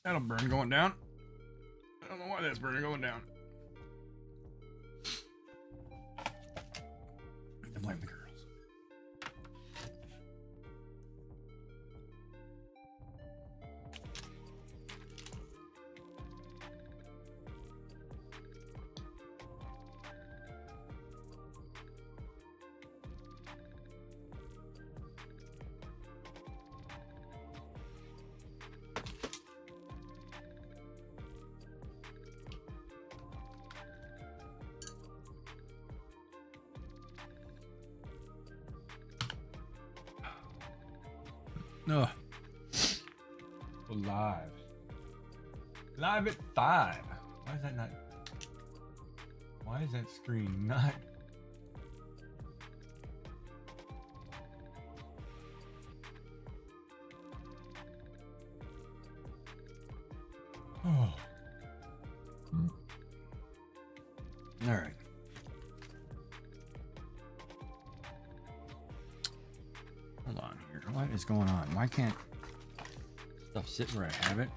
That'll burn going down. I don't know why that's burning going down. I blame the girls. No. Live. Live at 5. Why is that not? Why is that screen not? Oh. All right. Hold on here. What is going on? Why can't stuff sit where I have it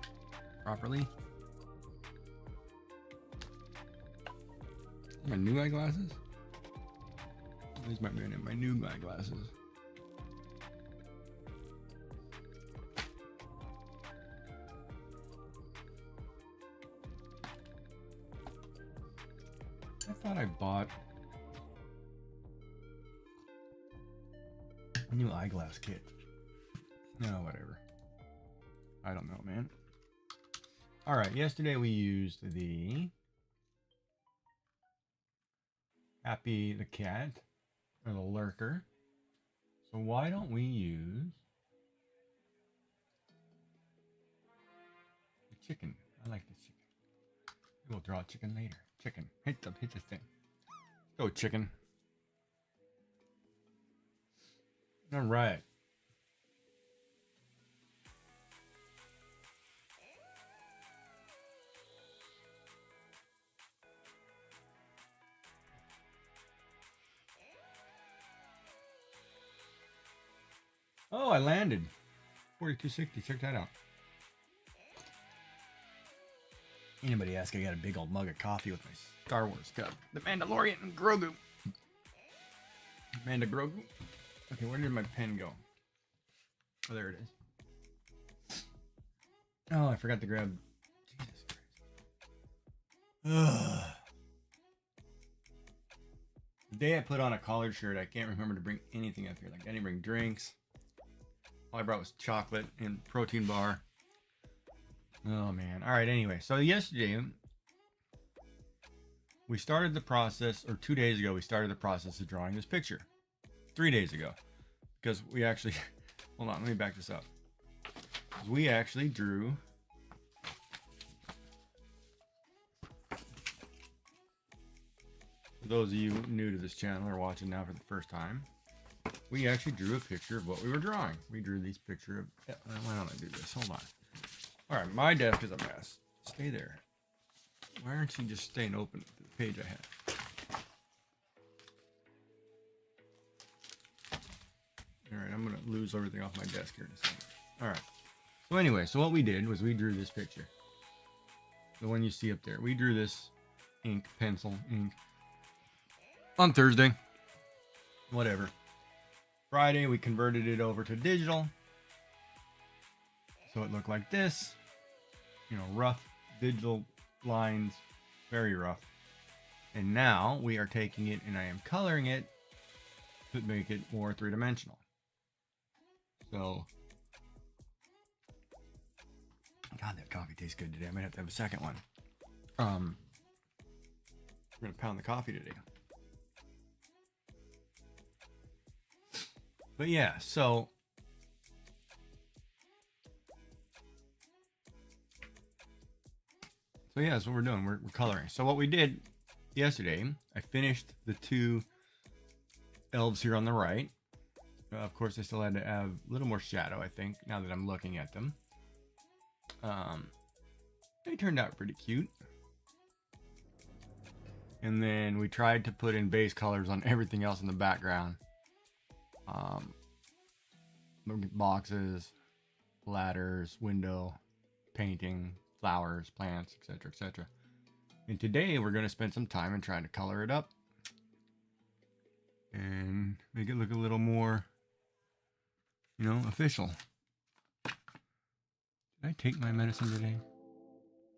properly? My new eyeglasses? These might be my new eyeglasses. I thought I bought a new eyeglass kit. No, whatever. I don't know, man. All right, yesterday we used the Happy the Cat or the Lurker. So why don't we use the chicken? I like this chicken. We'll draw a chicken later. Chicken. Hit the thing. Go, chicken. All right. Oh, I landed. 4260. Check that out. Anybody ask? I got a big old mug of coffee with my Star Wars cup. The Mandalorian and Grogu. Manda Grogu. Okay, where did my pen go? Oh, there it is. Oh, I forgot to grab. Jesus Christ. Ugh. The day I put on a collared shirt, I can't remember to bring anything up here. Like, I didn't bring drinks. All I brought was chocolate and protein bar. Oh, man. All right, anyway. So yesterday, we started the process, or 2 days ago, we started the process of drawing this picture. 3 days ago. Because we actually... Hold on, let me back this up. We actually drew... For those of you new to this channel or watching now for the first time, we actually drew a picture of what we were drawing. We drew this picture of... Why don't I do this? Hold on. All right, my desk is a mess. Stay there. Why aren't you just staying open to the page I have? All right, I'm going to lose everything off my desk here in a second. All right. So anyway, so what we did was we drew this picture. The one you see up there. We drew this pencil ink, on Thursday. Whatever. Friday, we converted it over to digital. So it looked like this. You know, rough digital lines. Very rough. And now we are taking it and I am coloring it to make it more three-dimensional. So, God, that coffee tastes good today. I might have to have a second one. We're gonna pound the coffee today. But yeah, so yeah, that's what we're doing. We're coloring. So what we did yesterday, I finished the two elves here on the right. Of course, I still had to have a little more shadow, I think, now that I'm looking at them. They turned out pretty cute. And then we tried to put in base colors on everything else in the background. Boxes, ladders, window, painting, flowers, plants, etc., etc. And today we're going to spend some time in trying to color it up and make it look a little more, official. Did I take my medicine today?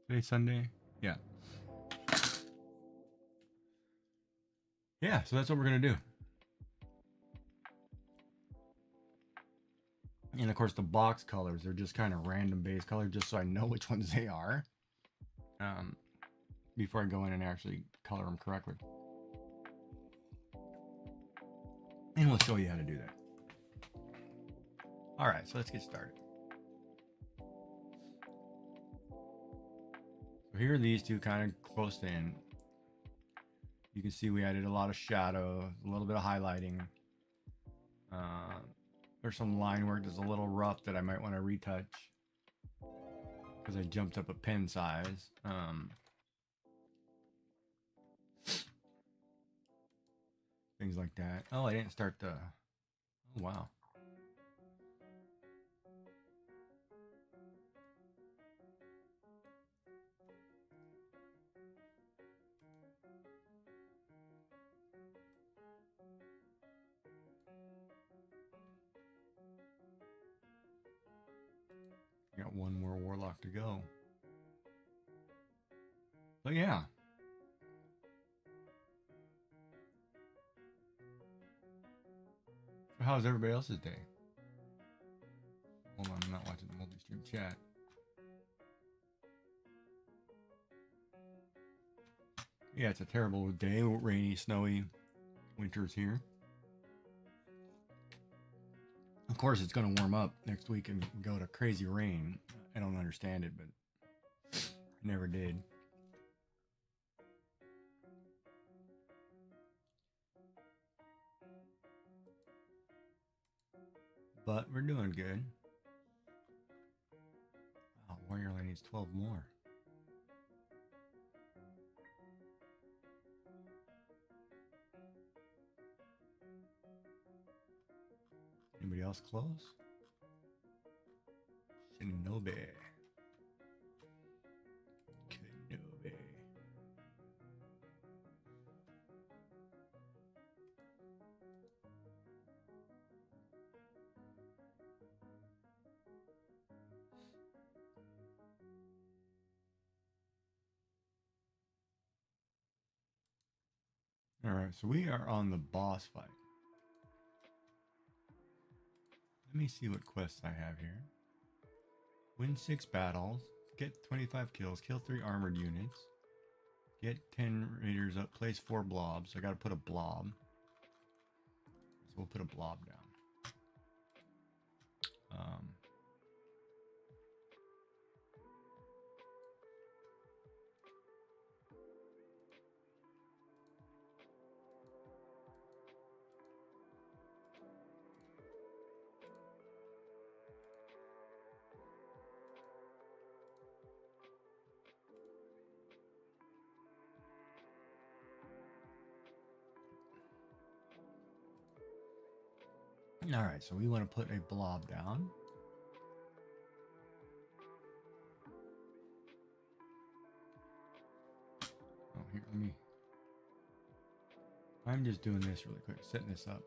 Today's Sunday? Yeah. Yeah, so that's what we're going to do. And of course the box colors are just kind of random base colors, just so I know which ones they are. Before I go in and actually color them correctly. And we'll show you how to do that. Alright, so let's get started. So here are these two kind of close in. You can see we added a lot of shadow, a little bit of highlighting. There's some line work that's a little rough that I might want to retouch because I jumped up a pen size. Things like that. Oh, I didn't start the... Oh, wow. Got one more warlock to go. But yeah. So how's everybody else's day? Hold on, I'm not watching the multi-stream chat. Yeah, it's a terrible day. Rainy, snowy. Winter's here. Of course, it's going to warm up next week and go to crazy rain. I don't understand it, but never did. But we're doing good. Wow, Warrior Line needs 12 more. Anybody else close? Shinobi. Kenobi. Alright, so we are on the boss fight. Let me see what quests I have here. Win 6 battles, get 25 kills, kill 3 armored units, get 10 raiders up, place 4 blobs. So I gotta put a blob. So we'll put a blob down. Alright, so we want to put a blob down. Oh, here, let me... I'm just doing this really quick, setting this up.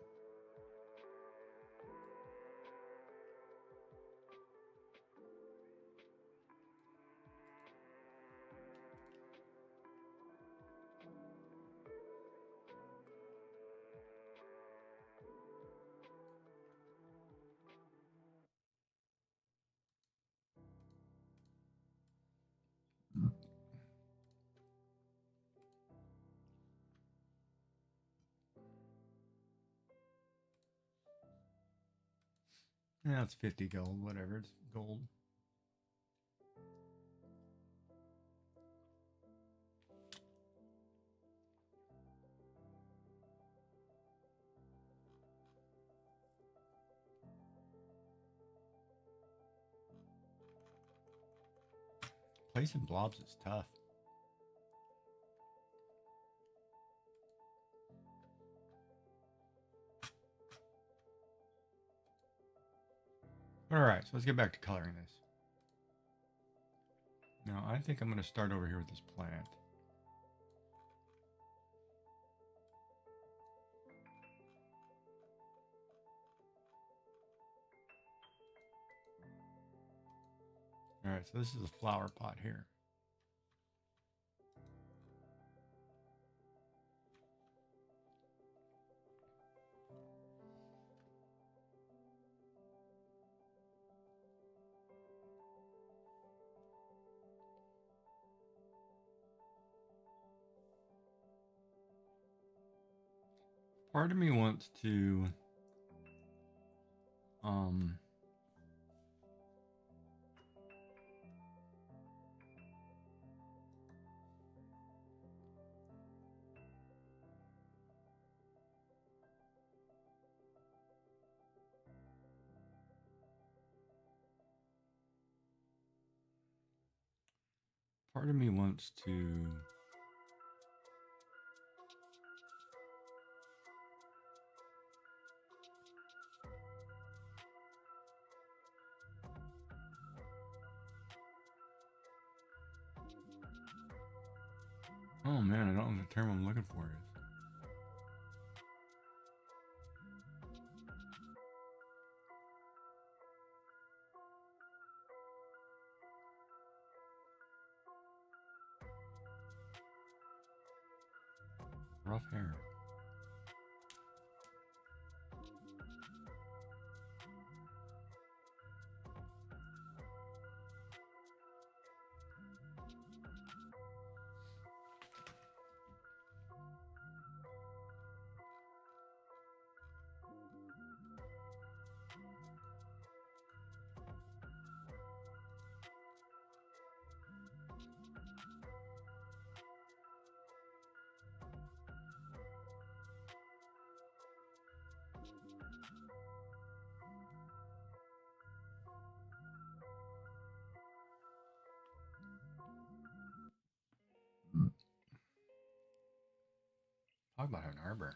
Yeah, it's 50 gold, whatever, it's gold. Placing blobs is tough. Alright, so let's get back to coloring this. Now I think I'm going to start over here with this plant. All right, so this is a flower pot here. Part of me wants to part of me wants to oh man, I don't know what the term I'm looking for is. Rough hair. Talk about an arbor.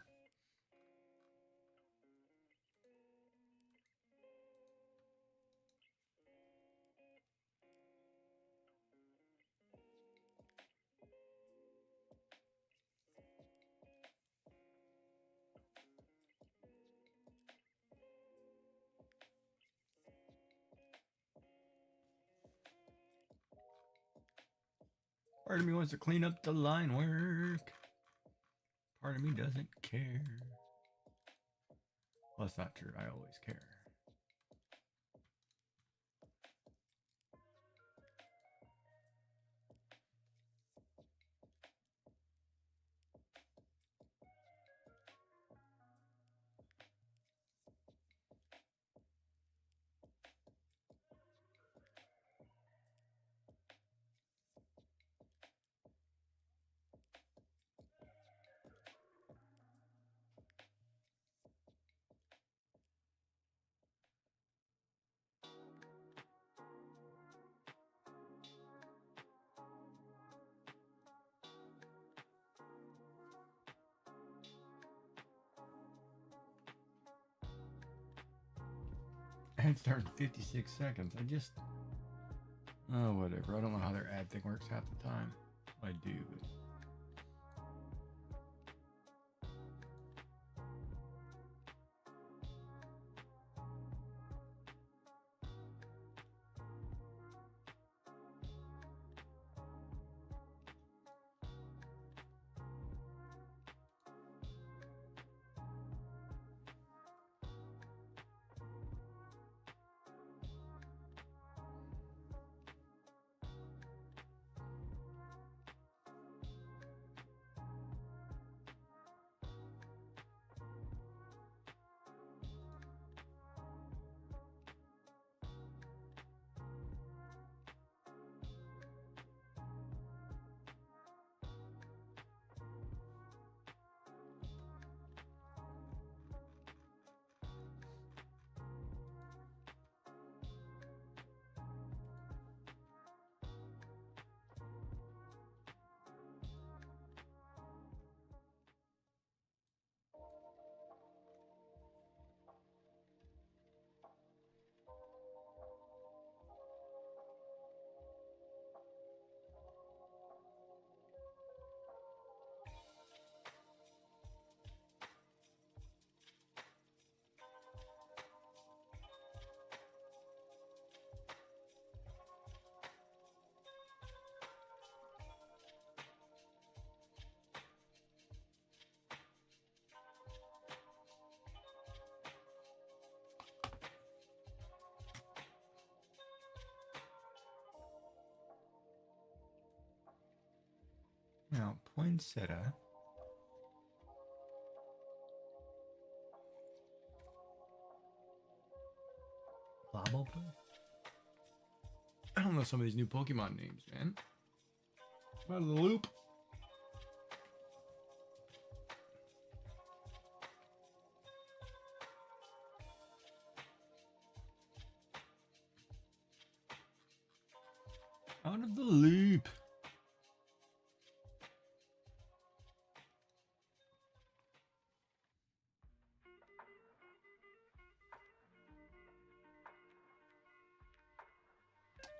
Part of me wants to clean up the line work. Part of me doesn't care. Well, that's not true. I always care. Ad starts in 56 seconds. Oh, whatever. I don't know how their ad thing works half the time. I do, but Now, poinsettia. Lobble. I don't know some of these new Pokemon names, man. Out of the loop. Out of the loop.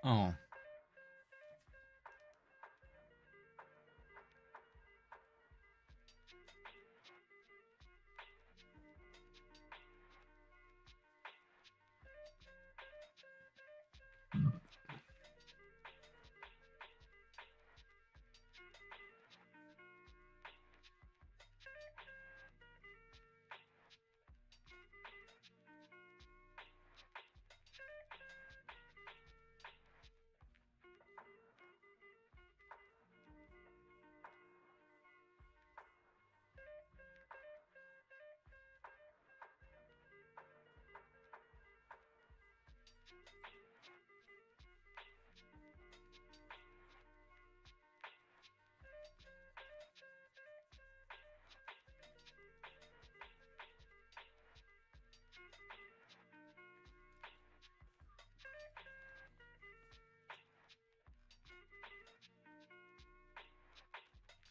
Oh.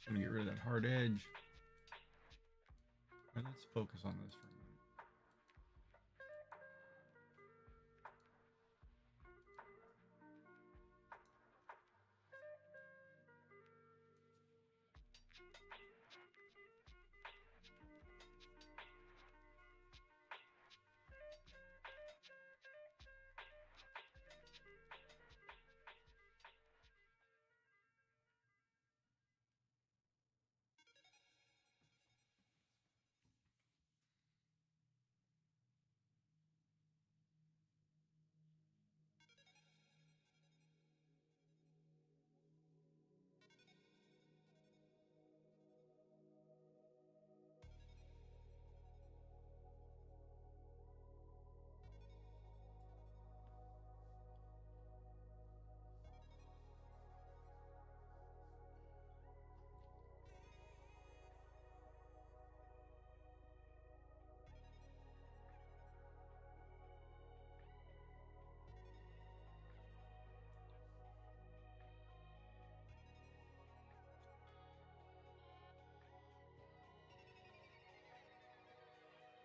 I'm gonna get rid of that hard edge. And let's focus on this for a minute.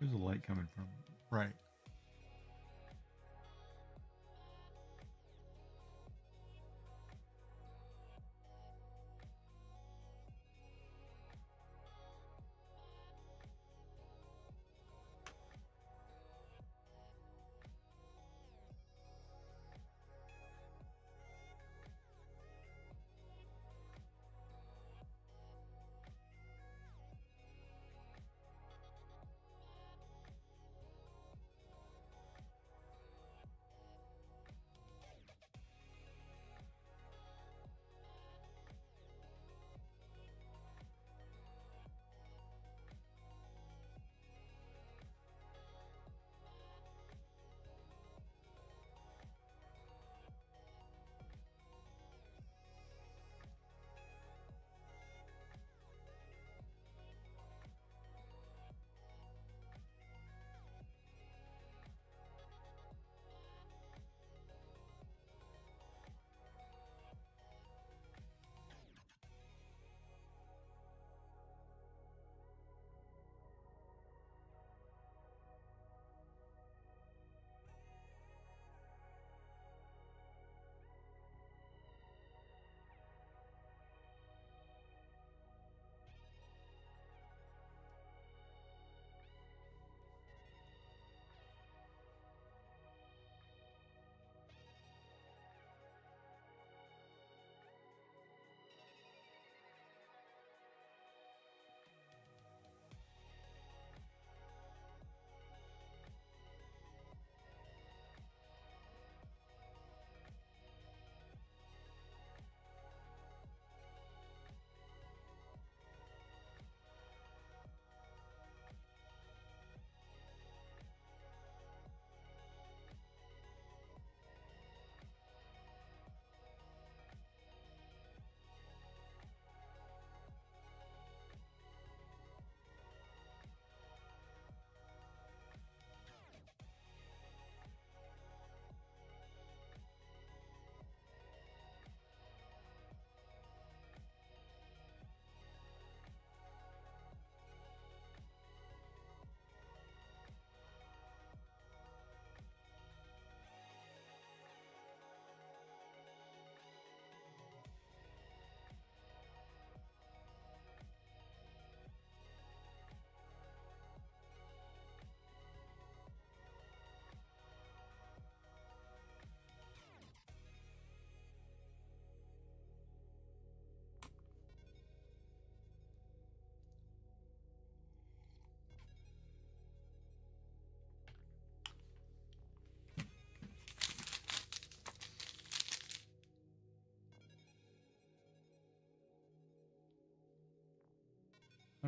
Where's the light coming from? Right.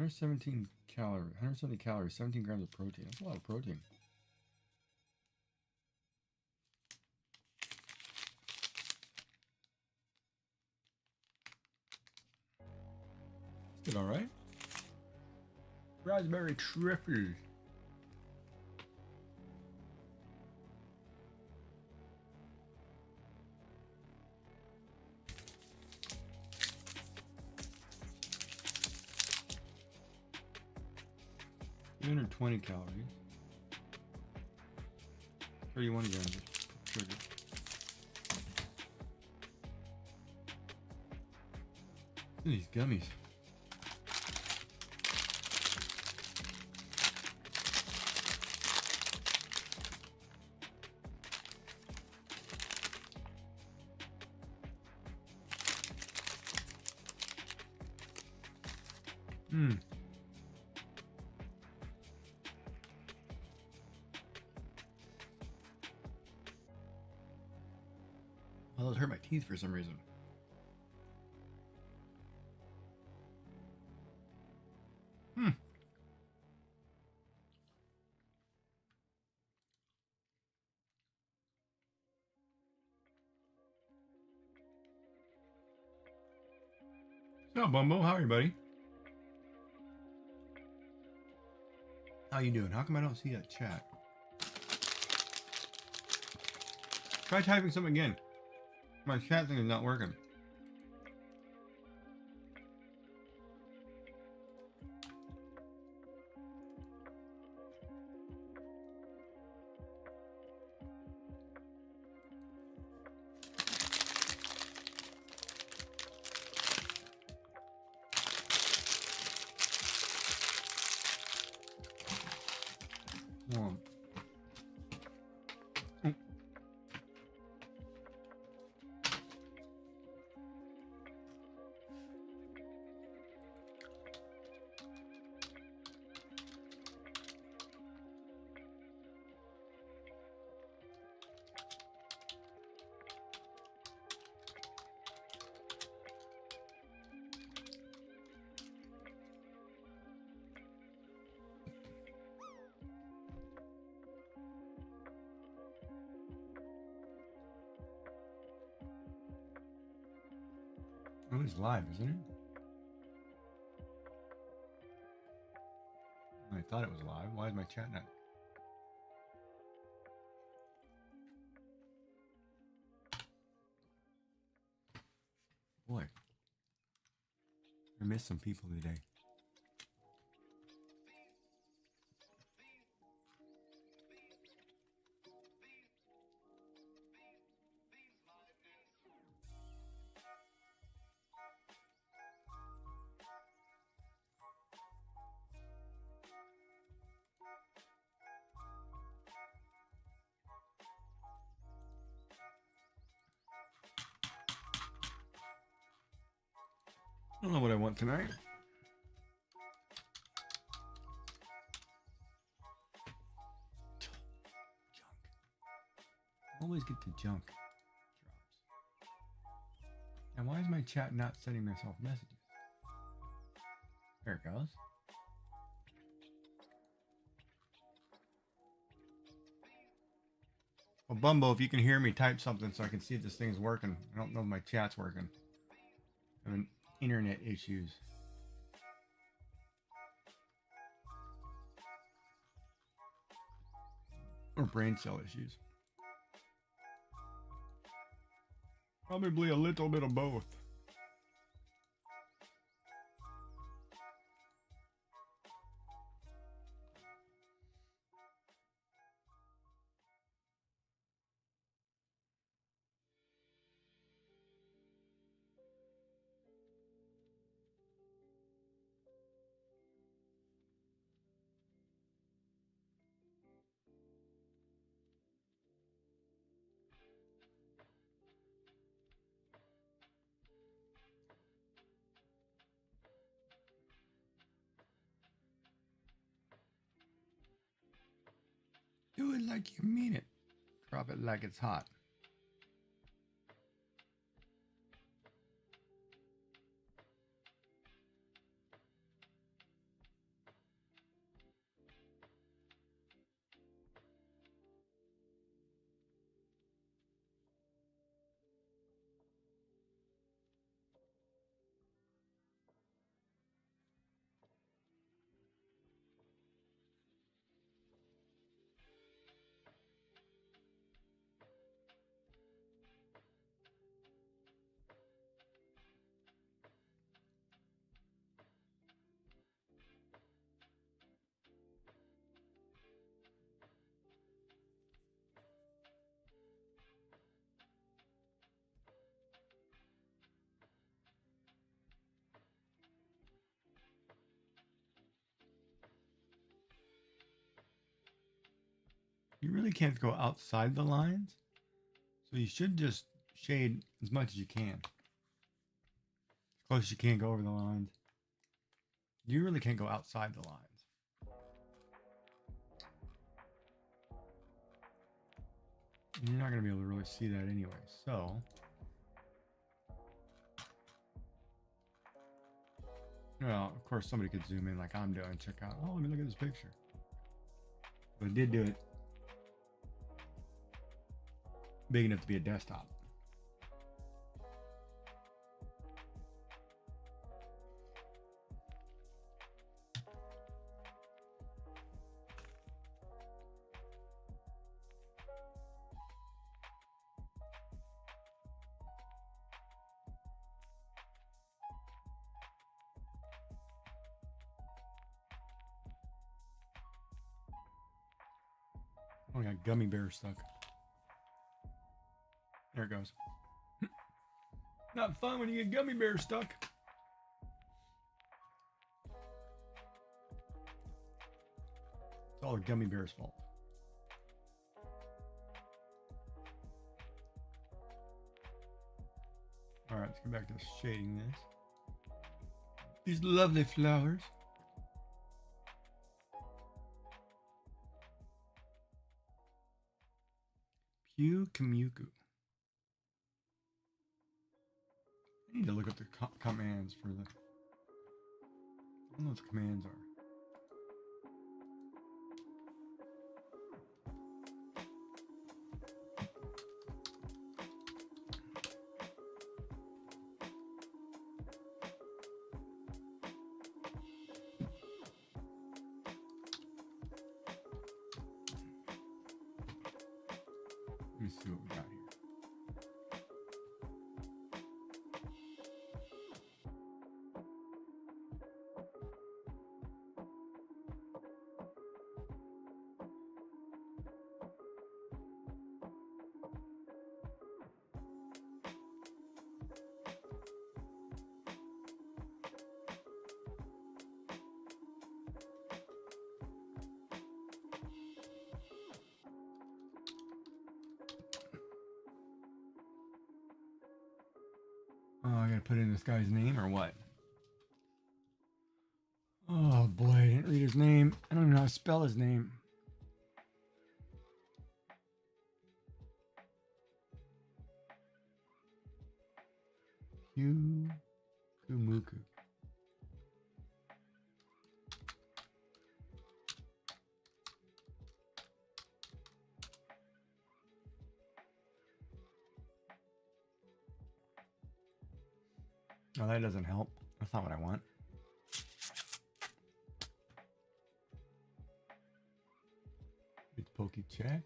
117 calories. 170 calories. 17 grams of protein. That's a lot of protein. Did all right. Raspberry truffles. Under 20 calories. 31 grams of sugar. Look at these gummies. Mmm. Well, those hurt my teeth for some reason. What's up, Bumbo? How are you, buddy? How you doing? How come I don't see that chat? Try typing something again. My chat thing is not working. Hold on. Oh, it's live, isn't it? I thought it was live. Why is my chat not? Boy, I missed some people today. I don't know what I want tonight. Junk. Always get the junk drops. And why is my chat not sending myself messages? There it goes. Well, Bumbo, if you can hear me, type something so I can see if this thing's working. I don't know if my chat's working. I'm having internet issues. Or brain cell issues. Probably a little bit of both. Do it like you mean it. Drop it like it's hot. you really can't go outside the lines. So you should just shade as much as you can. As close as you can, go over the lines. You really can't go outside the lines. You're not going to be able to really see that anyway. So, well, of course, somebody could zoom in like I'm doing. Check out, oh, let me look at this picture. But it did do it big enough to be a desktop. Oh, I got gummy bear stuck. There it goes. Not fun when you get gummy bear stuck. It's all the gummy bear's fault. All right, let's get back to shading this. These lovely flowers. Pew Kamuku. I need to look up the commands for the. I don't know what the commands are. Let me see what we got here. Oh, I gotta put in this guy's name or what? Oh boy, I didn't read his name. I don't even know how to spell his name. Kumuku. Oh, that doesn't help. That's not what I want. It's pokey check.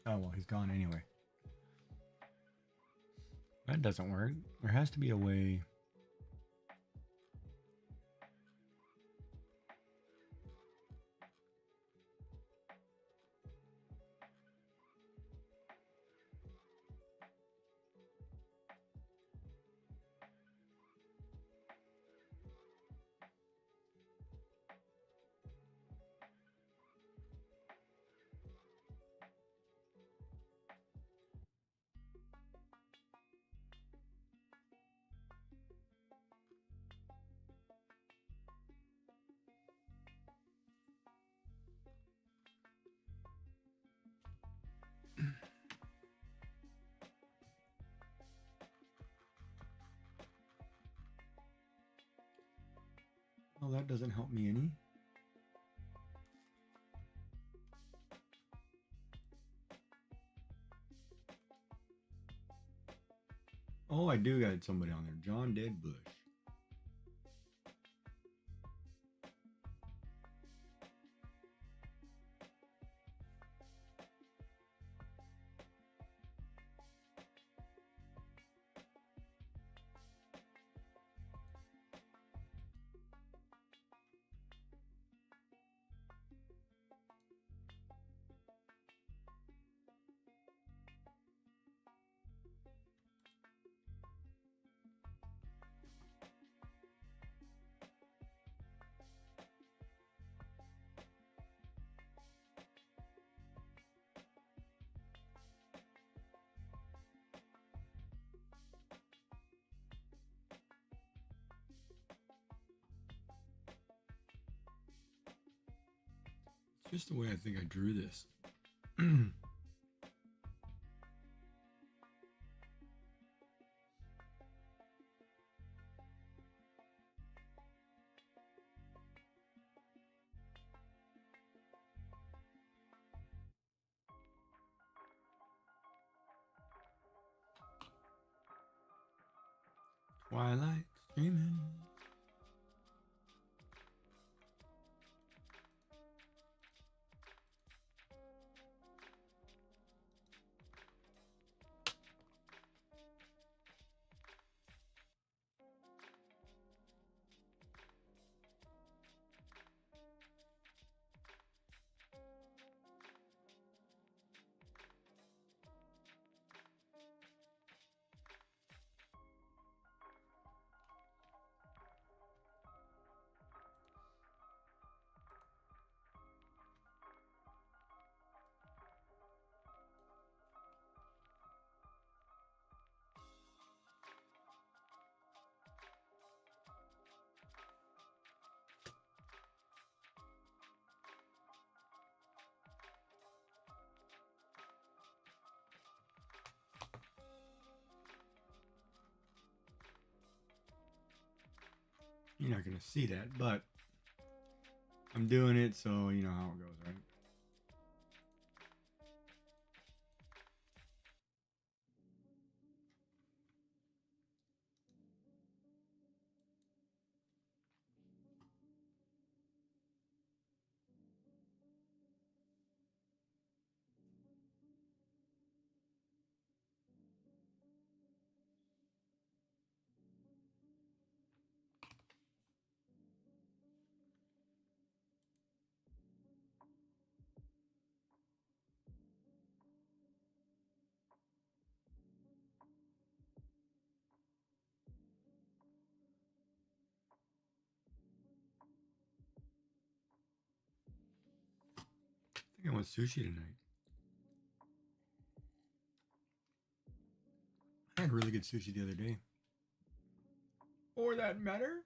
Oh, well, he's gone anyway. That doesn't work. There has to be a way. Well, that doesn't help me any. Oh, I do got somebody on there. John Dead Bush. Just the way I think I drew this. Twilight streaming. You're not going to see that, but I'm doing it so you know how it goes, right? I think I want sushi tonight. I had really good sushi the other day. For that matter.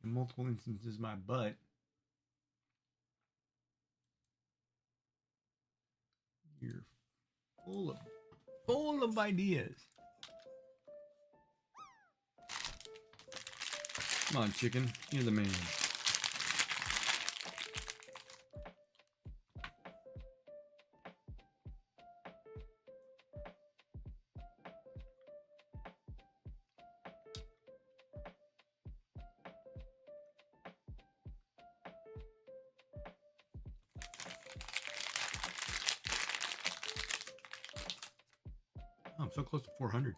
In multiple instances, my butt. You're full of ideas. Come on, chicken. You're the man. Oh, I'm so close to 400.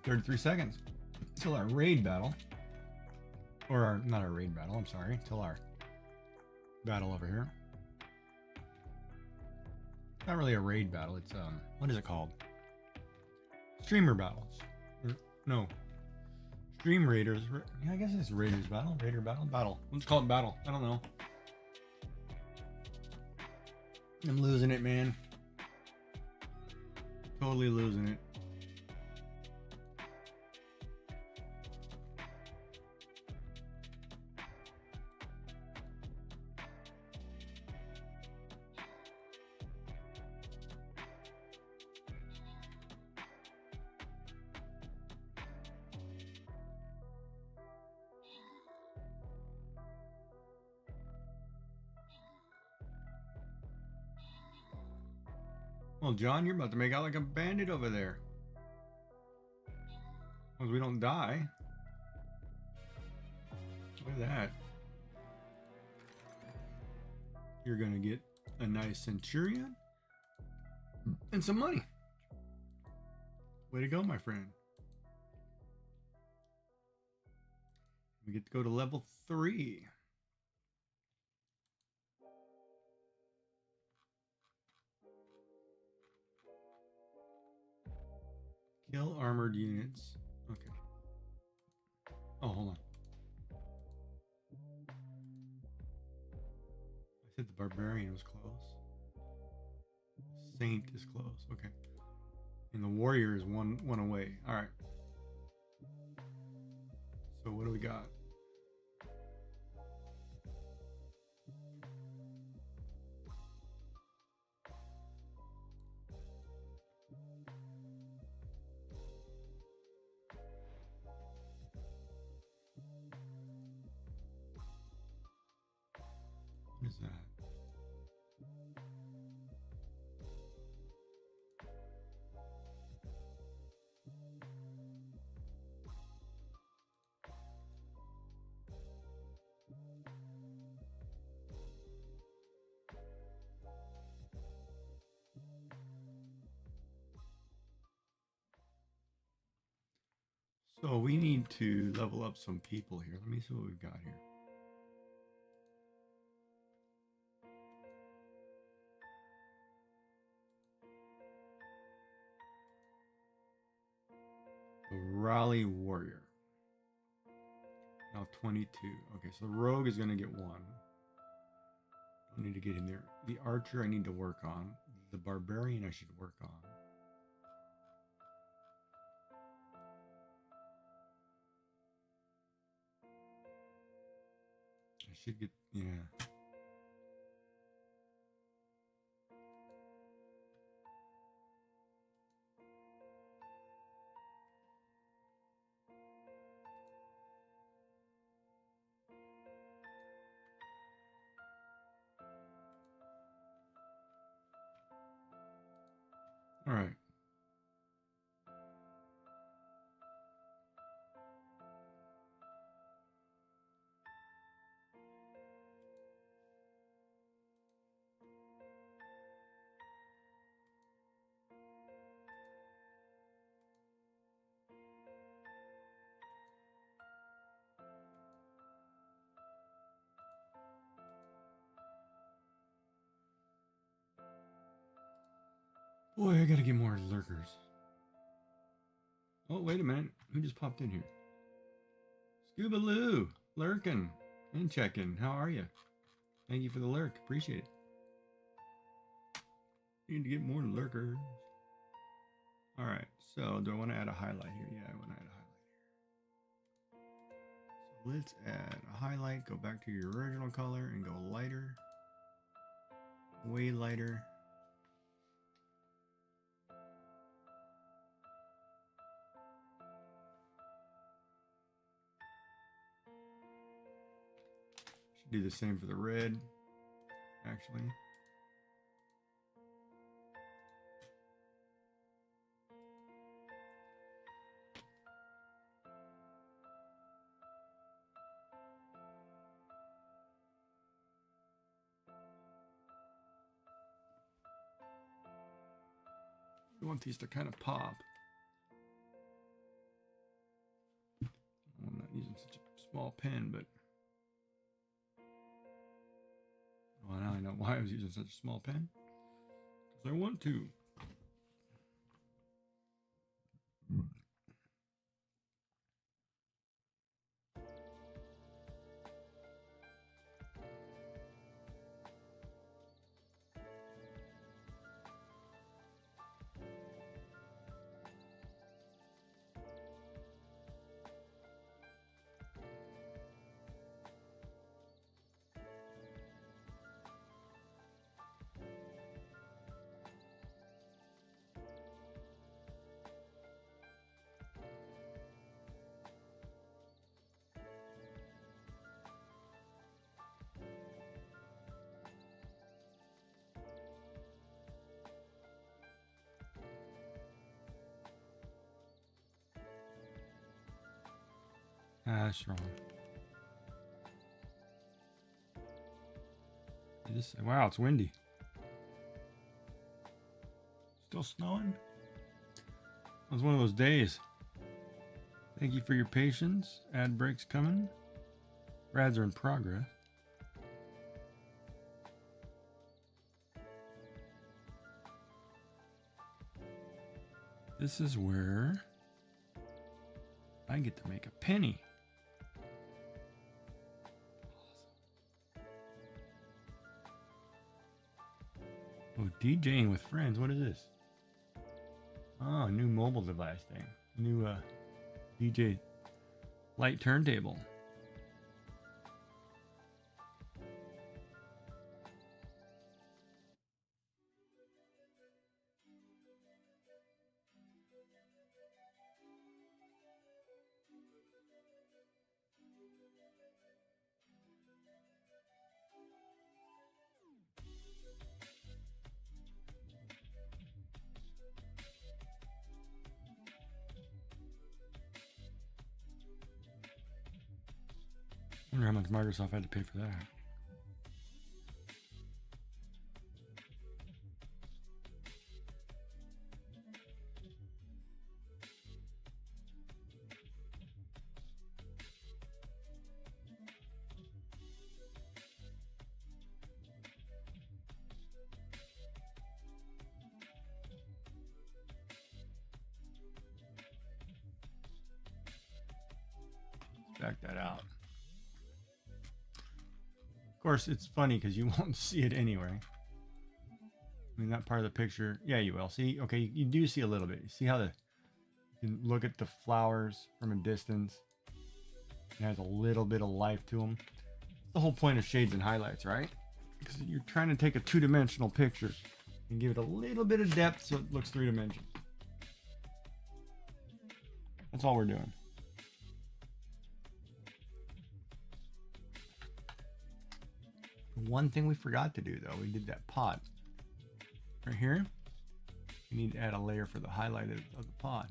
33 seconds till our raid battle. Or our, not our raid battle, I'm sorry. Till our battle over here. Not really a raid battle, it's, what is it called? Streamer battles. No. Stream Raiders. Yeah, I guess it's Raiders battle. Raider battle? Battle. Let's call it battle. I don't know. I'm losing it, man. Totally losing it. Well, John, you're about to make out like a bandit over there. As long as we don't die. Look at that. You're gonna get a nice centurion and some money. Way to go, my friend. We get to go to level 3. Kill armored units. Okay. Oh, hold on. I said the barbarian was close. Saint is close. Okay. And the warrior is one away. All right. So what do we got? What is that? So we need to level up some people here. Let me see what we've got here. The Raleigh Warrior. Now 22. Okay, so the Rogue is going to get 1. Don't need to get in there. The Archer I need to work on. The Barbarian I should work on. I should get, yeah. All right. Boy, I gotta get more lurkers. Oh, wait a minute. Who just popped in here? Scuba Lou, lurking and checking. How are you? Thank you for the lurk. Appreciate it. Need to get more lurkers. All right. So, do I want to add a highlight here? Yeah, I want to add a highlight here. So let's add a highlight. Go back to your original color and go lighter. Way lighter. Do the same for the red, actually. We want these to kind of pop. small pen, but well, now I know why I was using such a small pen. Because I want to. That's wrong. Wow, it's windy. Still snowing? It was one of those days. Thank you for your patience. Ad breaks coming. Rads are in progress. This is where I get to make a penny. Oh, DJing with friends. What is this? Oh, a new mobile device thing. New DJ light turntable. I wonder how much Microsoft had to pay for that. Back that out. Of course, it's funny because you won't see it anyway. I mean, that part of the picture, yeah, you will. See, okay, you do see a little bit. You see how you can look at the flowers from a distance. It has a little bit of life to them. That's the whole point of shades and highlights, right? Because you're trying to take a two-dimensional picture and give it a little bit of depth so it looks three-dimensional. That's all we're doing. One thing we forgot to do, though, we did that pod. Right here, we need to add a layer for the highlight of the pod.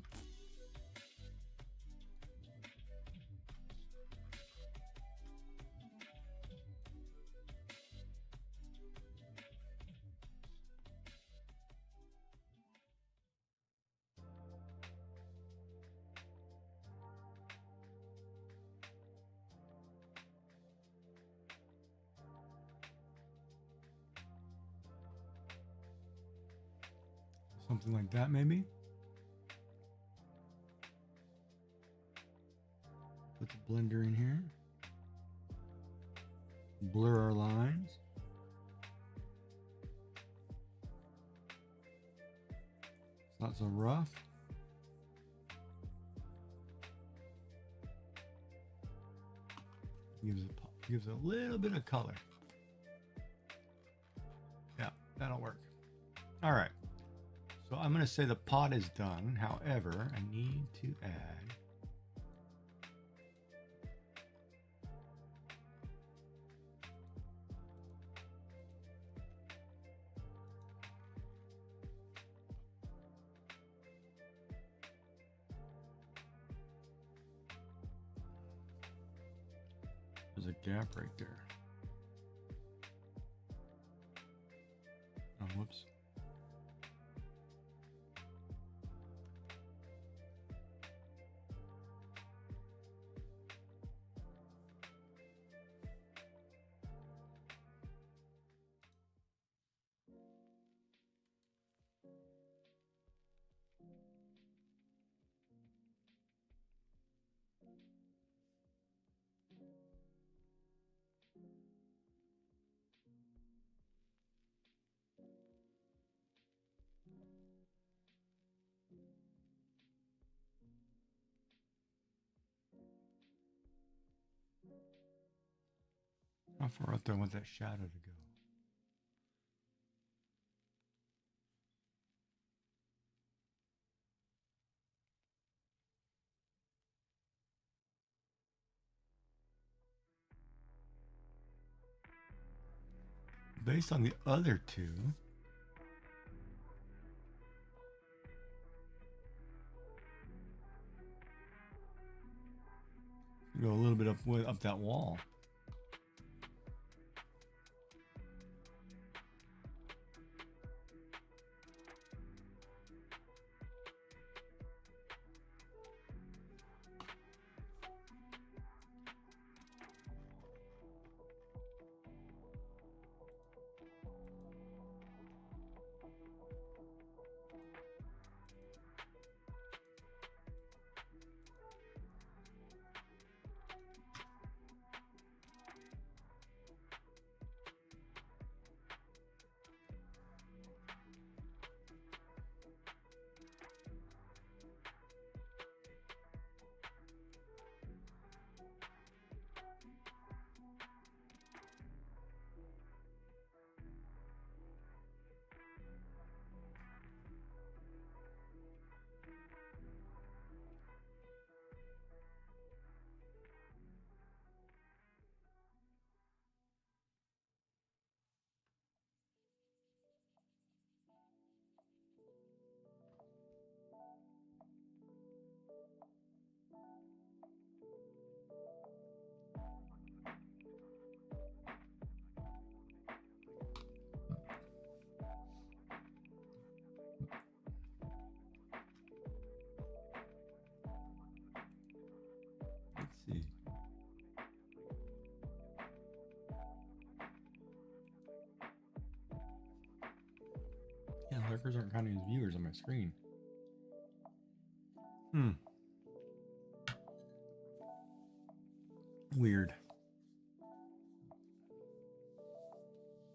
Something like that, maybe. Put the blender in here. Blur our lines. It's not so rough. Gives a little bit of color. Yeah, that'll work. All right. So I'm going to say the pot is done. However, I need to add there's a gap right there. Oh, whoops. How far out there I want that shadow to go? Based on the other two, go a little bit up that wall. Let's see. Yeah, lurkers aren't counting as viewers on my screen. Weird.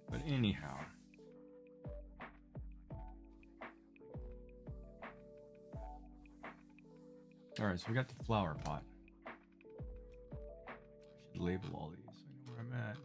But anyhow. Alright, so we got the flower pot. I should label all these so I know where I'm at.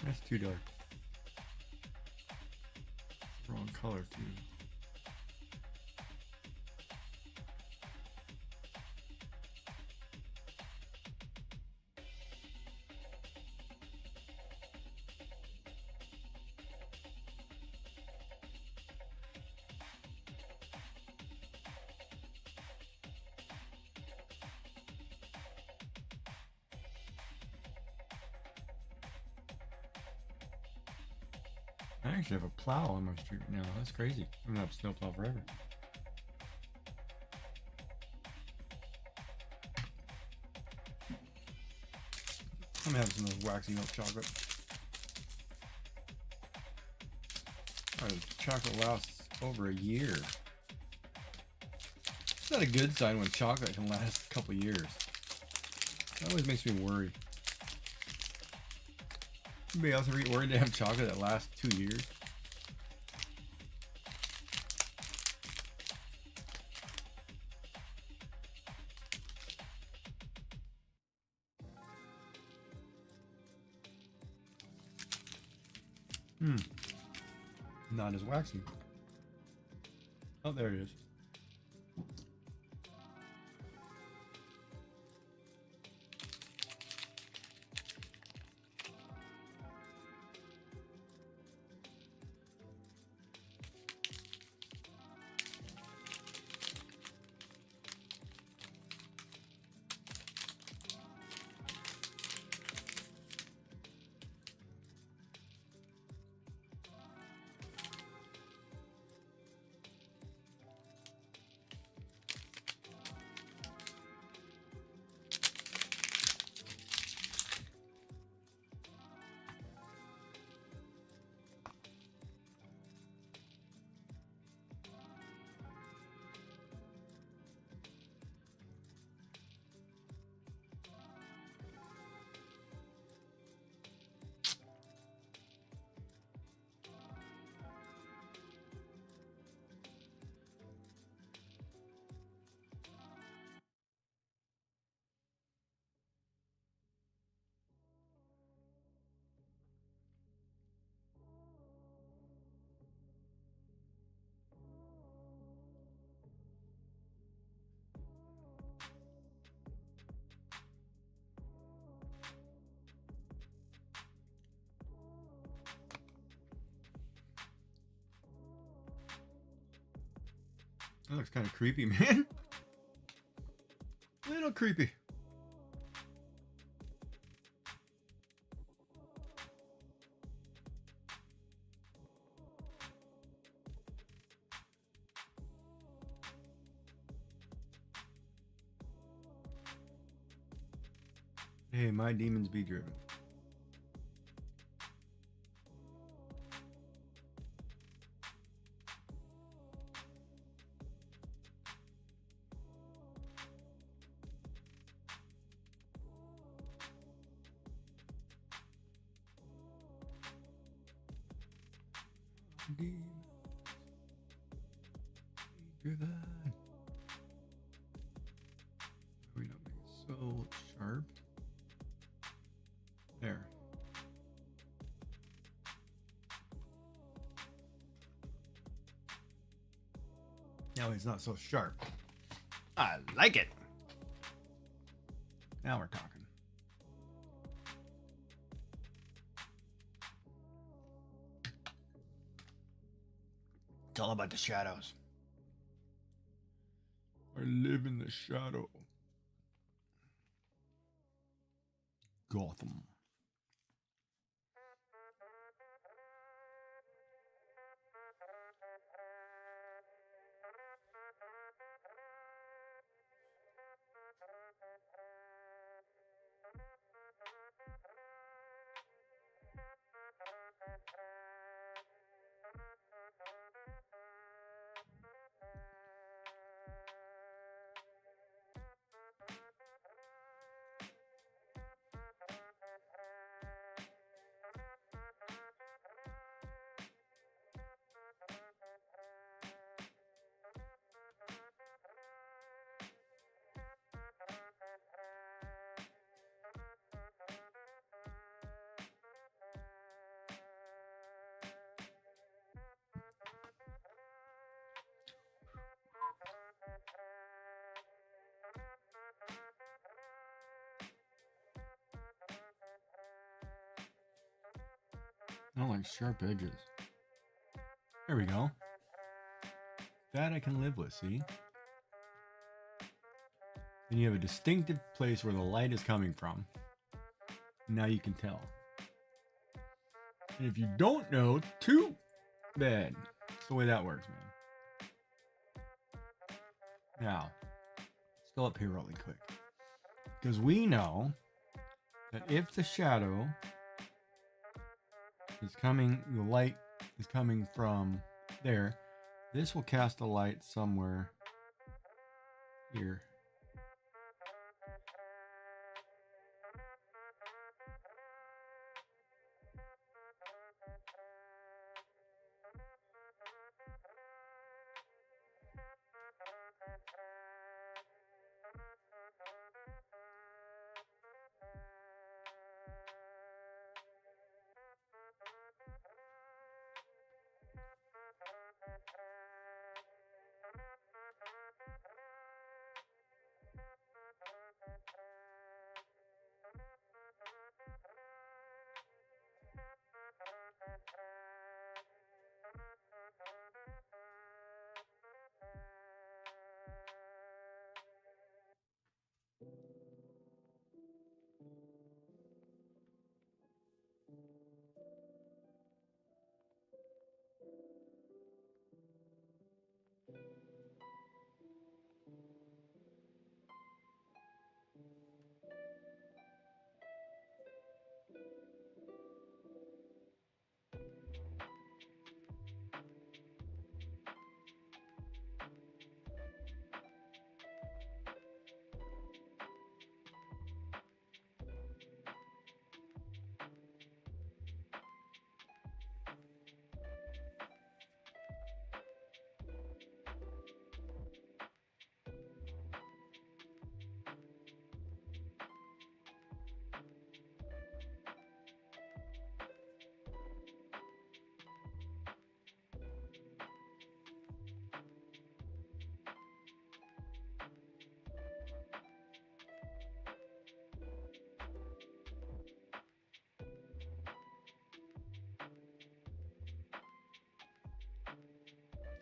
That's too dark. color too. I actually have a plow on my street now. That's crazy. I'm gonna have a snowplow forever. I'm having some of those waxy milk chocolate. Chocolate lasts over a year. It's not a good sign when chocolate can last a couple years. That always makes me worry. Anybody else ever get worried to have chocolate that lasts 2 years? Not as waxy. Oh, there it is. That looks kind of creepy, man. A little creepy. Hey, my demons be driven. Demons be driven. We don't make it so sharp. There. Now it's not so sharp. I like it. Now we're talking. It's all about the shadows. I live in the shadow. Gotham. I don't like sharp edges. There we go. That I can live with, see? And you have a distinctive place where the light is coming from. Now you can tell. And if you don't know, too bad. That's the way that works, man. Now, let's go up here really quick. Because we know that if the shadow is coming, the light is coming from there, this will cast a light somewhere here.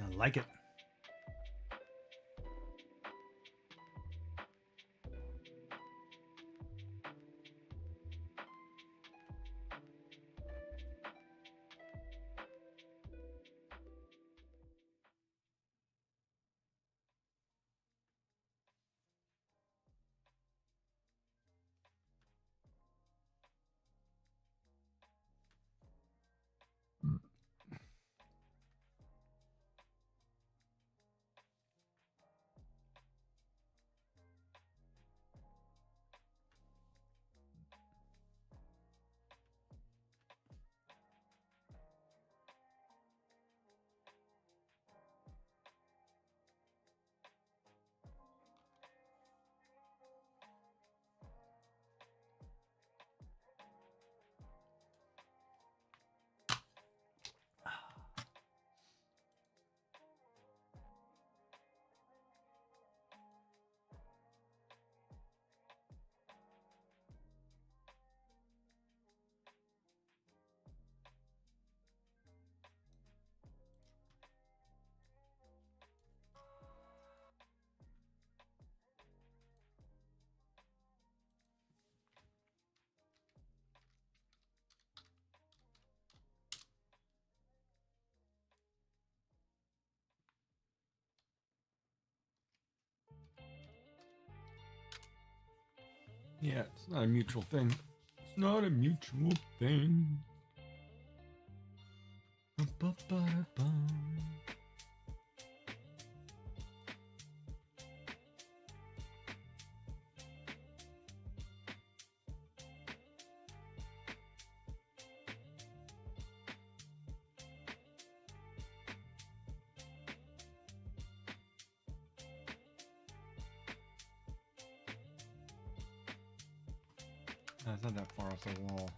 I like it. Yeah, it's not a mutual thing. It's not a mutual thing. Ba-ba-ba-da-bum. No, it's not that far off the wall.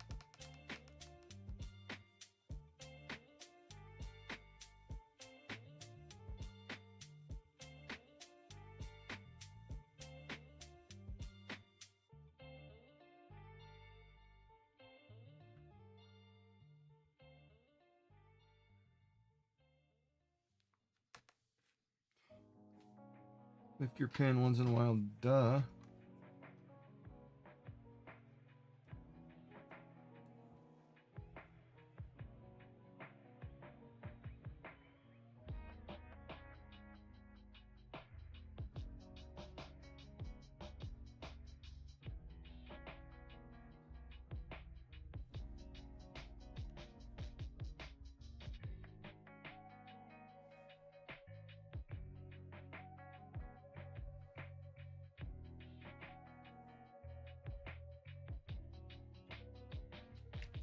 Lift your pen once in a while, duh.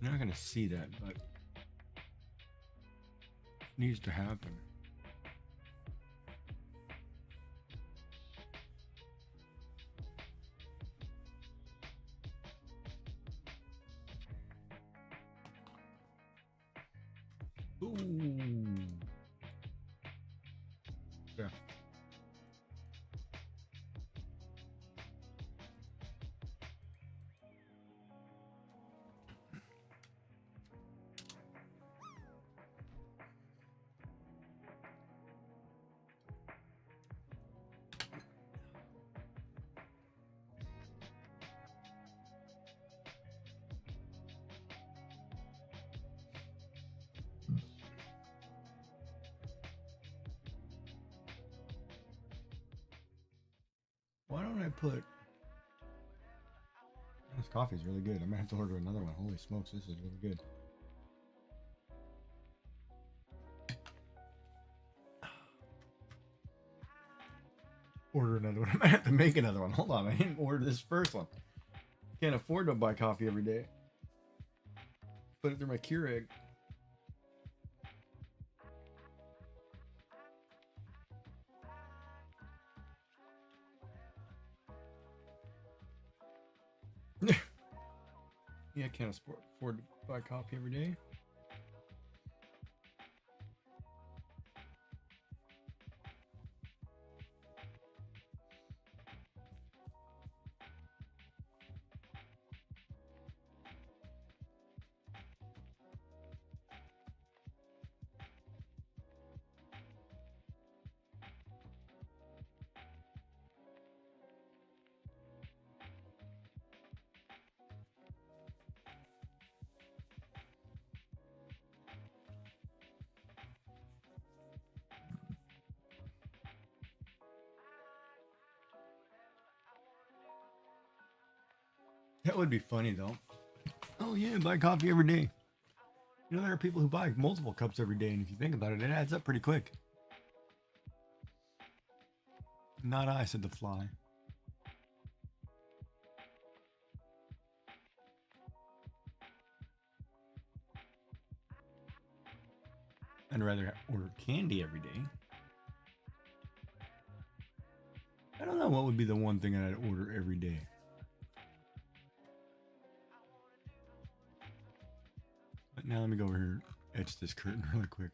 You're not gonna see that, but it needs to happen. Ooh. Yeah. Why don't I put... This coffee's really good. I might have to order another one. Holy smokes, this is really good. Order another one. I might have to make another one. Hold on, I didn't order this first one. Can't afford to buy coffee every day. Put it through my Keurig. Yeah, I can't afford to buy coffee every day. That would be funny though. Oh yeah, buy coffee every day. You know, there are people who buy multiple cups every day, and if you think about it, it adds up pretty quick. Not I, said the fly. I'd rather order candy every day. I don't know what would be the one thing I'd order every day. But now let me go over here and etch this curtain really quick.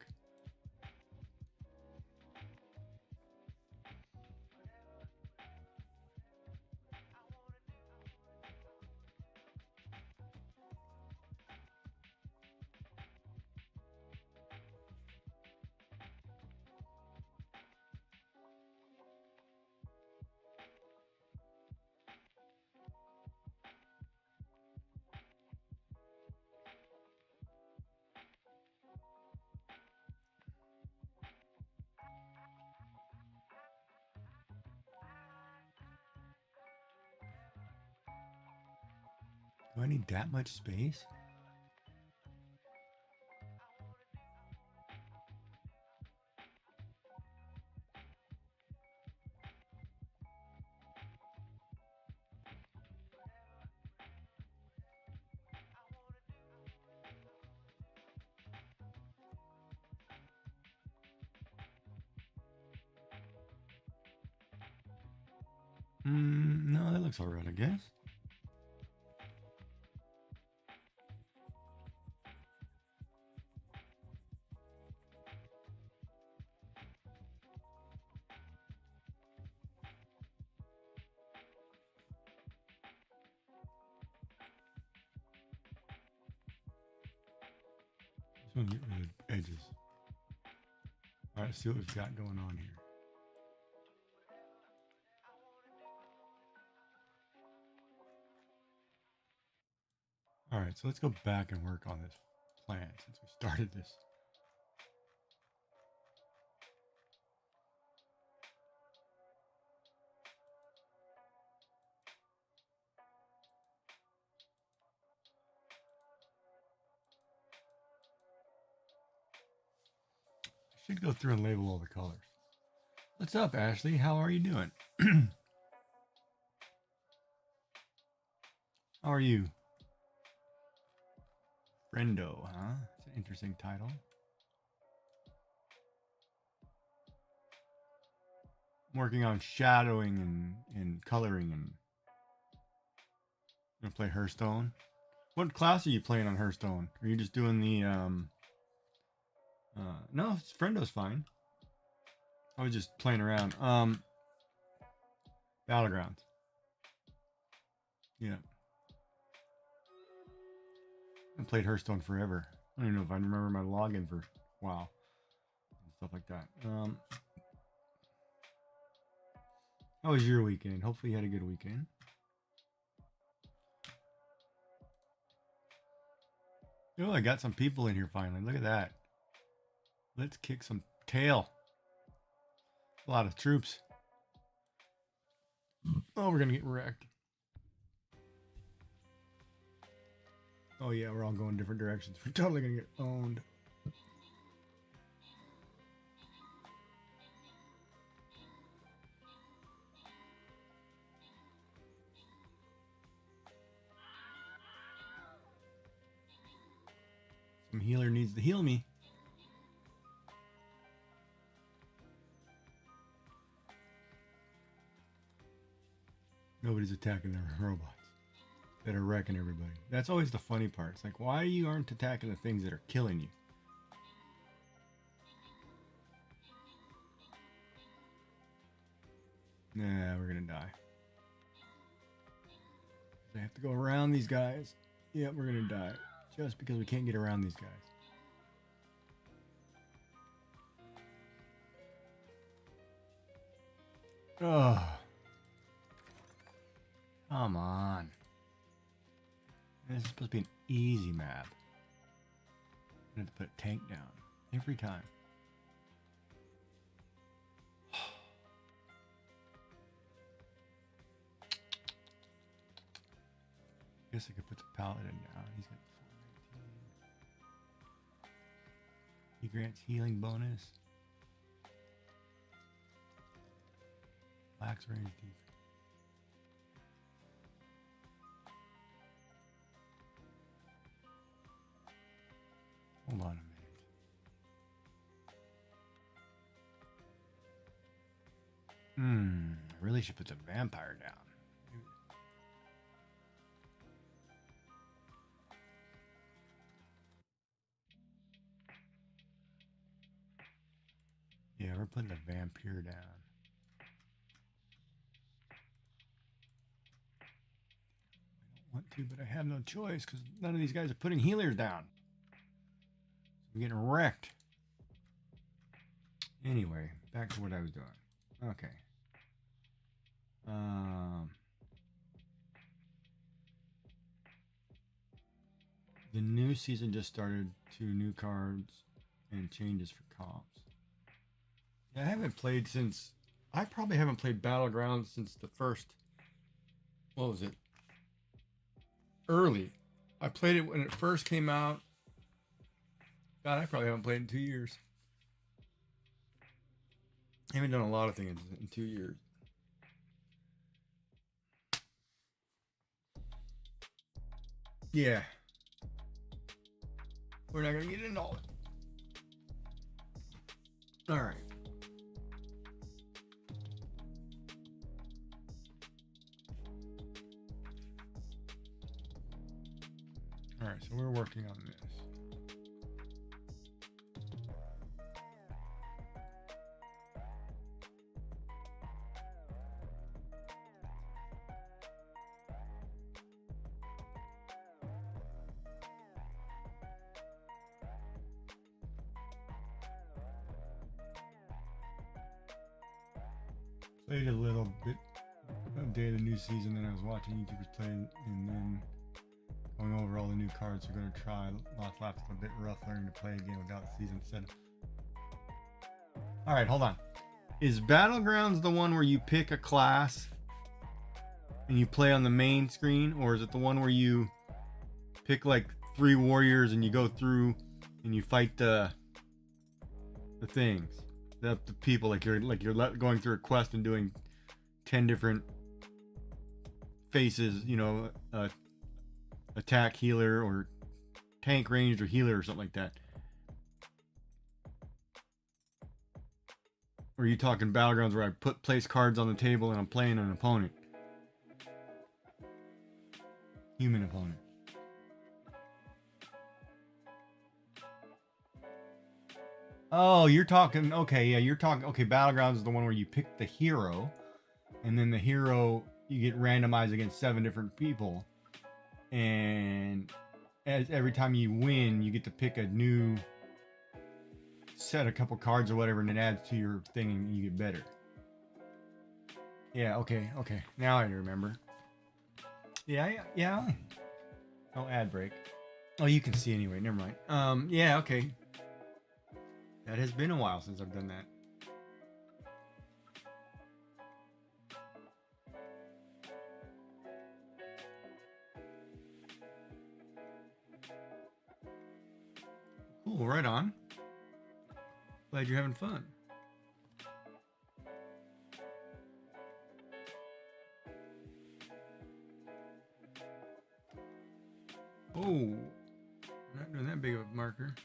Do I need that much space? No, that looks alright, I guess. Just want to get rid of edges. Alright, let's see what we've got going on here. All right, so let's go back and work on this plan since we started this. I should go through and label all the colors. What's up, Ashley? How are you doing? How are you? Friendo, huh? It's an interesting title. I'm working on shadowing and coloring and gonna play Hearthstone. What class are you playing on Hearthstone? Are you just doing the no, Friendo's fine. I was just playing around. Battlegrounds. Yeah. I played Hearthstone forever. I don't even know if I remember my login for a while. And stuff like that. How was your weekend? Hopefully you had a good weekend. Oh, I got some people in here finally. Look at that. Let's kick some tail. A lot of troops. Oh, we're gonna get wrecked. Oh yeah, we're all going different directions. We're totally gonna get owned. Some healer needs to heal me. Nobody's attacking their robots that are wrecking everybody. That's always the funny part. It's like, why you aren't attacking the things that are killing you? Nah, we're gonna die. I have to go around these guys. Yeah, we're gonna die. Just because we can't get around these guys. Oh. Come on. This is supposed to be an easy map. I have to put a tank down every time. Guess I could put the paladin down. He's got 419. He grants healing bonus. Lax range defense. Hold on a minute. I really should put the vampire down. Yeah, we're putting the vampire down. I don't want to, but I have no choice because none of these guys are putting healers down. I'm getting wrecked. Anyway, back to what I was doing. Okay. The new season just started. 2 new cards and changes for comps. Yeah, I haven't played since. I probably haven't played Battlegrounds since the first. What was it? Early. I played it when it first came out. God, I probably haven't played in 2 years. I haven't done a lot of things in 2 years. Yeah. We're not going to get into all it. All right. All right, so we're working on this. Played a little bit of day of the new season, then I was watching YouTubers play, and then Going over all the new cards you're going to try. Lost laps a bit rough learning to play a game without season setup. Alright, hold on. Is Battlegrounds the one where you pick a class and you play on the main screen? Or is it the one where you pick like 3 warriors and you go through and you fight the things? The people, like you're going through a quest and doing 10 different faces, you know, attack, healer, or tank, ranged, or healer, or something like that. Or are you talking Battlegrounds where I place cards on the table and I'm playing an opponent? Human opponent. Oh, you're talking, okay, yeah, you're talking, okay, Battlegrounds is the one where you pick the hero, and then the hero, you get randomized against 7 different people, and every time you win, you get to pick a new set, a couple cards or whatever, and it adds to your thing and you get better. Yeah, okay, now I remember. Yeah. Oh, ad break. Oh, you can see anyway, never mind. Yeah, okay. That has been a while since I've done that. Cool, right on. Glad you're having fun. Oh, not doing that big of a marker.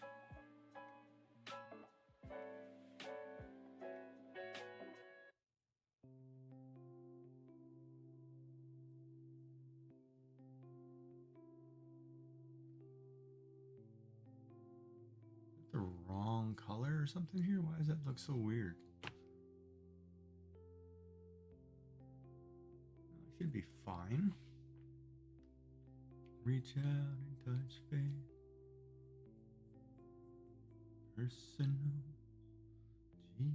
The wrong color or something here? Why does that look so weird? Should be fine. Reach out and touch faith. Personal Jesus.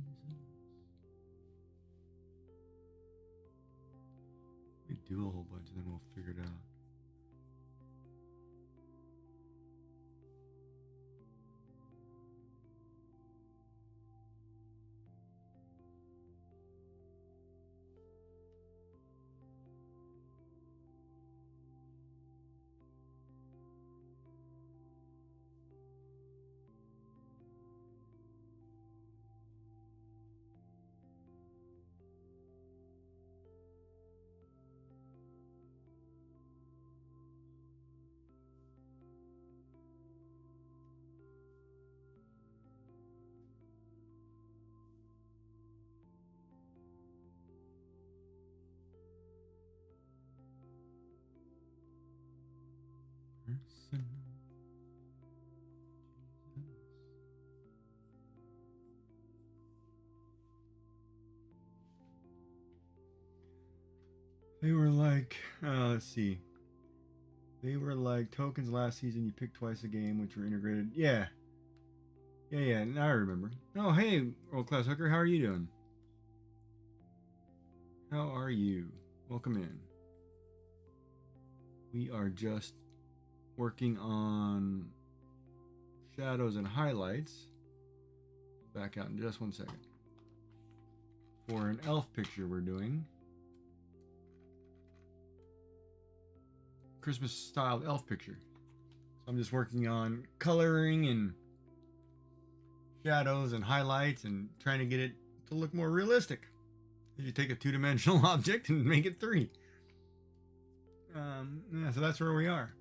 We do a whole bunch and then we'll figure it out. Personal Jesus. They were like, let's see. They were like tokens last season. You picked twice a game, which were integrated. Yeah. Now I remember. Oh, hey, World Class Hooker. How are you doing? How are you? Welcome in. We are just working on shadows and highlights. Back out in just 1 second. For an elf picture we're doing. Christmas styled elf picture. So I'm just working on coloring and shadows and highlights and trying to get it to look more realistic. You take a 2-dimensional object and make it 3. Yeah, so that's where we are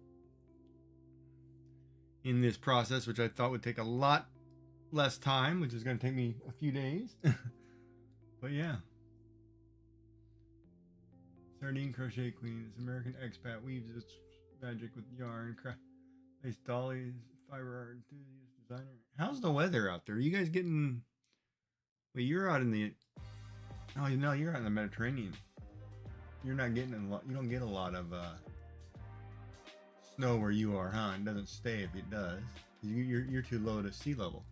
in this process, which I thought would take a lot less time, which is going to take me a few days. But yeah. Sardine Crochet Queen, this American expat weaves its magic with yarn, lace dollies, fiber art enthusiast designer. How's the weather out there? Are you guys getting? Wait, you're out in the. Oh no, you're out in the Mediterranean. You're not getting a lot. You don't get a lot of snow where you are, huh? It doesn't stay if it does. You're too low to sea level.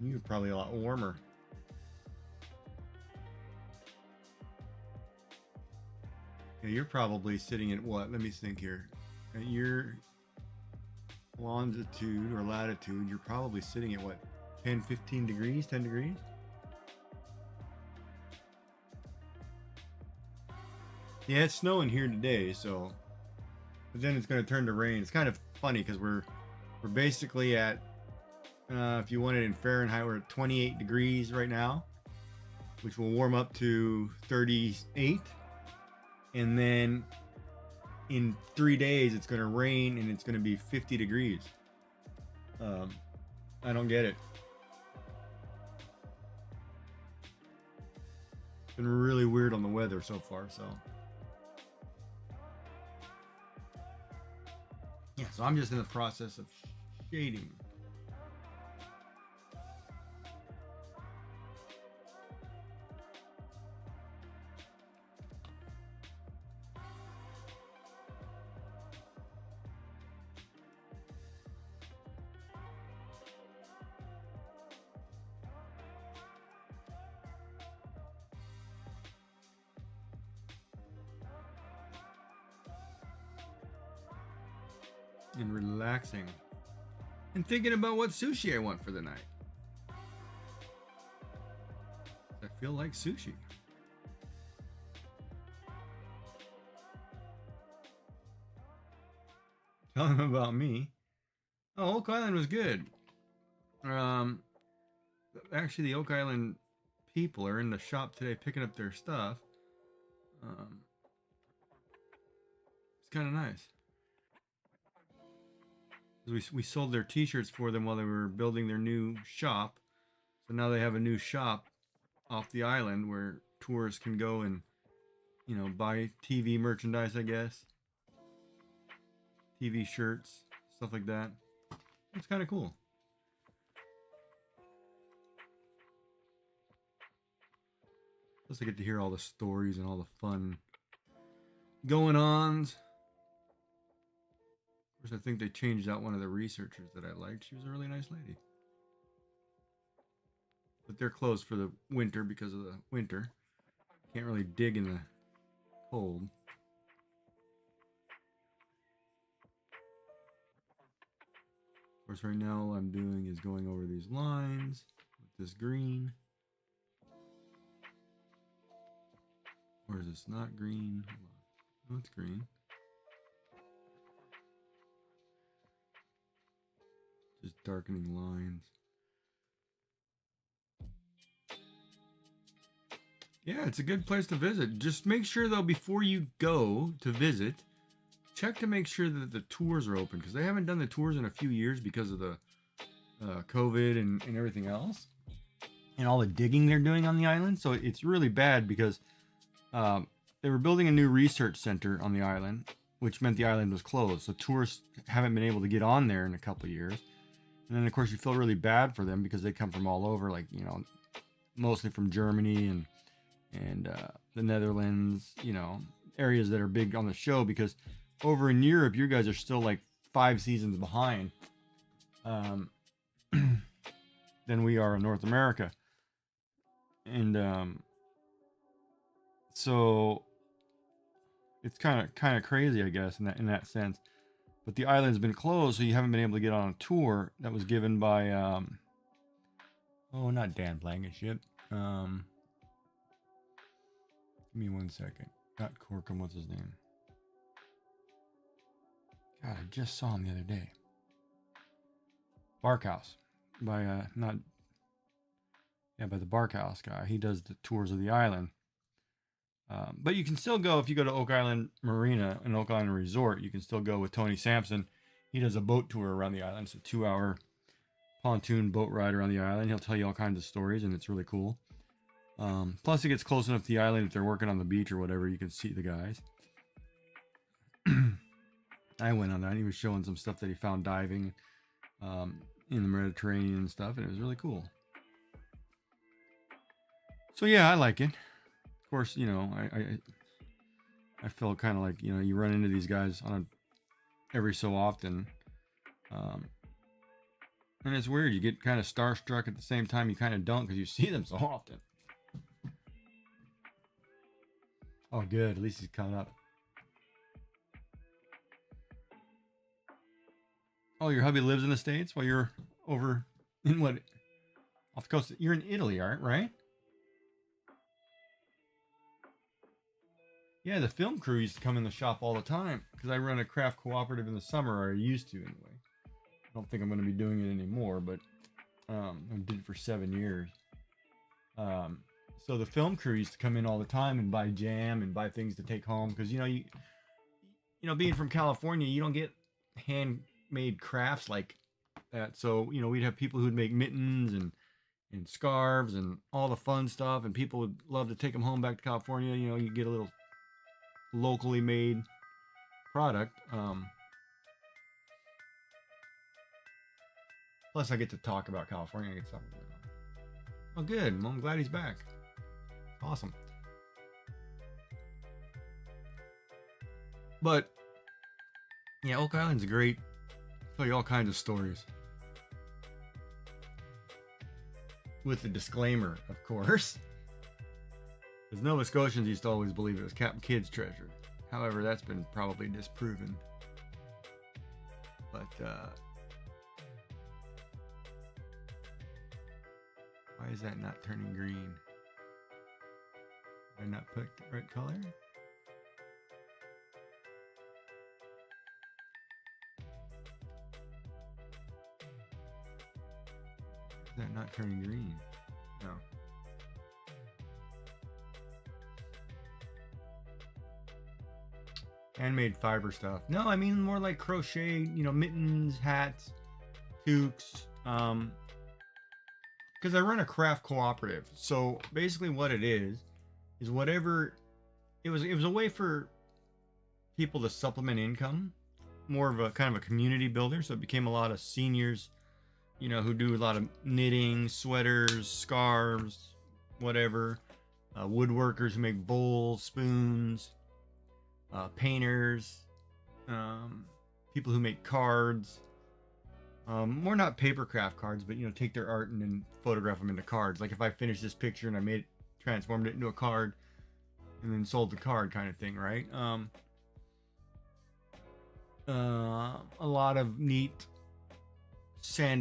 You're probably a lot warmer. Yeah, you're probably sitting at what? Let me think here. At your longitude or latitude, you're probably sitting at what? 10, 15 degrees, 10 degrees? Yeah, it's snowing here today, so but then it's going to turn to rain. It's kind of funny because we're basically at if you want it in Fahrenheit, we're at 28 degrees right now, which will warm up to 38, and then in 3 days it's going to rain and it's going to be 50 degrees. I don't get it. It's been really weird on the weather so far, so yeah, so I'm just in the process of shading. And relaxing and thinking about what sushi I want for the night. I feel like sushi. Tell them about me. Oh, Oak Island was good. Actually, the Oak Island people are in the shop today picking up their stuff. It's kind of nice. We sold their t-shirts for them while they were building their new shop. So now they have a new shop off the island where tourists can go and, you know, buy TV merchandise, I guess. TV shirts, stuff like that. It's kind of cool. Plus I get to hear all the stories and all the fun going ons. Of course, I think they changed out one of the researchers that I liked. She was a really nice lady. But they're closed for the winter because of the winter. Can't really dig in the cold. Of course, right now all I'm doing is going over these lines with this green. Or is this not green? No, it's green. Just darkening lines. Yeah, it's a good place to visit. Just make sure, though, before you go to visit, check to make sure that the tours are open, because they haven't done the tours in a few years because of the COVID and everything else. And all the digging they're doing on the island. So it's really bad because they were building a new research center on the island, which meant the island was closed. So tourists haven't been able to get on there in a couple of years. And then, of course, you feel really bad for them because they come from all over, like, you know, mostly from Germany and the Netherlands, you know, areas that are big on the show, because over in Europe, you guys are still like 5 seasons behind than we are in North America. And so it's kind of crazy, I guess, in that sense. But the island's been closed, so you haven't been able to get on a tour that was given by oh, not Dan Blankenship. Give me 1 second. Not Corkum, what's his name? God, I just saw him the other day. Barkhouse. By by the Barkhouse guy. He does the tours of the island. But you can still go, if you go to Oak Island Marina and Oak Island Resort, you can still go with Tony Sampson. He does a boat tour around the island. It's a 2-hour pontoon boat ride around the island. He'll tell you all kinds of stories, and it's really cool. Plus, it gets close enough to the island if they're working on the beach or whatever, you can see the guys. I went on that. He was showing some stuff that he found diving in the Mediterranean and stuff, and it was really cool. So yeah, I like it. Of course, you know, I feel kind of like, you know, you run into these guys on every so often, and it's weird. You get kind of starstruck at the same time. You kind of don't, because you see them so often. Oh, good. At least he's caught up. Oh, your hubby lives in the States while you're over in what? Off the coast. You're in Italy, aren't right? Yeah, the film crew used to come in the shop all the time because I run a craft cooperative in the summer, or I used to anyway. I don't think I'm going to be doing it anymore, but I did it for 7 years. So the film crew used to come in all the time and buy jam and buy things to take home because being from California, you don't get handmade crafts like that. So we'd have people who'd make mittens and scarves and all the fun stuff, and people would love to take them home back to California. You get a little locally made product. Plus, I get to talk about California. I get stuff. Oh, good. Well, I'm glad he's back. Awesome. But yeah, Oak Island's great. Tell you all kinds of stories. With the disclaimer, of course. Because Nova Scotians used to always believe it was Captain Kidd's treasure. However, that's been probably disproven. But, why is that not turning green? Did I not pick the right color? Is that not turning green? No. Handmade fiber stuff. No, I mean more like crochet, mittens, hats, toques. Because I run a craft cooperative. So basically what it is whatever it was a way for people to supplement income, more of a kind of a community builder. So it became a lot of seniors, who do a lot of knitting, sweaters, scarves, whatever. Woodworkers who make bowls, spoons, painters, people who make cards. More not paper craft cards, but take their art and then photograph them into cards. Like if I finished this picture and I transformed it into a card and then sold the card kind of thing, right? A lot of neat sea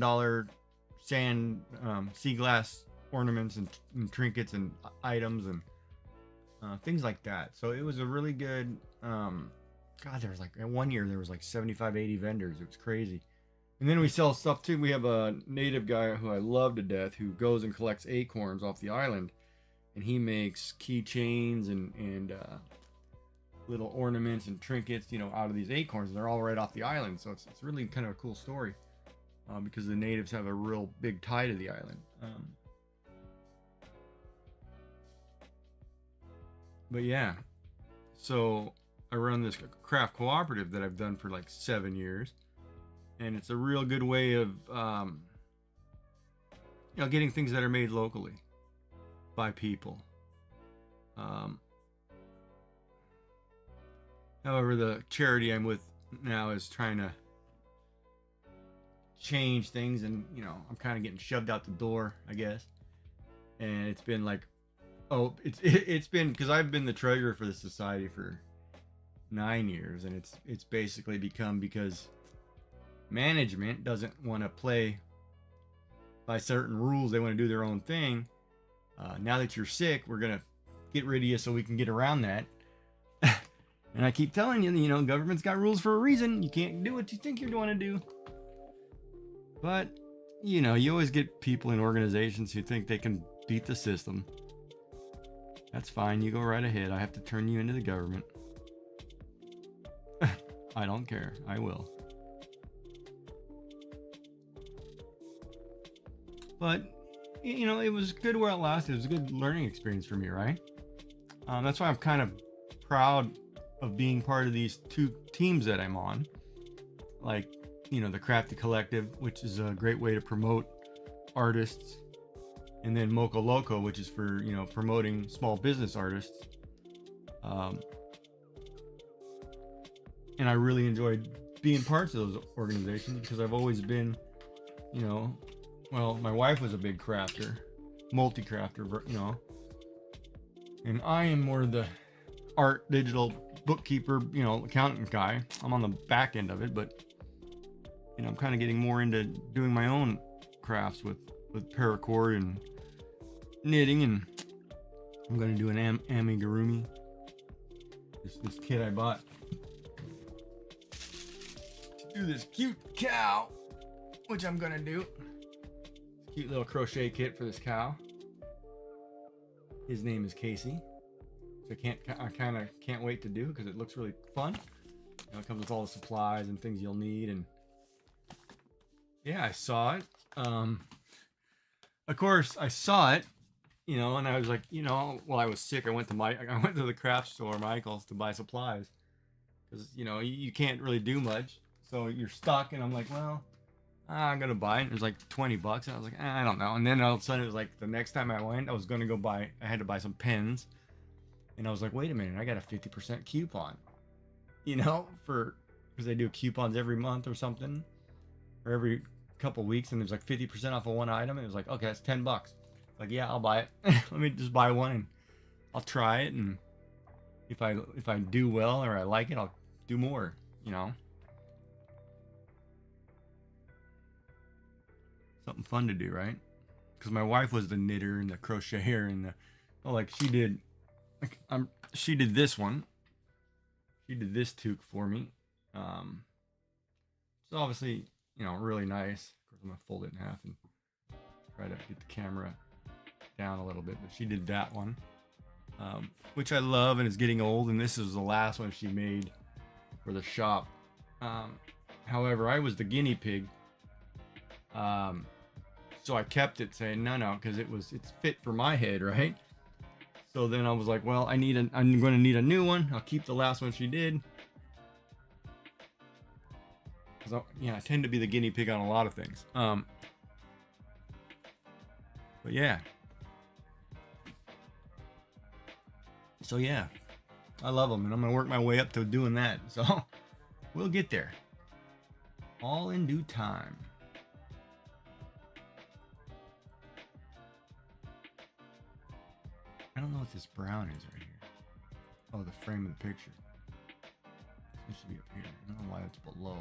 glass ornaments and trinkets and items and things like that. So it was a really good, God, there was like, one year there was like 75, 80 vendors. It was crazy. And then we sell stuff too. We have a native guy who I love to death who goes and collects acorns off the island, and he makes keychains and little ornaments and trinkets, out of these acorns. They're all right off the island, so it's really kind of a cool story because the natives have a real big tie to the island. But yeah, so I run this craft cooperative that I've done for like 7 years. And it's a real good way of, getting things that are made locally by people. However, the charity I'm with now is trying to change things, and I'm kind of getting shoved out the door, I guess. And it's been like, it's been because I've been the treasurer for the society for 9 years, and it's basically become because management doesn't want to play by certain rules. They want to do their own thing. Now that you're sick, we're going to get rid of you so we can get around that. And I keep telling you, government's got rules for a reason. You can't do what you think you're going to do. But, you always get people in organizations who think they can beat the system. That's fine. You go right ahead. I have to turn you into the government. I don't care. I will. But, it was good while it lasted. It was a good learning experience for me, right? That's why I'm kind of proud of being part of these two teams that I'm on. Like, the Crafty Collective, which is a great way to promote artists. And then Mocha Loco, which is for, promoting small business artists. And I really enjoyed being parts of those organizations because I've always been, well, my wife was a big crafter, multi-crafter, and I am more the art, digital, bookkeeper, accountant guy. I'm on the back end of it, but you know, I'm kind of getting more into doing my own crafts with paracord and knitting, and I'm gonna do an amigurumi. This kit I bought to do this cute cow, which I'm gonna do. Cute little crochet kit for this cow. His name is Casey. So I kind of can't wait to do because it looks really fun. You know, it comes with all the supplies and things you'll need, and yeah, I saw it. Of course, I saw it, you know, and I was like, you know, while I was sick, I went to the craft store, Michael's, to buy supplies because you know you can't really do much, so you're stuck. And I'm like, well, I'm gonna buy it. It was like $20, and I was like, I don't know. And then all of a sudden, it was like the next time I went, I was gonna go buy. I had to buy some pens, and I was like, wait a minute, I got a 50% coupon, you know, because they do coupons every month or something, or every couple weeks, and there's like 50% off of one item. And it was like, okay, that's $10. Like, yeah, I'll buy it. Let me just buy one, and I'll try it, and if I do well or I like it, I'll do more, you know. Something fun to do, right? Because my wife was the knitter and the crocheter and she did this one. She did this toque for me. It's obviously, you know, really nice. Of course, I'm gonna fold it in half and try to get the camera down a little bit. But she did that one, which I love, and it's getting old. And this is the last one she made for the shop. However, I was the guinea pig. So I kept it, saying no, because it's fit for my head, right? So then I was like, well, I'm going to need a new one. I'll keep the last one she did. Because I tend to be the guinea pig on a lot of things. But yeah. So yeah, I love them, and I'm going to work my way up to doing that. So we'll get there. All in due time. I don't know what this brown is right here. Oh, the frame of the picture. It should be up here. I don't know why it's below.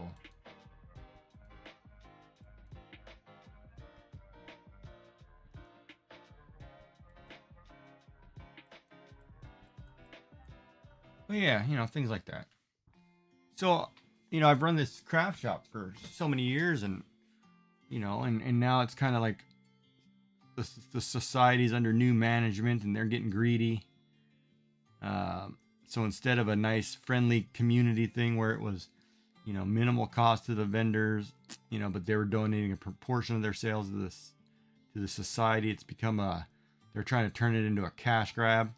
But yeah, you know, things like that. So, you know, I've run this craft shop for so many years, and, you know, and now it's kind of like the society's under new management, and they're getting greedy. So instead of a nice, friendly community thing where it was, you know, minimal cost to the vendors, you know, but they were donating a proportion of their sales to the society, it's become they're trying to turn it into a cash grab,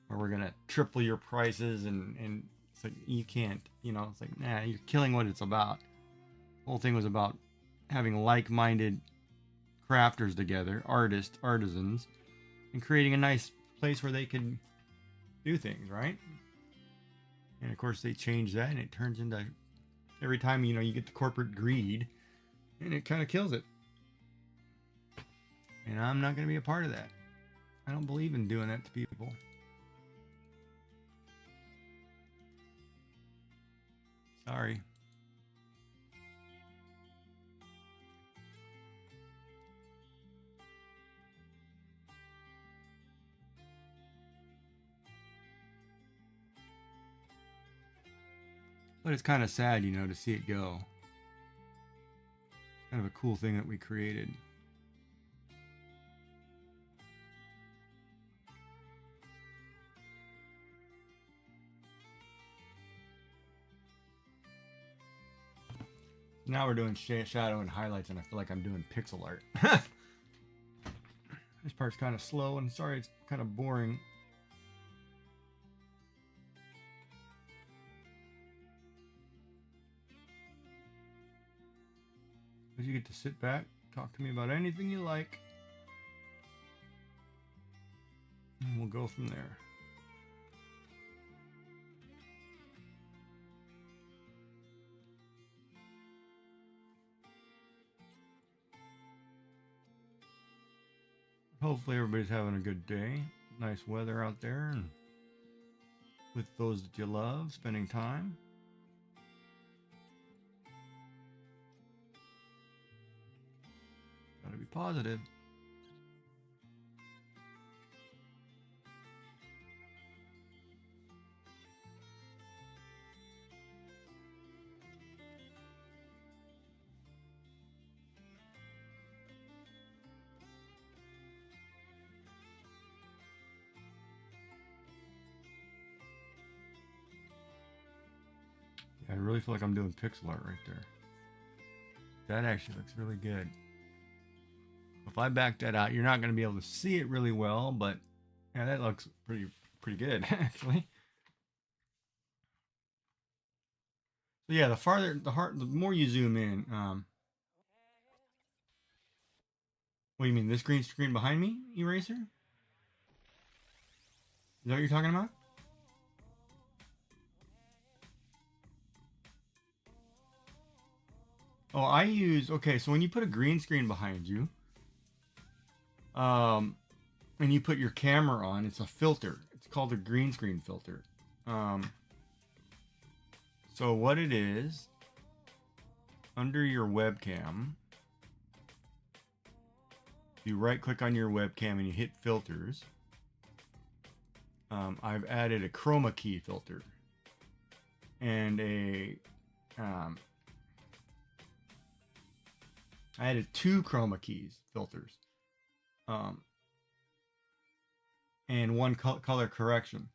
where we're gonna triple your prices, and it's like, you can't, you know, it's like, nah, you're killing what it's about. The whole thing was about having like-minded crafters together, artisans, and creating a nice place where they could do things, right? And of course they change that, and it turns into, every time, you know, you get the corporate greed, and it kind of kills it. And I'm not going to be a part of that. I don't believe in doing that to people. Sorry. But it's kind of sad, you know, to see it go. Kind of a cool thing that we created. Now we're doing shadow and highlights, and I feel like I'm doing pixel art. This part's kind of slow, and sorry, it's kind of boring. But you get to sit back, talk to me about anything you like, and we'll go from there. Hopefully everybody's having a good day. Nice weather out there, and with those that you love, spending time. positive. I really feel like I'm doing pixel art right there. That actually looks really good. If I back that out, you're not going to be able to see it really well, but yeah, that looks pretty good actually. So yeah, the more you zoom in. What do you mean? This green screen behind me, eraser? Is that what you're talking about? Oh, I use, okay, so when you put a green screen behind you, and you put your camera on, it's a filter. It's called a green screen filter. So what it is, under your webcam, you right click on your webcam and you hit filters. I've added a chroma key filter and I added 2 chroma keys filters, and 1 color correction.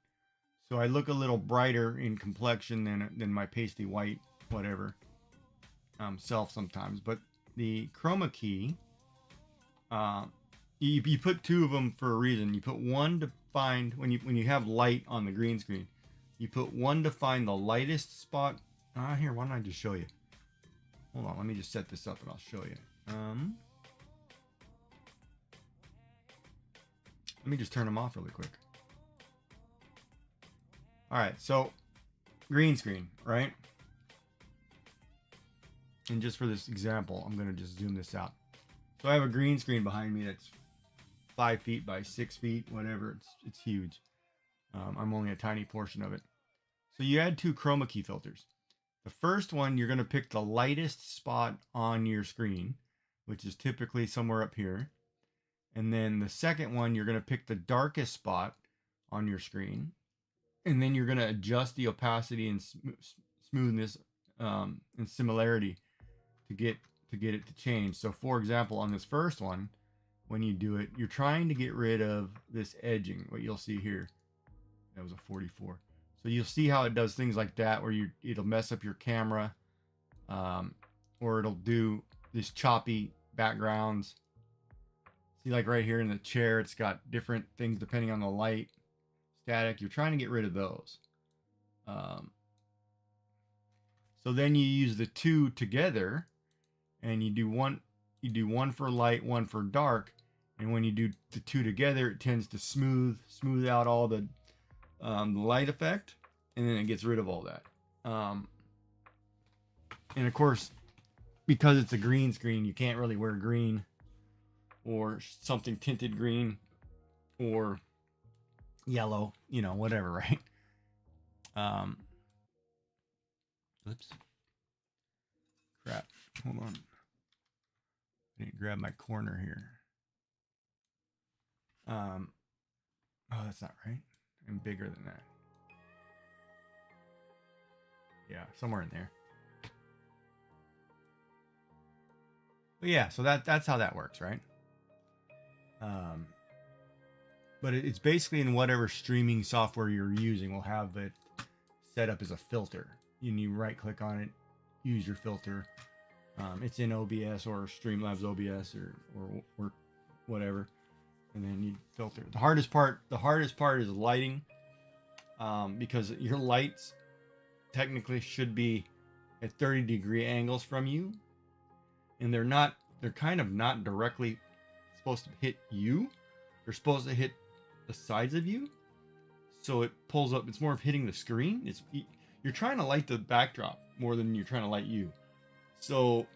So I look a little brighter in complexion than my pasty white, whatever, self sometimes. But the chroma key, you put 2 of them for a reason. You put 1 to find when you have light on the green screen. You put 1 to find the lightest spot. Here, why don't I just show you? Hold on, let me just set this up and I'll show you. Let me just turn them off really quick. All right, so green screen, right? And just for this example, I'm going to just zoom this out. So I have a green screen behind me that's 5 feet by 6 feet, whatever. It's huge. I'm only a tiny portion of it. So you add 2 chroma key filters. The first one, you're going to pick the lightest spot on your screen, which is typically somewhere up here. And then the second one, you're going to pick the darkest spot on your screen. And then you're going to adjust the opacity and smoothness and similarity to get it to change. So for example, on this first one, when you do it, you're trying to get rid of this edging, what you'll see here. That was a 44. So you'll see how it does things like that, where it'll mess up your camera, or it'll do this choppy backgrounds. See, like right here in the chair, it's got different things depending on the light, static. You're trying to get rid of those. So then you use the 2 together, and you do one for light, 1 for dark, and when you do the 2 together, it tends to smooth out all the light effect, and then it gets rid of all that. And of course, because it's a green screen, you can't really wear green or something tinted green or yellow, whatever, right? Oops. Crap. Hold on. I didn't grab my corner here. Oh, that's not right. I'm bigger than that. Yeah, somewhere in there. But yeah, so that's how that works, right? But it's basically in whatever streaming software you're using will have it set up as a filter. And you right click on it, use your filter. It's in OBS or Streamlabs OBS or whatever, and then you filter. The hardest part is lighting, because your lights technically should be at 30-degree angles from you, and they're kind of not directly supposed to hit you. They're supposed to hit the sides of you, so it pulls up. It's more of hitting the screen. You're trying to light the backdrop more than you're trying to light you. So,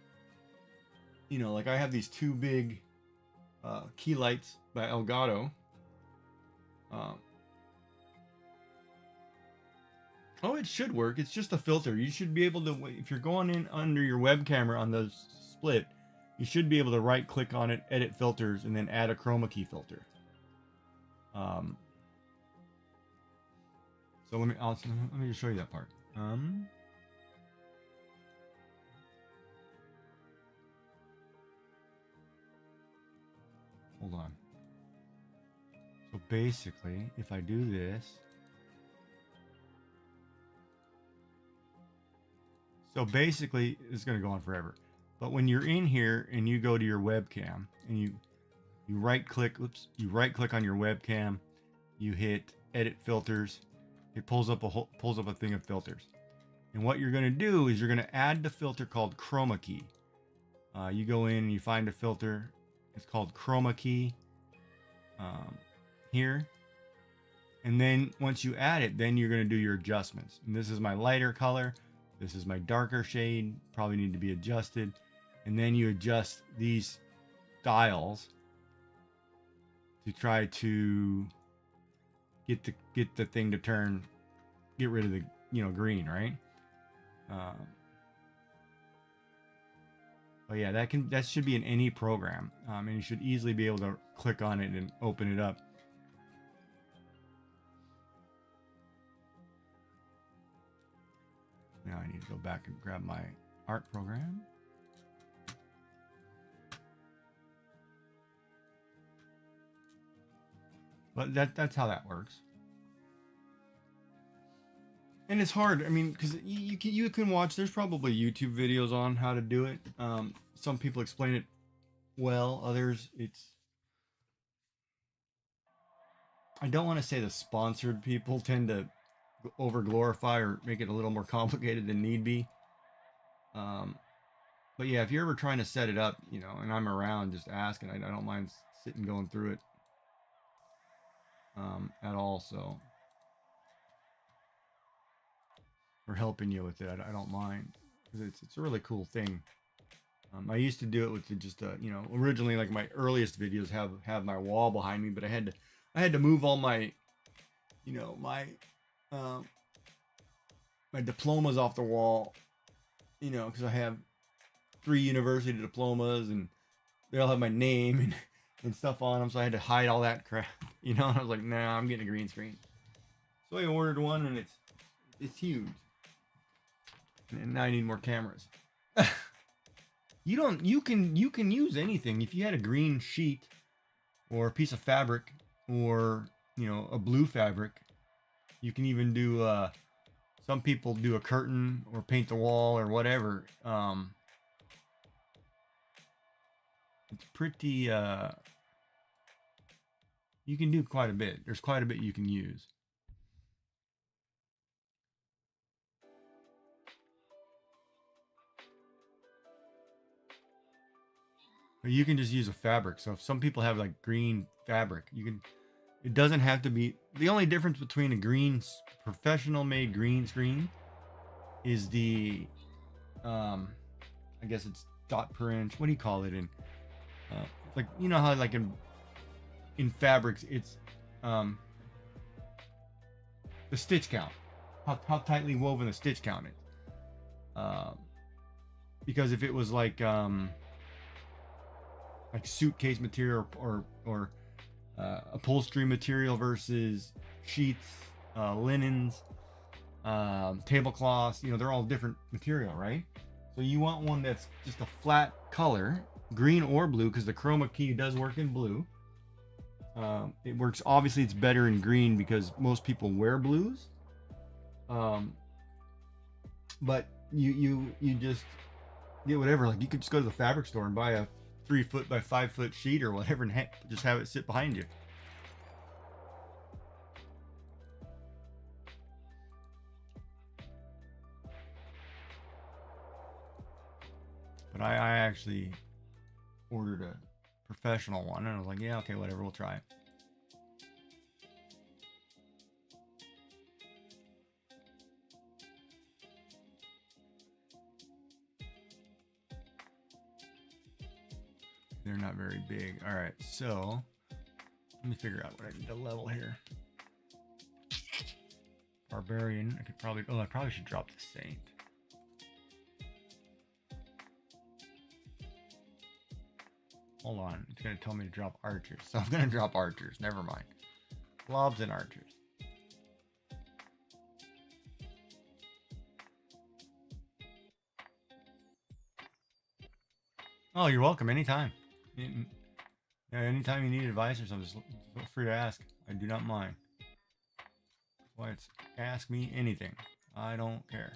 like I have these 2 big key lights by Elgato. Oh, it should work. It's just a filter. You should be able to, if you're going in under your web camera on those split, you should be able to right click on it, edit filters, and then add a chroma key filter. So let me just show you that part. Hold on. So basically, if I do this, so basically it's going to go on forever. But when you're in here and you go to your webcam and you right click, you right click on your webcam, you hit edit filters, it pulls up a thing of filters. And what you're going to do is you're going to add the filter called chroma key. You go in and you find a filter. It's called chroma key here. And then once you add it, then you're going to do your adjustments. And this is my lighter color. This is my darker shade. Probably need to be adjusted. And then you adjust these dials to try to get the thing to turn, get rid of the green, right? But yeah, that should be in any program, and you should easily be able to click on it and open it up. Now I need to go back and grab my art program. But that's how that works. And it's hard, I mean, because you can watch, there's probably YouTube videos on how to do it. Some people explain it well, others I don't want to say the sponsored people tend to over glorify or make it a little more complicated than need be. But yeah, if you're ever trying to set it up, and I'm around, just ask, and I don't mind sitting going through it at all. So, or helping you with it, I don't mind, because it's a really cool thing. I used to do it with just originally, like, my earliest videos have my wall behind me, but I had to move all my my diplomas off the wall, because I have 3 university diplomas and they all have my name and stuff on them, so I had to hide all that crap, and I was like, nah, I'm getting a green screen. So I ordered one, and it's huge, and now I need more cameras. You can use anything. If you had a green sheet or a piece of fabric or a blue fabric, you can even do some people do a curtain or paint the wall or whatever. It's pretty you can do quite a bit. There's quite a bit you can use. But you can just use a fabric. So if some people have like green fabric, it doesn't have to be. The only difference between a professional made green screen is the I guess it's dot per inch. What do you call it in like, how like in fabrics it's the stitch count, how tightly woven the stitch count is, because if it was like suitcase material or upholstery material versus sheets, linens, tablecloths, they're all different material, right? So you want one that's just a flat color, green or blue, because the chroma key does work in blue. It works, obviously it's better in green because most people wear blues. But you just get whatever, like you could just go to the fabric store and buy a 3 foot by 5 foot sheet or whatever and just have it sit behind you. But I actually ordered a professional one, and I was like, yeah, okay, whatever, we'll try it. They're not very big. All right, so let me figure out what I need to level here. Barbarian. I probably should drop the Saint. Hold on. It's going to tell me to drop archers. So I'm going to drop archers. Never mind. Blobs and archers. Oh, you're welcome. Anytime. Yeah, anytime you need advice or something, just feel free to ask. I do not mind. Why it's ask me anything. I don't care.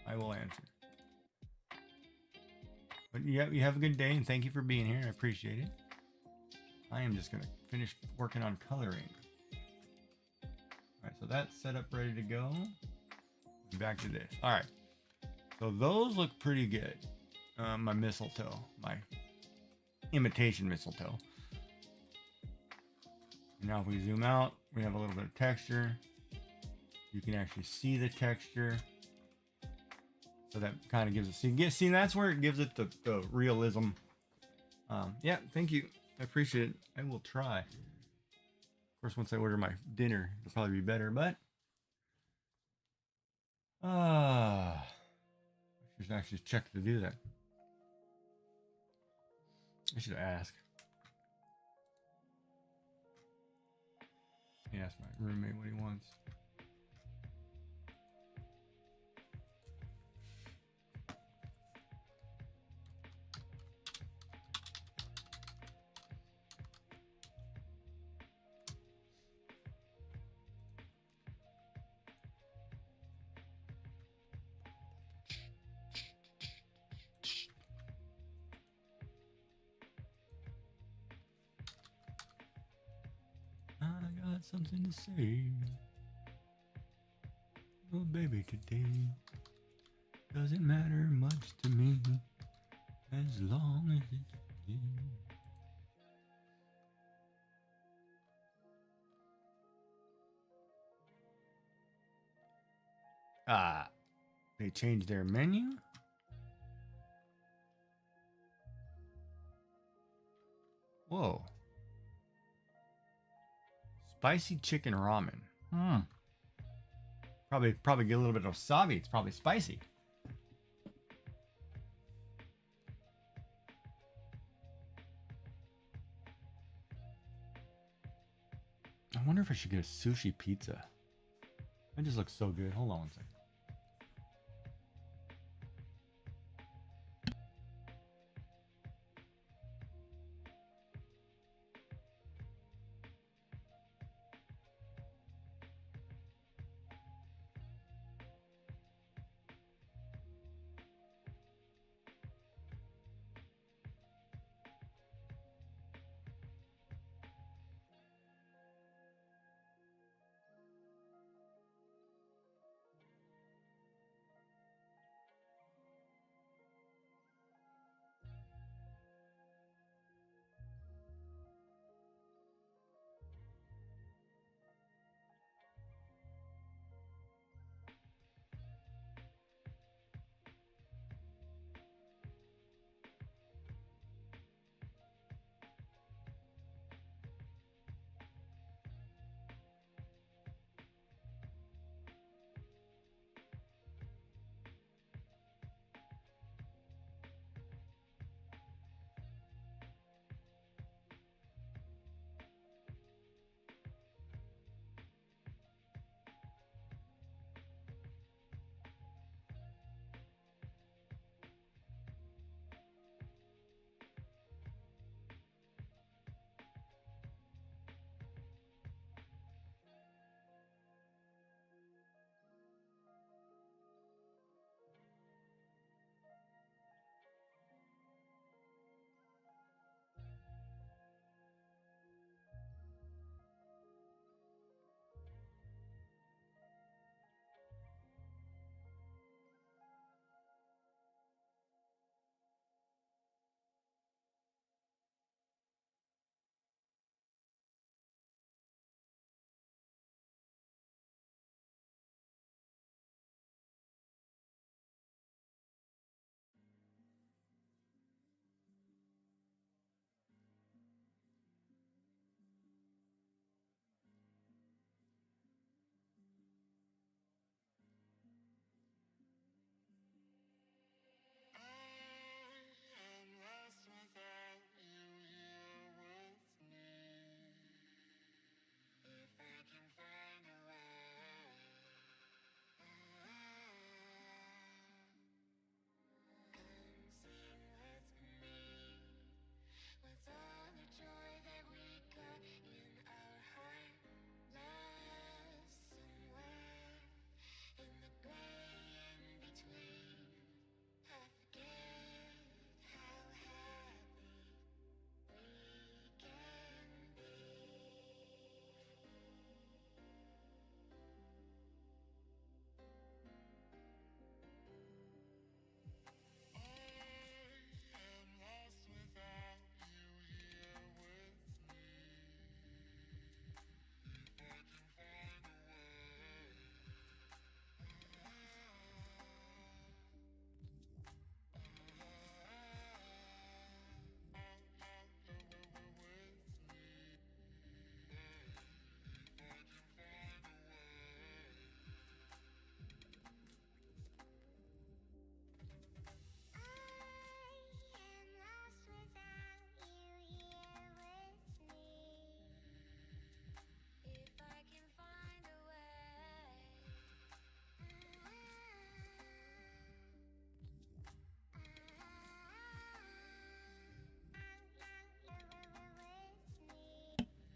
I will answer. But yeah, you have a good day and thank you for being here. I appreciate it. I am just gonna finish working on coloring. Alright, so that's set up ready to go. Back to this. Alright. So those look pretty good. My mistletoe. My imitation mistletoe. Now if we zoom out, we have a little bit of texture. You can actually see the texture. So that kind of gives it, see that's where it gives it the realism. Yeah, thank you. I appreciate it. I will try. Of course, once I order my dinner, it'll probably be better, but I should actually check to do that. I should ask. Ask my roommate what he wants. I got something to say. Oh, baby, today doesn't matter much to me as long as it's you. They changed their menu? Whoa. Spicy chicken ramen. Probably get a little bit of wasabi. It's probably spicy. I wonder if I should get a sushi pizza. That just looks so good. Hold on one second.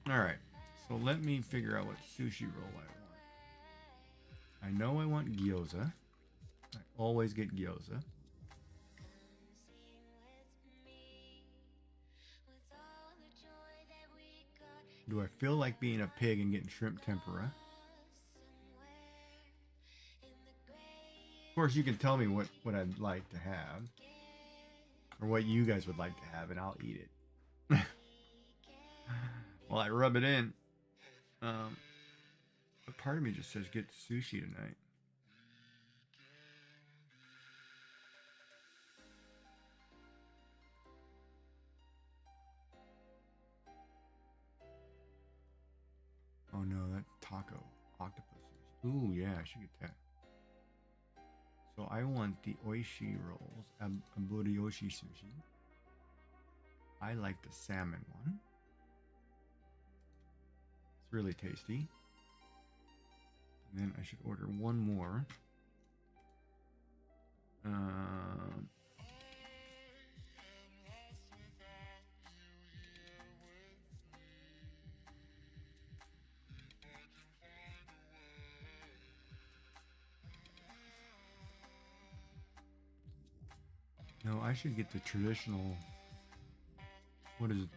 Alright, so let me figure out what sushi roll I want. I know I want gyoza. I always get gyoza. Do I feel like being a pig and getting shrimp tempura? Of course, you can tell me what I'd like to have. Or what you guys would like to have, and I'll eat it. Well, I rub it in. But part of me just says get sushi tonight. Oh no, that's taco. Octopus. Ooh, yeah, I should get that. So I want the oishi rolls. Aburioshi sushi. I like the salmon one. It's really tasty. And then I should order one more. No, I should get the traditional. What is it?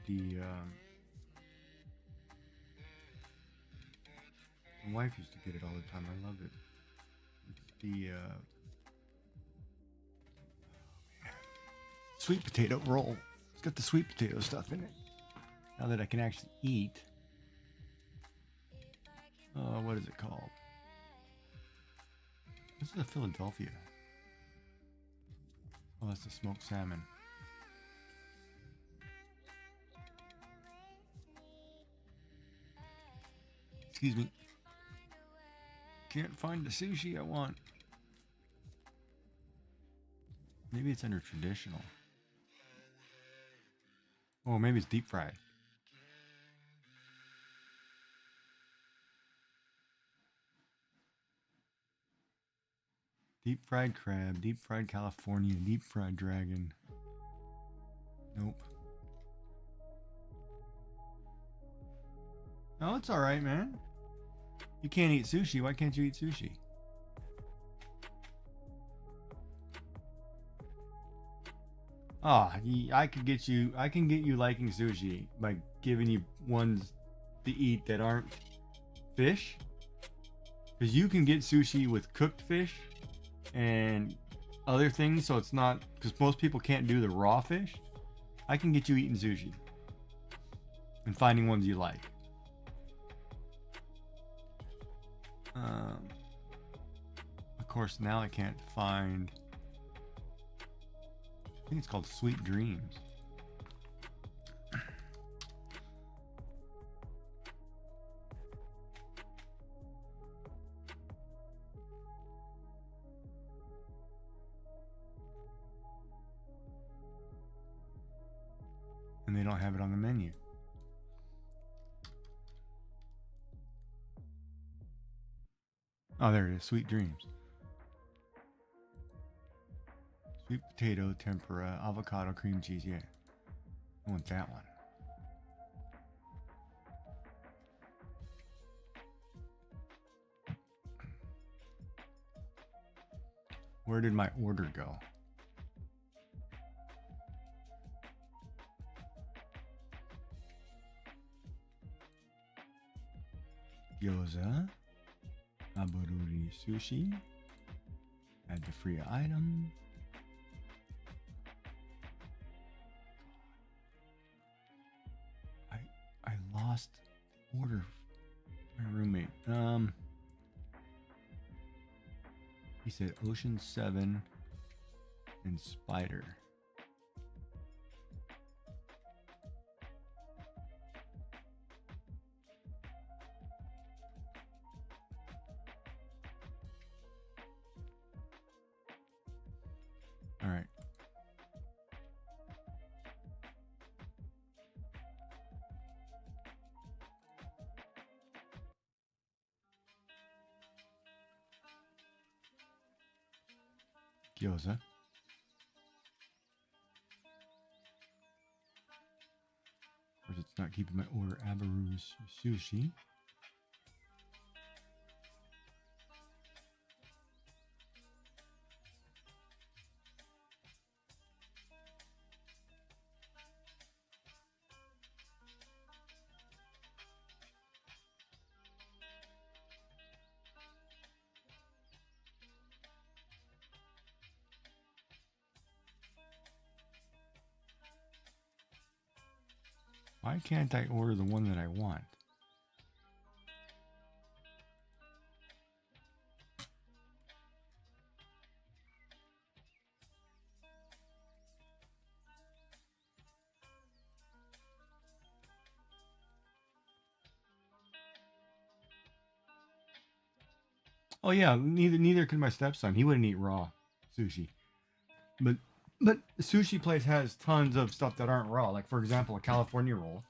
My wife used to get it all the time. I love it. It's the sweet potato roll. It's got the sweet potato stuff in it. Now that I can actually eat. What is it called? This is a Philadelphia. Oh, that's the smoked salmon. Excuse me. Can't find the sushi I want. Maybe it's under traditional. Oh, maybe it's deep fried. Deep fried crab, deep fried California, deep fried dragon. Nope. Oh, it's alright, man. You can't eat sushi. Why can't you eat sushi? Ah, I can get you liking sushi by giving you ones to eat that aren't fish. Because you can get sushi with cooked fish and other things, so it's not, because most people can't do the raw fish. I can get you eating sushi and finding ones you like. Of course, now I can't find. I think it's called Sweet Dreams. And they don't have it on the menu. Oh, there it is. Sweet Dreams. Sweet potato, tempura, avocado, cream cheese. Yeah. I want that one. Where did my order go? Gyoza. Abururi sushi. Add the free item. I lost order. My roommate. He said Ocean 7 and Spider. All right. Gyoza. Of course, it's not Not keeping my order. Abaru sushi. Why can't I order the one that I want? Oh yeah, neither could my stepson. He wouldn't eat raw sushi. But the sushi place has tons of stuff that aren't raw. Like for example, a California roll.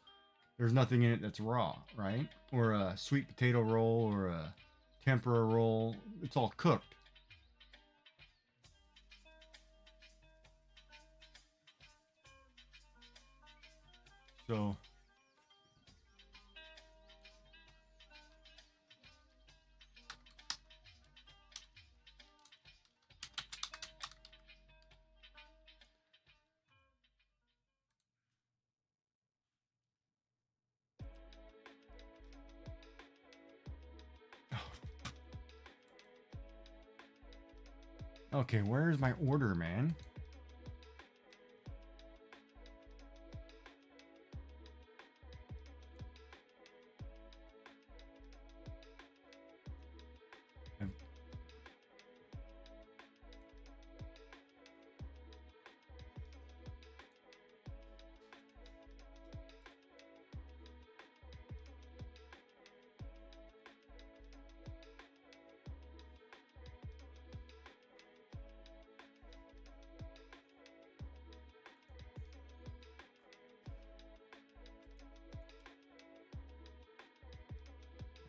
There's nothing in it that's raw, right? Or a sweet potato roll or a tempura roll. It's all cooked. So okay, where's my order, man?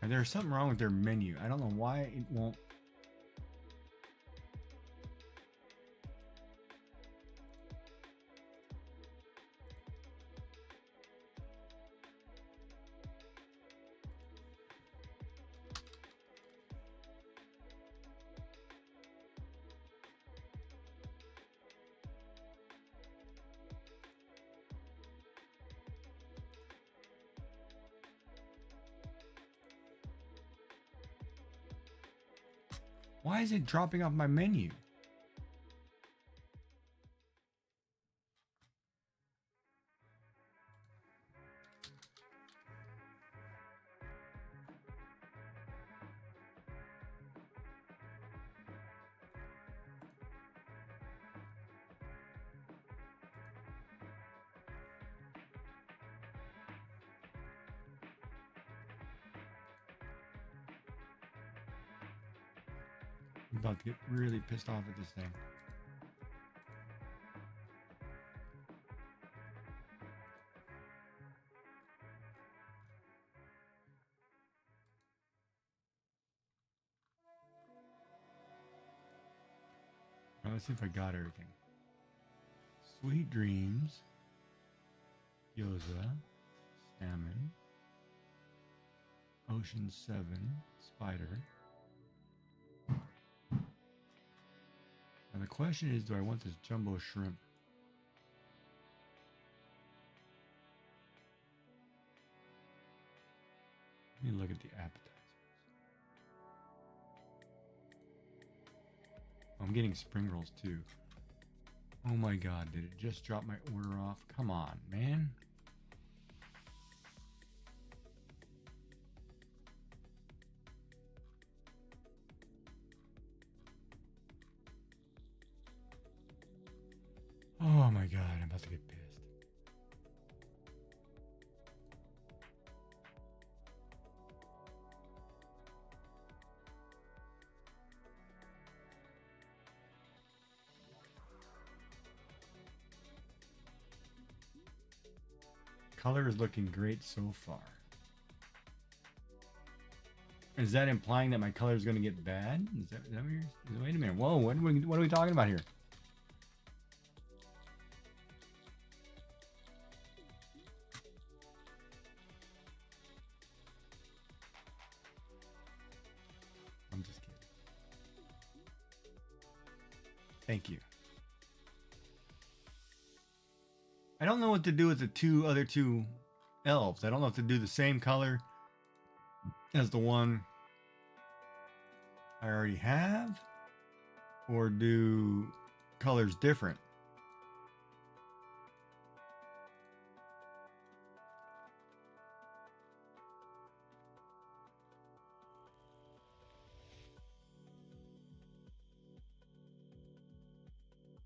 And there's something wrong with their menu. I don't know why it won't. Why is it dropping off my menu? I'm about to get really pissed off at this thing. Well, let's see if I got everything. Sweet Dreams, Gyoza, Salmon, Ocean 7, Spider. And the question is, do I want this jumbo shrimp? Let me look at the appetizers. I'm getting spring rolls too. Oh my god, did it just drop my order off? Come on, man. Oh my god, I'm about to get pissed. Color is looking great so far. Is that implying that my color is going to get bad? Is that what you're... Wait a minute. Whoa, what are we talking about here? Thank you. I don't know what to do with the other two elves. I don't know if to do the same color as the one I already have, or do colors different.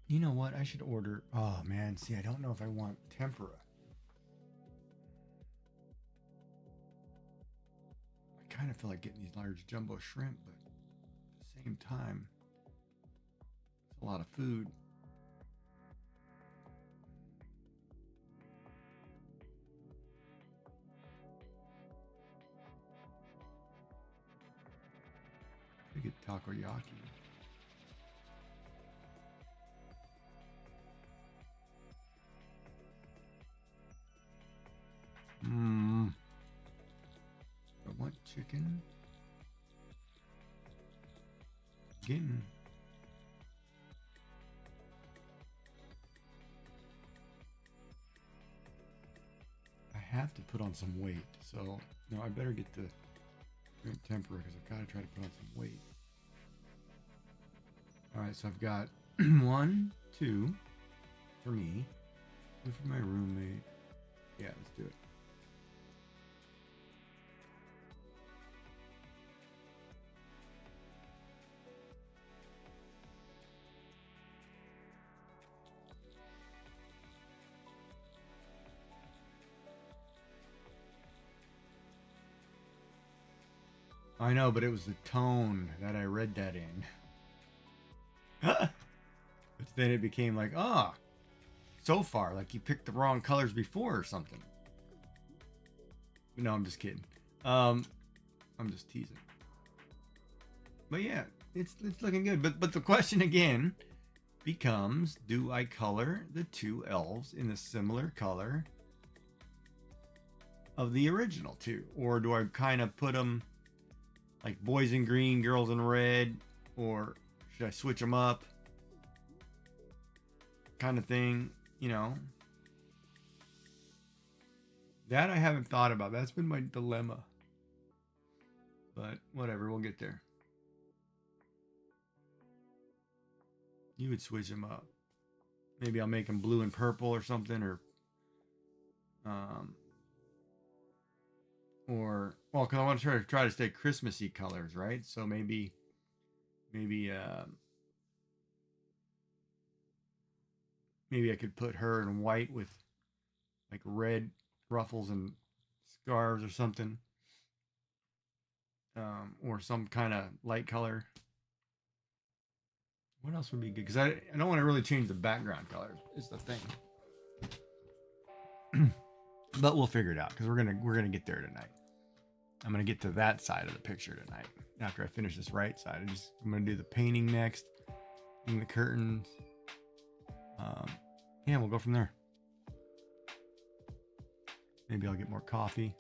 You know what? I should order. Oh man, see, I don't know if I want tempura. I kind of feel like getting these large jumbo shrimp, but at the same time, it's a lot of food. I get takoyaki. I want chicken. Getting. I have to put on some weight, so no, I better get the shrimp tempura because I've got to try to put on some weight. All right, so I've got 1, 2 for me, 2 for my roommate. Yeah, let's do it. I know, but it was the tone that I read that in. But then it became like, so far, like you picked the wrong colors before or something. No, I'm just kidding. I'm just teasing. But yeah, it's looking good. But the question again becomes, do I color the two elves in a similar color of the original two? Or do I kind of put them like boys in green, girls in red? Or should I switch them up? Kind of thing, you know? That I haven't thought about. That's been my dilemma. But whatever, we'll get there. You would switch them up. Maybe I'll make them blue and purple or something, or well, because I want to try to stay Christmassy colors, right? So maybe I could put her in white with like red ruffles and scarves or something, or some kind of light color. What else would be good? Because I don't want to really change the background colors. Is the thing. But we'll figure it out because we're gonna get there tonight. I'm gonna get to that side of the picture tonight. After I finish this right side, I'm gonna do the painting next, and the curtains. Yeah, we'll go from there. Maybe I'll get more coffee.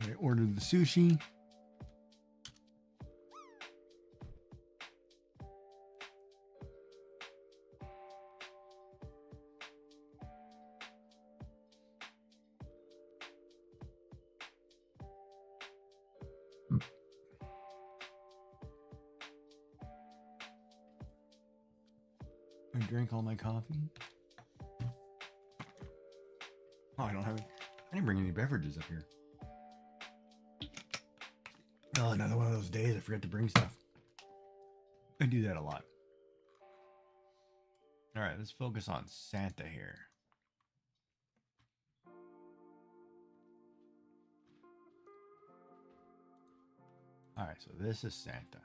I ordered the sushi. I drank all my coffee. Oh, I didn't bring any beverages up here. Oh, another one of those days I forget to bring stuff. I do that a lot. All right, let's focus on Santa here. All right, so this is Santa.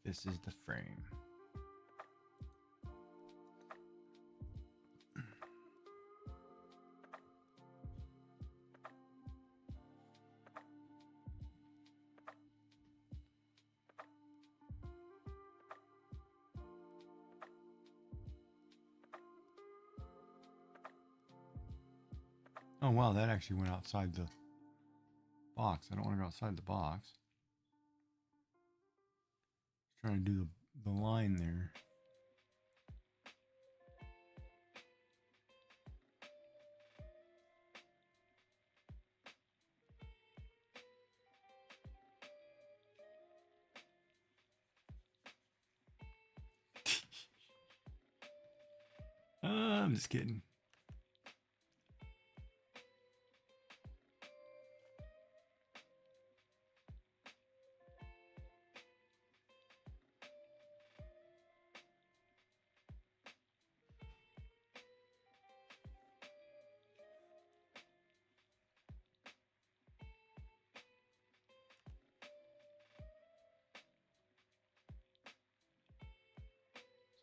This is the frame. Oh wow, that actually went outside the box. I don't want to go outside the box. Trying to do the line there. I'm just kidding.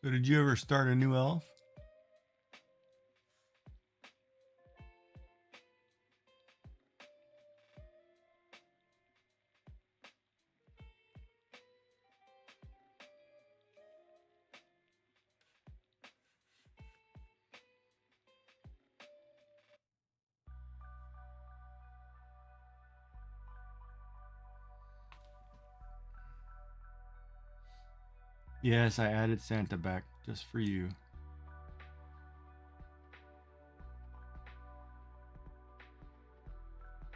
So did you ever start a new elf? Yes, I added Santa back just for you.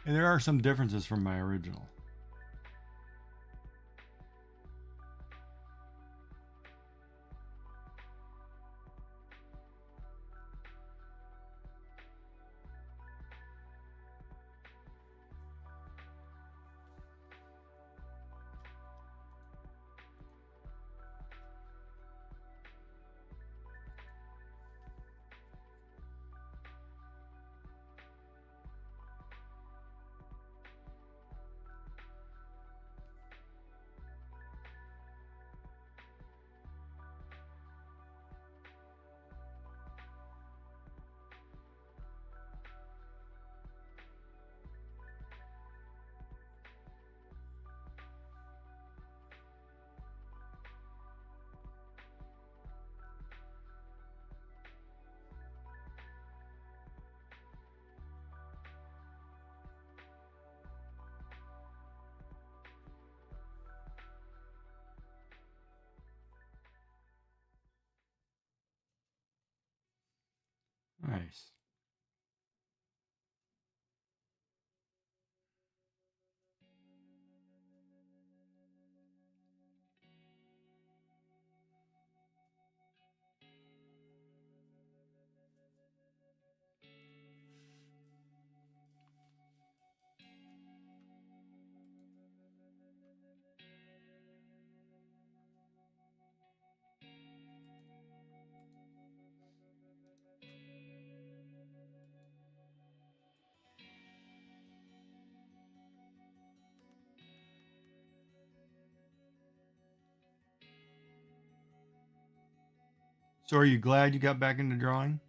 And there are some differences from my original. Nice. So are you glad you got back into drawing?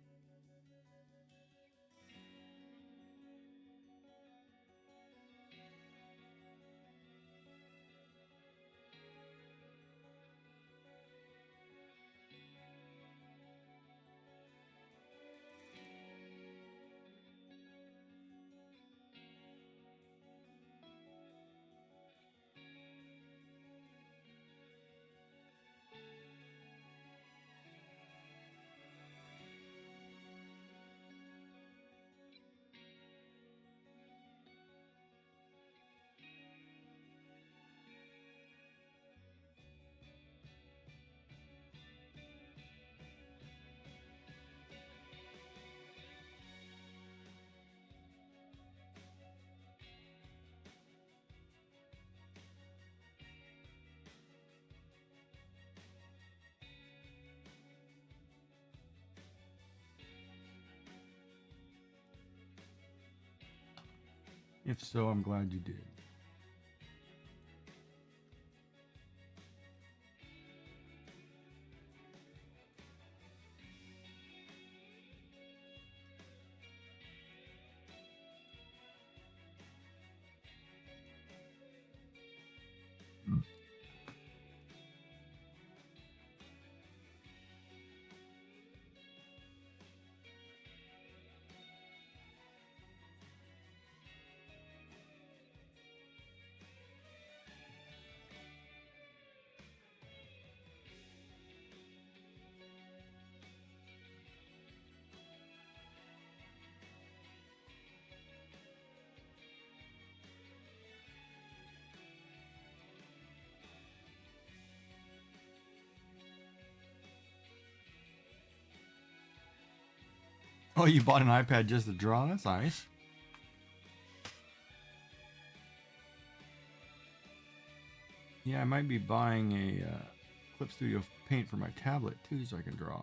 If so, I'm glad you did. Oh, you bought an iPad just to draw? That's nice. Yeah, I might be buying a Clip Studio Paint for my tablet too, so I can draw.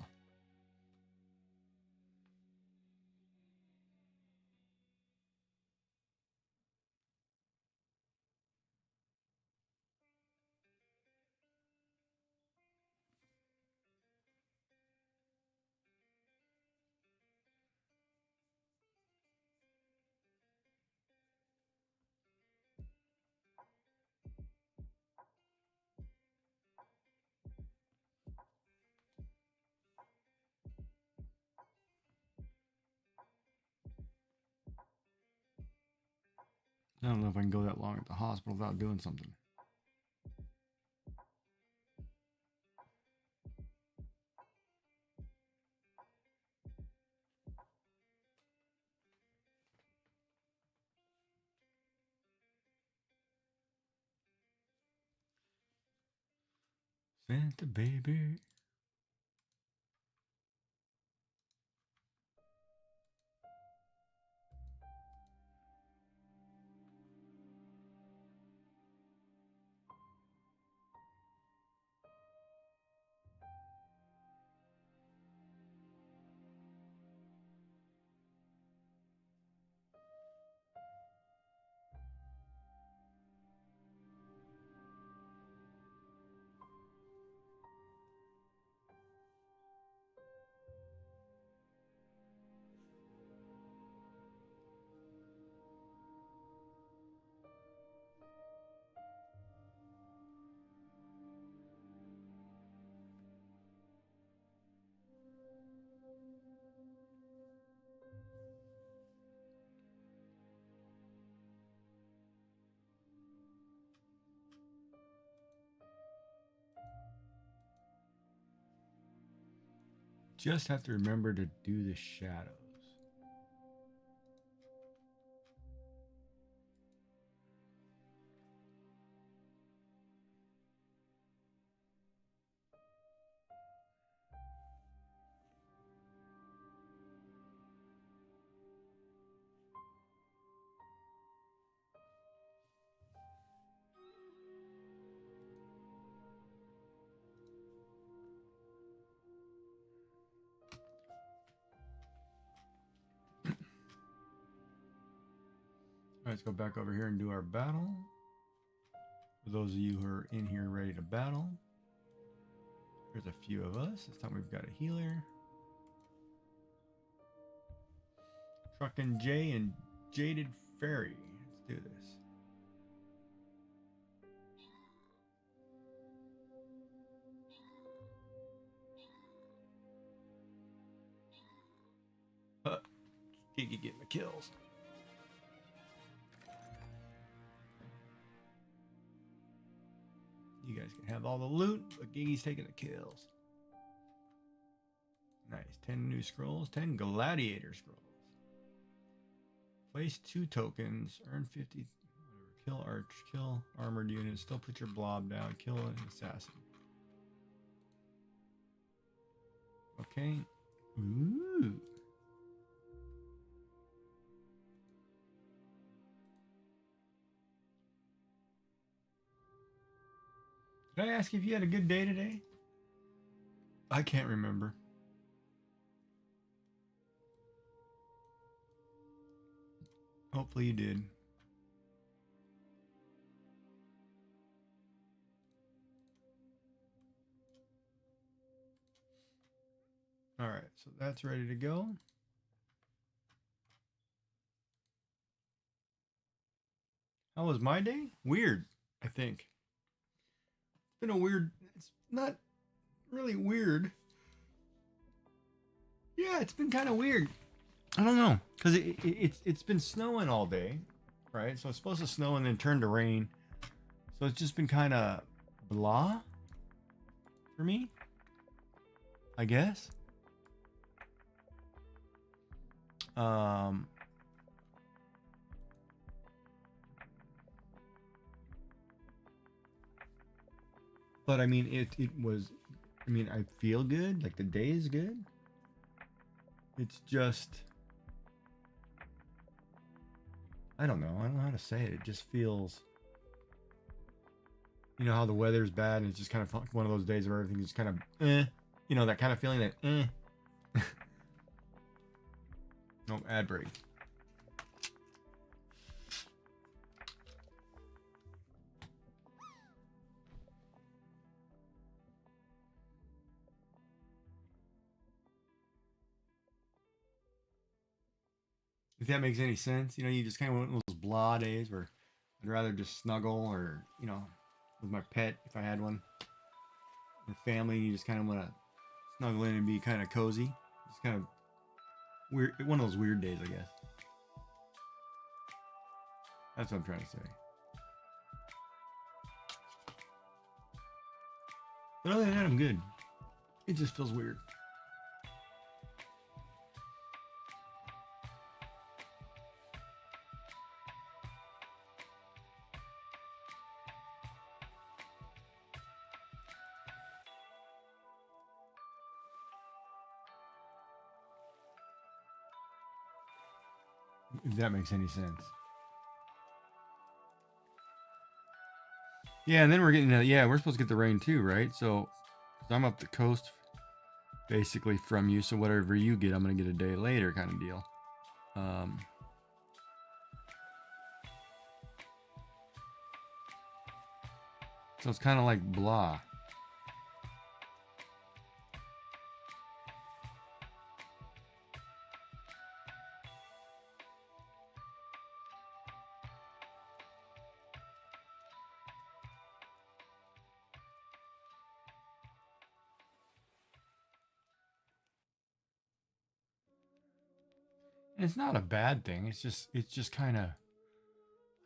I don't know if I can go that long at the hospital without doing something. Santa baby. Just have to remember to do the shadows. All right, let's go back over here and do our battle. For those of you who are in here ready to battle, there's a few of us. This time we've got a healer. Truckin' Jay and Jaded Fairy. Let's do this. Giggy get my kills. You guys can have all the loot, but Giggy's taking the kills. Nice. 10 new scrolls. 10 gladiator scrolls. Place 2 tokens. Earn 50. Kill arch. Kill armored units. Still put your blob down. Kill an assassin. Okay. Ooh. Did I ask if you had a good day today? I can't remember. Hopefully you did. All right, so that's ready to go. How was my day? Weird, I think. It's been a weird, it's not really weird. Yeah, it's been kind of weird. I don't know, because it's been snowing all day, right? So it's supposed to snow and then turn to rain. So it's just been kind of blah for me, I guess. But I mean, it was. I mean, I feel good. Like the day is good. It's just I don't know. I don't know how to say it. It just feels, you know, how the weather's bad and it's just kind of one of those days where everything's just kind of, you know, that kind of feeling that, No, ad break. If that makes any sense, you know, you just kind of want those blah days where I'd rather just snuggle or, you know, with my pet if I had one. With family, you just kind of want to snuggle in and be kind of cozy. It's kind of weird, one of those weird days, I guess. That's what I'm trying to say. But other than that, I'm good. It just feels weird. If that makes any sense. Yeah, and then we're getting, we're supposed to get the rain too, right? So I'm up the coast basically from you, so whatever you get, I'm gonna get a day later, kind of deal. So it's kind of like blah. And it's not a bad thing. It's just kind of,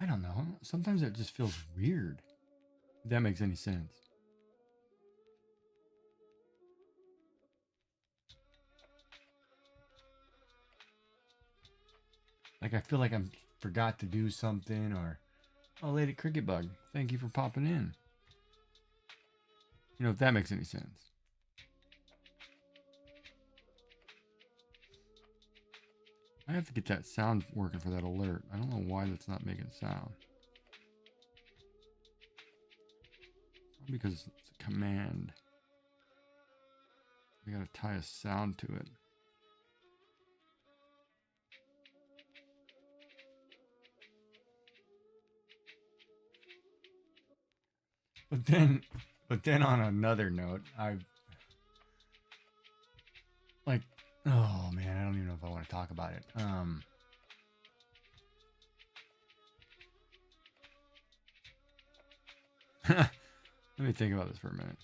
I don't know. Sometimes it just feels weird. If that makes any sense. Like I feel like I'm forgot to do something, or oh, Lady Cricket Bug, thank you for popping in. You know, if that makes any sense. I have to get that sound working for that alert. I don't know why that's not making sound. Because it's a command. We gotta tie a sound to it. But then on another note, I've like, oh man, I don't even know if I want to talk about it. Let me think about this for a minute.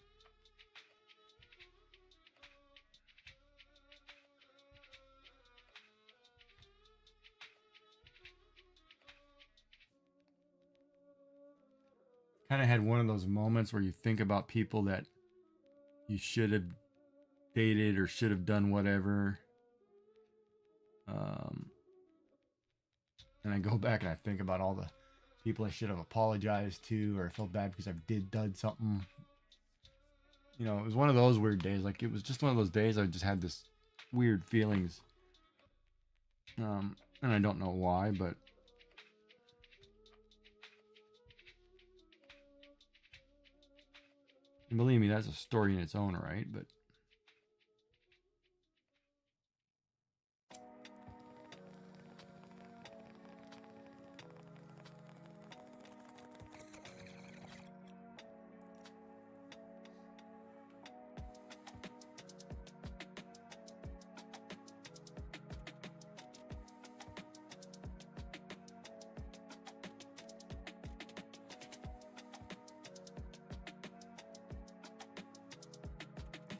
Kind of had one of those moments where you think about people that you should have dated or should have done whatever. And I go back and I think about all the people I should have apologized to, or I felt bad because I done something. You know, it was one of those weird days. Like it was just one of those days I just had this weird feelings. And I don't know why, but and believe me, that's a story in its own right. But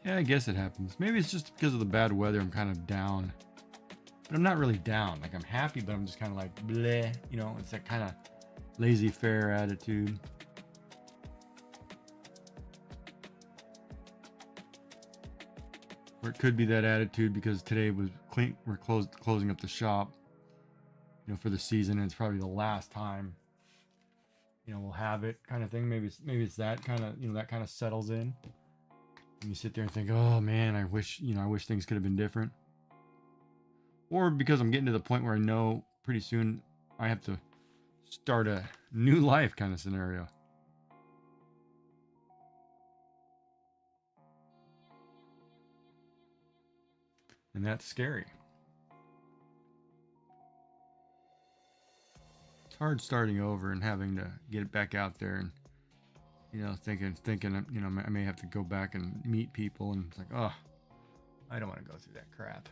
yeah, I guess it happens. Maybe it's just because of the bad weather. I'm kind of down, but I'm not really down. Like I'm happy, but I'm just kind of like bleh. You know, it's that kind of laissez-faire attitude. Or it could be that attitude because today was clean. We're closing up the shop, you know, for the season, and it's probably the last time, you know, we'll have it, kind of thing. Maybe it's that kind of, you know, that kind of settles in. And you sit there and think, oh man, I wish things could have been different. Or because I'm getting to the point where I know pretty soon I have to start a new life kind of scenario. And that's scary. It's hard starting over and having to get it back out there and, you know, thinking, you know, I may have to go back and meet people, and it's like, oh, I don't want to go through that crap.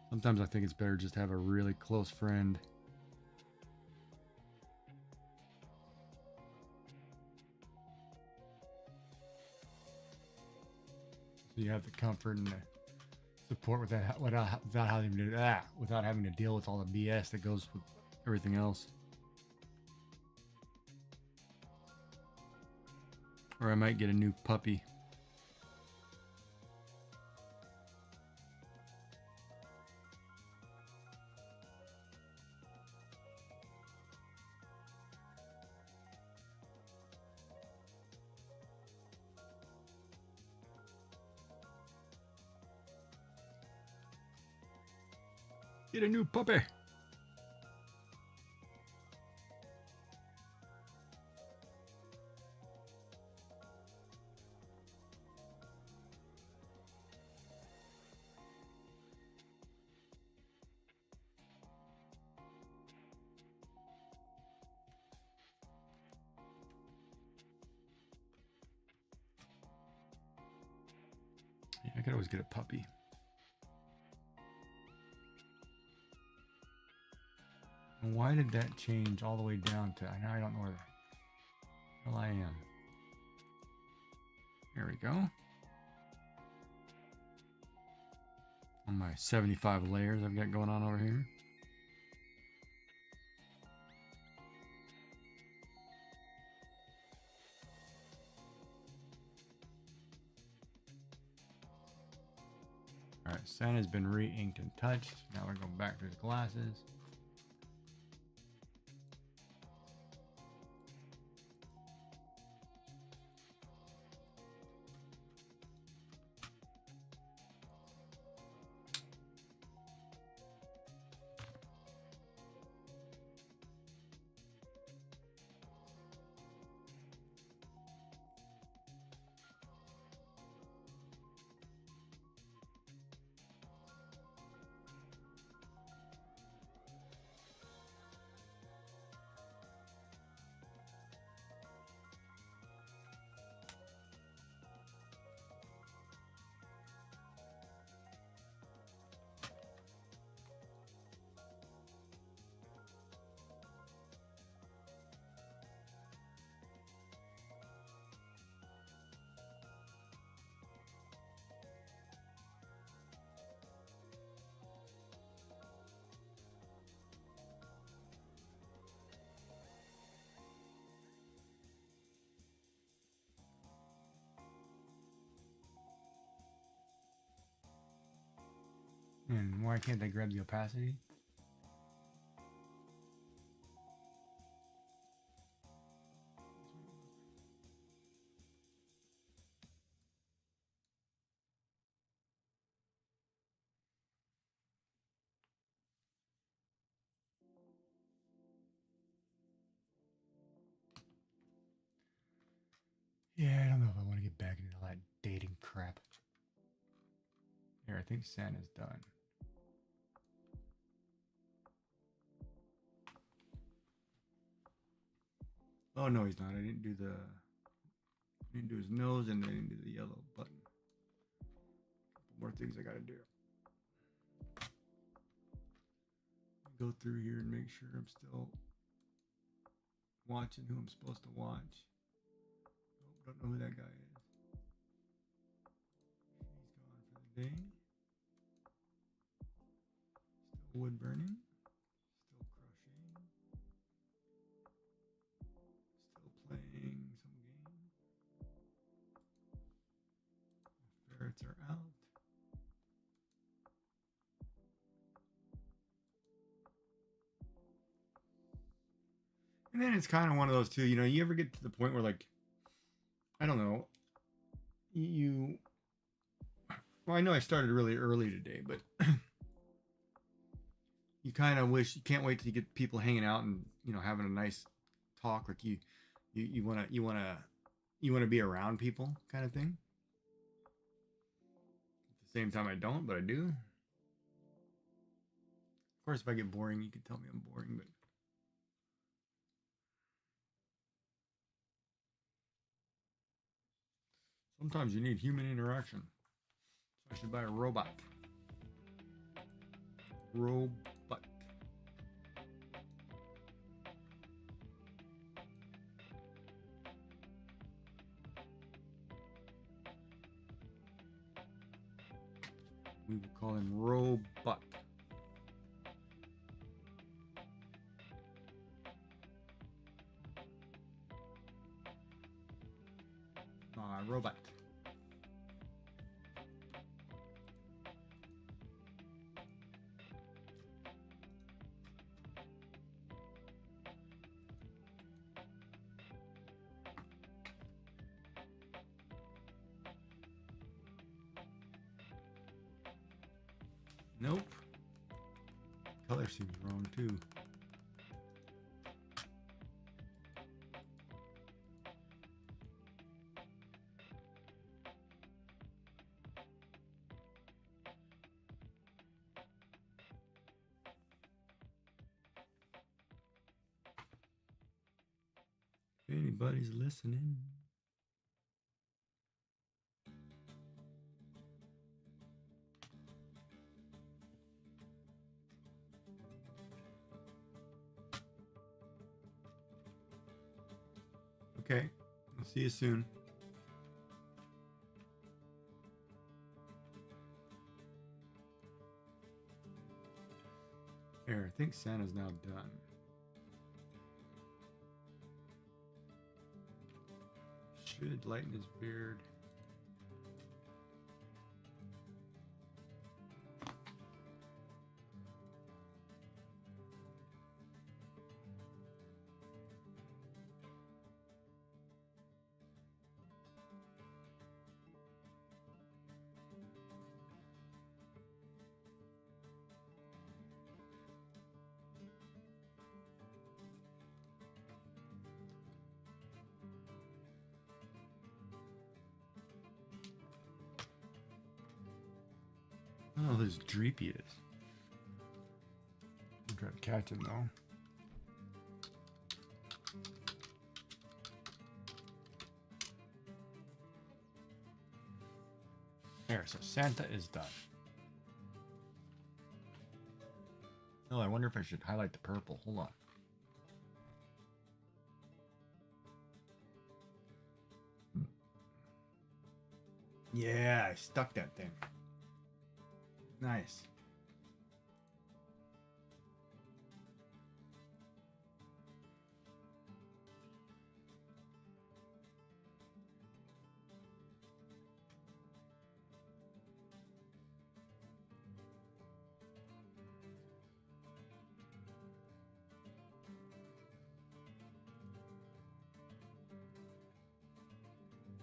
Sometimes I think it's better just to have a really close friend. So you have the comfort and the support without having to deal with all the BS that goes with everything else. Or I might get a new puppy. Get a new puppy. Yeah, I could always get a puppy. And why did that change all the way down to, I don't know where the hell I am. There we go. On my 75 layers I've got going on over here. Alright, Santa's been re-inked and touched. Now we're going back to the glasses. And why can't I grab the opacity? Yeah, I don't know if I want to get back into all that dating crap. Here, I think Santa's done. Oh no, he's not. I didn't do his nose, and I didn't do the yellow button. Couple more things I gotta do. Go through here and make sure I'm still watching who I'm supposed to watch. Oh, don't know who that guy is. He's gone for the day. Still wood burning. Still crocheting. Still playing some game. The ferrets are out. And then it's kind of one of those too, you know, you ever get to the point where, like, I don't know, well, I know I started really early today, but you kind of wish you can't wait till you get people hanging out and having a nice talk. Like you want to be around people, kind of thing. At the same time, I don't, but I do. Of course, if I get boring, you can tell me I'm boring, but sometimes you need human interaction. So I should buy a robot. Robot. We will call him Robot. Robot. Nope. Color seems wrong too. If anybody's listening. Okay, I'll see you soon. There, I think Santa's now done. Should lighten his beard. Oh, this Dreepy is. I'm trying to catch him though. There, so Santa is done. Oh, I wonder if I should highlight the purple. Hold on. Yeah, I stuck that thing. Nice.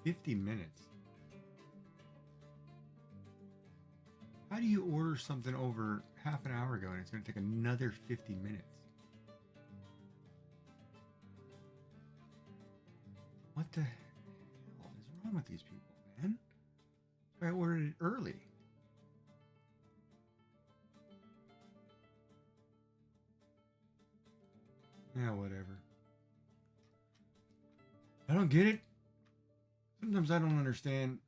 $50. How do you order something over half an hour ago and it's going to take another 50 minutes? What the hell is wrong with these people, man? I ordered it early. Yeah, whatever. I don't get it. Sometimes I don't understand.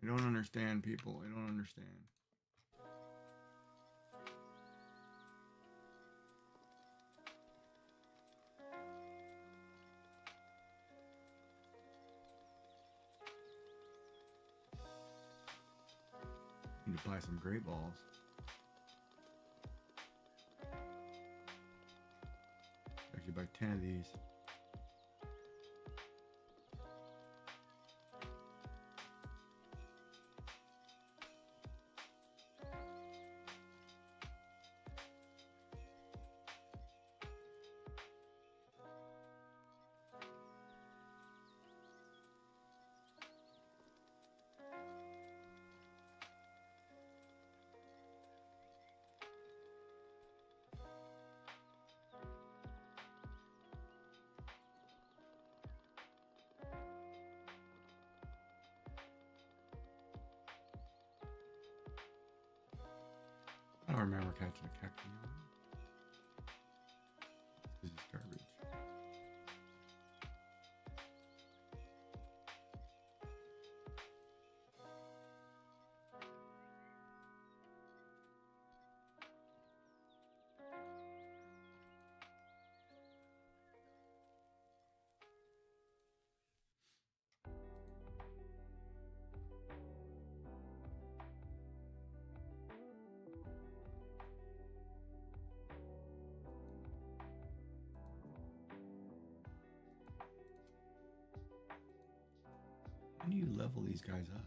I don't understand people. I don't understand. Need to buy some great balls. Actually buy 10 of these. remember catching a cacti. This is garbage. How do you level these guys up?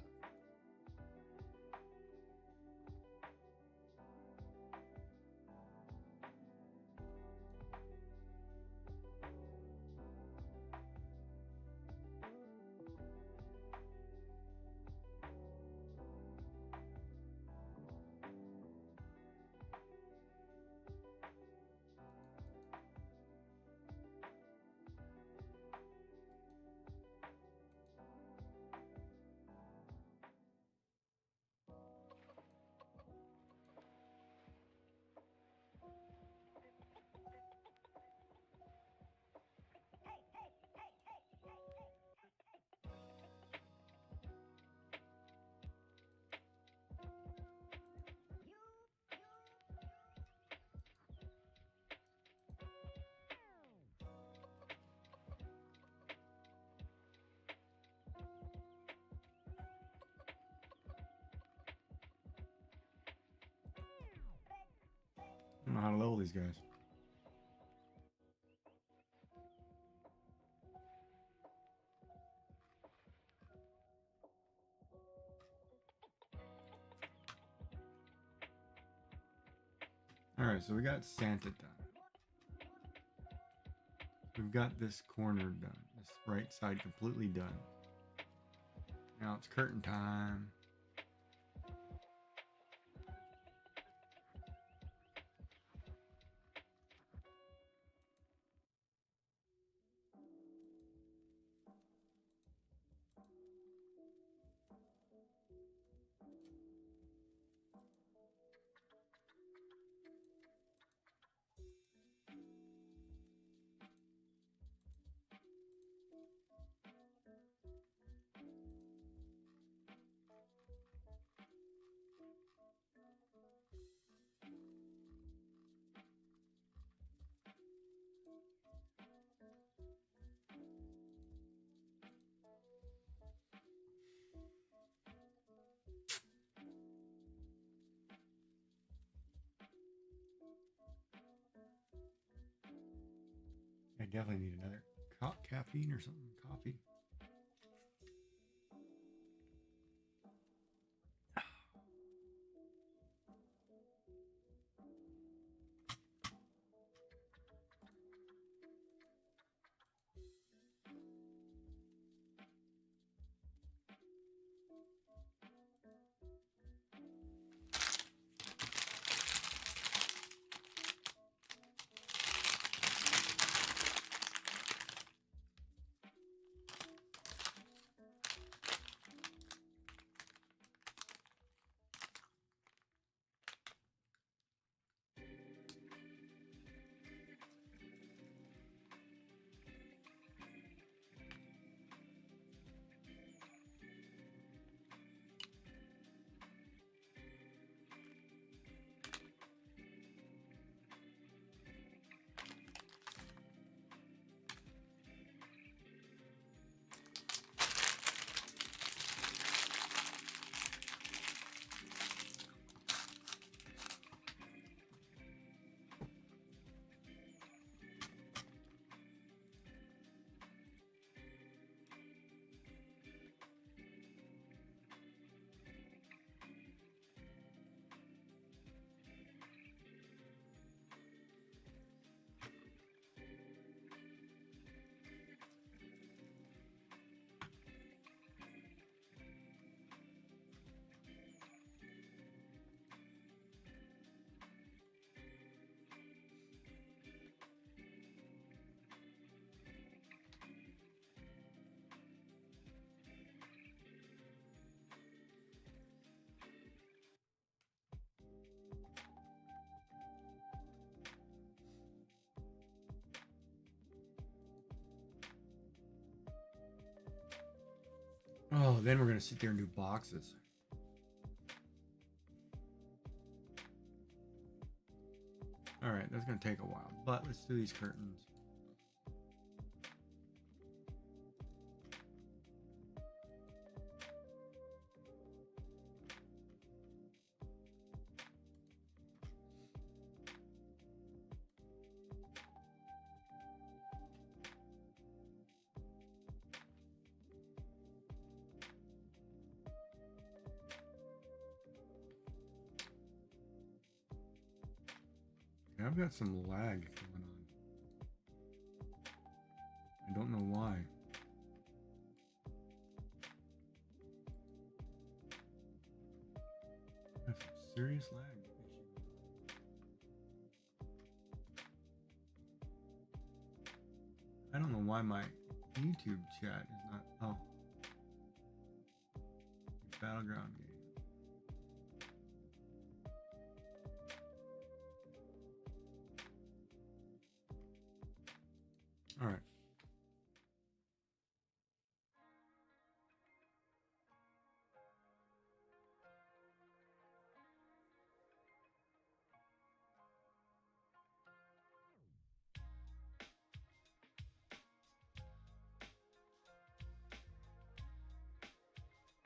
I don't know how to level these guys. Alright, so we got Santa done. We've got this corner done. This right side completely done. Now it's curtain time. I definitely need another caffeine or something. Coffee. Oh, then we're gonna sit there and do boxes. All right, that's gonna take a while, but let's do these curtains. Okay, I've got some lag going on. I don't know why. I have some serious lag issue. I don't know why my YouTube chat is not. Oh, battleground game. All right.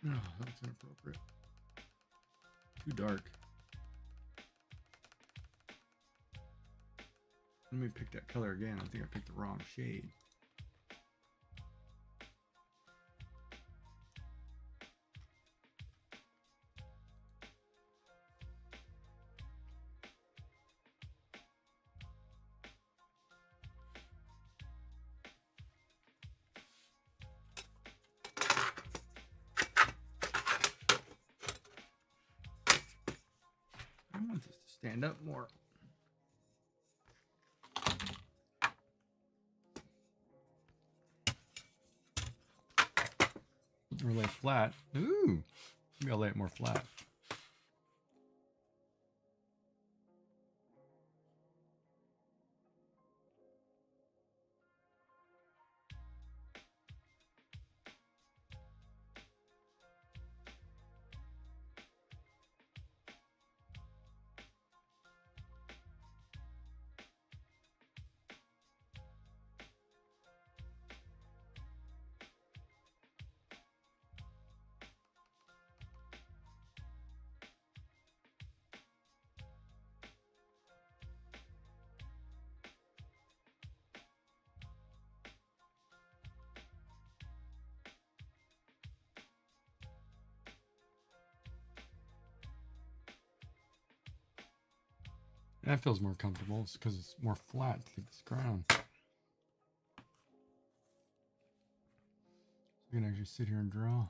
Oh, that's inappropriate. Too dark. Let me pick that color again. I think I picked the wrong shade. I want this to stand up more. Or lay flat. Ooh, maybe I'll lay it more flat. That feels more comfortable. It's because it's more flat to get this crown. So you can actually sit here and draw.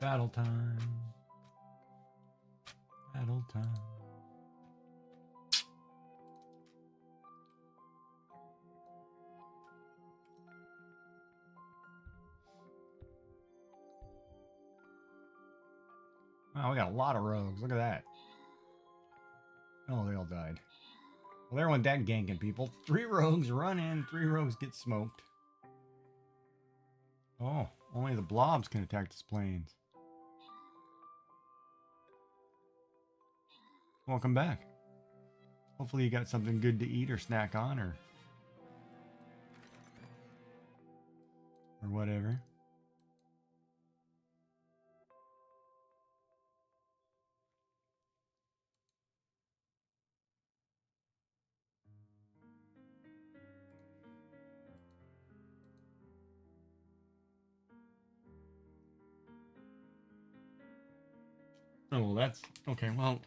Battle time. Battle time. Wow, we got a lot of rogues. Look at that. Oh, they all died. Well, there went that ganking, people. 3 rogues run in, 3 rogues get smoked. Oh, only the blobs can attack this plains. Welcome back. Hopefully you got something good to eat or snack on or whatever. Oh, well, that's okay. Well,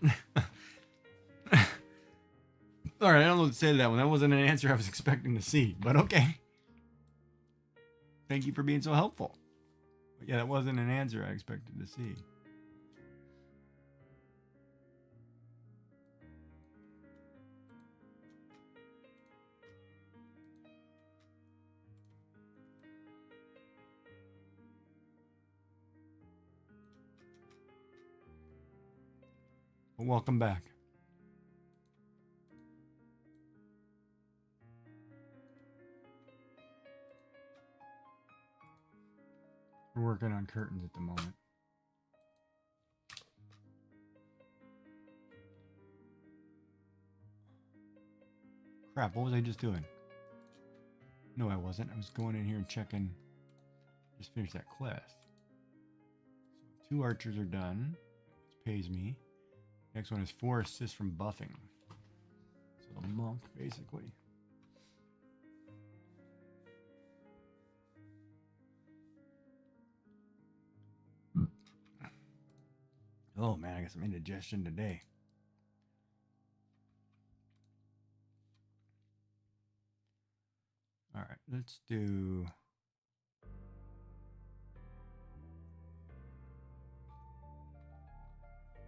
all right. I don't know what to say to that one. That wasn't an answer I was expecting to see, but okay. Thank you for being so helpful. But yeah, that wasn't an answer I expected to see. But welcome back. We're working on curtains at the moment. Crap, what was I just doing? No, I wasn't. I was going in here and checking. Just finished that quest. So 2 archers are done. Which pays me. Next one is 4 assists from buffing. So the monk, basically. Oh man, I got some indigestion today. All right, let's do.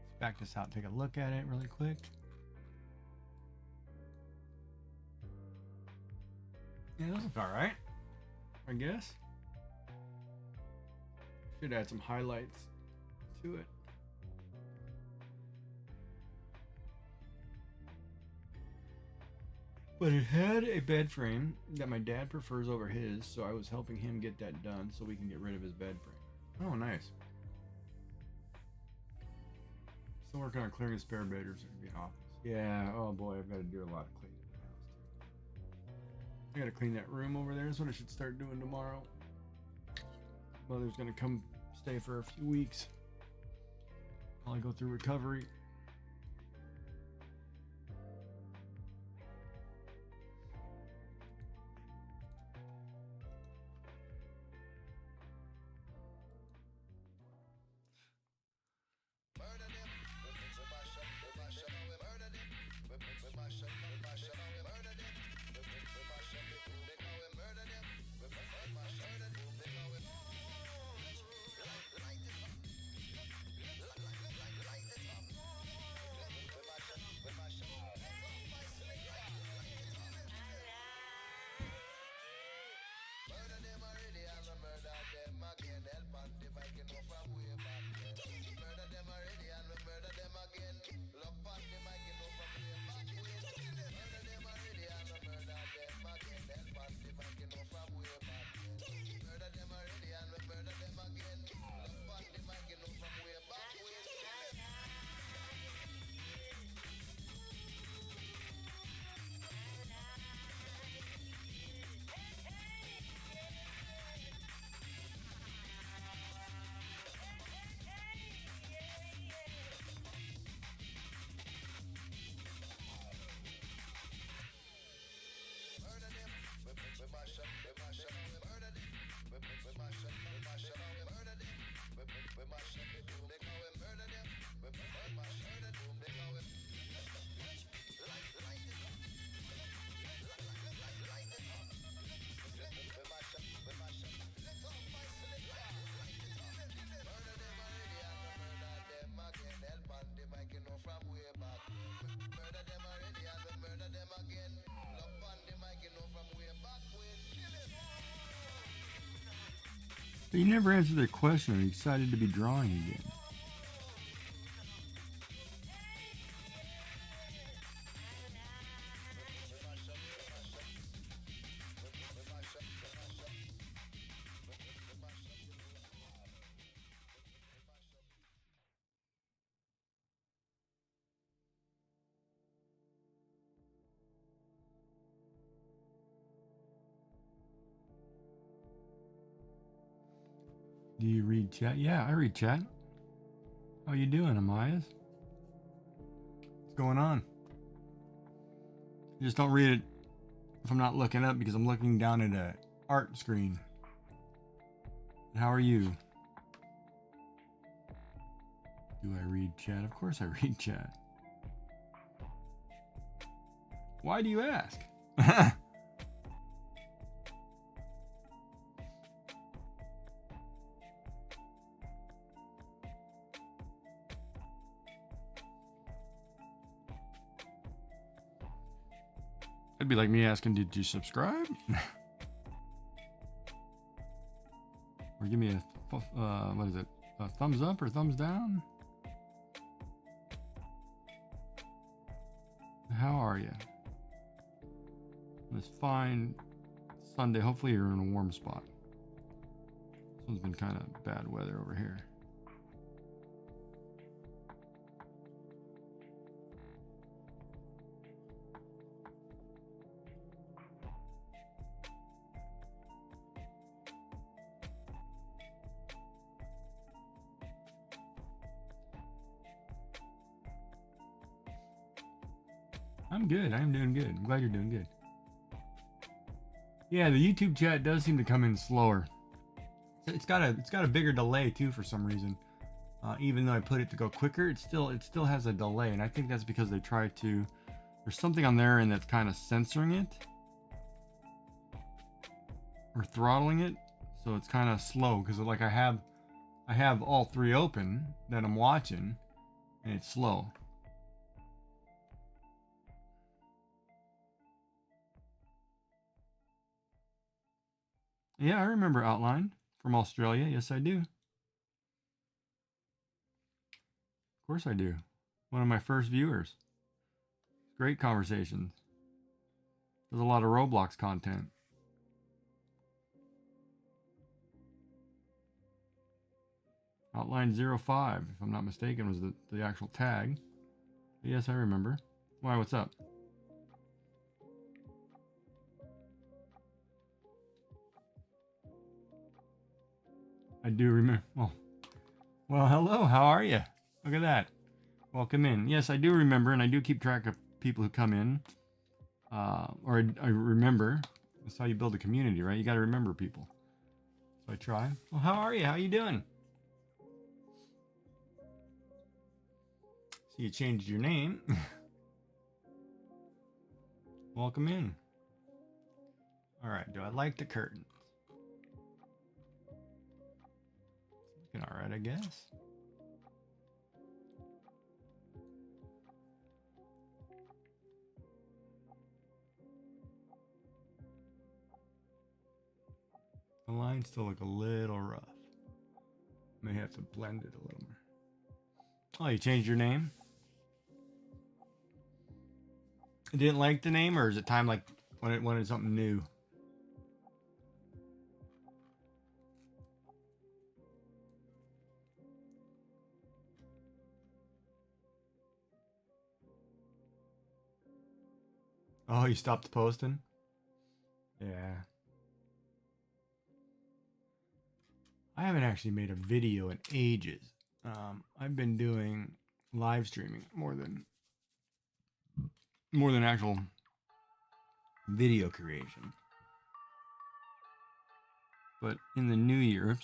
Let's back this out, take a look at it really quick. Yeah, this looks all right, I guess. Should add some highlights to it. But it had a bed frame that my dad prefers over his, so I was helping him get that done so we can get rid of his bed frame. Oh, nice. Still working on clearing the spare bedrooms. So it can be an office. Yeah, oh boy, I've got to do a lot of cleaning in the house too. I got to clean that room over there. That's what I should start doing tomorrow. Mother's going to come stay for a few weeks while I go through recovery. But you never answered their question. Are you excited to be drawing again? Do you read chat? Yeah, I read chat. How you doing, Amayas? What's going on? You just don't read it if I'm not looking up because I'm looking down at a art screen. How are you? Do I read chat? Of course I read chat. Why do you ask? It'd be like me asking, did you subscribe? Or give me a, what is it? A thumbs up or thumbs down? How are you? This fine Sunday. Hopefully you're in a warm spot. This one's been kind of bad weather over here. I'm good. I'm doing good. I'm glad you're doing good. Yeah, the YouTube chat does seem to come in slower. It's got a bigger delay too for some reason. Even though I put it to go quicker, it still has a delay, and I think that's because they try to. There's something on their end that's kind of censoring it or throttling it, so it's kind of slow. Because like I have all three open that I'm watching, and it's slow. Yeah, I remember Outline from Australia. Yes, I do. Of course I do. One of my first viewers. Great conversations. There's a lot of Roblox content. Outline 05, if I'm not mistaken, was the actual tag. But yes, I remember. Why, what's up? I do remember. Oh. Well, hello. How are you? Look at that. Welcome in. Yes, I do remember, and I do keep track of people who come in. Or I remember. That's how you build a community, right? You got to remember people. So I try. Well, how are you? How you doing? So you changed your name. Welcome in. All right. Do I like the curtains? Looking all right, I guess. The lines still look a little rough. May have to blend it a little more. Oh, you changed your name? You didn't like the name, or is it time like when it wanted something new? Oh, you stopped posting? Yeah. I haven't actually made a video in ages. I've been doing live streaming more than actual video creation. But in the new year,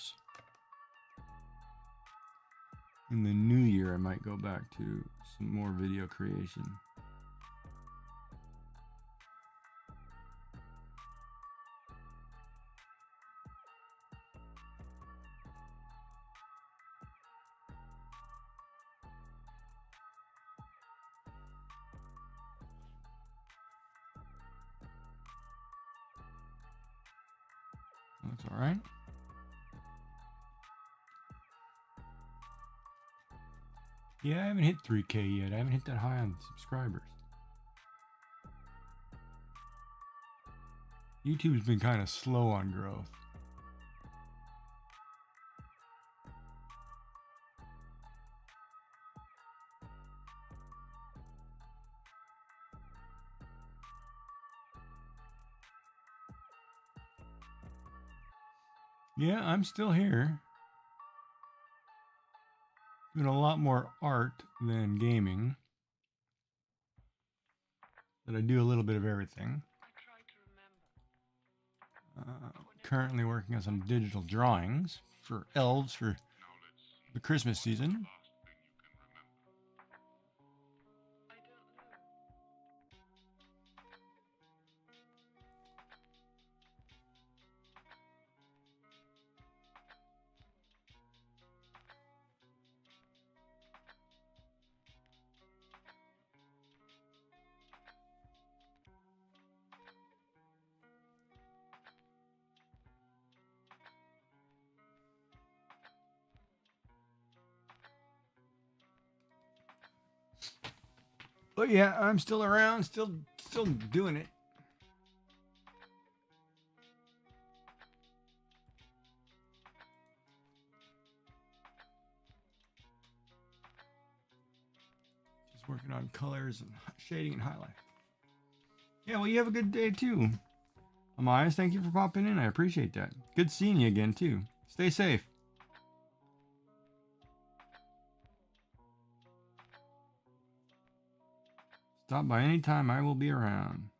in the new year, I might go back to some more video creation. That's all right. Yeah, I haven't hit 3K yet. I haven't hit that high on subscribers. YouTube's been kind of slow on growth. Yeah, I'm still here. Doing a lot more art than gaming. But I do a little bit of everything. Currently working on some digital drawings for elves for the Christmas season. But yeah, I'm still around, still doing it. Just working on colors and shading and highlight. Yeah, well, you have a good day too. Amias, thank you for popping in. I appreciate that. Good seeing you again too. Stay safe. Stop by anytime. I will be around.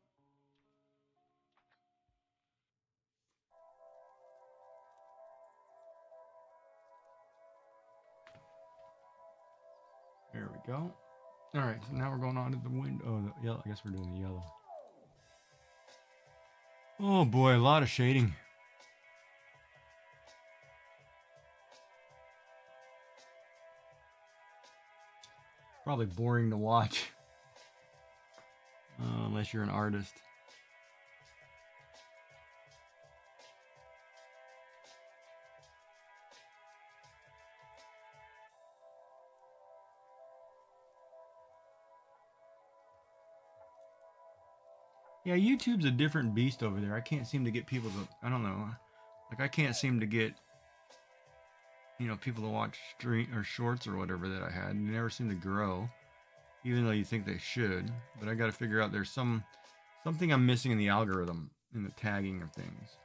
There we go. All right, so now we're going on to the window. Oh, the yellow. I guess we're doing the yellow. Oh boy, a lot of shading. Probably boring to watch. Unless you're an artist. Yeah, YouTube's a different beast over there. I can't seem to get people to, I don't know. Like I can't seem to get, people to watch stream or shorts or whatever that I had. They never seem to grow, even though you think they should. But I got to figure out there's something I'm missing in the algorithm, in the tagging of things.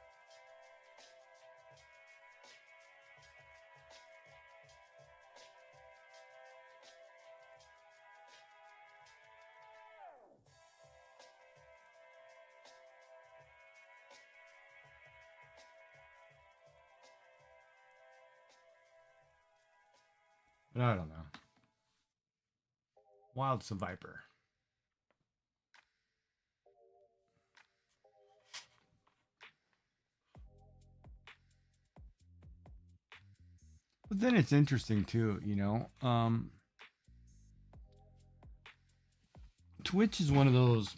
But I don't know. Wild Viper. But then it's interesting too, Twitch is one of those,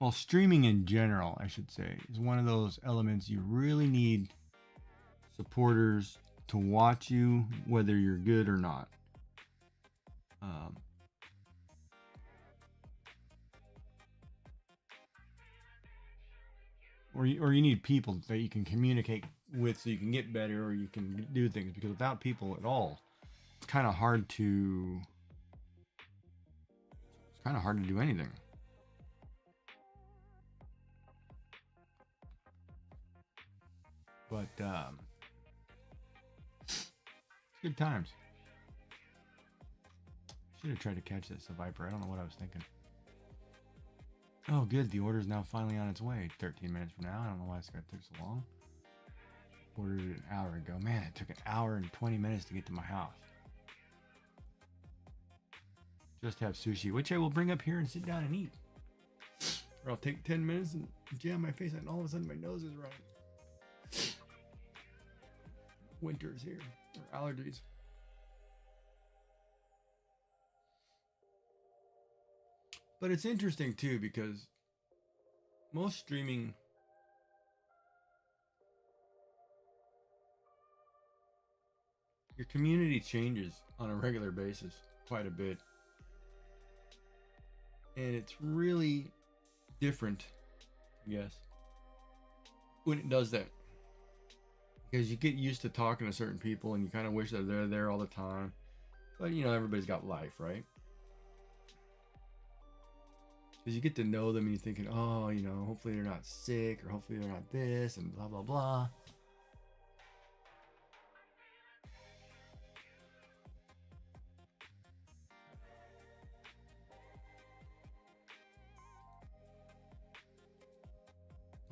well, streaming in general, I should say, is one of those elements you really need supporters to watch you, whether you're good or not. Or you need people that you can communicate with so you can get better or you can do things, because without people at all, it's kind of hard to do anything. But it's good times. Should have tried to catch this Viper. I don't know what I was thinking. Oh, good. The order's now finally on its way. 13 minutes from now. I don't know why it's got to take so long. Ordered it an hour ago. Man, it took an hour and 20 minutes to get to my house. Just have sushi, which I will bring up here and sit down and eat. Or I'll take 10 minutes and jam my face and all of a sudden my nose is running. Winter's here. Or allergies. But it's interesting too, because most streaming your community changes on a regular basis quite a bit. And it's really different, I guess, when it does that. Because you get used to talking to certain people and you kind of wish that they're there all the time. But, you know, everybody's got life, right? Because you get to know them and you're thinking, oh, you know, hopefully they're not sick or hopefully they're not this and blah, blah, blah.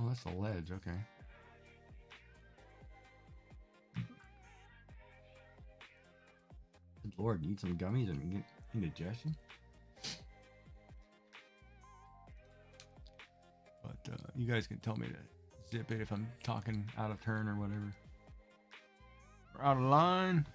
Oh, that's a ledge. Okay. Good Lord, need some gummies and get indigestion. But you guys can tell me to zip it if I'm talking out of turn or whatever. Or out of line.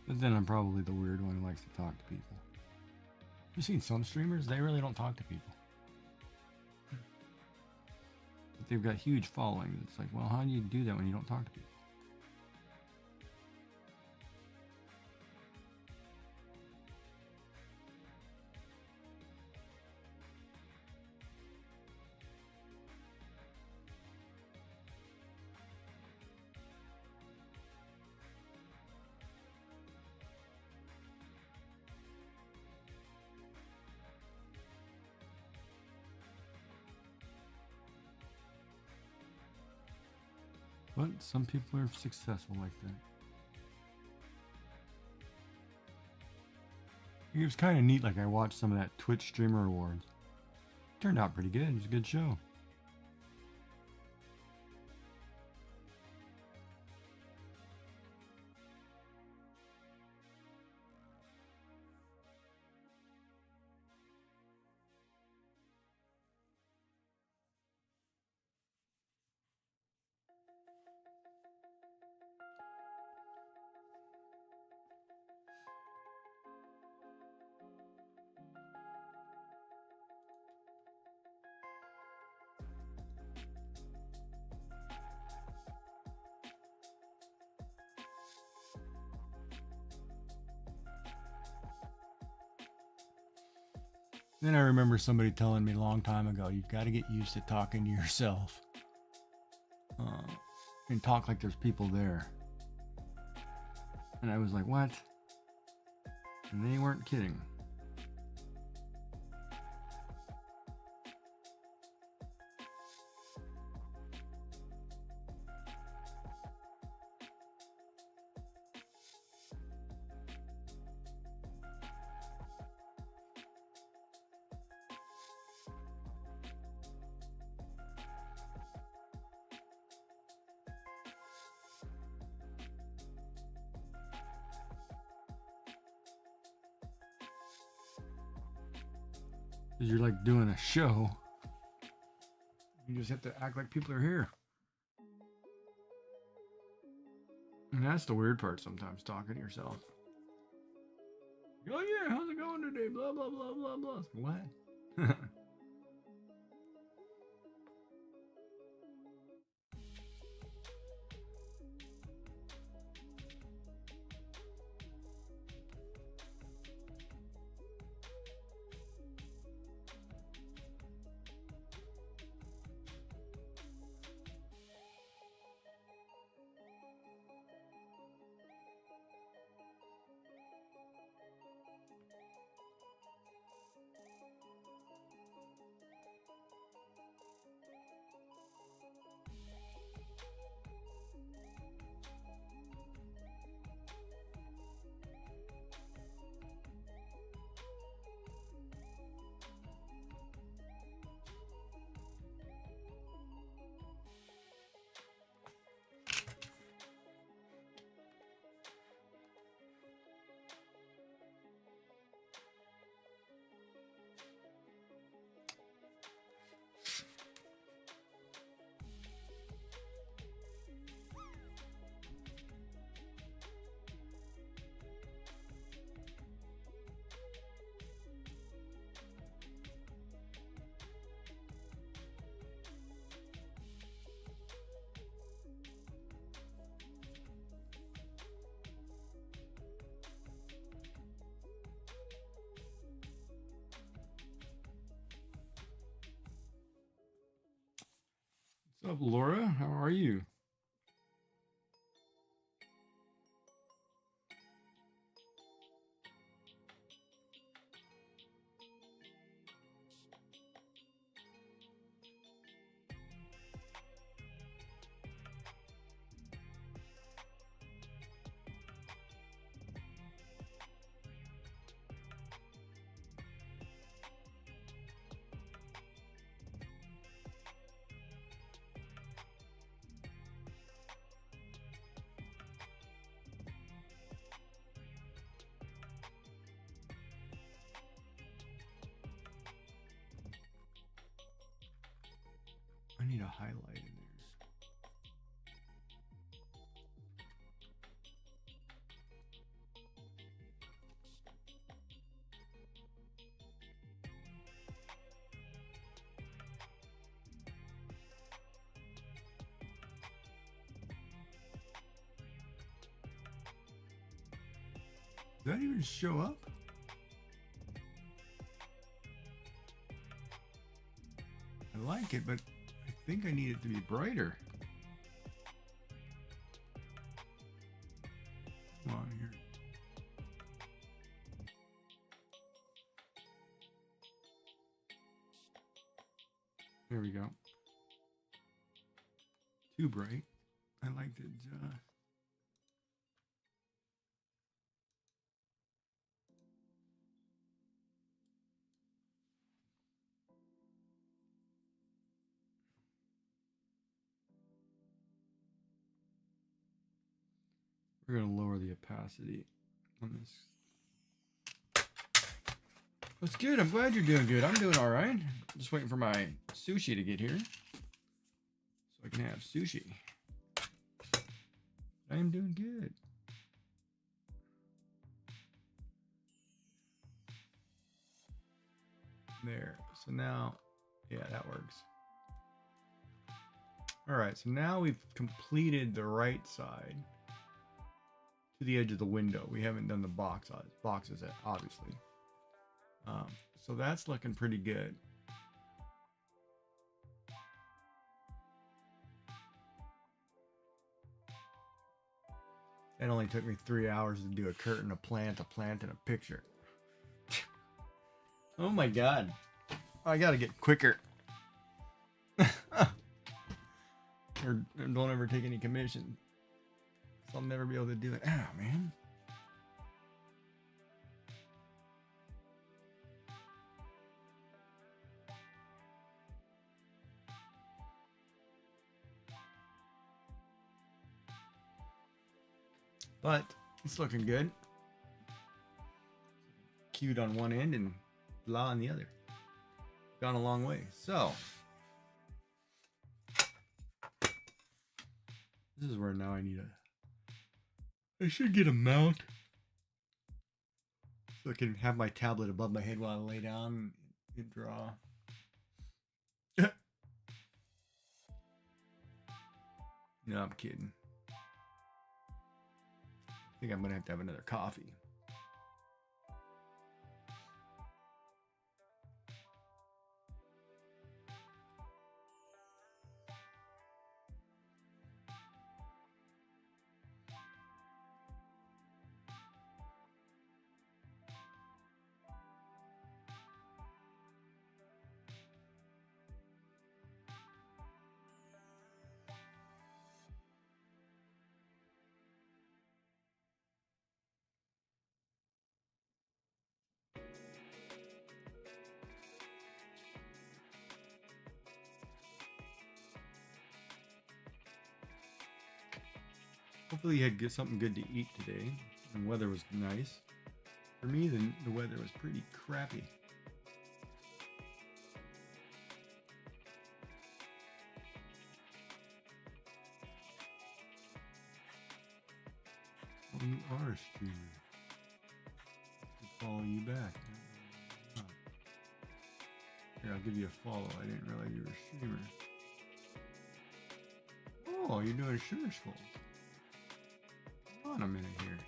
But then I'm probably the weird one who likes to talk to people. You've seen some streamers, they really don't talk to people. But they've got huge followings. It's like, well, how do you do that when you don't talk to people? But some people are successful like that. It was kind of neat, like I watched some of that Twitch Streamer Awards. Turned out pretty good. It was a good show. Then I remember somebody telling me a long time ago, you've got to get used to talking to yourself. And talk like there's people there. And I was like, what? And they weren't kidding. Because you're like doing a show. You just have to act like people are here. And that's the weird part sometimes, talking to yourself. Oh yeah, how's it going today? Blah, blah, blah, blah, blah. What? What's up, Laura? How are you? I need a highlight in there. Does that even show up? I like it, but I think I need it to be brighter. Come on here. There we go. Too bright. I like to adjust. We're going to lower the opacity on this. That's good. I'm glad you're doing good. I'm doing all right. Just waiting for my sushi to get here so I can have sushi. I am doing good. There. So now, yeah, that works. All right. So now we've completed the right side to the edge of the window. We haven't done the boxes yet, obviously. So that's looking pretty good. It only took me 3 hours to do a curtain, a plant, and a picture. Oh my god. I gotta get quicker. Or don't ever take any commission. So I'll never be able to do it. Ah, man. But it's looking good. Cute on one end and blah on the other. Gone a long way. So this is where now I should get a mount so I can have my tablet above my head while I lay down and draw. No, I'm kidding. I think I'm gonna have to have another coffee. Hopefully you had something good to eat today. The weather was nice. For me, the weather was pretty crappy. Oh, you are a streamer. I'll follow you back. Huh. Here, I'll give you a follow. I didn't realize you were a streamer. Oh, you're doing a sugar skull. Hold on a minute here.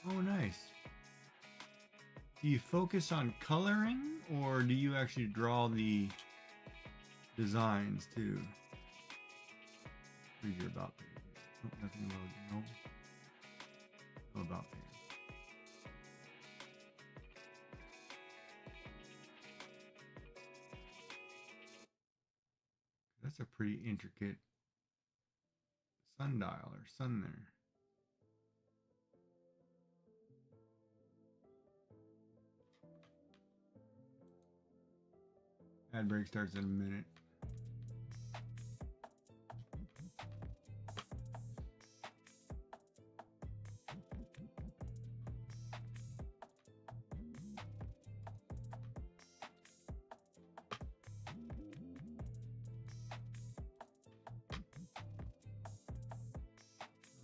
Oh, nice. Do you focus on coloring, or do you actually draw the designs too? Read your about page. Oh, nothing loaded. No. About page. That's a pretty intricate sundial or sun there. Ad break starts in a minute.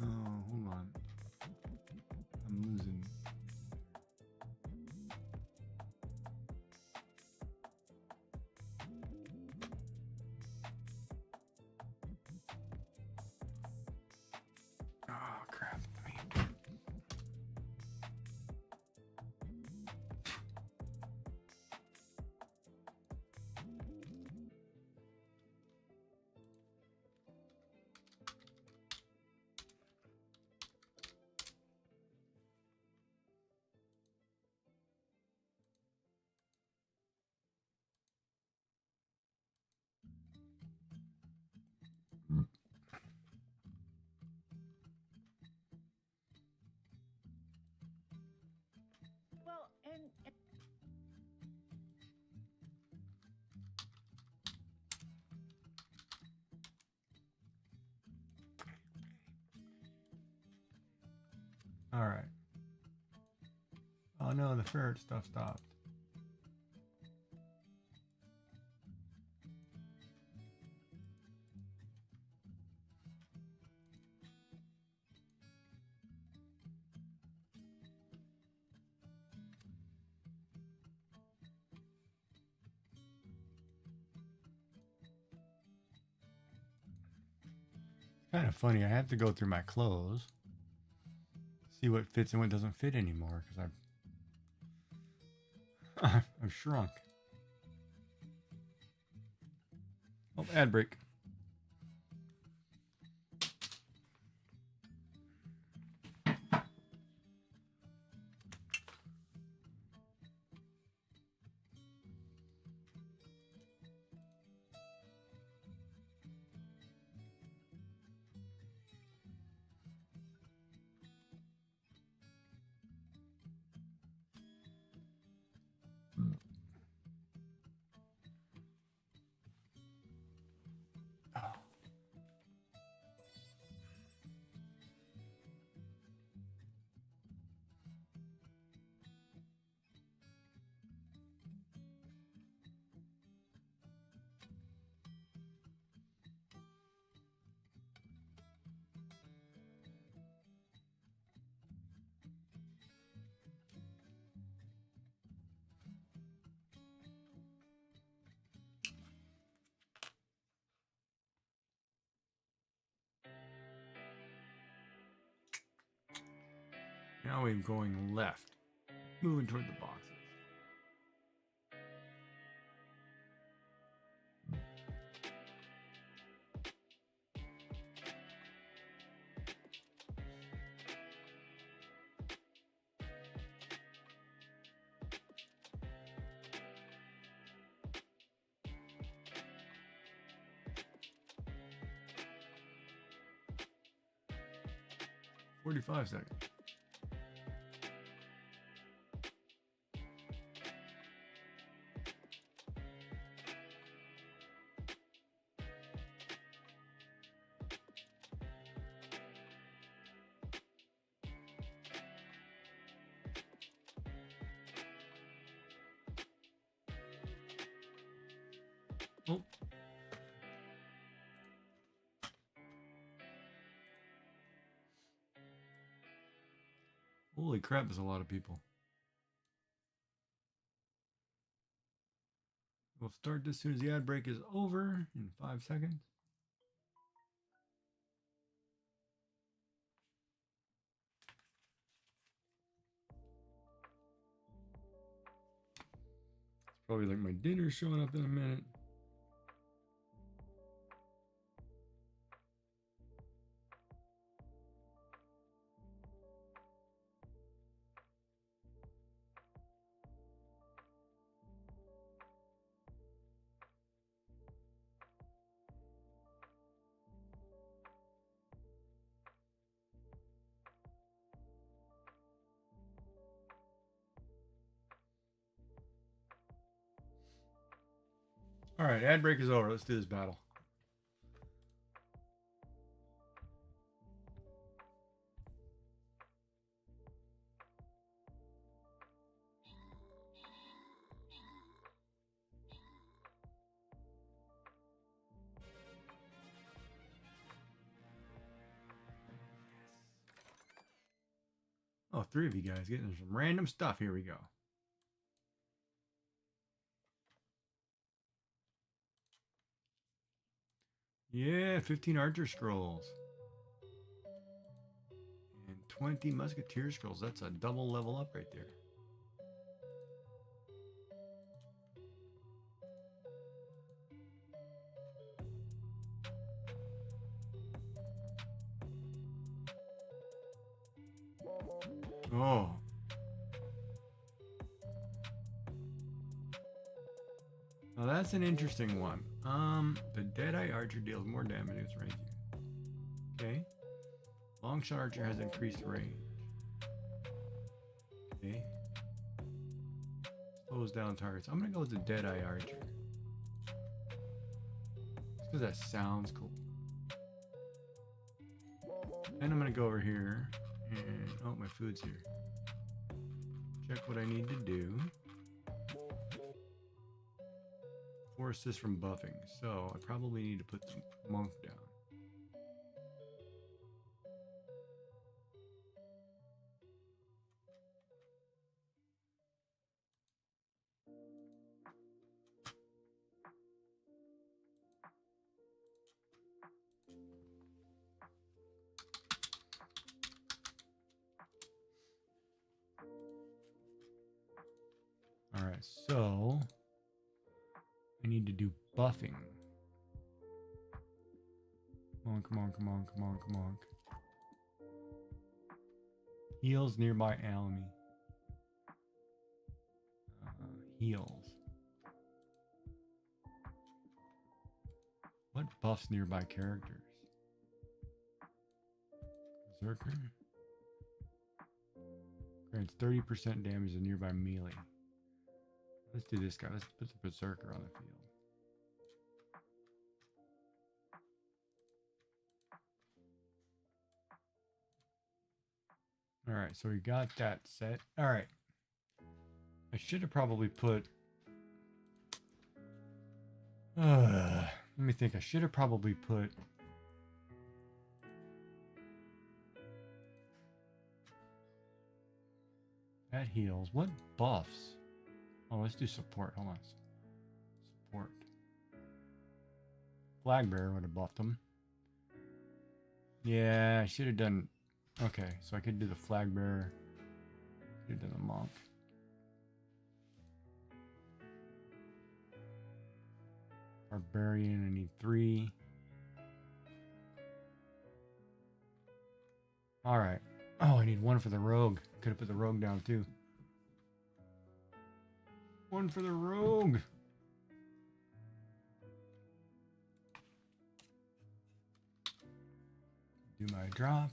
Oh, hold on. I'm losing. Oh, crap. Well, and All right. Oh no, the ferret stuff stopped. Kind of funny. I have to go through my clothes, see what fits and what doesn't fit anymore, because I've shrunk. Oh, ad break. Now we're going left, moving toward the boxes. "45 seconds. Oh. Holy crap, there's a lot of people. We'll start as soon as the ad break is over in 5 seconds. Probably like my dinner showing up in a minute. All right, ad break is over. Let's do this battle. Oh, 3 of you guys getting some random stuff. Here we go. Yeah, 15 archer scrolls. And 20 musketeer scrolls. That's a double level up right there. Oh. Now that's an interesting one. The Deadeye Archer deals more damage against range. Okay. Longshot Archer has increased range. Okay. Slows down targets. I'm gonna go with the Deadeye Archer. Just because that sounds cool. And I'm gonna go over here and oh, my food's here. Check what I need to do. 4 assists from buffing, so I probably need to put the monk down. All right, so I need to do buffing. Come on, come on, come on, come on, come on. Heals nearby enemy. Heals. What buffs nearby characters? Lurker. Grants 30% damage to nearby melee. Let's do this guy. Let's put the Berserker on the field. All right, so we got that set. All right. I should have probably put... let me think. I should have probably put... That heals. What buffs? Oh, let's do support. Hold on. Support. Flag bearer would have buffed him. Yeah, I should have done... Okay, so I could do the flag bearer. Could have done the monk. Barbarian, I need 3. Alright. Oh, I need 1 for the rogue. Could have put the rogue down too. 1 for the rogue. Do my drop.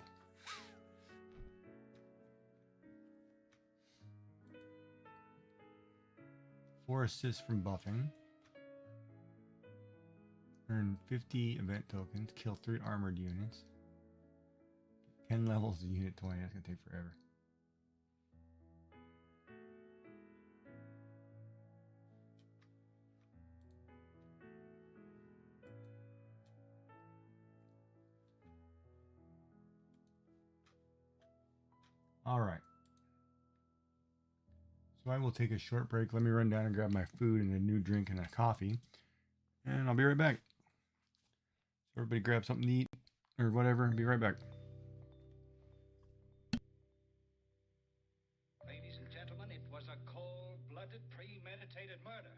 Four assists from buffing. Earn 50 event tokens. Kill 3 armored units. 10 levels to unit 20. That's gonna take forever. All right. So I will take a short break. Let me run down and grab my food and a new drink and a coffee. And I'll be right back. So everybody grab something to eat or whatever. Be right back. Ladies and gentlemen, it was a cold-blooded, premeditated murder.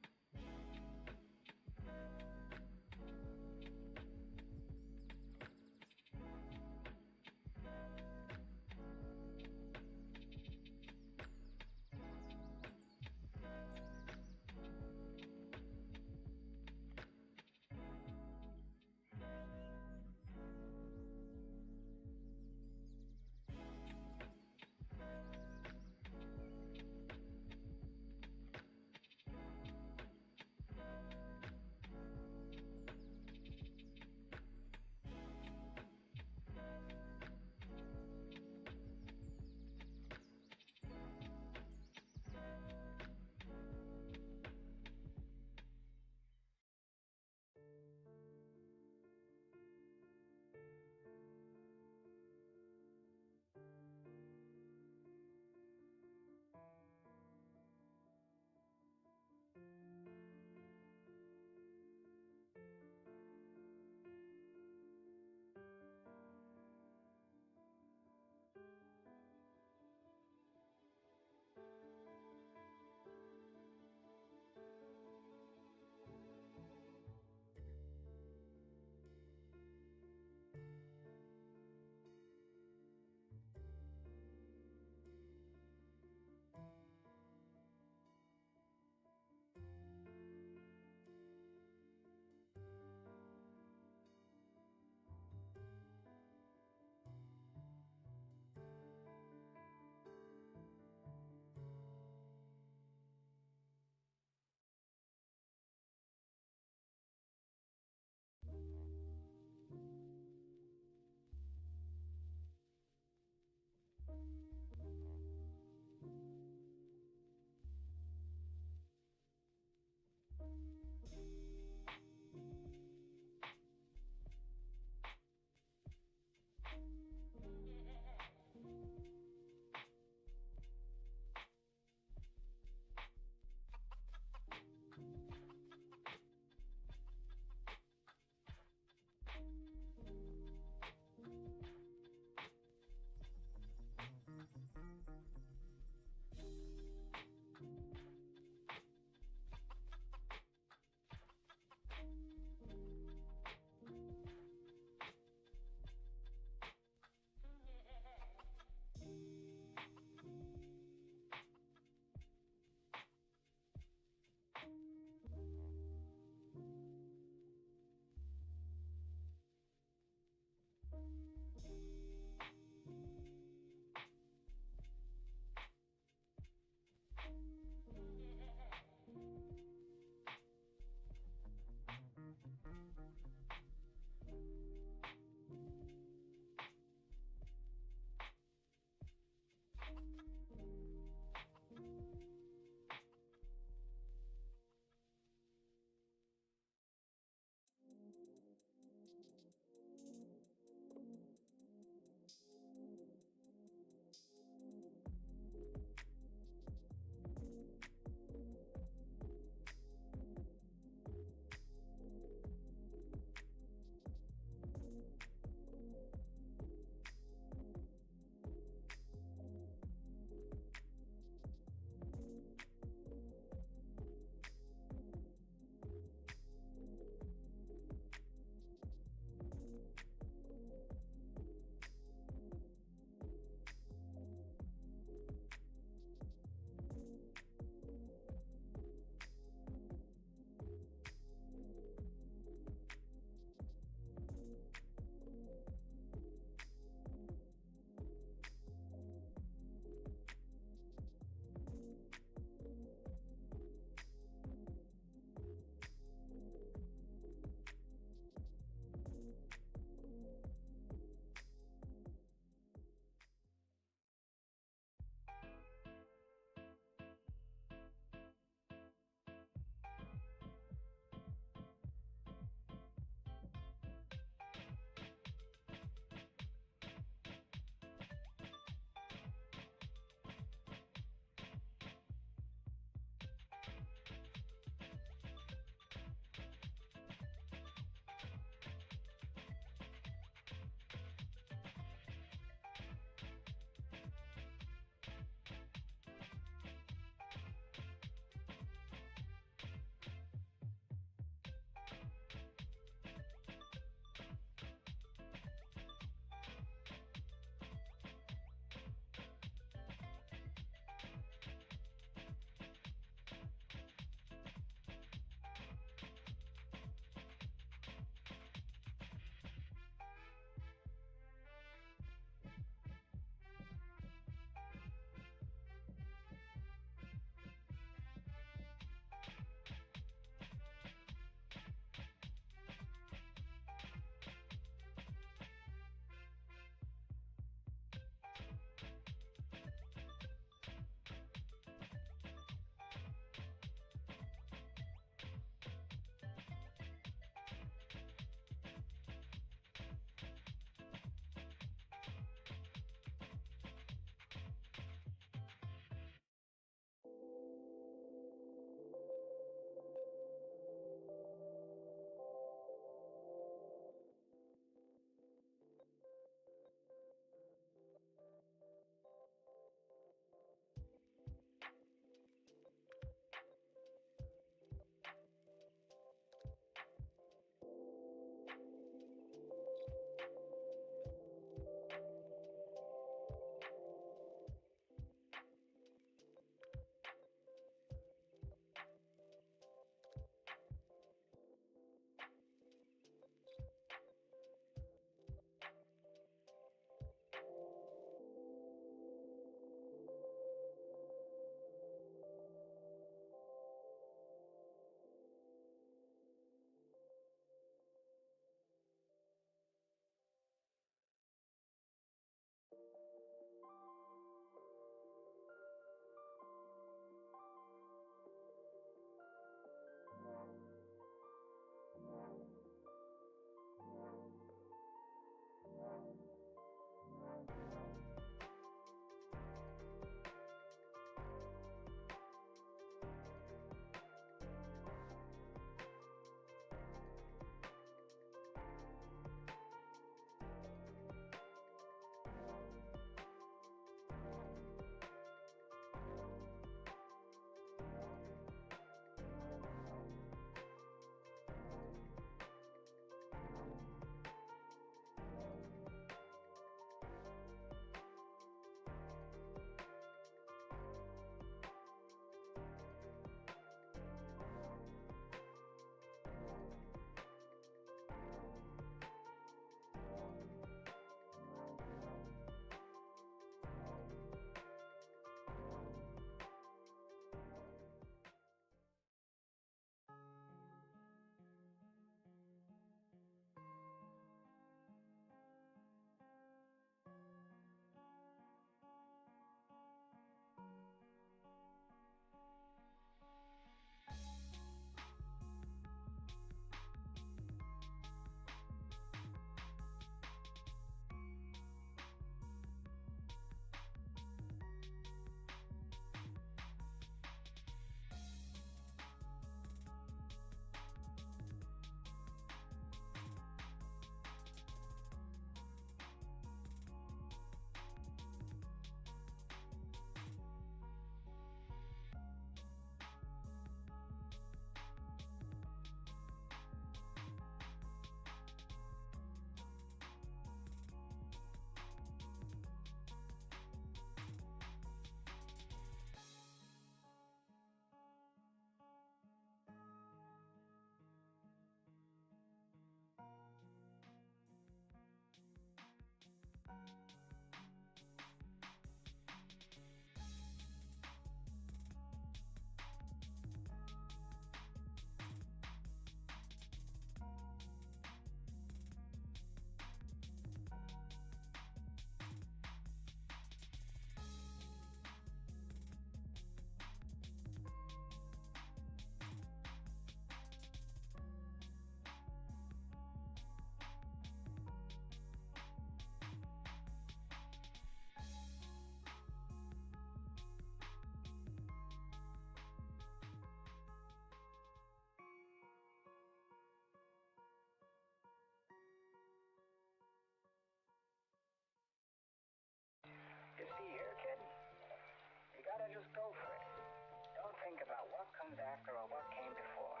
comes after or what came before.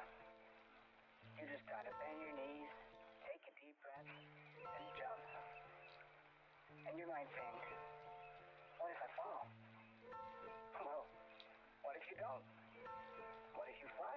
You just gotta bend your knees, take a deep breath, and jump. And you might think, what if I fall? Well, what if you don't? What if you fly?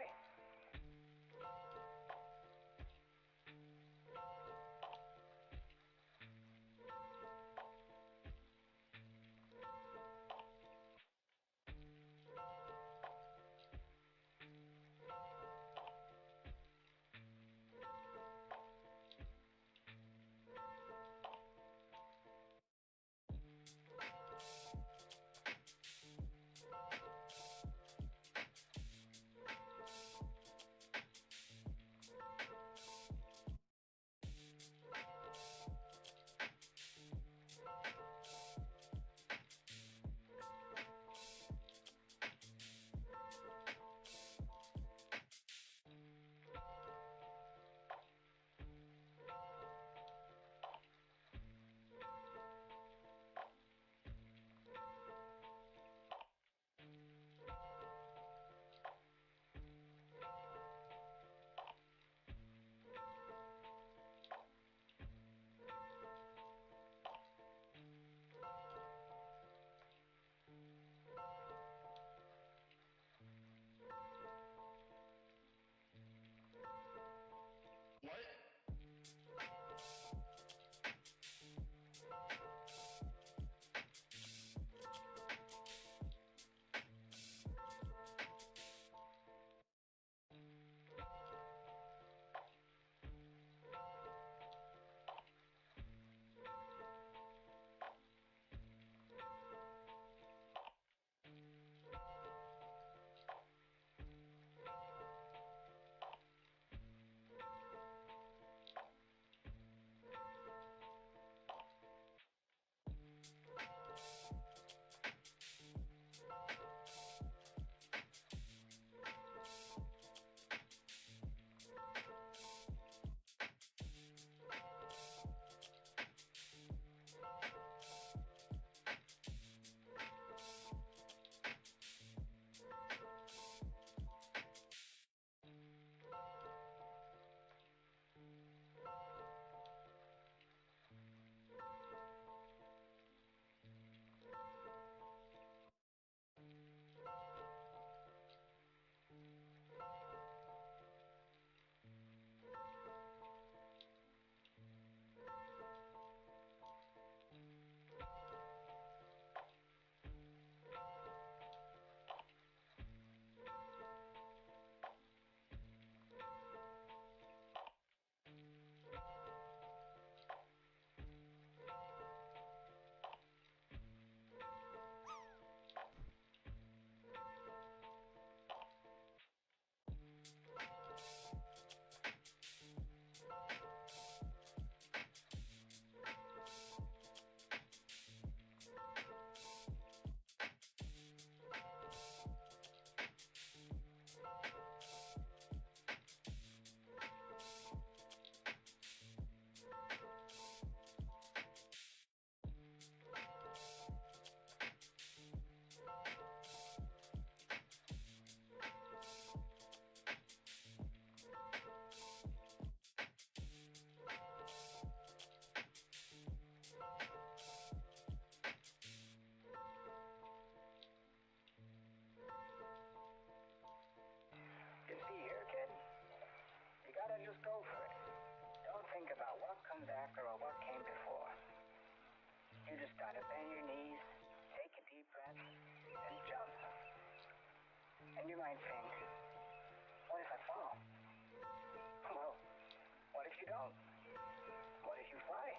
You see here, kid? You gotta just go for it. Don't think about what comes after or what came before. You just gotta bend your knees, take a deep breath, and jump. And you might think, what if I fall? Well, what if you don't? What if you fly?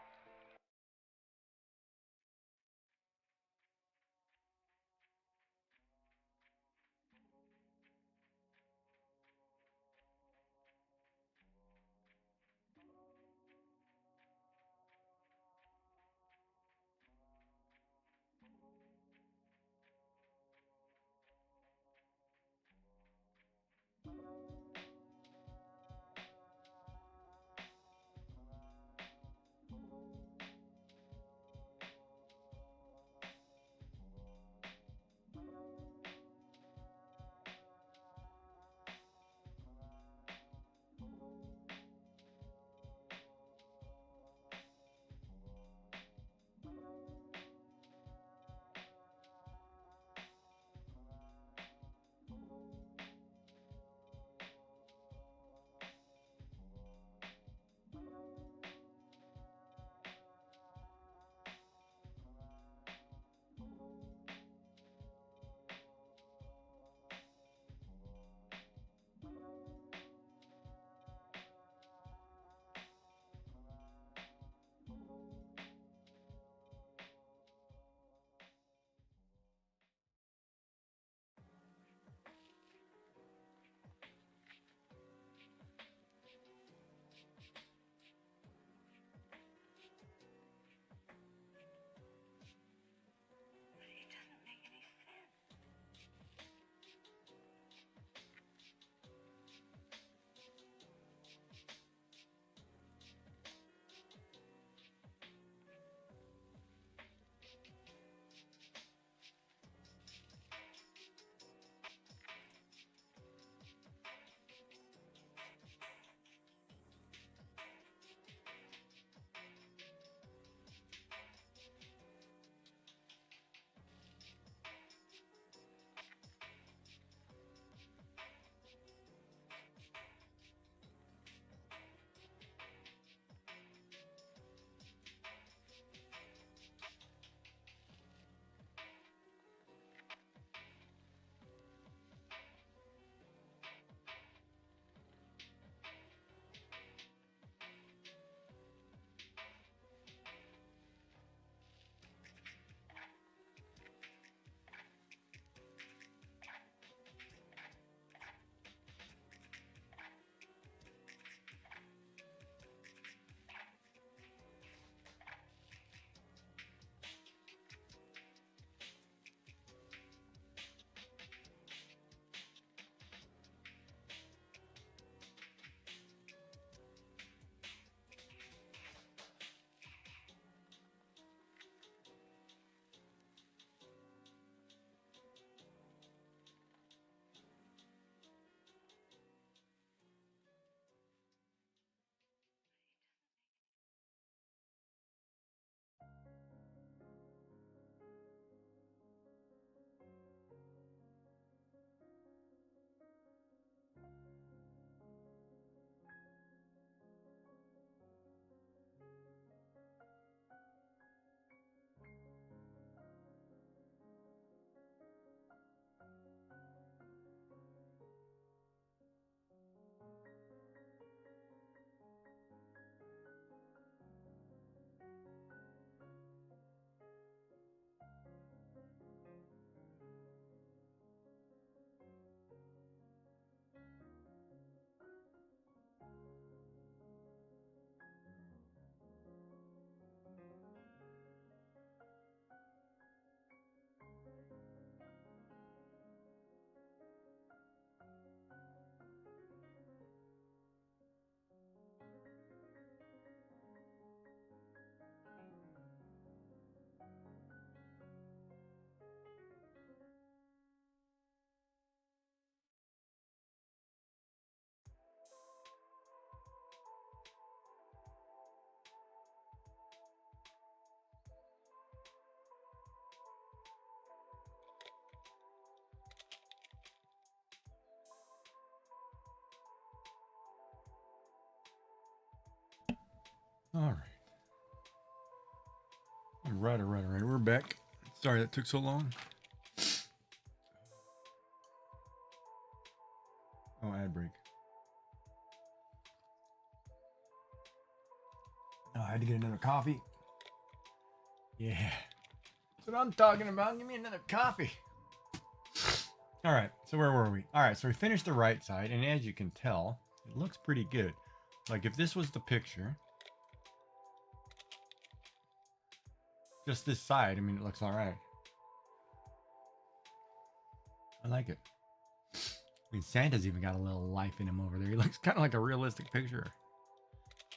All right. All right. We're back. Sorry that took so long. Oh, ad break. Oh, I had to get another coffee. Yeah. That's what I'm talking about. Give me another coffee. All right. So where were we? All right. So we finished the right side. And as you can tell, it looks pretty good. Like if this was the picture, just this side, I mean, it looks all right. I like it. I mean, Santa's even got a little life in him over there. He looks kind of like a realistic picture.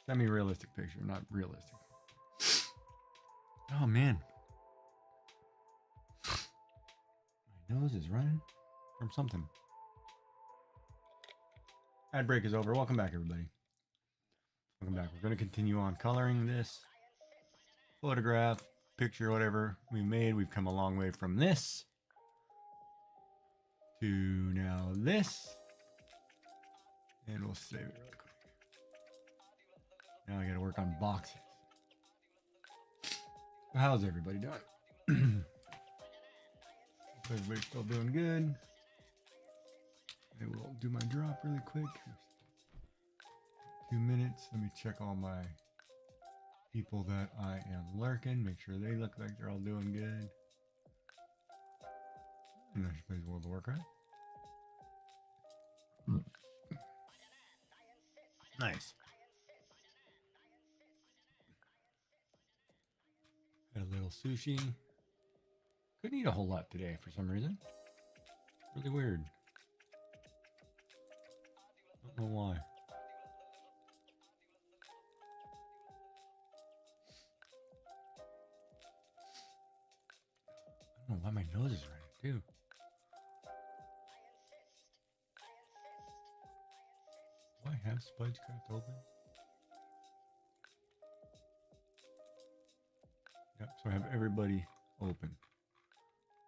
Semi-realistic picture, not realistic. Oh, man. My nose is running from something. Ad break is over. Welcome back, everybody. Welcome back. We're going to continue on coloring this photograph, picture, whatever we made. We've come a long way from this to now this. And we'll save it real quick. Now I got to work on boxes. How's everybody doing? Everybody's still doing good. I will do my drop really quick. 2 minutes. Let me check all my people that I am lurking. Make sure they look like they're all doing good. And now she plays World of Warcraft. Nice. Had a little sushi. Couldn't eat a whole lot today for some reason. Really weird. Don't know why. I don't know why my nose is running too. Do I have Spudgecraft open? Yep, so I have everybody open.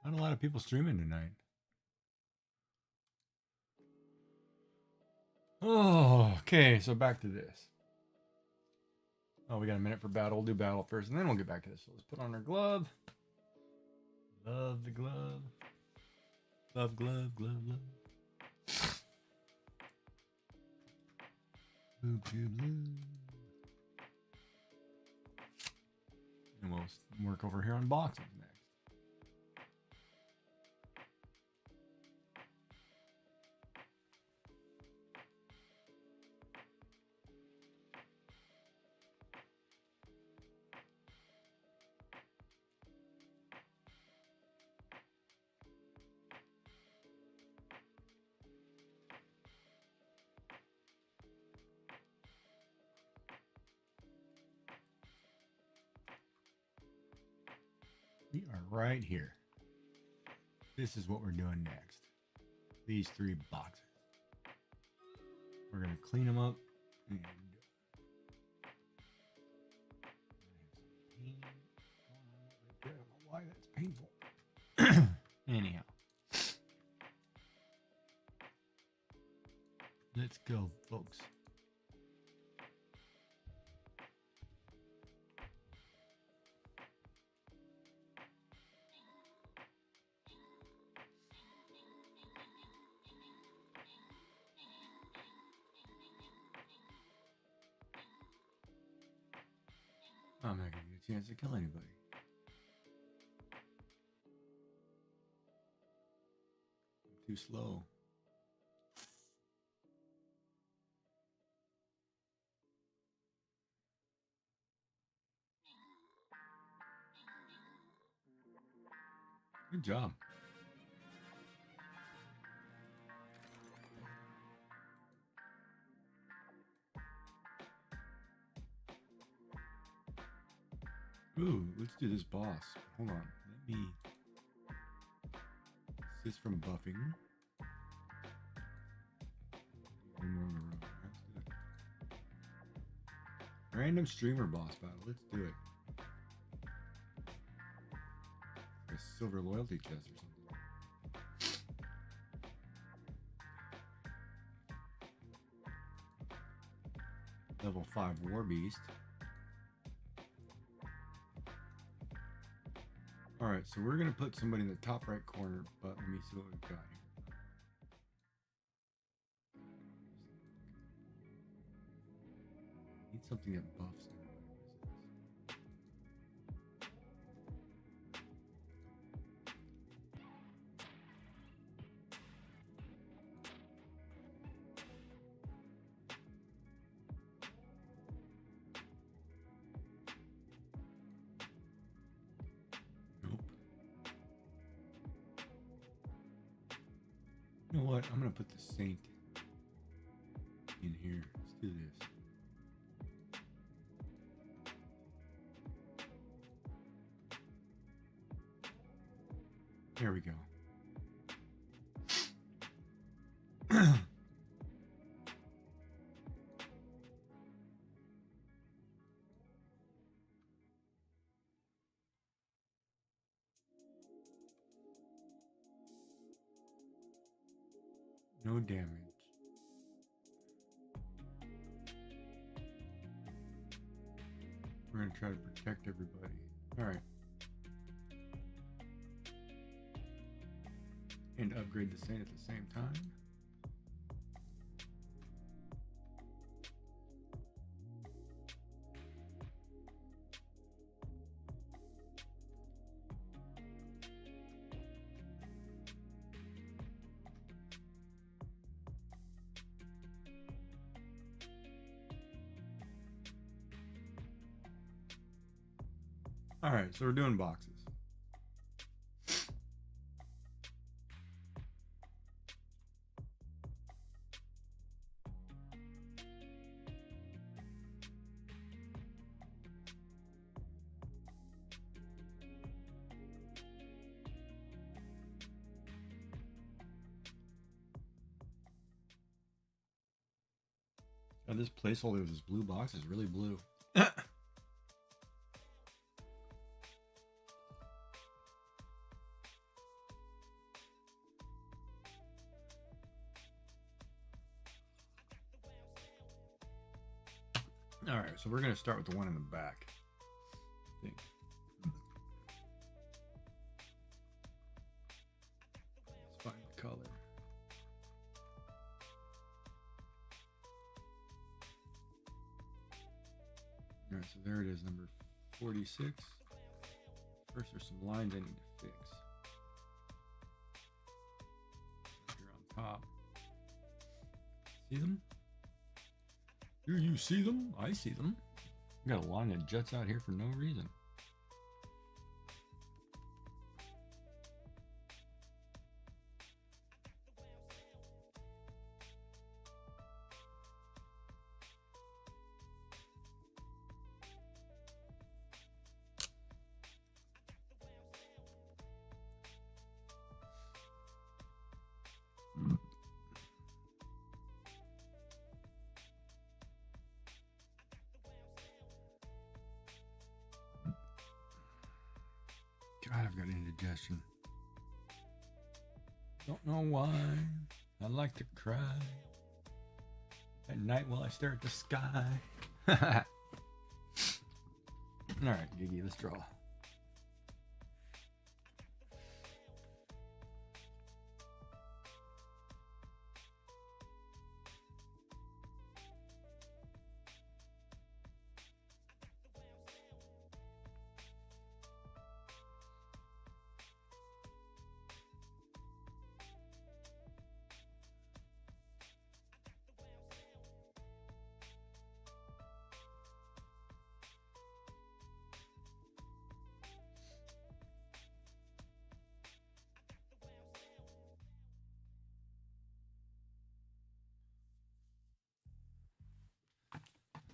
Not a lot of people streaming tonight. Oh, okay, so back to this. Oh, we got a minute for battle. We'll do battle first, and then we'll get back to this. So let's put on our glove. Love the glove. Love glove, glove, love. Blue, blue, blue. And we'll work over here on boxes next. We are right here. This is what we're doing next. These 3 boxes. We're going to clean them up. And I don't know why that's painful. Anyhow. Let's go, folks. I'm not going to get a chance to kill anybody. I'm too slow. Good job. Ooh, let's do this boss. Hold on. Let me... This is from buffing. Random streamer boss battle. Let's do it. A silver loyalty chest or something. Level 5 war beast. Alright, so we're going to put somebody in the top right corner, but let me see what we've got here. Need something that buffs everybody. Nope. You know what? I'm going to put the Saint in here. Let's do this. There we go. No damage. We're going to try to protect everybody. Alright. And upgrade the Saint at the same time. Alright, so we're doing boxes. Oh, this placeholder of this blue box is really blue. Alright, so we're going to start with the one in the back. I think. Let's find the color. Alright, so there it is, number 46. First, there's some lines I need to fix. Here on top. See them? Do you see them? I see them. We got a line that juts out here for no reason. God, I've got indigestion. Don't know why. I like to cry at night while I stare at the sky. Alright, Giggy, let's draw.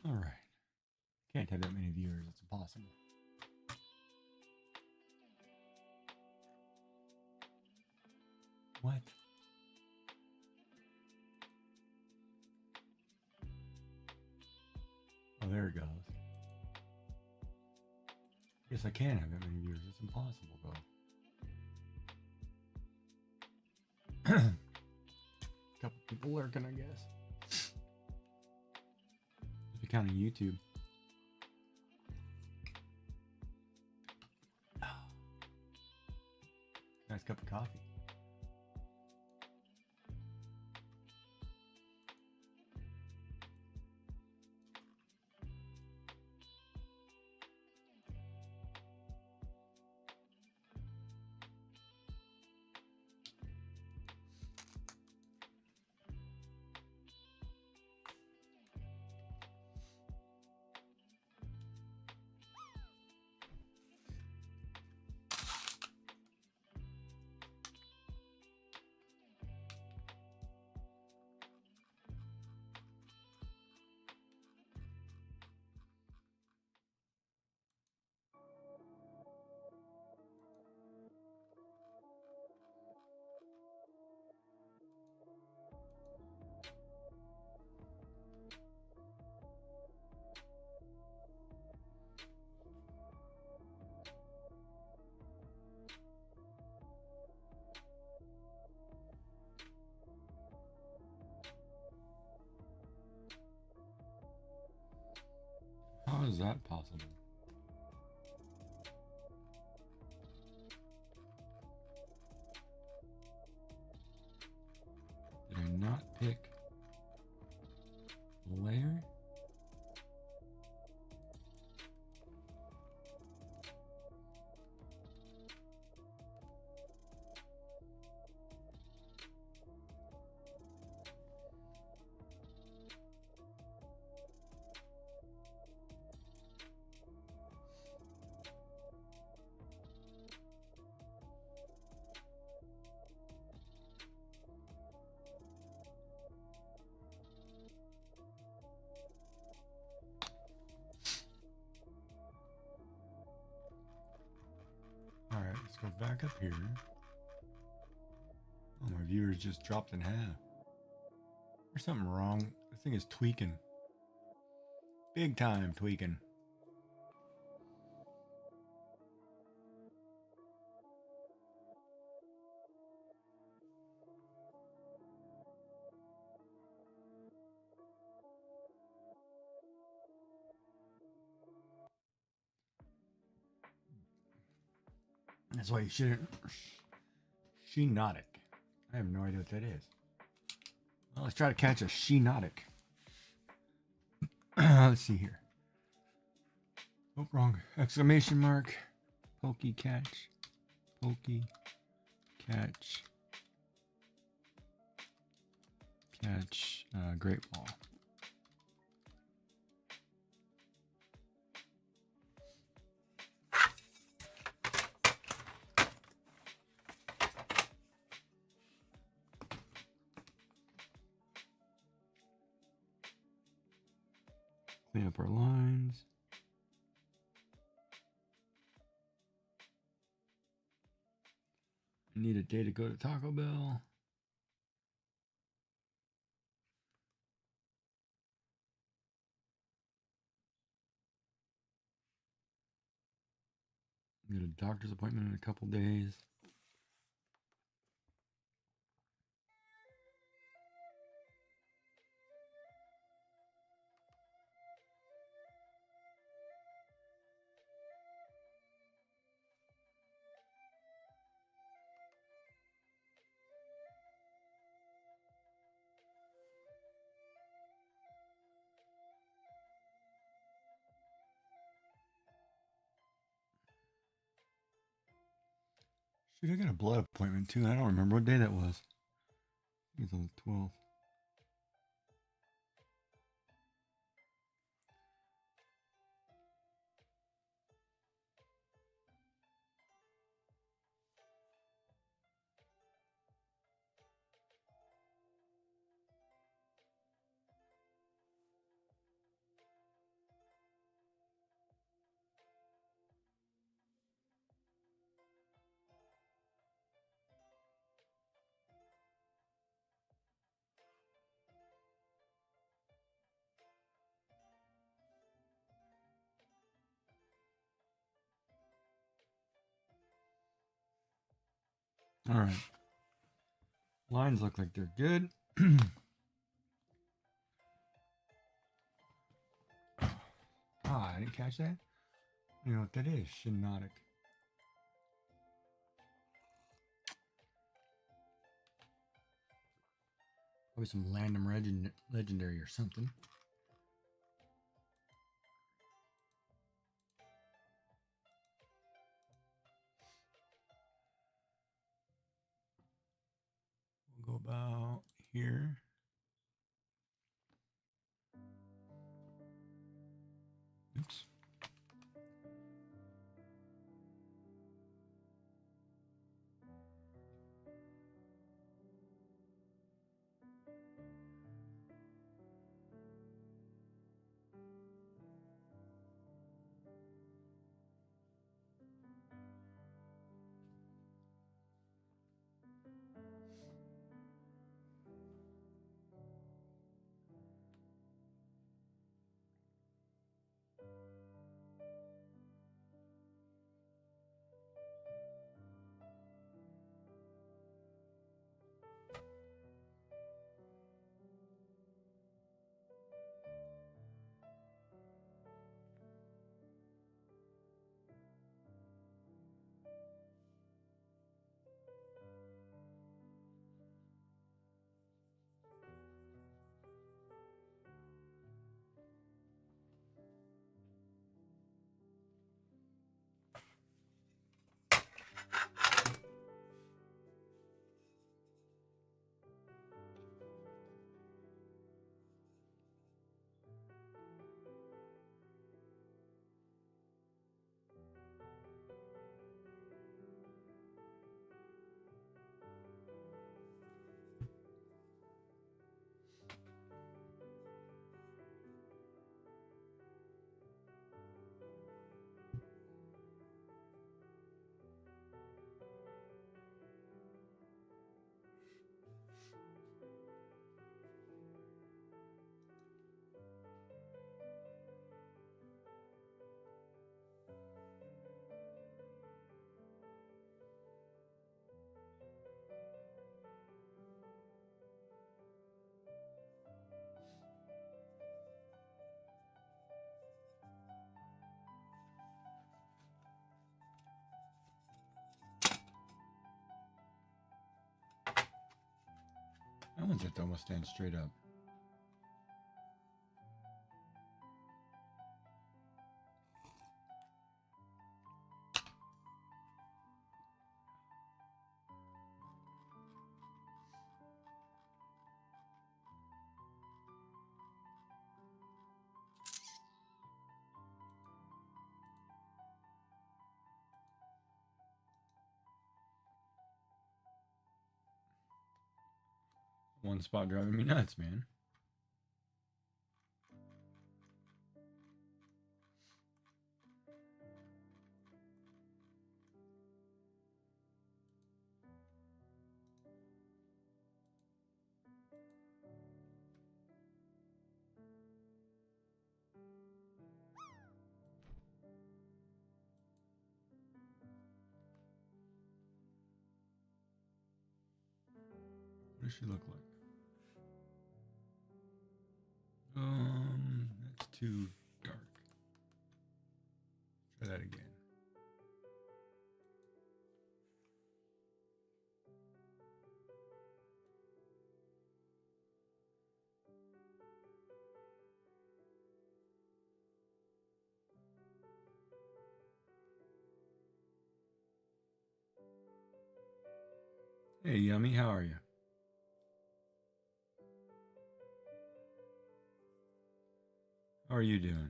All right. Can't have that many viewers. It's impossible. What? Oh, there it goes. Guess I can't have that many viewers. It's impossible, though. Couple people lurking, I guess. If you count on YouTube. Nice cup of coffee. How is that possible? Did I not pick layer? Alright, let's go back up here. Oh, my viewers just dropped in half. There's something wrong. This thing is tweaking. Big time tweaking. That's why you shouldn't. Sheenotic. I have no idea what that is. Well, let's try to catch a sheenotic. Let's see here. Oh, wrong. Exclamation mark. Pokey catch. Pokey catch. Catch. Great Wall. Clean up our lines. I need a day to go to Taco Bell. Need a doctor's appointment in a couple days. Shoot, I got a blood appointment too. I don't remember what day that was. I think it's on the 12th. All right. Lines look like they're good. I didn't catch that. You know what that is? Shinotic. Probably some legendary or something. We'll go about here. Oops. That one's just almost stand straight up. One spot driving me nuts, man. What does she look like? That's too dark. Try that again. Hey, Yummy, how are you? How are you doing?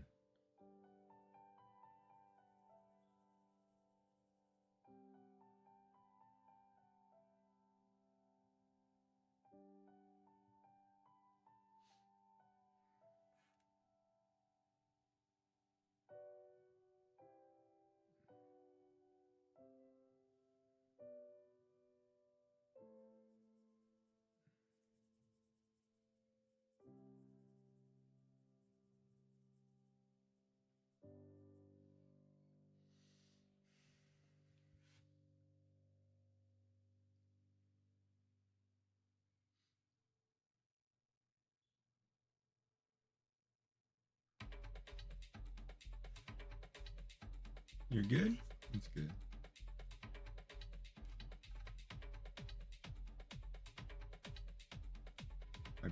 You're good? That's good.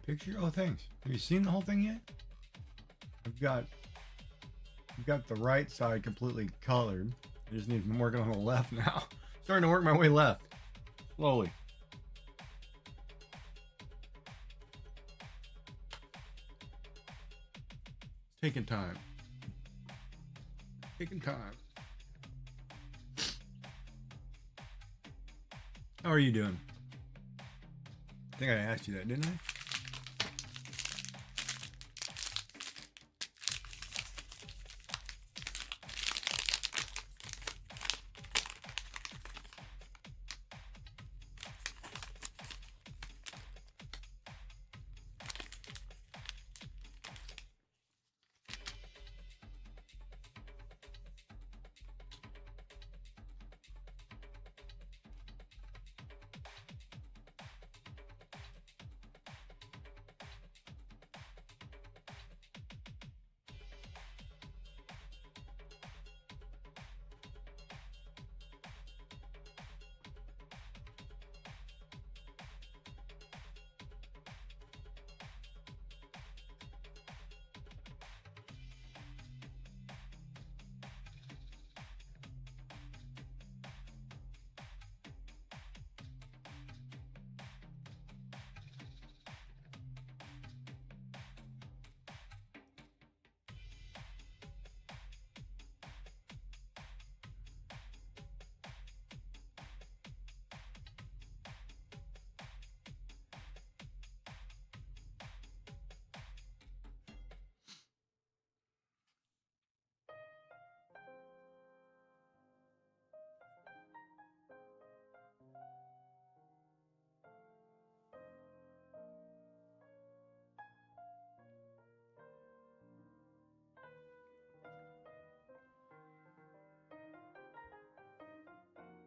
picture? Oh, thanks. Have you seen the whole thing yet? I've got the right side completely colored. I just need to work on the left now. Starting to work my way left. Slowly. Taking time. Taking time. How are you doing? I think I asked you that, didn't I?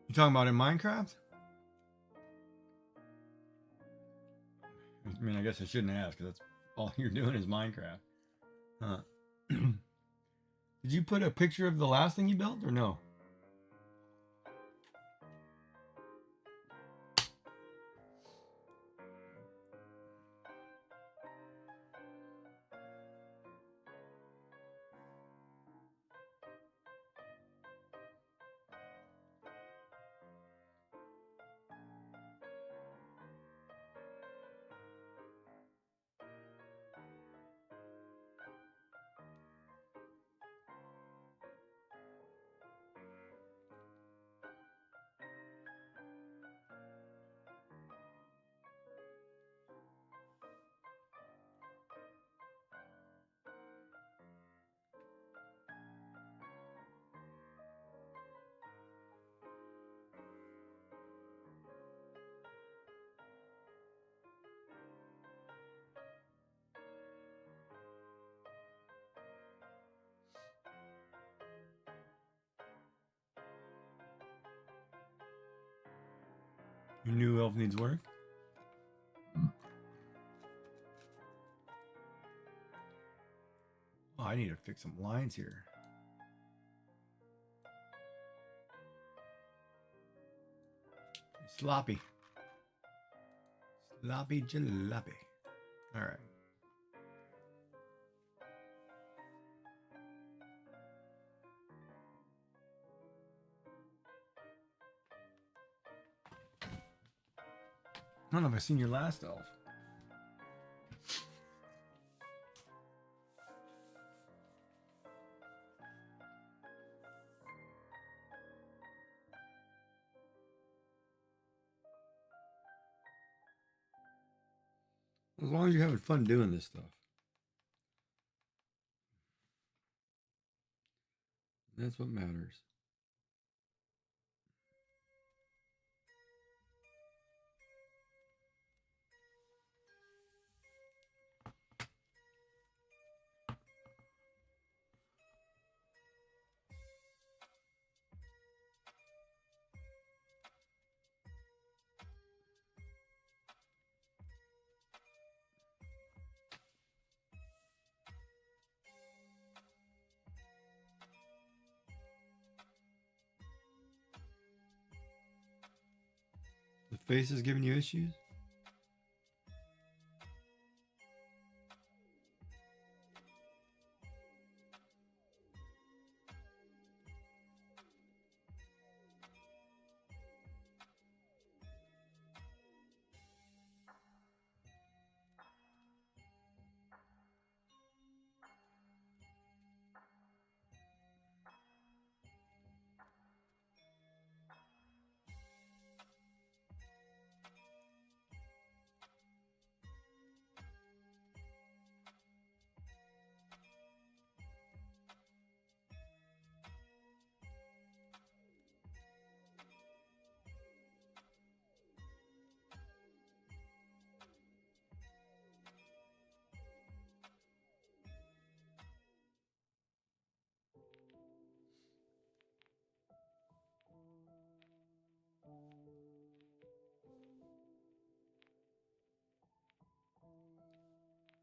You talking about in Minecraft? I mean, I guess I shouldn't ask because that's all you're doing is Minecraft. Huh. Did you put a picture of the last thing you built or no? Your new elf needs work? Oh, I need to fix some lines here. Sloppy. Sloppy jalopy. All right. I don't know if I've seen your last elf. As long as you're having fun doing this stuff. That's what matters. The face is giving you issues?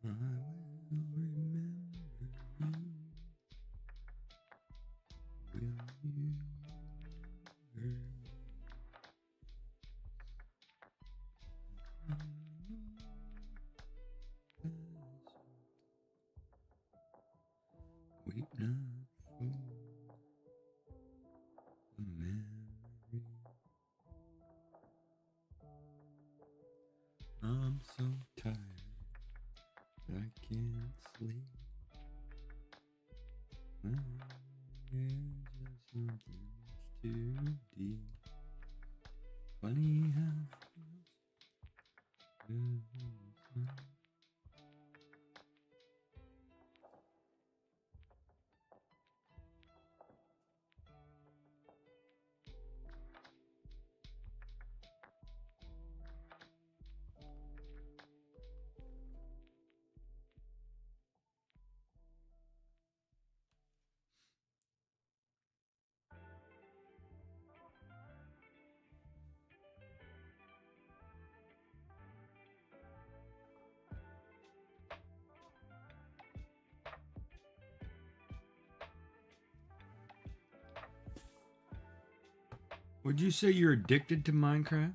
I will remember you. Will you? Girl? Weep not for the memory. I'm so tired that I can't sleep. There's just something much too deep. Funny how it feels good when it's not. Would you say you're addicted to Minecraft?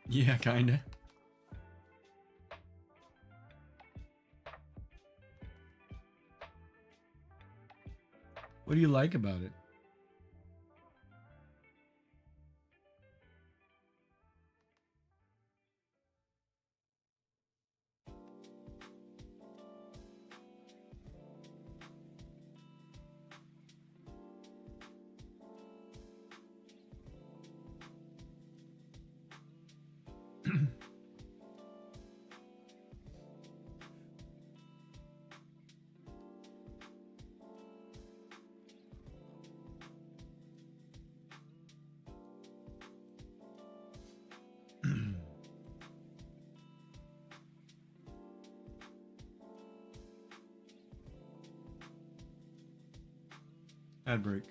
Yeah, kinda. What do you like about it? Ad break.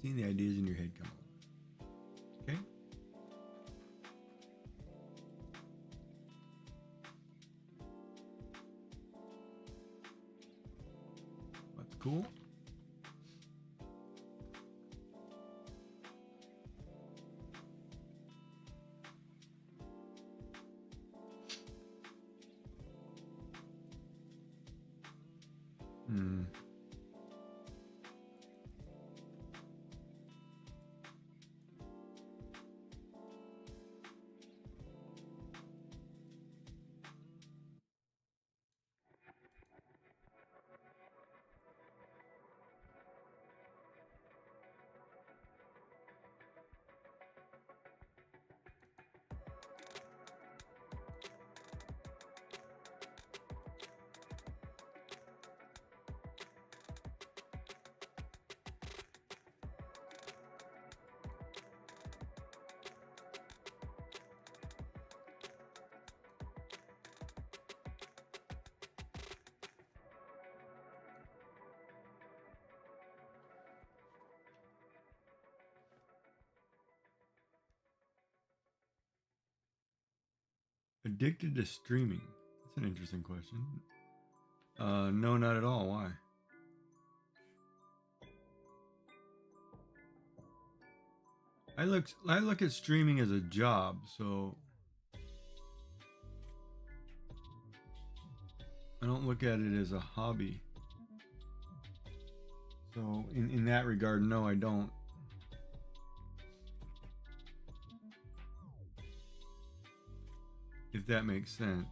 Seeing the ideas in your head come on. Okay? That's cool. Hmm. Addicted to streaming? That's an interesting question. No, not at all. Why? I look at streaming as a job, so I don't look at it as a hobby. So in that regard, no, I don't. If that makes sense.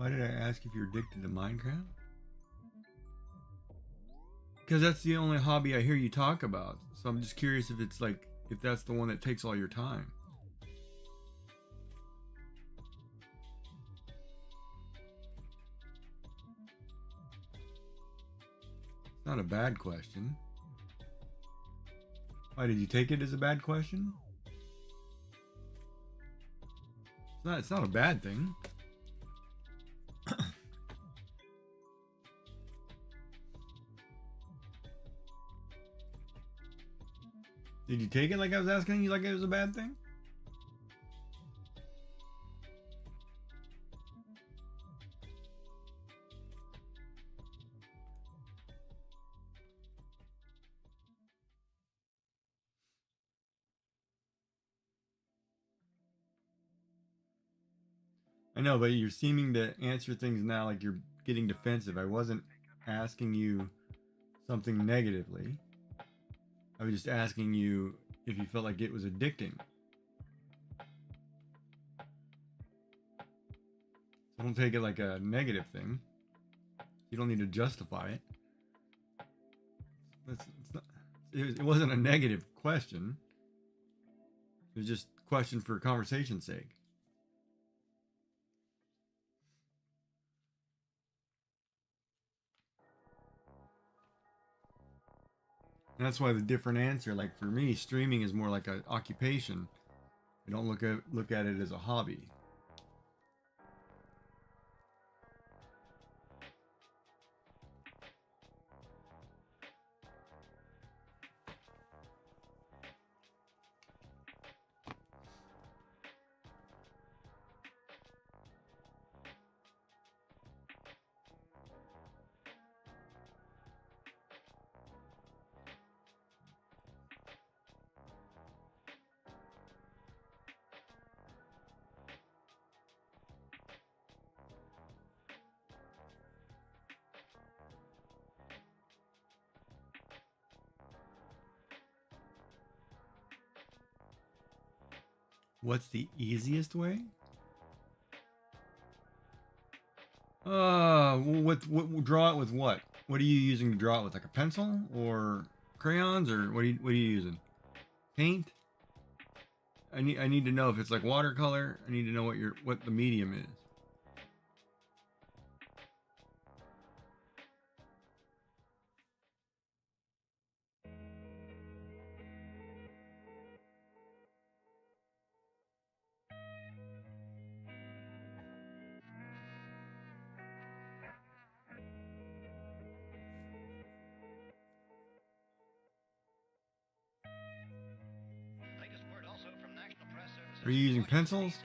Why did I ask if you're addicted to Minecraft? Because that's the only hobby I hear you talk about. So I'm just curious if it's like, if that's the one that takes all your time. It's not a bad question. Why, did you take it as a bad question? It's not a bad thing. Did you take it like I was asking you like it was a bad thing? I know, but you're seeming to answer things now like you're getting defensive. I wasn't asking you something negatively. I was just asking you if you felt like it was addicting. So don't take it like a negative thing. You don't need to justify it. It wasn't a negative question. It was just a question for conversation's sake. And that's why the different answer, like for me, streaming is more like an occupation. I don't look at it as a hobby. What's the easiest way? What draw it with what? What are you using to draw it with? Like a pencil or crayons, or what are you using? Paint? I need to know if it's like watercolor. I need to know what the medium is. Are you using pencils?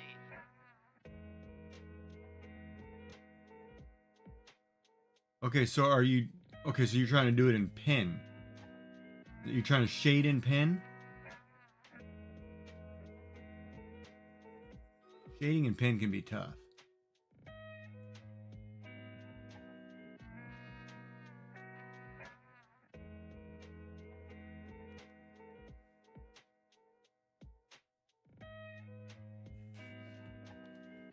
Okay, so so you're trying to do it in pen. You're trying to shade in pen? Shading in pen can be tough.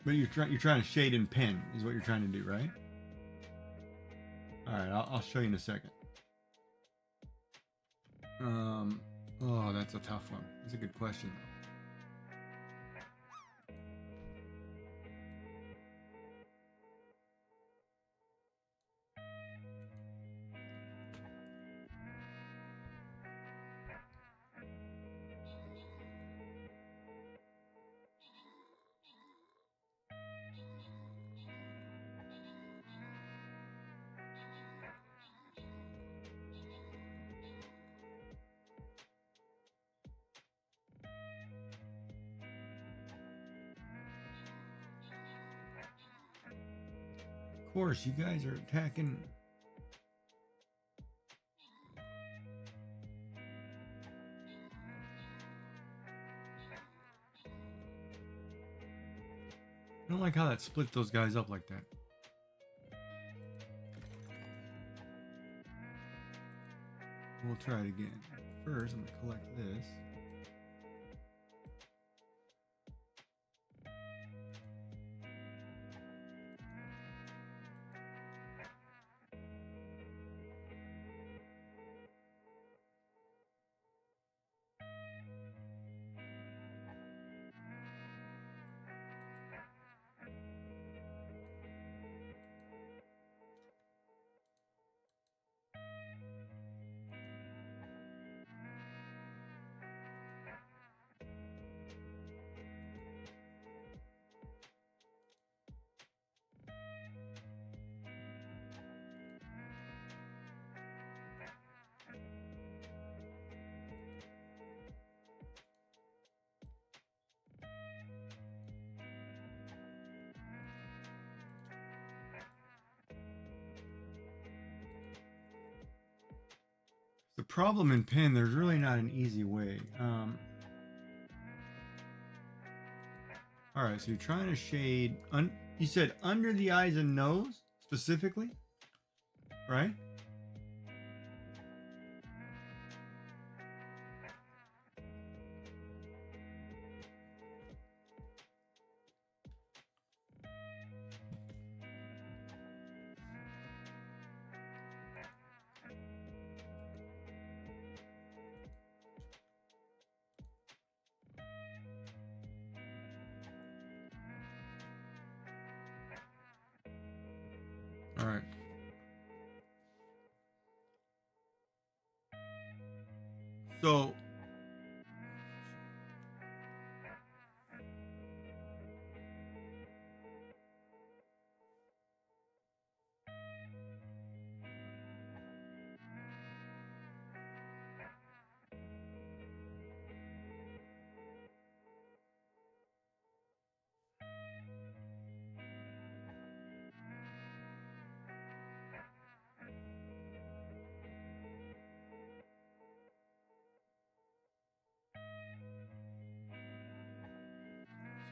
But you're trying to shade in pen is what you're trying to do, right? All right, I'll show you in a second. Oh, that's a tough one. That's a good question, though. Of course, you guys are attacking. I don't like how that split those guys up like that. We'll try it again. First, I'm gonna collect this. problem in pen, there's really not an easy way. All right, so you're trying to shade. You said under the eyes and nose specifically, right? All right. So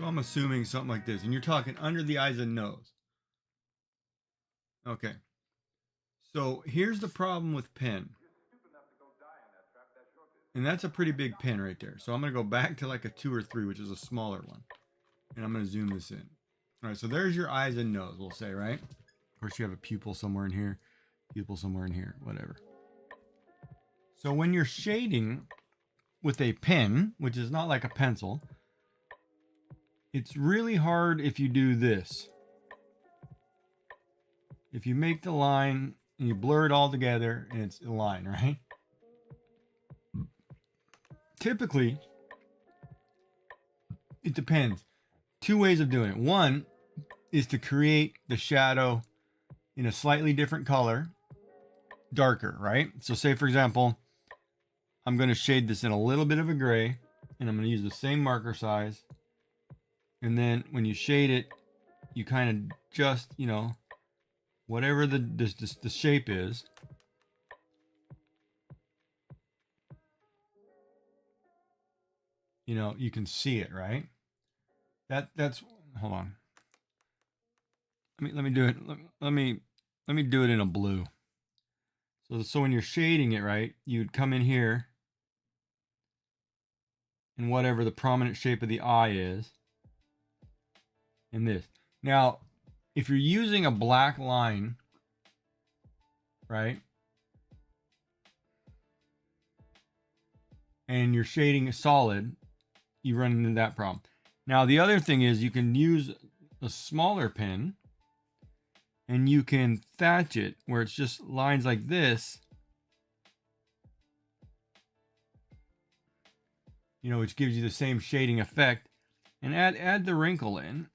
I'm assuming something like this, and you're talking under the eyes and nose. Okay. So here's the problem with pen. And that's a pretty big pen right there. So I'm going to go back to like a 2 or 3, which is a smaller one. And I'm going to zoom this in. All right, so there's your eyes and nose, we'll say, right? Of course, you have a pupil somewhere in here, pupil somewhere in here, whatever. So when you're shading with a pen, which is not like a pencil, it's really hard if you do this. If you make the line and you blur it all together and it's a line, right? Typically, it depends. 2 ways of doing it. One is to create the shadow in a slightly different color, darker, right? So say, for example, I'm going to shade this in a little bit of a gray, and I'm going to use the same marker size. And then when you shade it, you kind of just, you know, whatever the shape is, you know, you can see it, right? That's hold on. Let me do it. Let me do it in a blue. So when you're shading it, right, you'd come in here and whatever the prominent shape of the eye is, in this. Now, if you're using a black line, right, and you're shading a solid, you run into that problem. Now, the other thing is you can use a smaller pen and you can thatch it where it's just lines like this, you know, which gives you the same shading effect, and add the wrinkle in,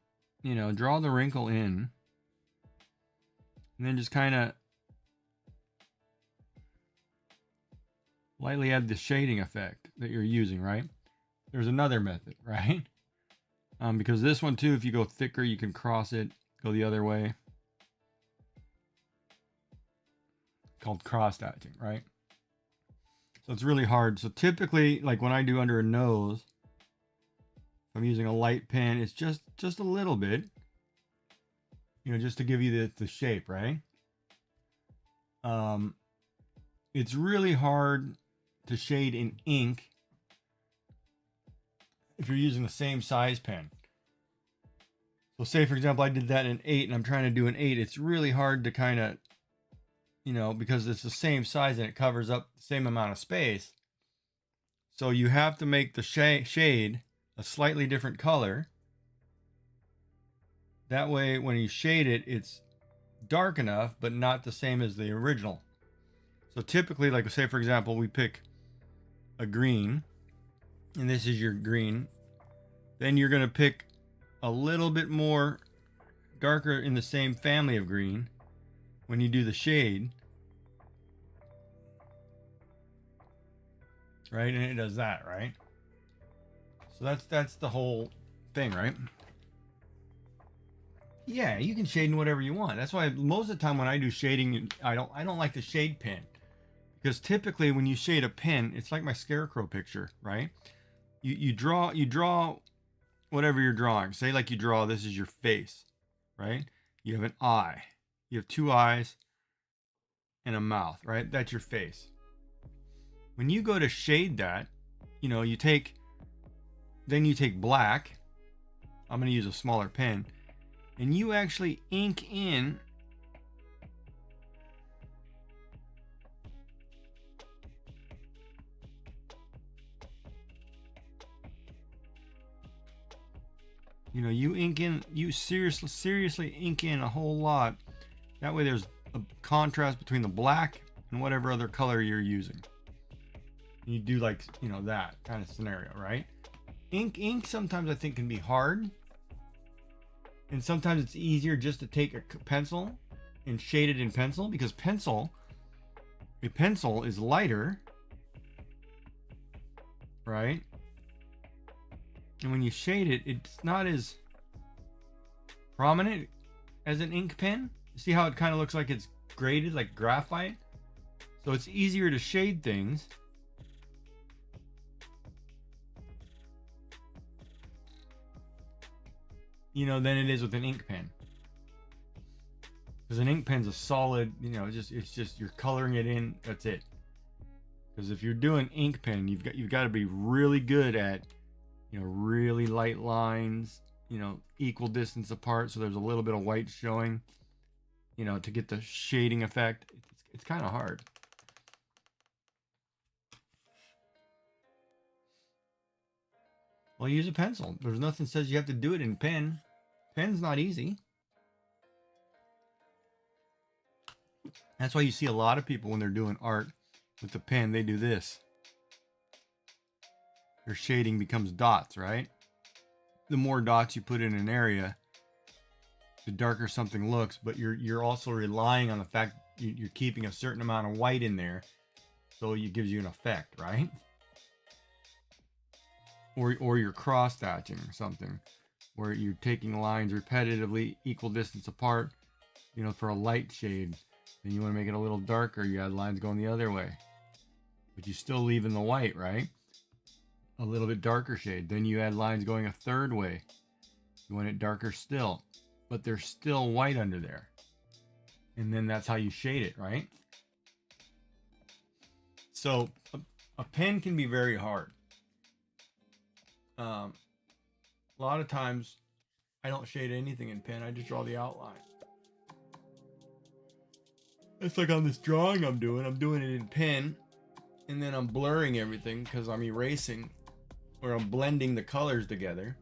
you know, draw the wrinkle in, and then just kind of lightly add the shading effect that you're using, right? There's another method, right? Because this one too, if you go thicker, you can cross it, go the other way. Called cross hatching, right? So it's really hard. So typically, like when I do under a nose, if I'm using a light pen, it's just a little bit, you know, just to give you the shape, right? It's really hard to shade in ink if you're using the same size pen. So say, for example, I did that in 8 and I'm trying to do an 8. It's really hard to kind of, you know, because it's the same size and it covers up the same amount of space. So you have to make the shade a slightly different color. That way, when you shade it, it's dark enough, but not the same as the original. So typically, like say, for example, we pick a green, and this is your green. Then you're going to pick a little bit more darker in the same family of green when you do the shade. Right? And it does that, right? So that's the whole thing, right? Yeah, you can shade in whatever you want. That's why most of the time when I do shading, I don't like the shade pen, Because typically when you shade a pen, it's like my scarecrow picture, right? You draw whatever you're drawing. Say like you draw, this is your face, right? You have an eye. You have two eyes and a mouth, right? That's your face. When you go to shade that, you take black. I'm going to use a smaller pen, and you actually ink in you seriously ink in a whole lot. That way there's a contrast between the black and whatever other color you're using. You do like, that kind of scenario, right? Ink sometimes I think can be hard. And sometimes it's easier just to take a pencil and shade it in pencil, because a pencil is lighter, right? And when you shade it, it's not as prominent as an ink pen. See how it kind of looks like it's graded like graphite? So it's easier to shade things. Than it is with an ink pen. Because an ink pen's a solid, it's just you're coloring it in, that's it. Because if you're doing ink pen, you've got to be really good at, really light lines, equal distance apart, so there's a little bit of white showing, to get the shading effect. It's kind of hard. Well, use a pencil. There's nothing says you have to do it in pen. Pen's not easy. That's why you see a lot of people when they're doing art with the pen, they do this. Their shading becomes dots, right? The more dots you put in an area, the darker something looks, but you're also relying on the fact you're keeping a certain amount of white in there, so it gives you an effect, right? Or you're cross-hatching or something, where you're taking lines repetitively, equal distance apart, for a light shade. Then you want to make it a little darker, you add lines going the other way. But you still leave in the white, right? A little bit darker shade. Then you add lines going a third way. You want it darker still, but there's still white under there. And then that's how you shade it, right? So a pen can be very hard. A lot of times I don't shade anything in pen, I just draw the outline. It's like on this drawing I'm doing it in pen, and then I'm blurring everything because I'm erasing, or I'm blending the colors together.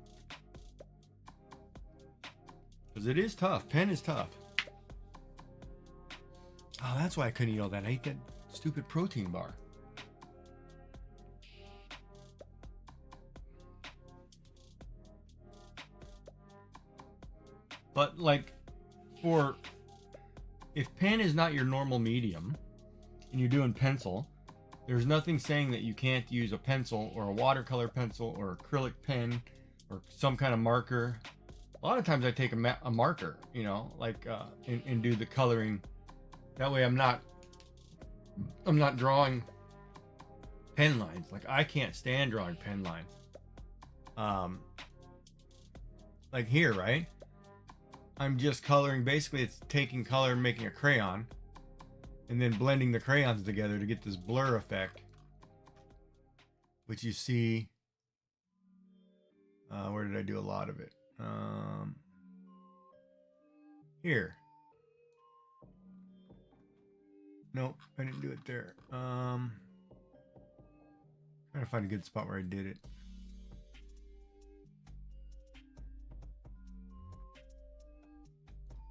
Because it is tough. Pen is tough. Oh, that's why I couldn't eat all that. I ate that stupid protein bar. But like, if pen is not your normal medium and you're doing pencil, there's nothing saying that you can't use a pencil or a watercolor pencil or acrylic pen or some kind of marker. A lot of times I take a marker, and do the coloring. That way I'm not drawing pen lines. Like, I can't stand drawing pen lines. Like here, right? I'm just coloring. Basically, it's taking color and making a crayon, and then blending the crayons together to get this blur effect, which you see. Where did I do a lot of it? Here. Nope, I didn't do it there. Trying to find a good spot where I did it.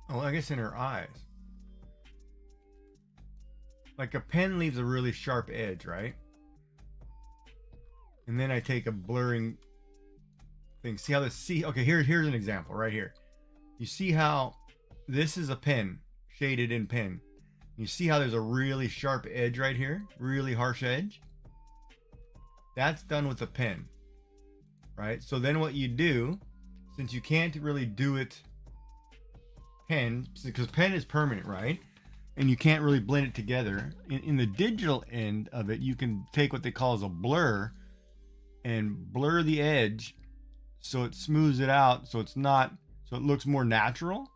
Oh, I guess in her eyes. Like, a pen leaves a really sharp edge, right? And then I take a blurring thing. See how this, okay, here's an example right here. You see how this is a pen, shaded in pen. You see how there's a really sharp edge right here? Really harsh edge? That's done with a pen, right? So then what you do, since you can't really do it pen, because pen is permanent, right? and you can't really blend it together. In the digital end of it, you can take what they call as a blur and blur the edge so it smooths it out, so it's not, so it looks more natural.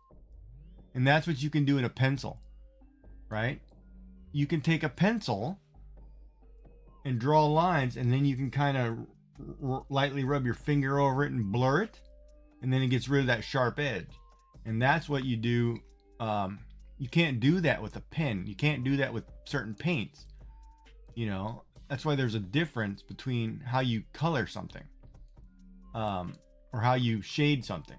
And that's what you can do in a pencil, right? You can take a pencil and draw lines, and then you can kind of lightly rub your finger over it and blur it, and then it gets rid of that sharp edge. And that's what you do. You can't do that with a pen. You can't do that with certain paints. You know, that's why there's a difference between how you color something, or how you shade something.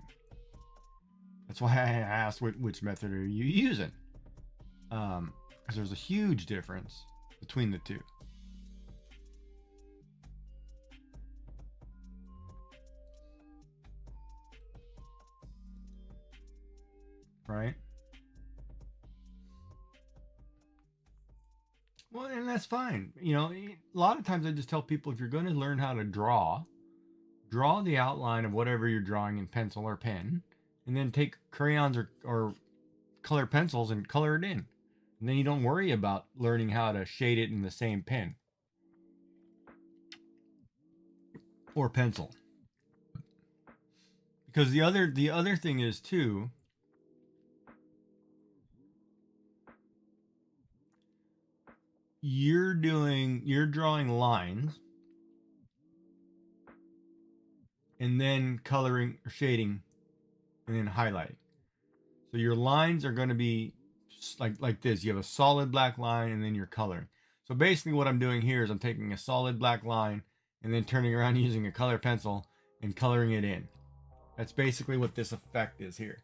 That's why I asked which method are you using, because there's a huge difference between the two. Right? Well, and that's fine. You know, a lot of times I just tell people, if you're going to learn how to draw the outline of whatever you're drawing in pencil or pen, and then take crayons or color pencils and color it in. And then you don't worry about learning how to shade it in the same pen or pencil. Because the other thing is too, you're drawing lines and then coloring or shading and then highlighting. So your lines are going to be like this. You have a solid black line and then you're coloring. So basically what I'm doing here is I'm taking a solid black line and then turning around using a color pencil and coloring it in. That's basically what this effect is here.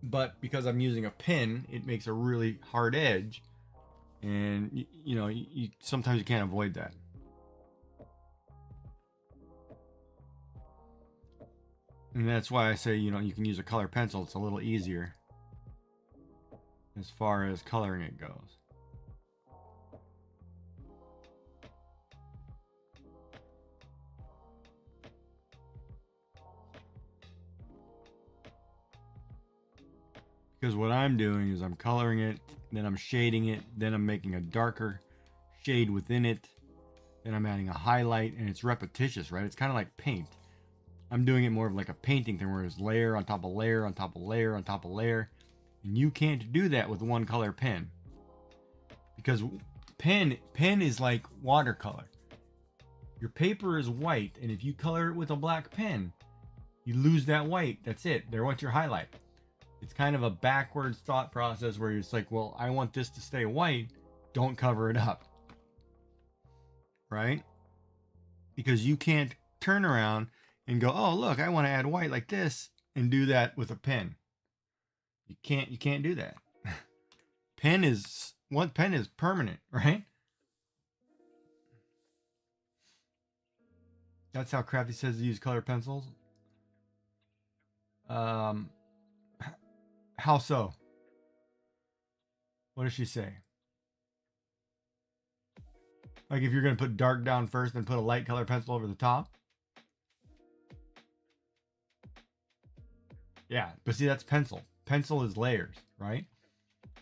But because I'm using a pen, it makes a really hard edge, and you know, sometimes you can't avoid that. And that's why I say, you know, you can use a color pencil. It's a little easier as far as coloring it goes. Because what I'm doing is I'm coloring it, then I'm shading it, then I'm making a darker shade within it, then I'm adding a highlight, and it's repetitious, right? It's kind of like paint. I'm doing it more of like a painting thing, where it's layer on top of layer on top of layer on top of layer. And you can't do that with one color pen. Because pen is like watercolor. Your paper is white, and if you color it with a black pen, you lose that white. That's it. There went your highlight. It's kind of a backwards thought process where it's like, well, I want this to stay white. Don't cover it up. Right? Because you can't turn around and go, oh, look, I want to add white like this, and do that with a pen. You can't do that. Pen is permanent, right? That's how Crafty says to use color pencils. How so? What does she say? Like if you're going to put dark down first, then put a light color pencil over the top? Yeah, but see, that's pencil. Pencil is layers, right?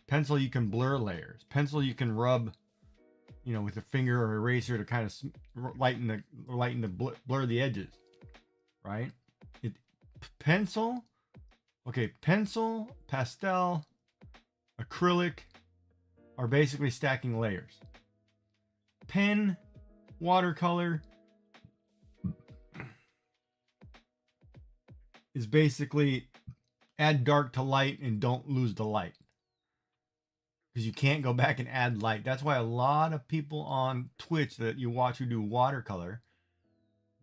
Pencil, you can blur layers. Pencil, you can rub, you know, with a finger or eraser to kind of blur the edges, right? Pencil, pastel, acrylic are basically stacking layers. Pen, watercolor is basically add dark to light and don't lose the light. Because you can't go back and add light. That's why a lot of people on Twitch that you watch who do watercolor,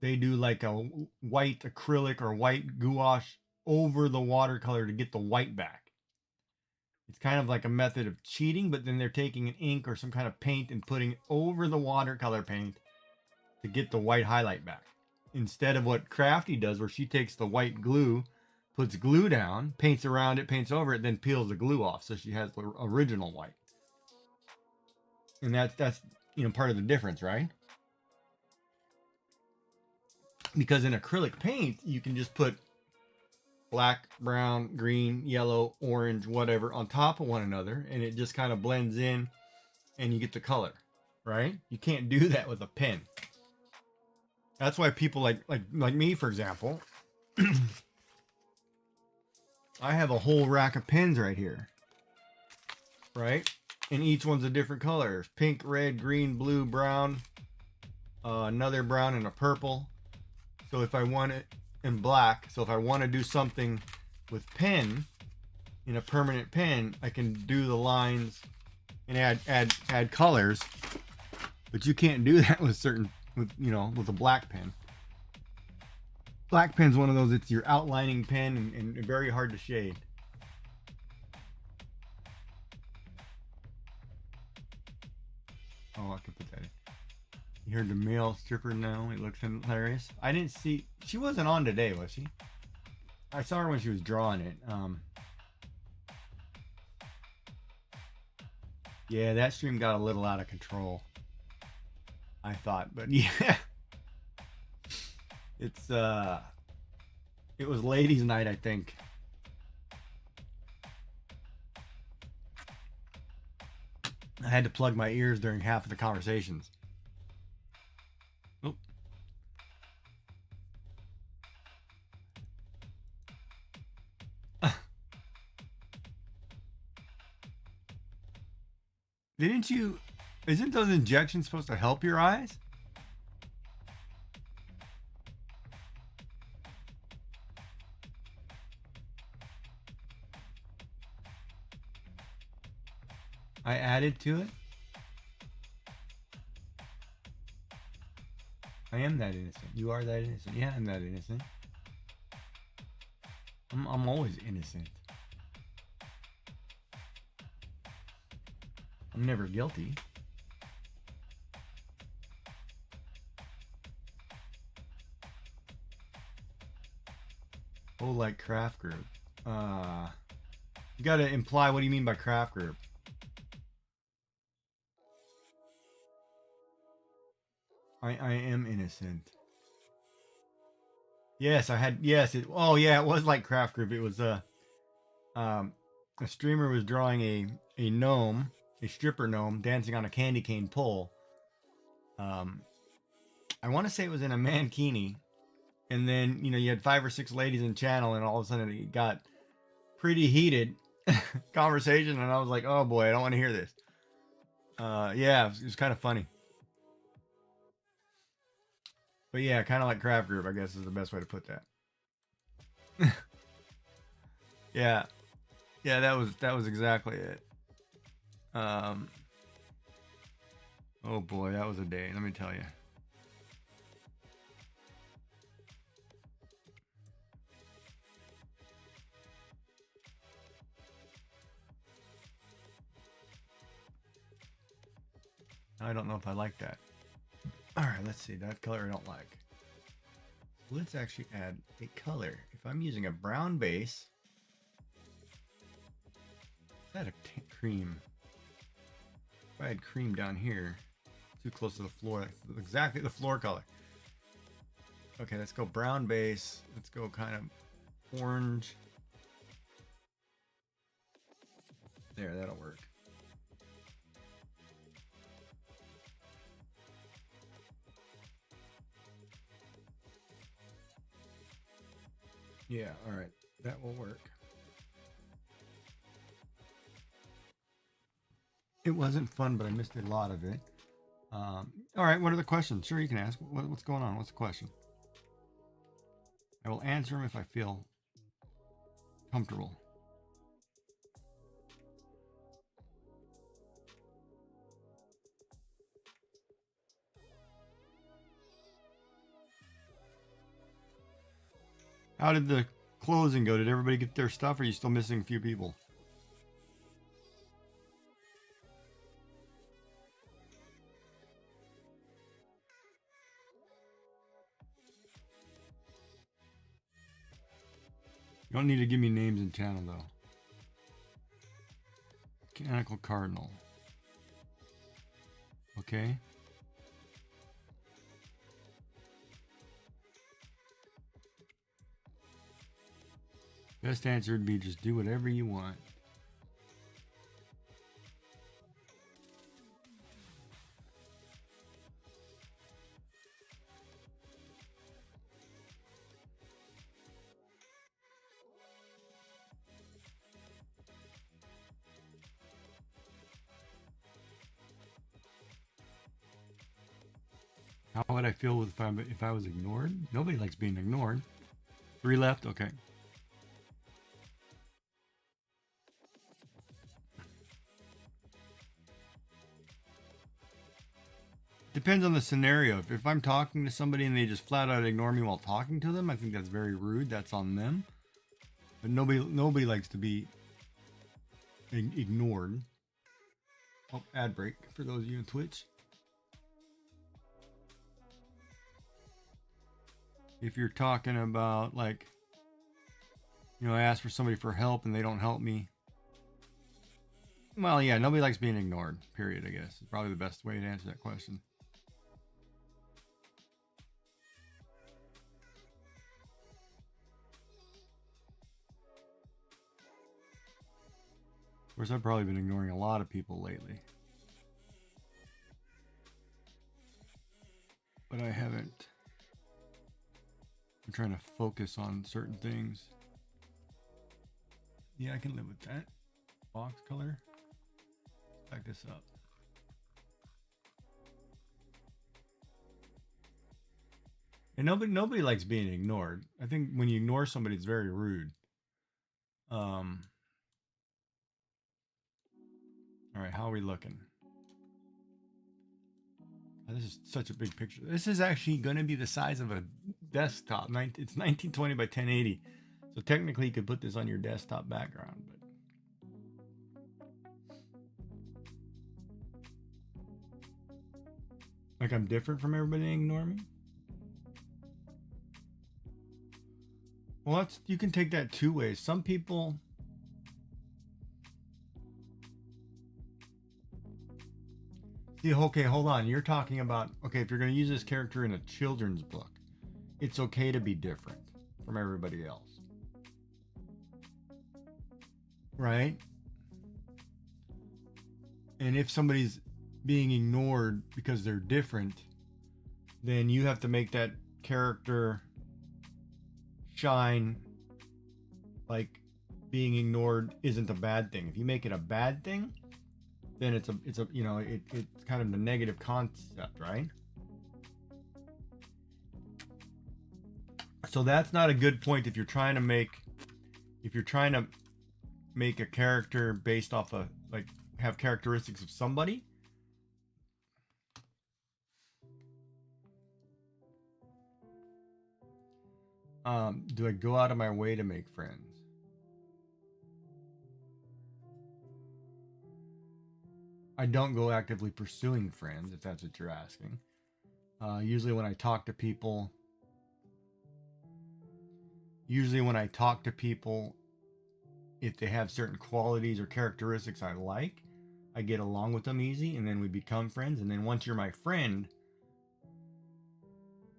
they do like a white acrylic or white gouache over the watercolor to get the white back. It's kind of like a method of cheating, but then they're taking an ink or some kind of paint and putting it over the watercolor paint to get the white highlight back. Instead of what Crafty does, where she takes the white glue, puts glue down, paints around it, paints over it, then peels the glue off, so she has the original white. And that's you know, part of the difference, right? Because in acrylic paint, you can just put black, brown, green, yellow, orange, whatever on top of one another, and it just kind of blends in and you get the color, right? You can't do that with a pen. That's why people like me, for example, I have a whole rack of pens right here, right? And each one's a different color. Pink, red, green, blue, brown, another brown, and a purple. So if I want it in black, so if I want to do something with pen, in a permanent pen, I can do the lines and add colors. But you can't do that with with a black pen. Black pen's one of those, it's your outlining pen and very hard to shade. Oh, I can put that in. You heard the male stripper now. It looks hilarious. I didn't see. She wasn't on today, was she? I saw her when she was drawing it. Yeah, that stream got a little out of control, I thought. But yeah. It was ladies' night, I think. I had to plug my ears during half of the conversations. Oh. Isn't those injections supposed to help your eyes? I added to it. I am that innocent. You are that innocent. Yeah, I'm that innocent. I'm always innocent. I'm never guilty. Oh, like craft group. You gotta imply, what do you mean by craft group? I am innocent. Yes, oh yeah, it was like craft group. It was a streamer was drawing a gnome, a stripper gnome dancing on a candy cane pole. I want to say it was in a mankini, and then you had 5 or 6 ladies in channel, and all of a sudden it got pretty heated conversation, and I was like, oh boy, I don't want to hear this. Yeah, it was kind of funny. But yeah, kind of like craft group, I guess is the best way to put that. Yeah, that was exactly it. Oh boy, that was a day. Let me tell you. I don't know if I like that. All right, let's see. That color I don't like. Let's actually add a color. If I'm using a brown base, is that a cream? If I had cream down here, too close to the floor, that's exactly the floor color. Okay, let's go brown base. Let's go kind of orange. There, that'll work. Yeah, all right, that will work. It wasn't fun, but I missed a lot of it. All right, what are the questions? Sure, you can ask. What's going on? What's the question? I will answer them if I feel comfortable. How did the closing go? Did everybody get their stuff, or are you still missing a few people? You don't need to give me names and channel, though. Mechanical Cardinal. Okay. Best answer would be just do whatever you want. How would I feel if I was ignored? Nobody likes being ignored. 3 left? Okay. Depends on the scenario. If I'm talking to somebody and they just flat out ignore me while talking to them, I think that's very rude. That's on them. But nobody likes to be ignored. Oh, ad break for those of you on Twitch. If you're talking about, like, you know, I ask for somebody for help and they don't help me. Well, yeah, nobody likes being ignored, period, I guess. It's probably the best way to answer that question. Of course, I've probably been ignoring a lot of people lately. But I haven't. I'm trying to focus on certain things. Yeah, I can live with that. Box color. Back this up. And nobody likes being ignored. I think when you ignore somebody, it's very rude. All right, how are we looking? Oh, this is such a big picture. This is actually going to be the size of a desktop. It's 1920 by 1080. So technically you could put this on your desktop background, but like I'm different from everybody and ignore me. Well, you can take that 2 ways. Some people see, okay, hold on. You're talking about, okay, if you're going to use this character in a children's book, it's okay to be different from everybody else. Right? And if somebody's being ignored because they're different, then you have to make that character shine like being ignored isn't a bad thing. If you make it a bad thing, then it's you know, it's kind of the negative concept, right? So that's not a good point if you're trying to make a character based off of, like, have characteristics of somebody. Do I go out of my way to make friends? I don't go actively pursuing friends, if that's what you're asking. Usually when I talk to people, if they have certain qualities or characteristics I like, I get along with them easy, and then we become friends. And then once you're my friend,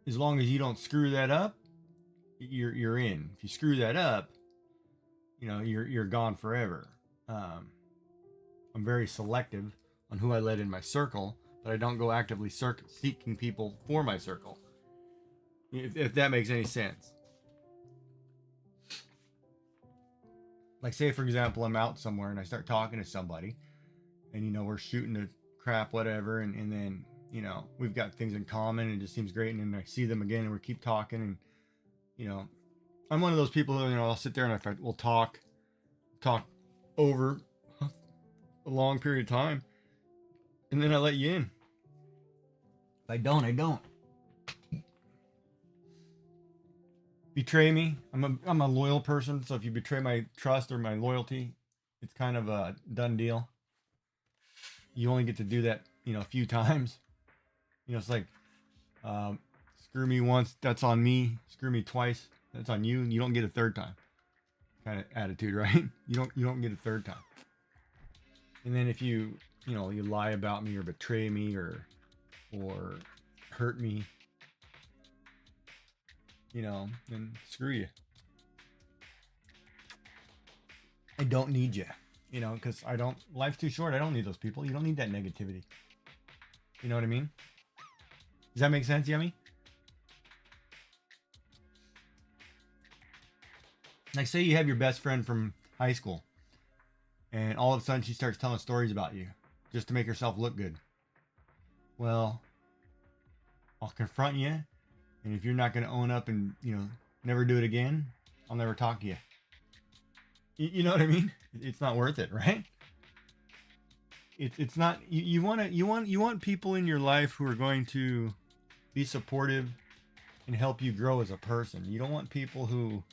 as long as you don't screw that up, you're in. If you screw that up, you know, you're gone forever. I'm very selective on who I let in my circle, but I don't go actively seeking people for my circle. If that makes any sense. Like, say for example, I'm out somewhere and I start talking to somebody, and, you know, we're shooting the crap, whatever, and then, you know, we've got things in common and it just seems great, and then I see them again and we keep talking, and, you know, I'm one of those people who, you know, I'll sit there and we'll talk over a long period of time, and then I let you in. If I don't, I don't. Betray me. I'm a loyal person, so if you betray my trust or my loyalty, it's kind of a done deal. You only get to do that, you know, a few times. You know, it's like, screw me once, that's on me. Screw me twice, that's on you. And you don't get a third time. Kind of attitude, right? You don't get a third time. And then if you lie about me or betray me or hurt me, you know, then screw you. I don't need you, you know, because I don't, life's too short. I don't need those people. You don't need that negativity. You know what I mean? Does that make sense, Yummy? Like, say you have your best friend from high school, and all of a sudden she starts telling stories about you just to make herself look good. Well, I'll confront you, and if you're not going to own up and, you know, never do it again, I'll never talk to you. You know what I mean? It's not worth it, right? It's not. You want people in your life who are going to be supportive and help you grow as a person. You don't want people who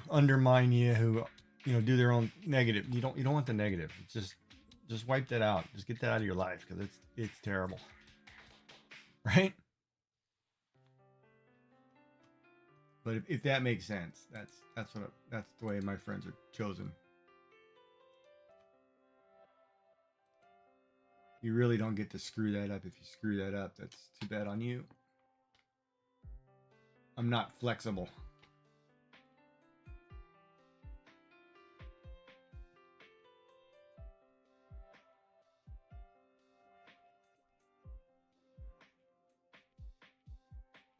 undermine you, who, you know, do their own negative. You don't want the negative. It's just wipe that out. Just get that out of your life, because it's terrible, right? But if that makes sense, that's the way my friends are chosen. You really don't get to screw that up. If you screw that up, that's too bad on you. I'm not flexible.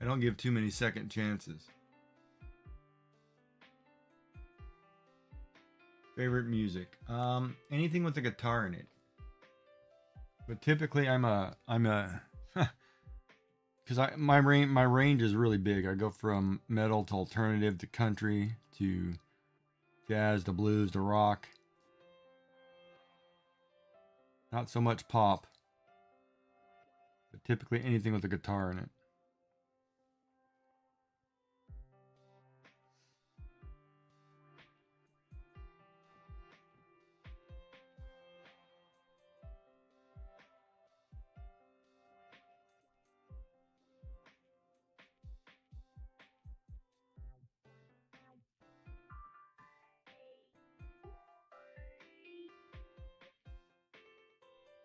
I don't give too many second chances. Favorite music? Anything with a guitar in it. But typically I'm a because my range is really big. I go from metal to alternative to country to jazz to blues to rock. Not so much pop, but typically anything with a guitar in it.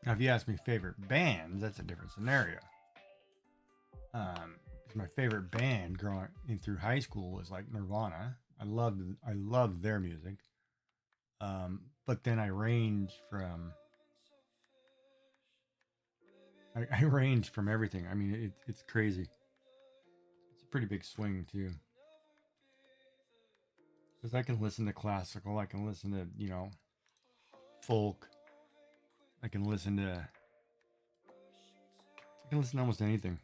Now, if you ask me favorite bands, that's a different scenario. 'Cause my favorite band growing in through high school was like Nirvana. I loved their music. But then I range from I range from everything. I mean, it's crazy. It's a pretty big swing too. Because I can listen to classical, I can listen to, you know, folk, I can listen to almost anything.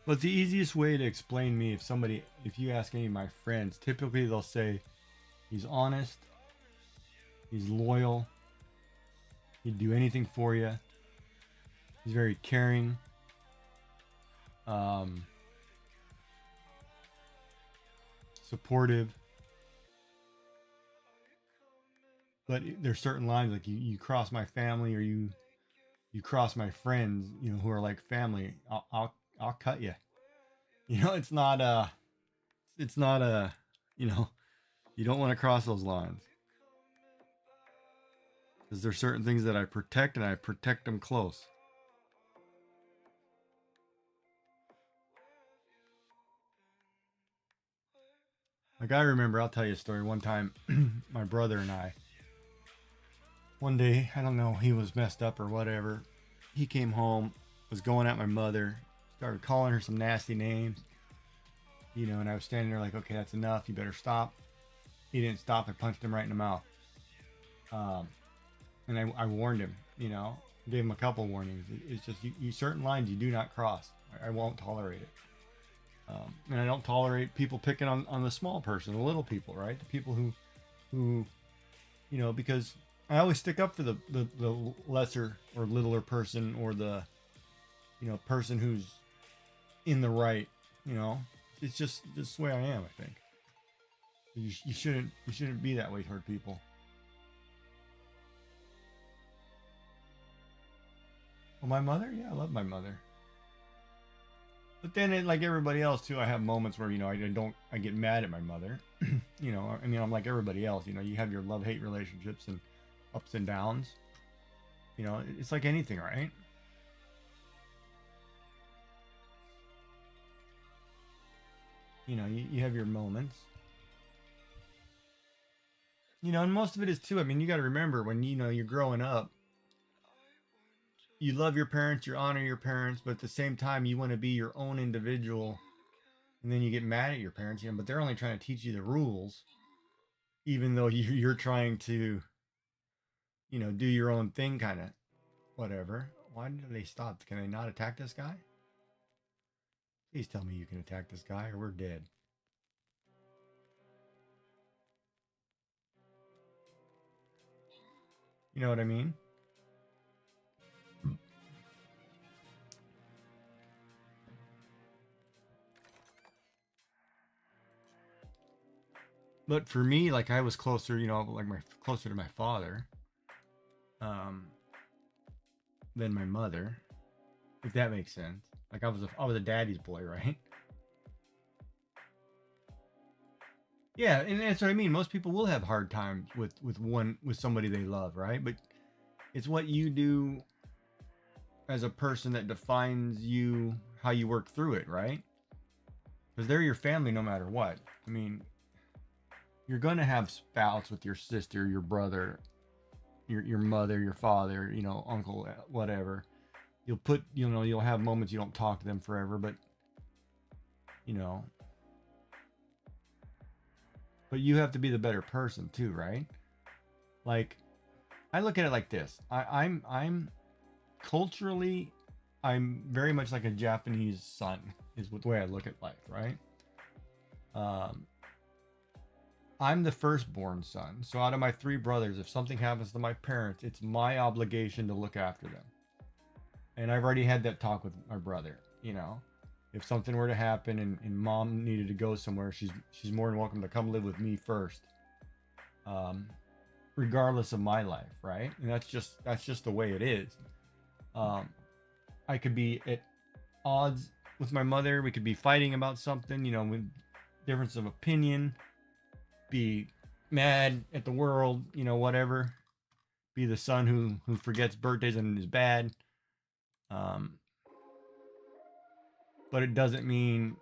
But the easiest way to explain me, if you ask any of my friends, typically they'll say he's honest, he's loyal, he'd do anything for you, he's very caring, um, supportive. But there's certain lines, like you cross my family, or you cross my friends, you know, who are like family, I'll cut you. You know, it's not a, you know, you don't want to cross those lines, because there's certain things that I protect, and I protect them close. Like, I remember, I'll tell you a story. One time, my brother and I, one day, I don't know, he was messed up or whatever. He came home, was going at my mother, started calling her some nasty names, you know, and I was standing there like, okay, that's enough. You better stop. He didn't stop. I punched him right in the mouth. And I warned him, you know, gave him a couple warnings. It's just, you certain lines you do not cross. I won't tolerate it. And I don't tolerate people picking on the small person, the little people, right? The people who, you know, because I always stick up for the lesser or littler person, or the, you know, person who's in the right, you know. It's just the way I am, I think. You shouldn't be that way toward people. Well, my mother? Yeah, I love my mother. But then, like everybody else too, I have moments where I get mad at my mother. I mean, I'm like everybody else. You have your love-hate relationships and ups and downs. It's like anything, right? You have your moments. And most of it is too. I mean, you got to remember when you're growing up, you love your parents, you honor your parents, but at the same time, you want to be your own individual. And then you get mad at your parents, but they're only trying to teach you the rules, even though you're trying to, do your own thing, kind of whatever. Why did they stop? Can they not attack this guy? Please tell me you can attack this guy or we're dead. You know what I mean? But for me, like I was closer, closer to my father, than my mother, if that makes sense. Like I was a daddy's boy, right? Yeah, and that's what I mean. Most people will have hard times with somebody they love, right? But it's what you do as a person that defines you, how you work through it, right? Because they're your family no matter what. I mean, you're gonna have spouts with your sister, your brother, your mother, your father, uncle, whatever. You'll have moments you don't talk to them forever, but but you have to be the better person too, right? Like I look at it like this. I'm culturally, I'm very much like a Japanese son is the way I look at life, right? I'm the firstborn son. So out of my 3 brothers, if something happens to my parents, it's my obligation to look after them. And I've already had that talk with my brother, If something were to happen and mom needed to go somewhere, she's more than welcome to come live with me first. Regardless of my life, right? And that's just the way it is. I could be at odds with my mother. We could be fighting about something, with difference of opinion, be mad at the world, whatever. Be the son who forgets birthdays and is bad. But it doesn't mean,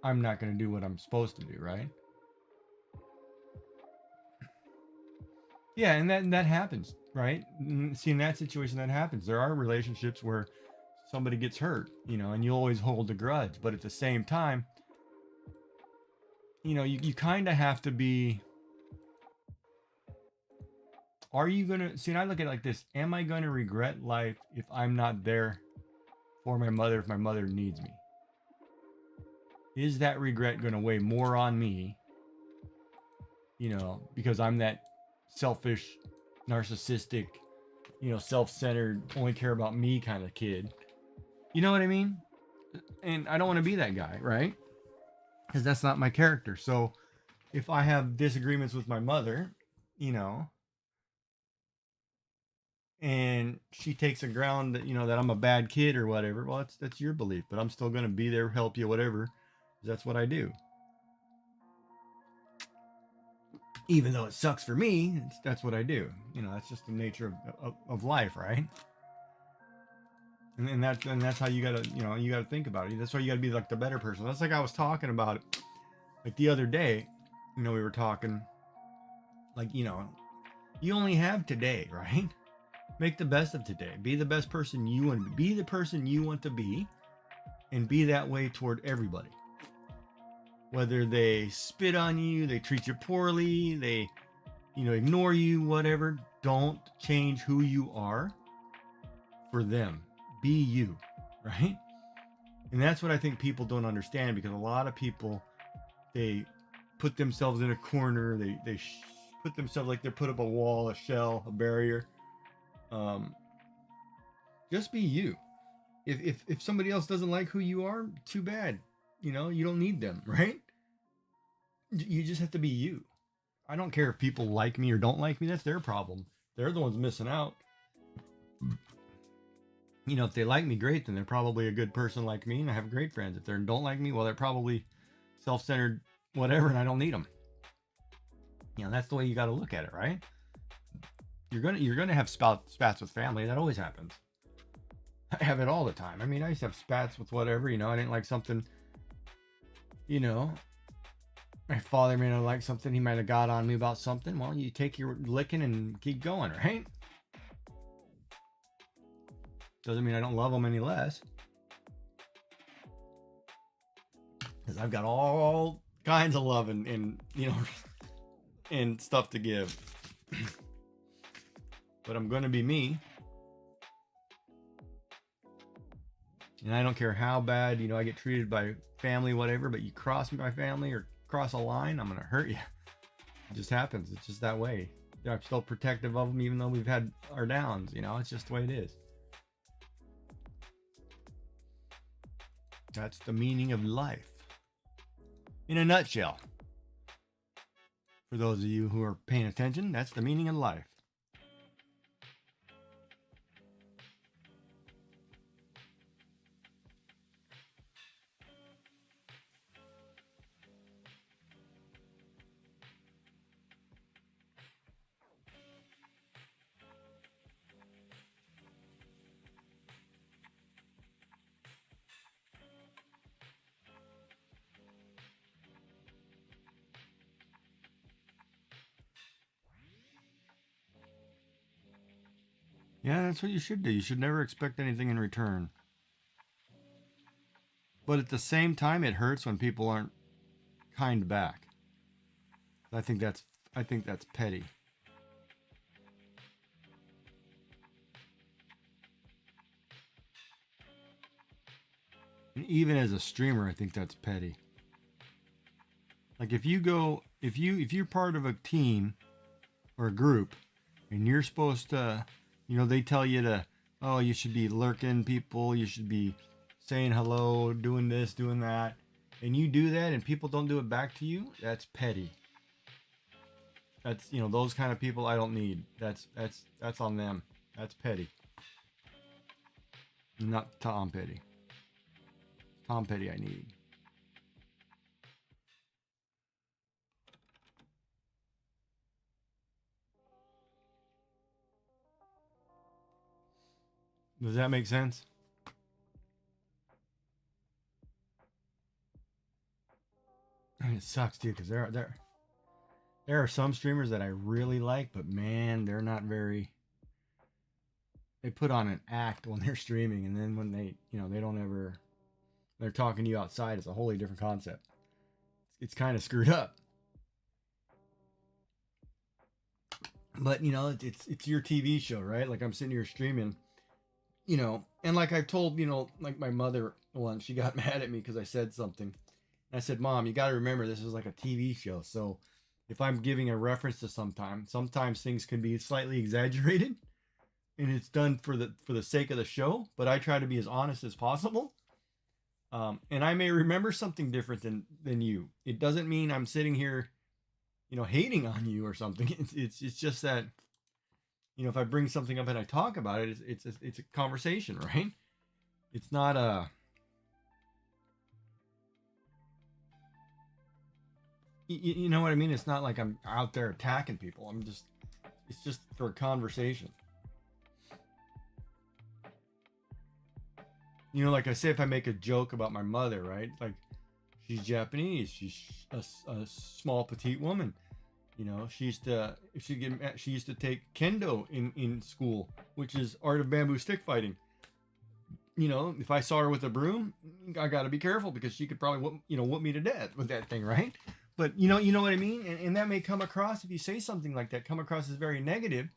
I'm not going to do what I'm supposed to do, right? Yeah, and that happens, right? See, in that situation, that happens. There are relationships where somebody gets hurt, and you always hold a grudge. But at the same time, you kind of have to be. Are you going to see? And I look at it like this: am I going to regret life if I'm not there for my mother if my mother needs me? Is that regret going to weigh more on me, because I'm that selfish, narcissistic, self-centered, only care about me kind of kid? You know what I mean? And I don't want to be that guy, right? Because that's not my character. So if I have disagreements with my mother, and she takes a ground that that I'm a bad kid or whatever, well, that's your belief, but I'm still going to be there, help you, whatever. That's what I do. Even though it sucks for me, that's what I do. That's just the nature of life, right? And that's how you gotta think about it. That's why you gotta be like the better person. That's like I was talking about it, like the other day. We were talking, like you only have today, right? Make the best of today. Be the best person you want to be. Be the person you want to be, and be that way toward everybody. Whether they spit on you, they treat you poorly, they, ignore you, whatever. Don't change who you are for them. Be you, right? And that's what I think people don't understand, because a lot of people, they put themselves in a corner. They put themselves like they're put up a wall, a shell, a barrier. Just be you. If somebody else doesn't like who you are, too bad. You don't need them, right? You just have to be you. I don't care if people like me or don't like me. That's their problem. They're the ones missing out. You know, if they like me, great, then they're probably a good person like me, and I have great friends. If they don't like me, well, they're probably self-centered, whatever, and I don't need them. You know, that's the way you got to look at it, right? You're gonna have spats with family. That always happens. I have it all the time. I mean, I used to have spats with whatever. You know, I didn't like something. You know, my father may not like something. He might have got on me about something. Well, you take your licking and keep going, right? Doesn't mean I don't love them any less. Because I've got all kinds of love and you know and stuff to give. But I'm going to be me. And I don't care how bad, you know, I get treated by family, whatever, but you cross my family or cross a line, I'm going to hurt you. It just happens. It's just that way. You know, I'm still protective of them, even though we've had our downs, you know, it's just the way it is. That's the meaning of life. In a nutshell. For those of you who are paying attention, that's the meaning of life. Yeah, that's what you should do. You should never expect anything in return. But at the same time, it hurts when people aren't kind back. I think that's petty. And even as a streamer, I think that's petty. Like if you're part of a team or a group and you're supposed to, you know, they tell you to, oh, you should be lurking people, you should be saying hello, doing this, doing that, and you do that and people don't do it back to you, that's petty. That's, you know, those kind of people I don't need. That's on them. That's petty. Not Tom Petty. Tom Petty I need. Does that make sense? And it sucks too, because there are some streamers that I really like, but man, they're not very. They put on an act when they're streaming, and then when they, you know, they don't ever. They're talking to you outside. It's a wholly different concept. It's kind of screwed up. But you know, it's your TV show, right? Like I'm sitting here streaming, you know, and like I've told, you know, like my mother once, she got mad at me because I said something. And I said, Mom, you got to remember this is like a TV show, so if I'm giving a reference to sometimes things can be slightly exaggerated, and it's done for the sake of the show. But I try to be as honest as possible. And I may remember something different than you. It doesn't mean I'm sitting here, you know, hating on you or something. It's just that, you know, if I bring something up and I talk about it, it's a conversation, right? It's not a. You know what I mean? It's not like I'm out there attacking people. It's just for a conversation. You know, like I say, if I make a joke about my mother, right? Like, she's Japanese. She's a small, petite woman. You know, she used to take kendo in school, which is art of bamboo stick fighting. You know, if I saw her with a broom, I got to be careful because she could probably whoop me to death with that thing, right? But you know what I mean, and that may come across, if you say something like that, come across as very negative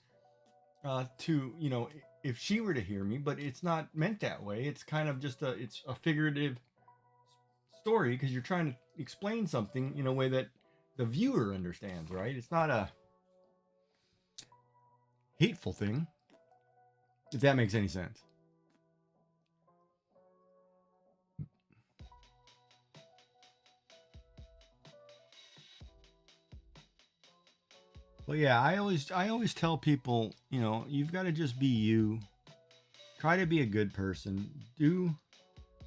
to, you know, if she were to hear me. But it's not meant that way. It's kind of just it's a figurative story because you're trying to explain something in a way that the viewer understands, right? It's not a hateful thing, if that makes any sense. Well, yeah, I always tell people, you know, you've got to just be you, try to be a good person.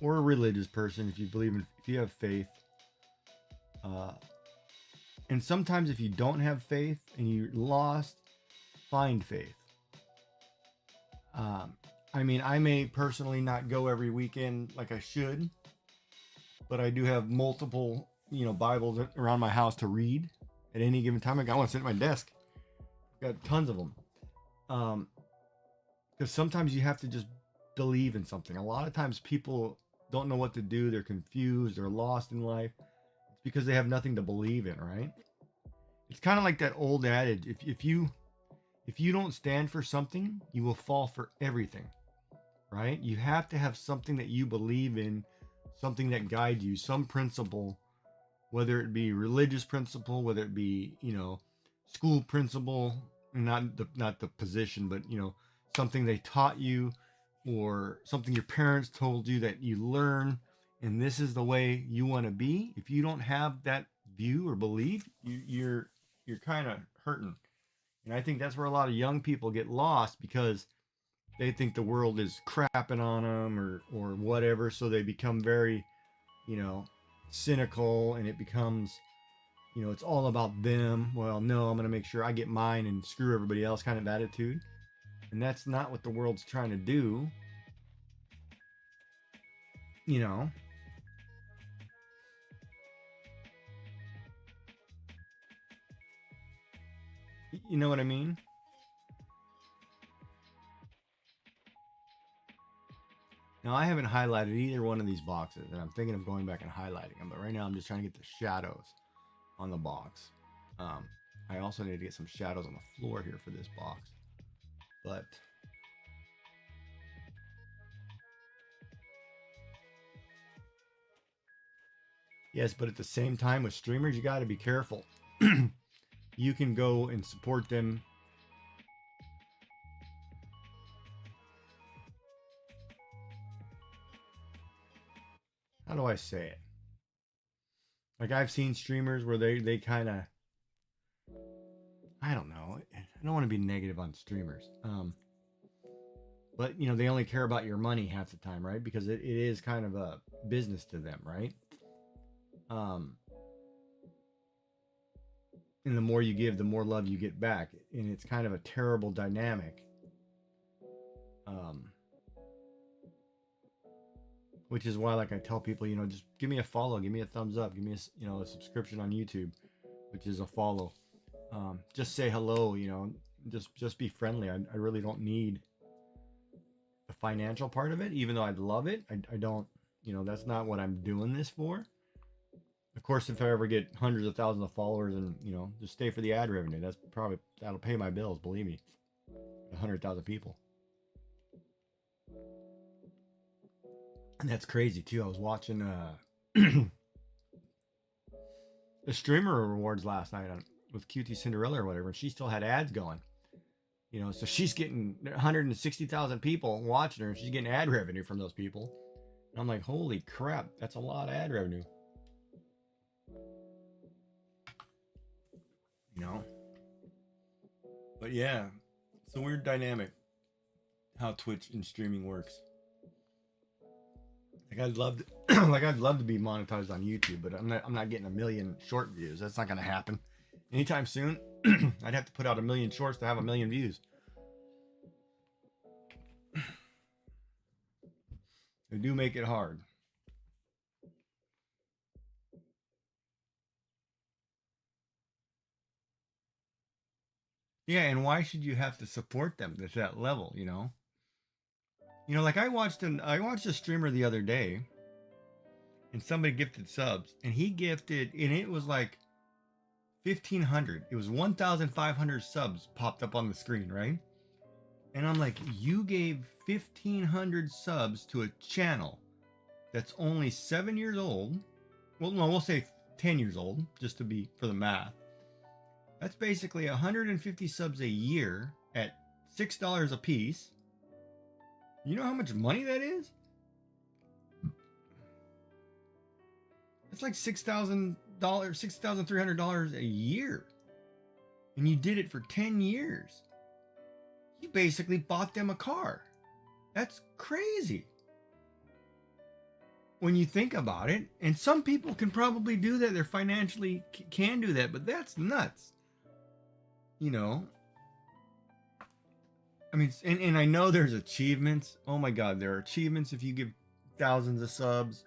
Or a religious person if you have faith. And sometimes if you don't have faith and you're lost, find faith. I mean, I may personally not go every weekend like I should, but I do have multiple, Bibles around my house to read at any given time. I got one sitting at my desk. Got tons of them. Because sometimes you have to just believe in something. A lot of times people don't know what to do. They're confused. They're lost in life. It's because they have nothing to believe in, right? It's kind of like that old adage. If you don't stand for something, you will fall for everything, right? You have to have something that you believe in, something that guides you, some principle, whether it be religious principle, whether it be, school principle, not the position, but, something they taught you or something your parents told you that you learn, and this is the way you want to be. If you don't have that view or belief, you're kind of hurting. And I think that's where a lot of young people get lost because they think the world is crapping on them or whatever. So they become very, cynical, and it becomes, it's all about them. Well, no, I'm going to make sure I get mine and screw everybody else kind of attitude. And that's not what the world's trying to do. You know, you know what I mean? Now, I haven't highlighted either one of these boxes, and I'm thinking of going back and highlighting them. But right now, I'm just trying to get the shadows on the box. I also need to get some shadows on the floor here for this box. But yes, but at the same time, with streamers, you got to be careful. You can go and support them. How do I say it? Like, I've seen streamers where they kind of, I don't know. I don't want to be negative on streamers. But they only care about your money half the time, right? Because it is kind of a business to them, right? And the more you give, the more love you get back, and it's kind of a terrible dynamic. Which is why, like I tell people, just give me a follow, give me a thumbs up, give me a subscription on YouTube, which is a follow. Just say hello, just be friendly. I really don't need the financial part of it, even though I'd love it. I don't, that's not what I'm doing this for. Of course, if I ever get hundreds of thousands of followers and, just stay for the ad revenue, that'll pay my bills, believe me. 100,000 people. And that's crazy too. I was watching the streamer awards last night with QT Cinderella or whatever, and she still had ads going. So she's getting 160,000 people watching her, and she's getting ad revenue from those people. And I'm like, holy crap, that's a lot of ad revenue. But yeah, it's a weird dynamic how Twitch and streaming works. Like, I'd love to be monetized on YouTube, but I'm not getting 1 million short views. That's not going to happen anytime soon. I'd have to put out 1 million shorts to have 1 million views. They do make it hard. Yeah, and why should you have to support them at that level, like I watched a streamer the other day, and somebody gifted subs, and he gifted, and it was like 1,500. It was 1,500 subs popped up on the screen, right? And I'm like, you gave 1,500 subs to a channel that's only 7 years old. Well, no, we'll say 10 years old, just to be for the math. That's basically 150 subs a year at $6 a piece. You know how much money that is? It's like $6,000, $6,300 a year. And you did it for 10 years. You basically bought them a car That's crazy when you think about it. And some people can probably do that. They're financially can do that, but that's nuts. You know, I mean, and I know there's achievements. Oh my God, there are achievements if you give thousands of subs,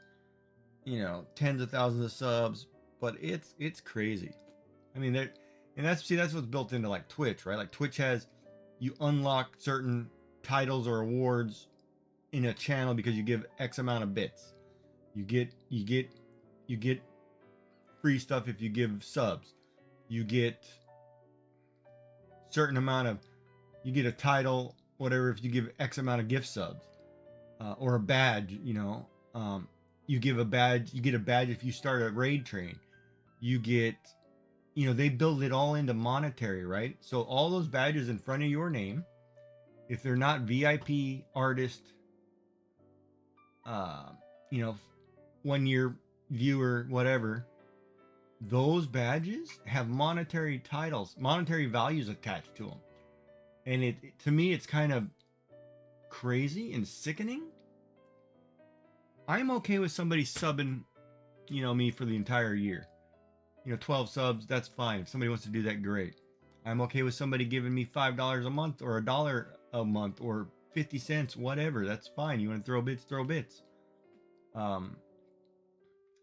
you know, tens of thousands of subs, but it's crazy. I mean, and that's what's built into like Twitch, right? Like Twitch has, you unlock certain titles or awards in a channel because you give X amount of bits. You get free stuff if you give subs. You get certain amount of, you get a title, whatever, if you give X amount of gift subs, or a badge. You know, you give a badge. You get a badge if you start a raid train. You get, you know, they build it all into monetary, right? So all those badges in front of your name, if they're not VIP artist, you know, 1 year viewer, whatever, those badges have monetary titles, monetary values attached to them. And it to me, it's kind of crazy and sickening. I'm okay with somebody subbing, you know, me for the entire year. You know, 12 subs, that's fine. If somebody wants to do that, great. I'm okay with somebody giving me $5 a month or $1 a month or 50 cents, whatever. That's fine. You want to throw bits, throw bits.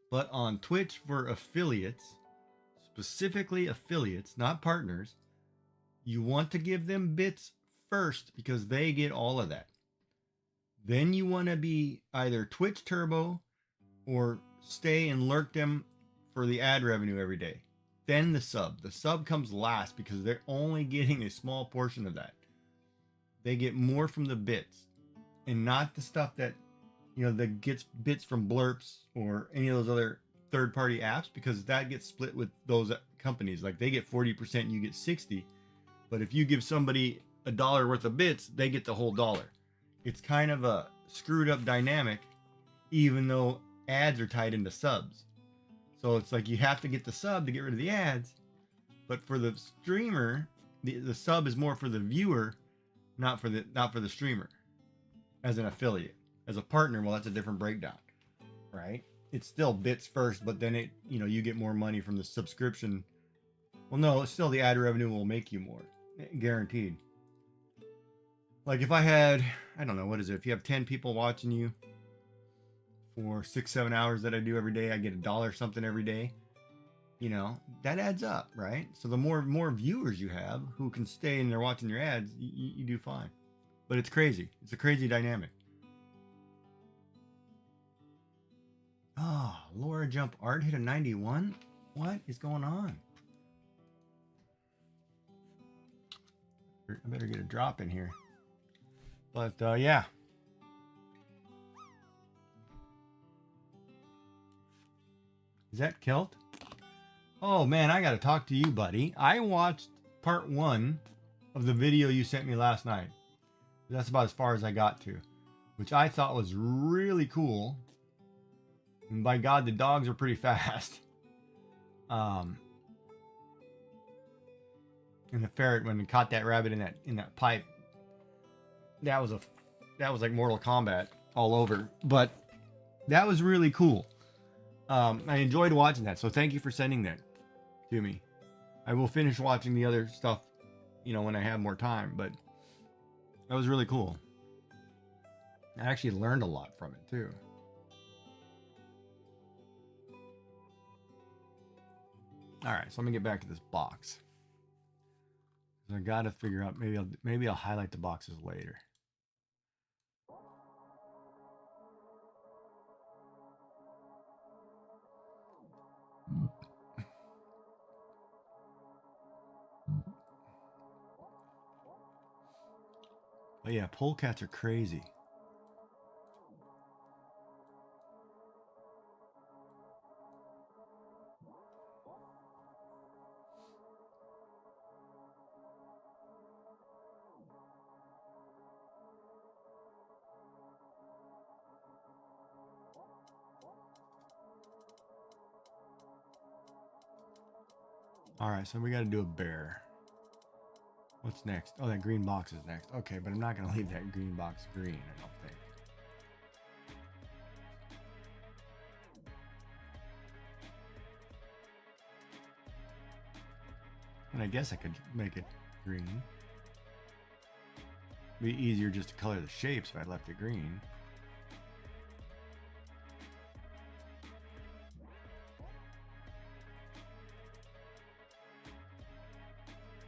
But on Twitch for affiliates, specifically affiliates, not partners, you want to give them bits first because they get all of that. Then you want to be either Twitch Turbo or stay and lurk them for the ad revenue every day. Then the sub. The sub comes last because they're only getting a small portion of that. They get more from the bits and not the stuff that, you know, that gets bits from blurps or any of those other third-party apps, because that gets split with those companies. Like they get 40%, you get 60%. But if you give somebody $1 worth of bits, they get the whole dollar. It's kind of a screwed up dynamic, even though ads are tied into subs. So it's like you have to get the sub to get rid of the ads. But for the streamer, the sub is more for the viewer, not for the streamer. As an affiliate, as a partner, well, that's a different breakdown, right? It's still bits first, but then it, you know, you get more money from the subscription. Well, no, it's still the ad revenue will make you more, guaranteed. Like if I had, I don't know, what is it? If you have 10 people watching you for 6-7 hours that I do every day, I get $1 something every day. You know, that adds up, right? So the more viewers you have who can stay and they're watching your ads, you do fine. But it's crazy. It's a crazy dynamic. Oh, Laura Jump Art hit a 91? What is going on? I better get a drop in here. But, yeah. Is that Kilt? Oh, man, I got to talk to you, buddy. I watched part 1 of the video you sent me last night. That's about as far as I got to, which I thought was really cool. And by God, the dogs are pretty fast. And the ferret, when it caught that rabbit in that pipe, that was like Mortal Kombat all over. But that was really cool. I enjoyed watching that, so thank you for sending that to me. I will finish watching the other stuff, you know, when I have more time. But that was really cool. I actually learned a lot from it too. All right, so let me get back to this box. I got to figure out, maybe I'll highlight the boxes later. But yeah, polecats are crazy. All right, so we got to do a bear. What's next? Oh, that green box is next. Okay, but I'm not going to leave that green box green, I don't think. And I guess I could make it green. Be easier just to color the shapes if I left it green.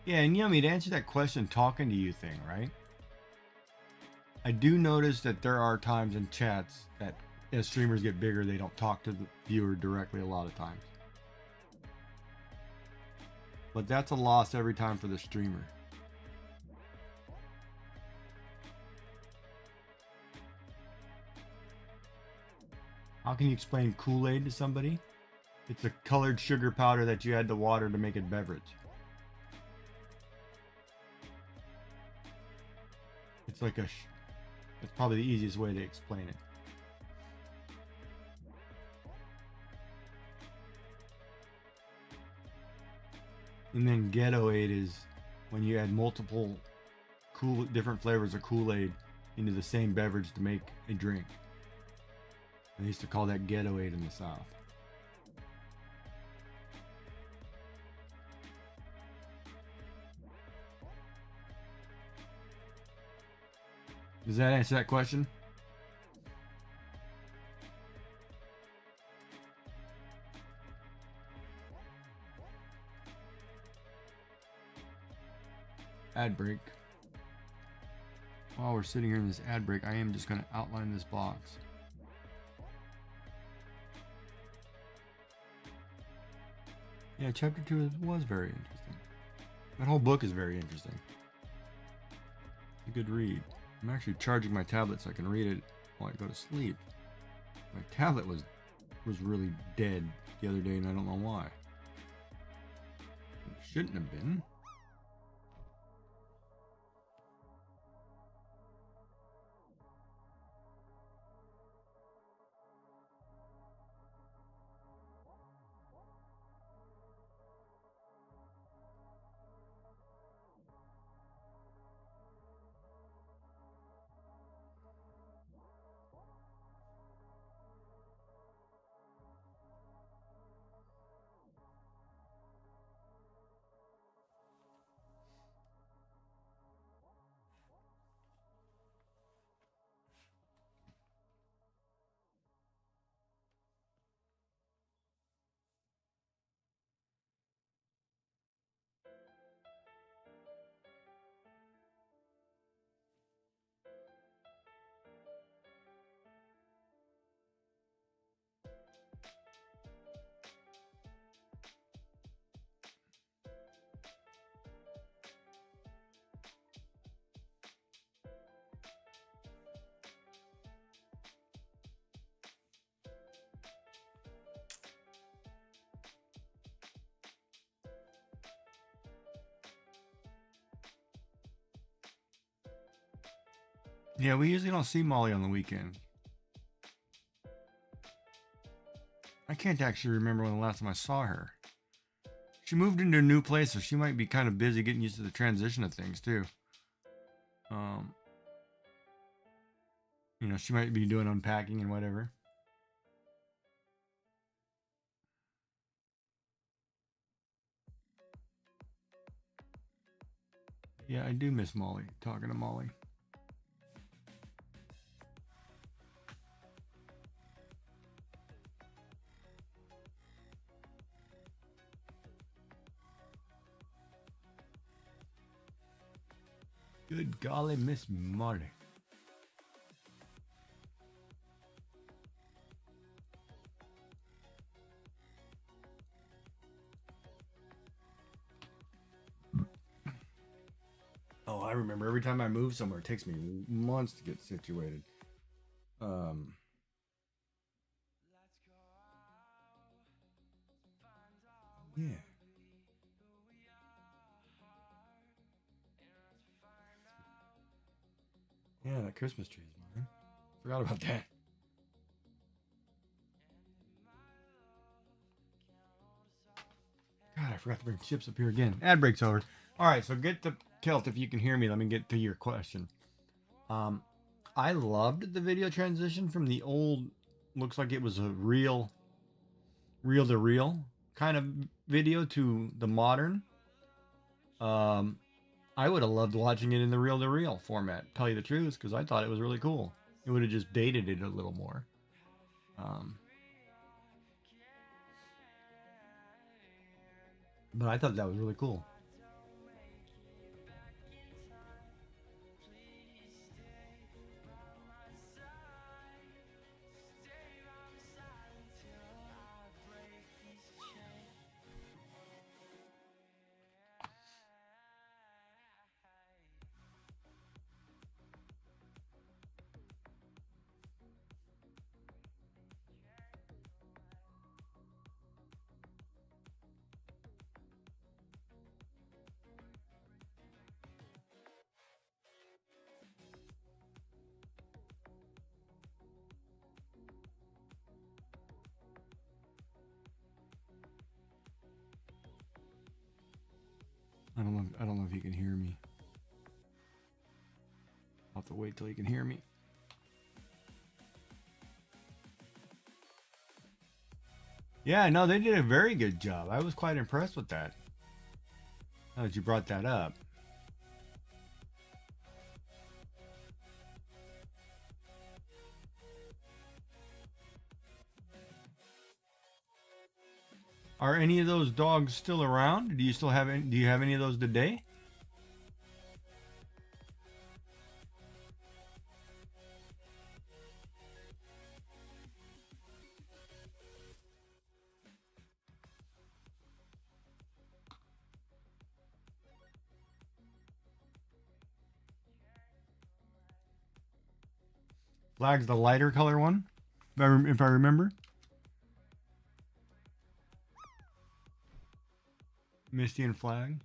Yeah, and Yummy, to answer that question, talking to you thing, right? I do notice that there are times in chats that as streamers get bigger, they don't talk to the viewer directly a lot of times. But that's a loss every time for the streamer. How can you explain Kool-Aid to somebody? It's a colored sugar powder that you add to water to make a beverage. It's like it's probably the easiest way to explain it. And then Ghetto-Aid is when you add multiple different flavors of Kool-Aid into the same beverage to make a drink. They used to call that Ghetto-Aid in the South. Does that answer that question? Ad break. While we're sitting here in this ad break, I am just going to outline this box. Yeah, chapter 2 was very interesting. That whole book is very interesting. It's a good read. I'm actually charging my tablet so I can read it while I go to sleep. My tablet was really dead the other day and I don't know why. It shouldn't have been. Yeah, we usually don't see Molly on the weekend. I can't actually remember when the last time I saw her. She moved into a new place, so she might be kind of busy getting used to the transition of things too. You know, she might be doing unpacking and whatever. Yeah, I do miss Molly, talking to Molly. Good golly, Miss Molly. Oh, I remember every time I move somewhere, it takes me months to get situated. Yeah. Yeah, that Christmas tree is mine. Forgot about that. God, I forgot to bring chips up here again. Ad break's over. All right, so get to Kilt if you can hear me. Let me get to your question. I loved the video transition from the old, looks like it was a reel to reel kind of video to the modern. I would have loved watching it in the reel-to-reel format, tell you the truth, because I thought it was really cool. It would have just dated it a little more. But I thought that was really cool. I don't know if you can hear me. I'll have to wait till you can hear me. Yeah, no, they did a very good job. I was quite impressed with that. Now that you brought that up. Are any of those dogs still around? Do you still have any, do you have any of those today? Flag's the lighter color one, if I remember. Misty and Flag.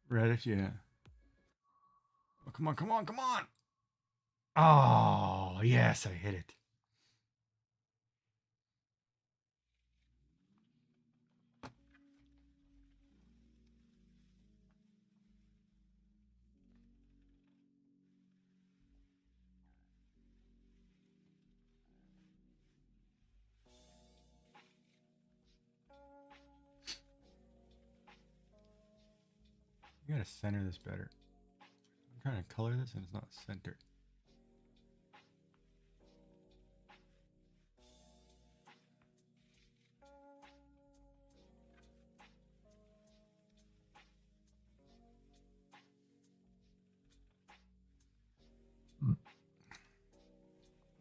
Reddish, yeah. Oh, come on, come on, come on. Oh, yes, I hit it. You gotta center this better. I'm trying to color this and it's not centered.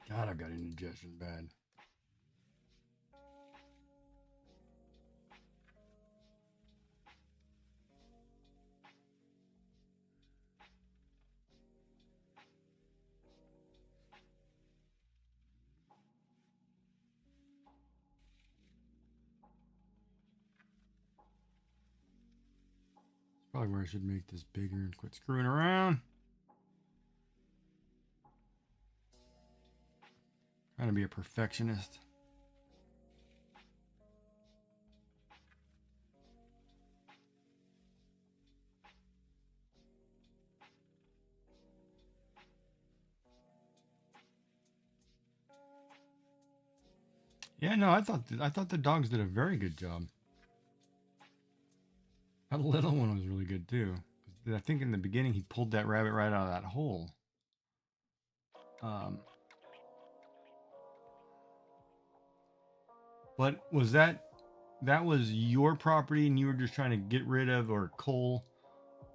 God, I've got indigestion bad. Probably where I should make this bigger and quit screwing around. Trying to be a perfectionist. Yeah, no, I thought the dogs did a very good job. That little one was really good too. I think in the beginning he pulled that rabbit right out of that hole. But was that was your property and you were just trying to get rid of or cull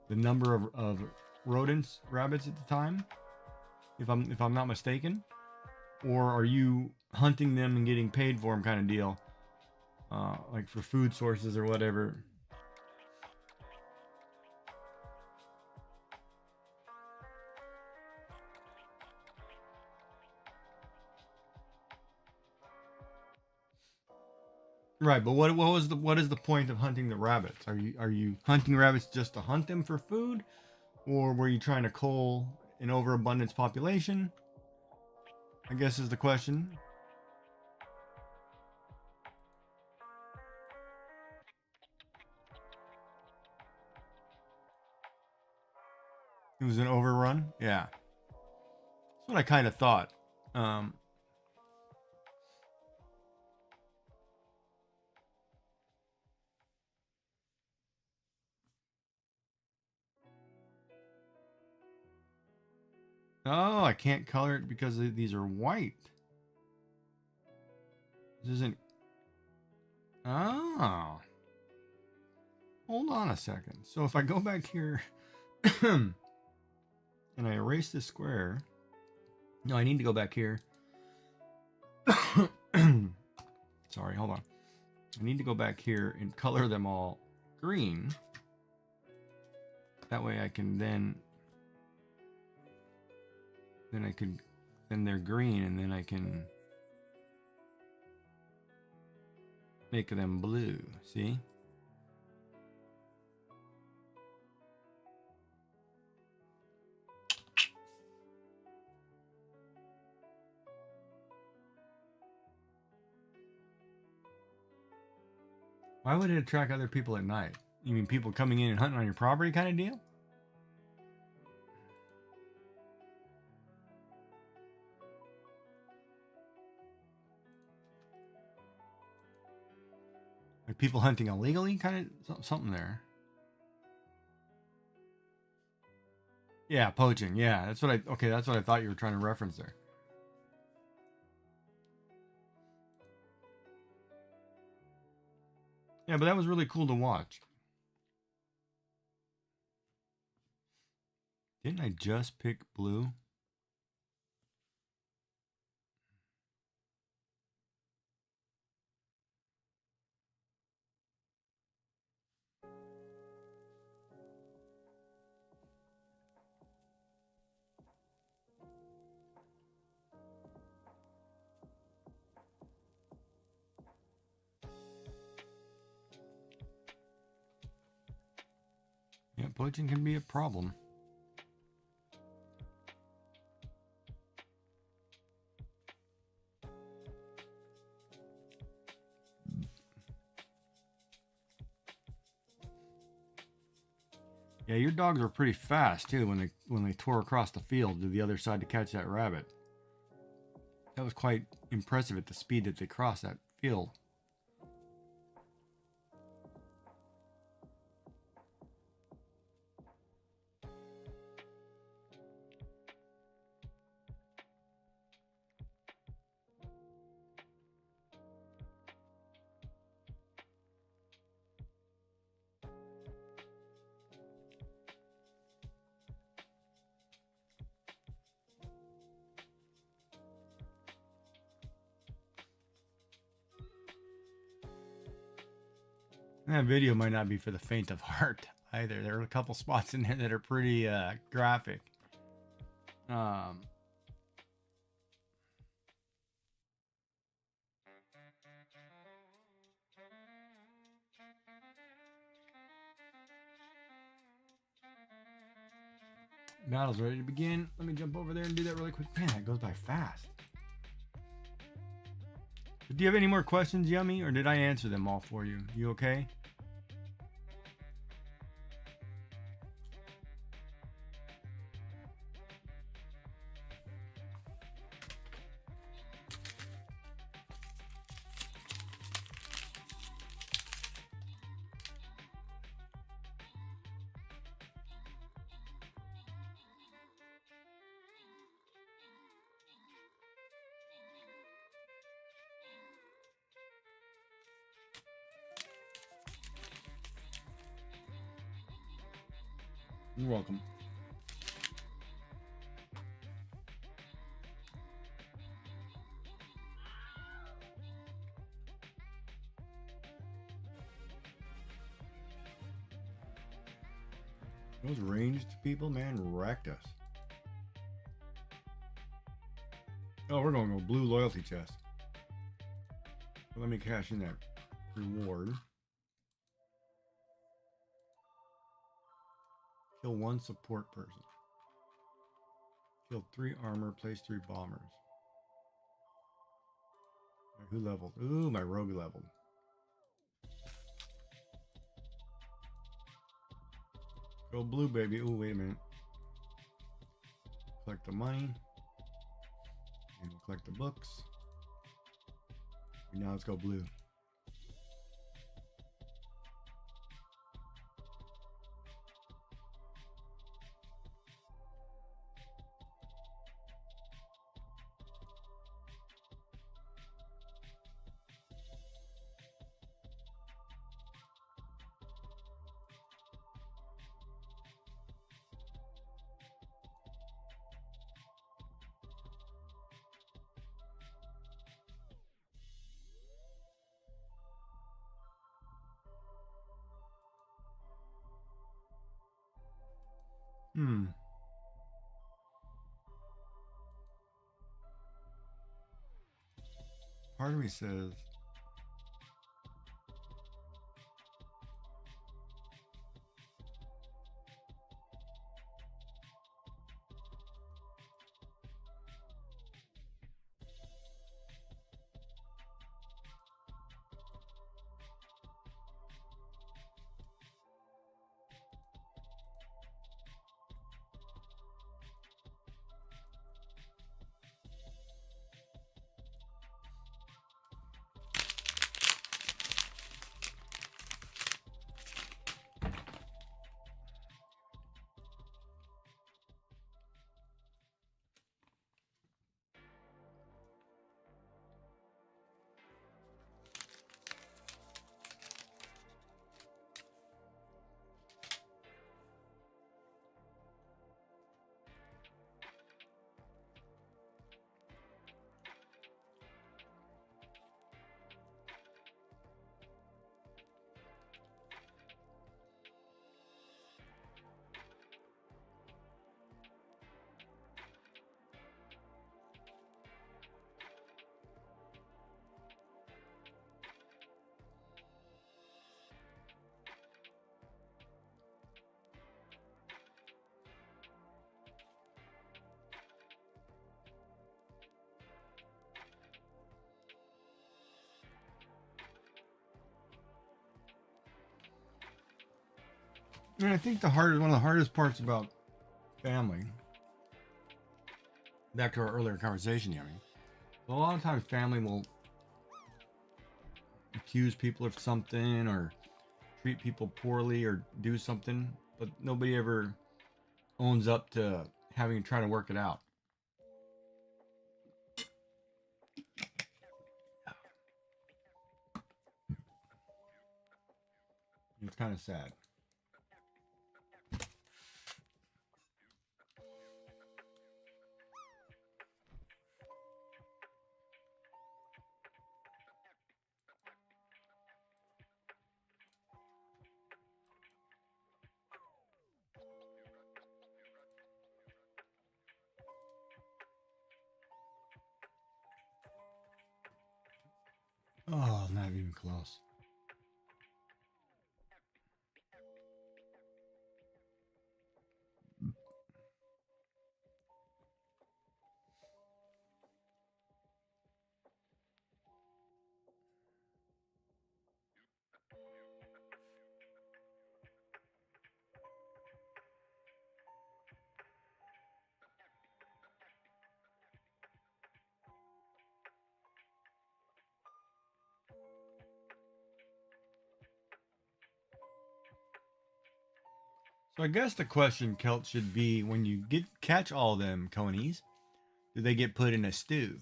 the number of rodents, rabbits at the time? If I'm not mistaken, or are you hunting them and getting paid for them kind of deal, like for food sources or whatever? Right, but what is the point of hunting the rabbits? Are you hunting rabbits just to hunt them for food, or were you trying to cull an overabundance population? I guess is the question. It was an overrun. Yeah. That's what I kind of thought. Oh, I can't color it because these are white. This isn't. Oh. Hold on a second. So if I go back here and I erase this square. No, I need to go back here. Sorry, hold on. I need to go back here and color them all green. That way I can then they're green, and then I can make them blue. See? Why would it attract other people at night? You mean people coming in and hunting on your property kind of deal? Like people hunting illegally, kind of something there. Yeah, poaching. Yeah, that's what I thought you were trying to reference there. Yeah, but that was really cool to watch. Didn't I just pick blue? Yeah, poaching can be a problem. Yeah, your dogs were pretty fast too when they tore across the field to the other side to catch that rabbit. That was quite impressive at the speed that they crossed that field. And that video might not be for the faint of heart either. There are a couple spots in there that are pretty graphic. Battle's ready to begin. Let me jump over there and do that really quick. Man, that goes by fast. Do you have any more questions, Yummy, or did I answer them all for you? You okay? You're welcome. Those ranged people, man, wrecked us. Oh, we're going to go blue loyalty chest. Let me cash in that reward. Kill one support person. Kill 3 armor, place 3 bombers. Right, who leveled? Ooh, my rogue leveled. Go blue, baby. Ooh, wait a minute. Collect the money. collect the books. And now let's go blue. Part of me says, and I think one of the hardest parts about family, back to our earlier conversation, Yummy, a lot of times family will accuse people of something or treat people poorly or do something, but nobody ever owns up to having to try to work it out. It's kind of sad. Oh, not even close. So I guess the question, Kelt, should be when you catch all them conies, do they get put in a stew?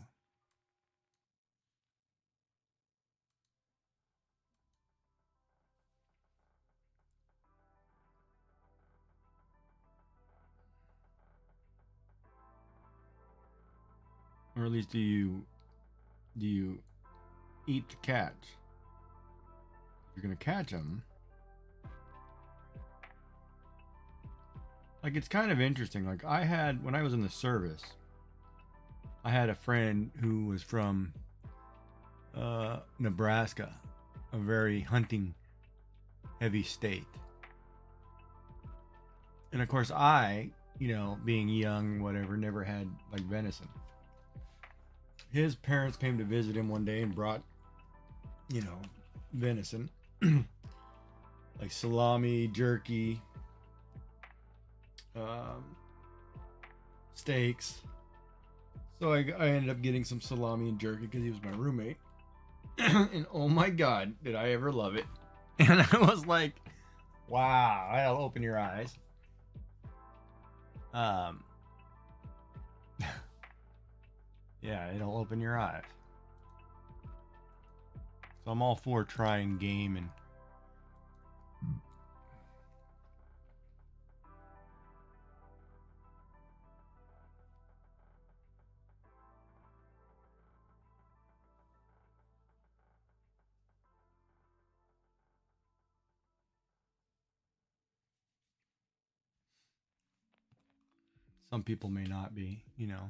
Or at least do you eat the catch? If you're gonna catch them. Like, it's kind of interesting. Like, when I was in the service, I had a friend who was from Nebraska, a very hunting heavy state. And of course, being young, whatever, never had like venison. His parents came to visit him one day and brought, venison, like salami, jerky, steaks. So I ended up getting some salami and jerky because he was my roommate. And oh my god, did I ever love it. And I was like, wow, that'll open your eyes. Yeah, it'll open your eyes. So I'm all for trying game and some people may not be, you know.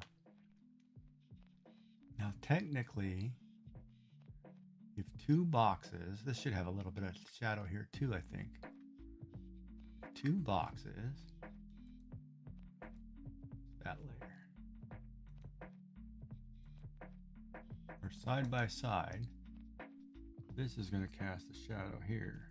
Now technically, you have 2 boxes. This should have a little bit of shadow here too, I think. 2 boxes. That layer. Or side by side. This is going to cast a shadow here.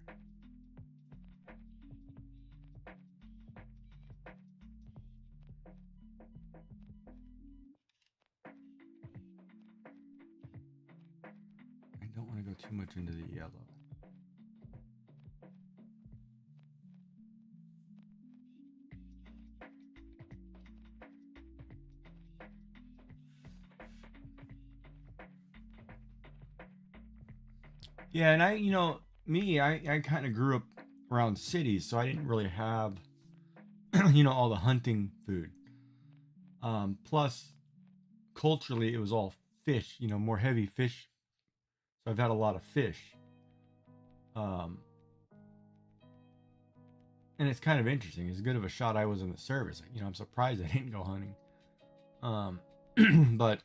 I don't want to go too much into the yellow. Yeah, and I kind of grew up around cities, so I didn't really have, all the hunting food. Plus, culturally, it was all fish, more heavy fish. So I've had a lot of fish. Um, and it's kind of interesting. As good of a shot I was in the service, I'm surprised I didn't go hunting. But,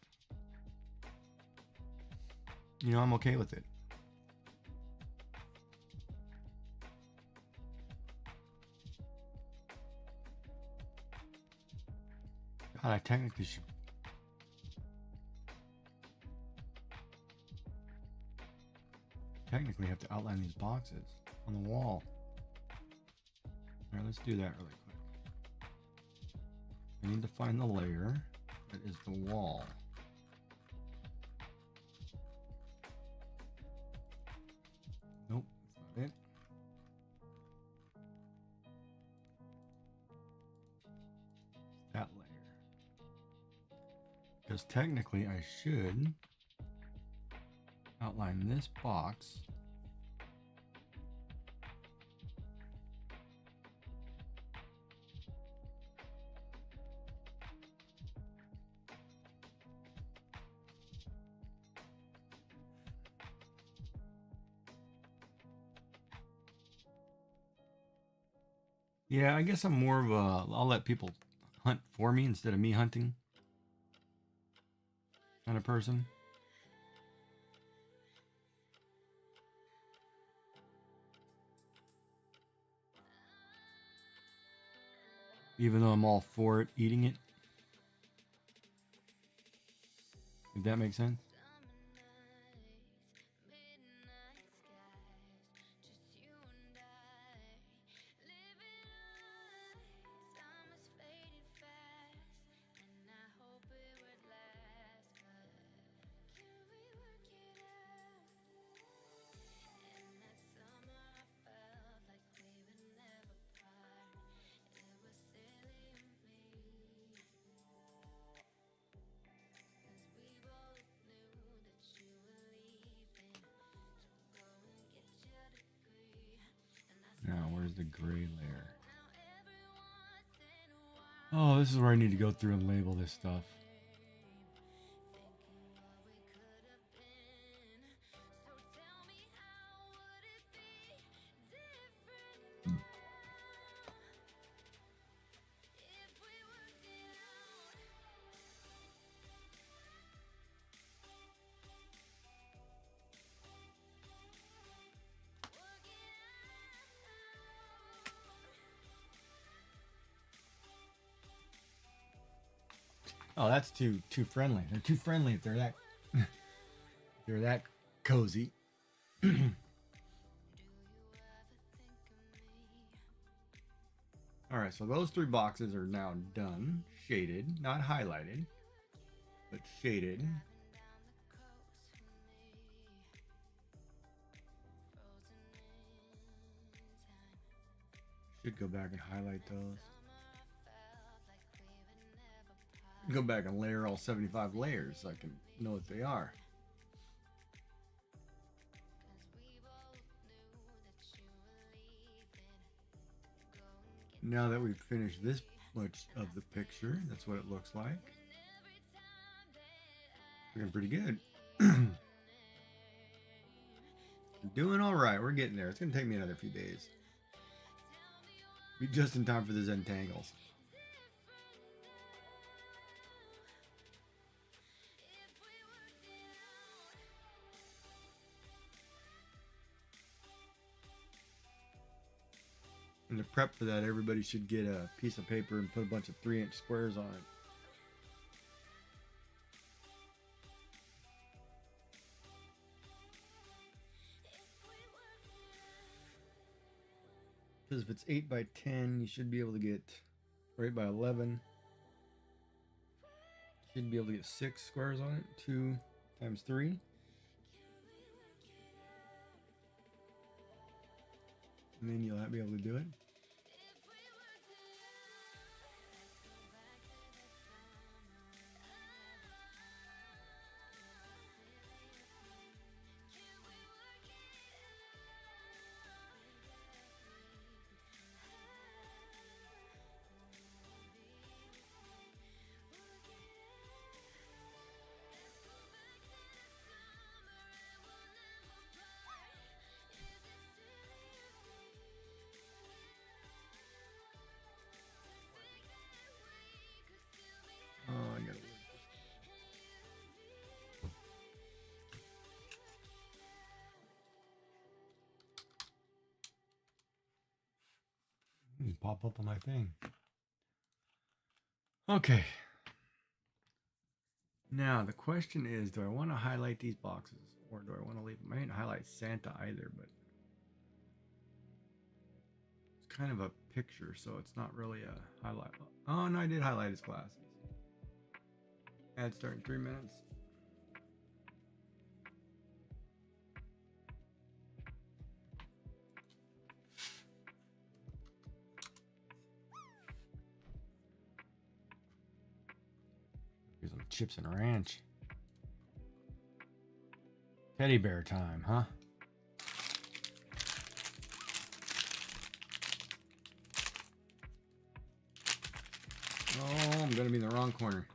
I'm okay with it. God, I technically should. Technically have to outline these boxes on the wall. Alright, let's do that really quick. I need to find the layer that is the wall. Nope, that's not it. That layer. Because technically I should outline this box. Yeah, I guess I'm more of a I'll let people hunt for me instead of me hunting kind of person. Even though I'm all for it, eating it. If that makes sense. Now, where's the gray layer? Oh, this is where I need to go through and label this stuff. Oh, that's too friendly. They're too friendly if they're that they're that cozy. All right, so those 3 boxes are now done, shaded, not highlighted. but shaded. Should go back and highlight those. Go back and layer all 75 layers so I can know what they are. Now that we've finished this much of the picture, that's what it looks like. Looking pretty good. Doing all right. We're getting there. It's going to take me another few days. Be just in time for the Zentangles. And to prep for that, everybody should get a piece of paper and put a bunch of 3-inch squares on it. Because if it's 8 by 10, you should be able to get, or 8 by 11, you should be able to get 6 squares on it. 2 times 3. And then you'll be able to do it. Oh, I gotta work this. Pop up on my thing. Okay. Now the question is, do I want to highlight these boxes or do I want to leave them? I didn't highlight Santa either, but it's kind of a picture, so it's not really a highlight. Oh no, I did highlight his glasses. Ad start in 3 minutes. Here's some chips and ranch. Teddy bear time, huh? Oh, I'm gonna be in the wrong corner.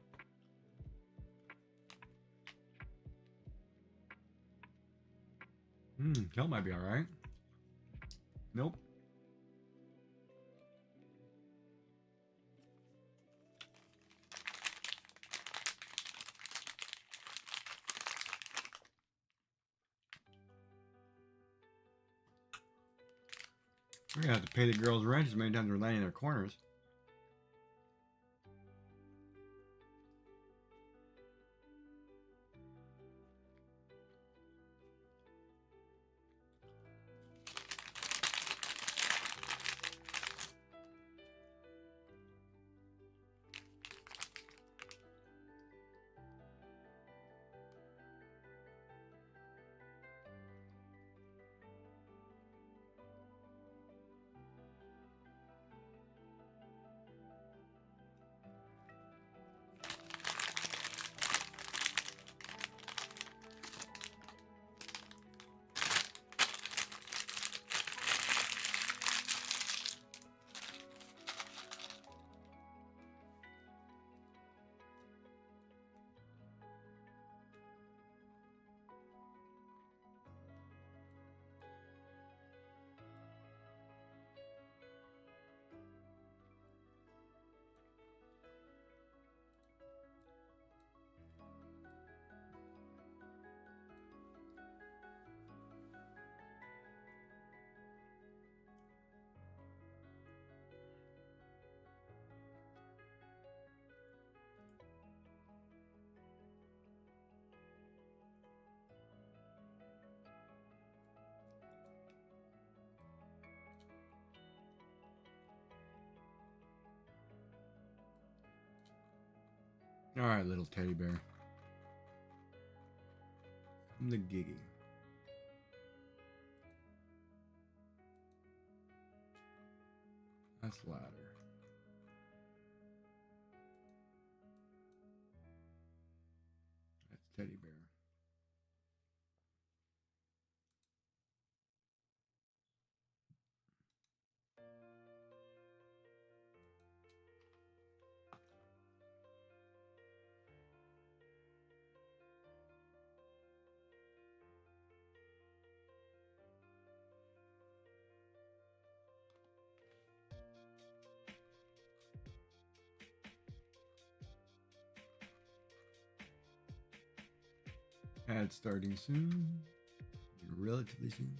Kel might be all right. Nope. We're gonna have to pay the girls rent as many times they're laying in their corners. All right, little teddy bear. The Giggy. That's ladder. That's teddy bear. Ad starting soon. Relatively soon.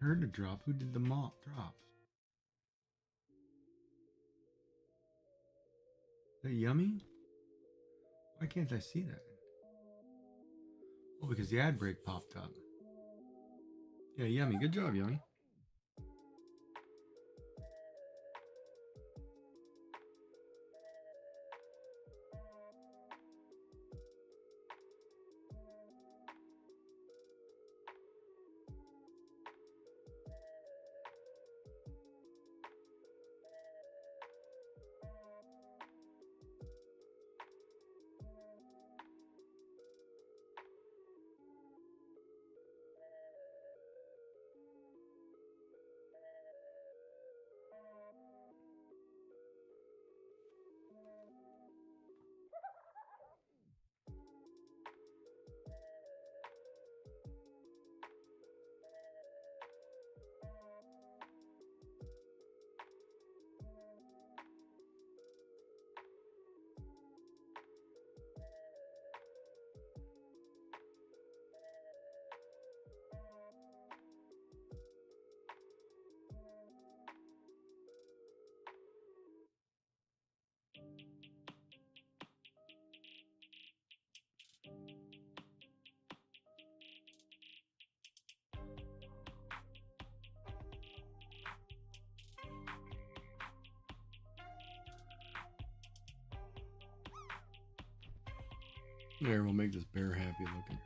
Heard a drop. Who did the mop drop? Is that Yummy? Why can't I see that? Oh, because the ad break popped up. Yeah, Yummy. Good job, Yummy. There, we'll make this bear happy looking.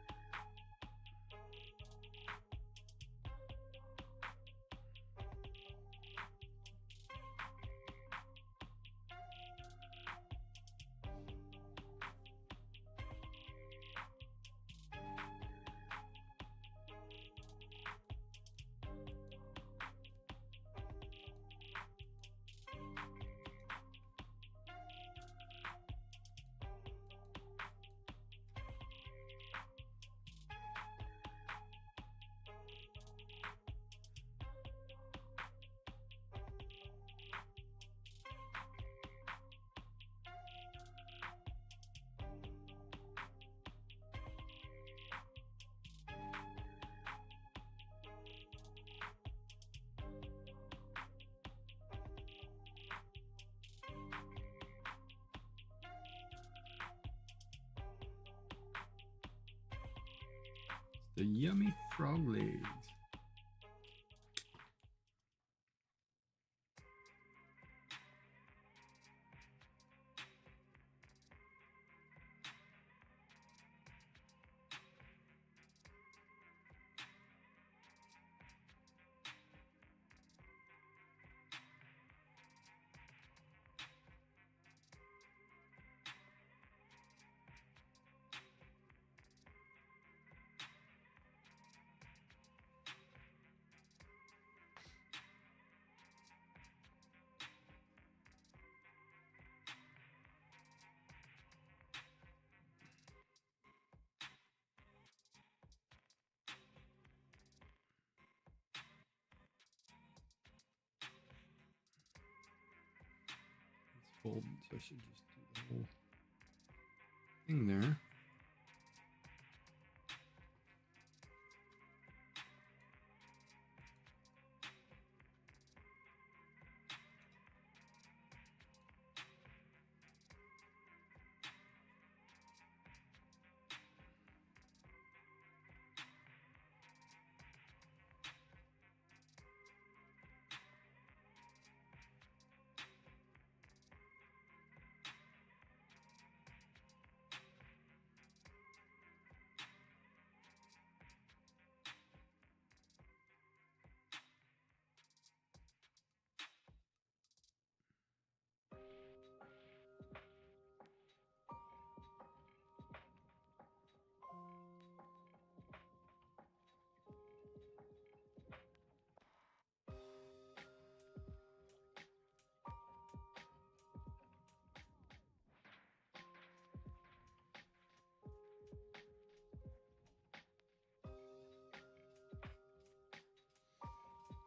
The yummy frog legs. fold, so I should just do the whole thing there.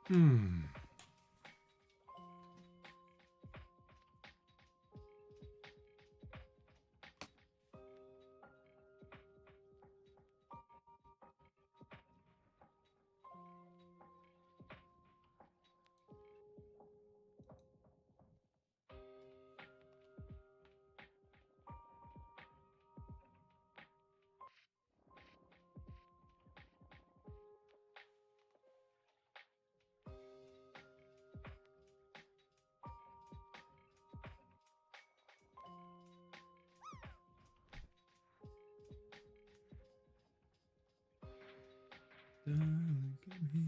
Hmm. Darling, come here.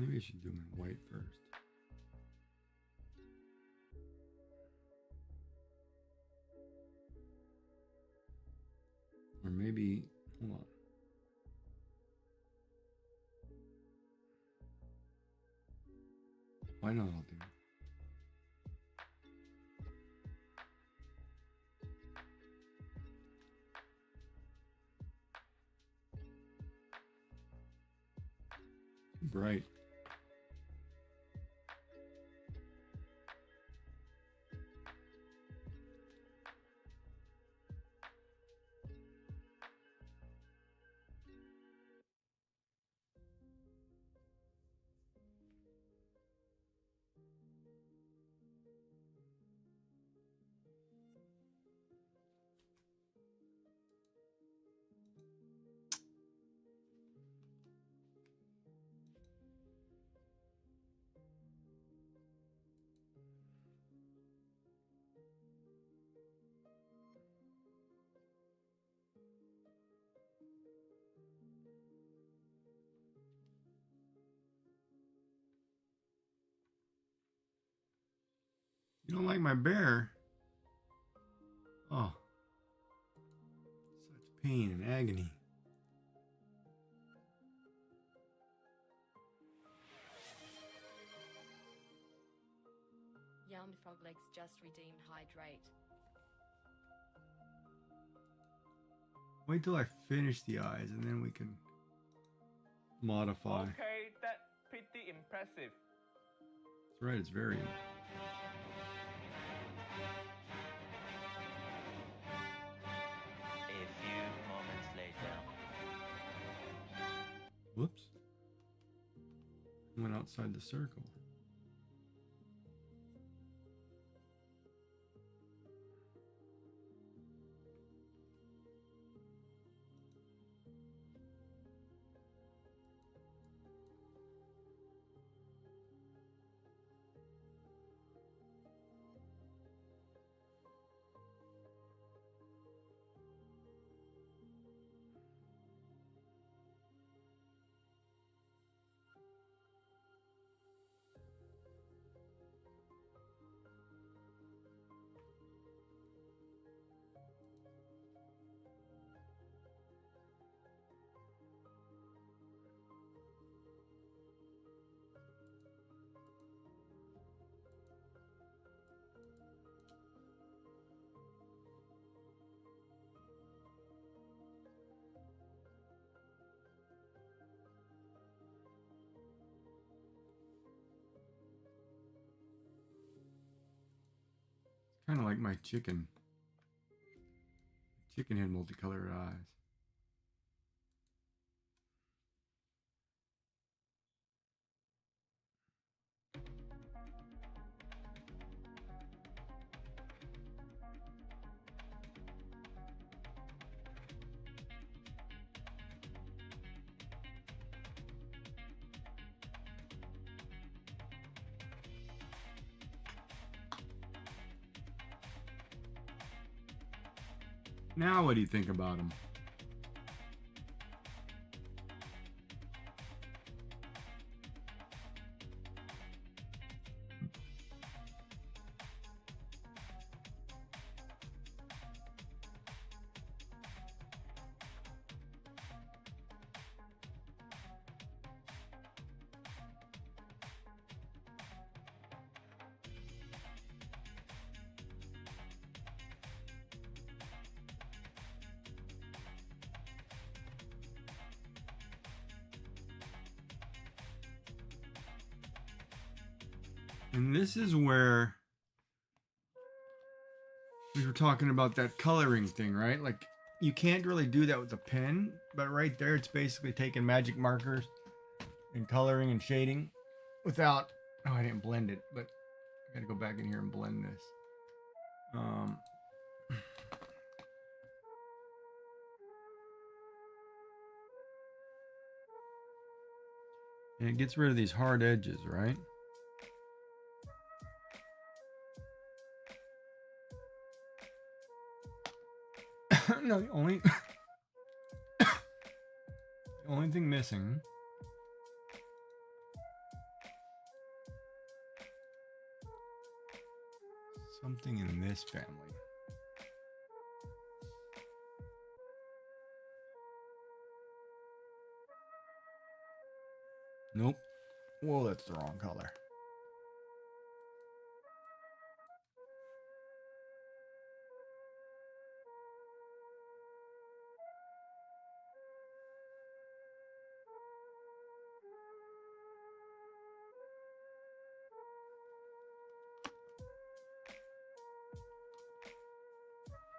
Maybe I should do them in white first. Or maybe, hold on. Why not? I'll do it. Too bright. You don't like my bear? Oh, such pain and agony. just redeemed hydrate. Wait till I finish the eyes and then we can modify. Okay, that's pretty impressive. That's right, it's very. A few moments later. Whoops. Went outside the circle. Kind of like my chicken. Chicken had multicolored eyes. Now what do you think about him? And this is where we were talking about that coloring thing, right? Like, you can't really do that with a pen, but right there it's basically taking magic markers and coloring and shading without... Oh, I didn't blend it, but I gotta go back in here and blend this. And it gets rid of these hard edges, right? No, the only thing missing something in this family. Nope. Whoa, that's the wrong color.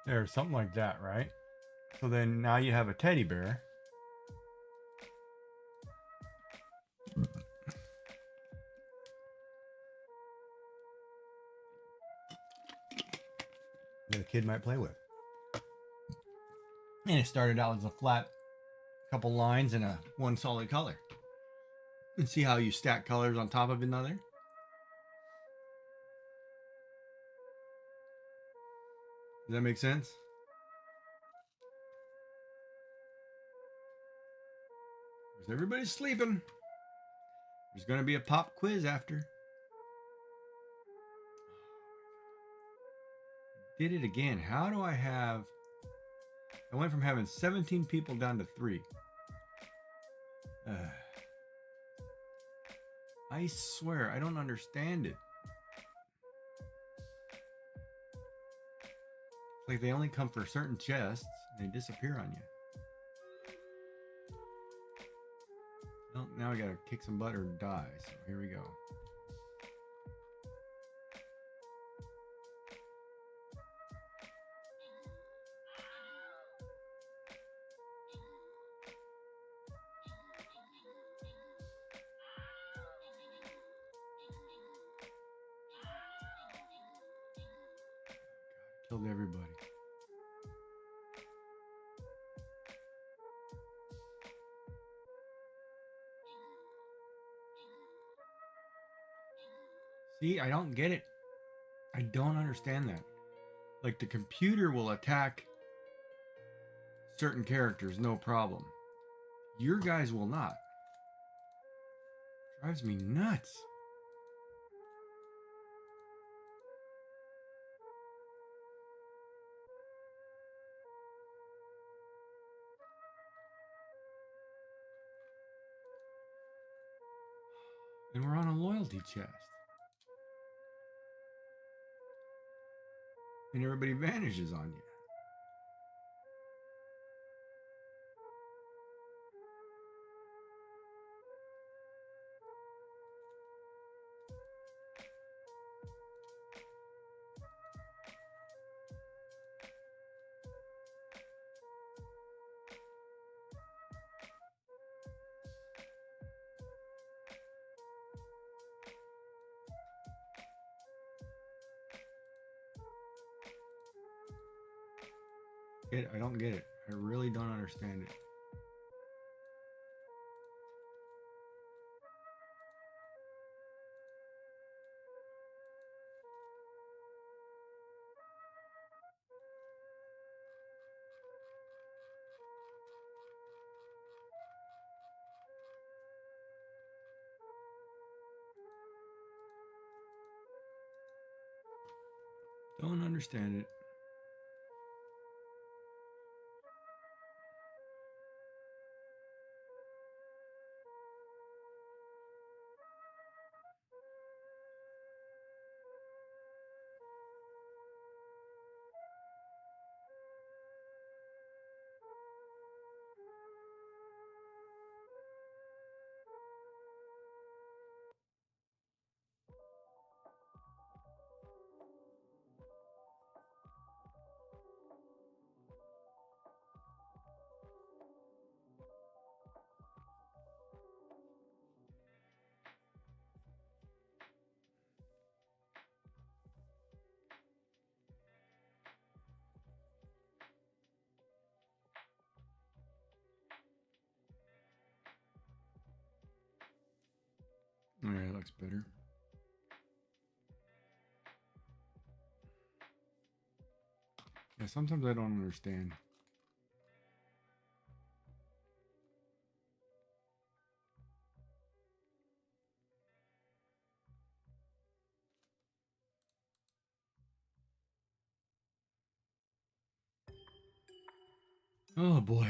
There's something like that, right? So then now you have a teddy bear. That a kid might play with. And it started out as a flat couple lines and one solid color. And see how you stack colors on top of another? Does that make sense? Because everybody's sleeping. There's going to be a pop quiz after. Did it again. How do I have... I went from having 17 people down to 3. I swear, I don't understand it. like they only come for certain chests and they disappear on you. Well, now I gotta kick some butt or die, so here we go. Killed everybody. See, I don't get it. I don't understand that. Like, the computer will attack certain characters, no problem. Your guys will not. Drives me nuts. And we're on a loyalty chest. And everybody vanishes on you. I don't get it. I really don't understand it. Don't understand it. Yeah, it looks better. Yeah, sometimes I don't understand. Oh boy.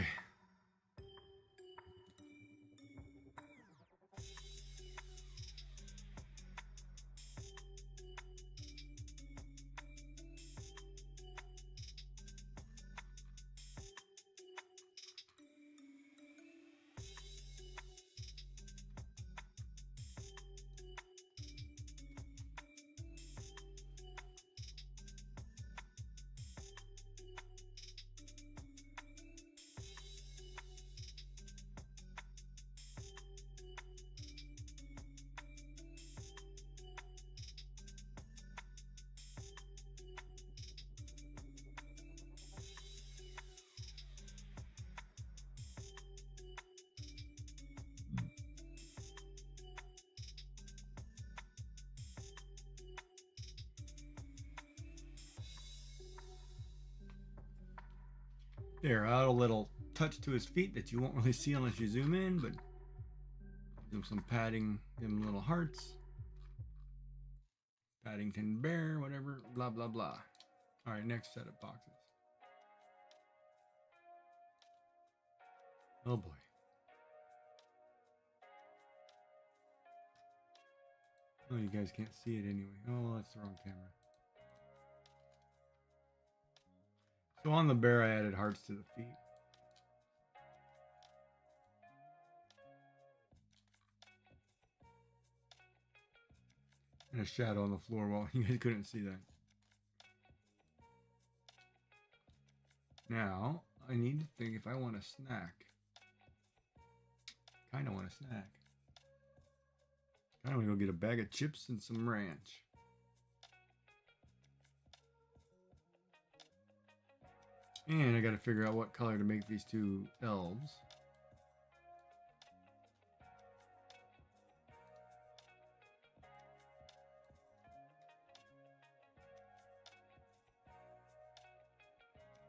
There, add a little touch to his feet that you won't really see unless you zoom in, but do some padding, give him little hearts. Paddington Bear, whatever, blah, blah, blah. All right, next set of boxes. Oh boy. Oh, you guys can't see it anyway. Oh, that's the wrong camera. So on the bear, I added hearts to the feet. And a shadow on the floor wall. You guys couldn't see that. Now, I need to think if I want a snack. Kind of want a snack. I want to go get a bag of chips and some ranch. And I got to figure out what color to make these two elves.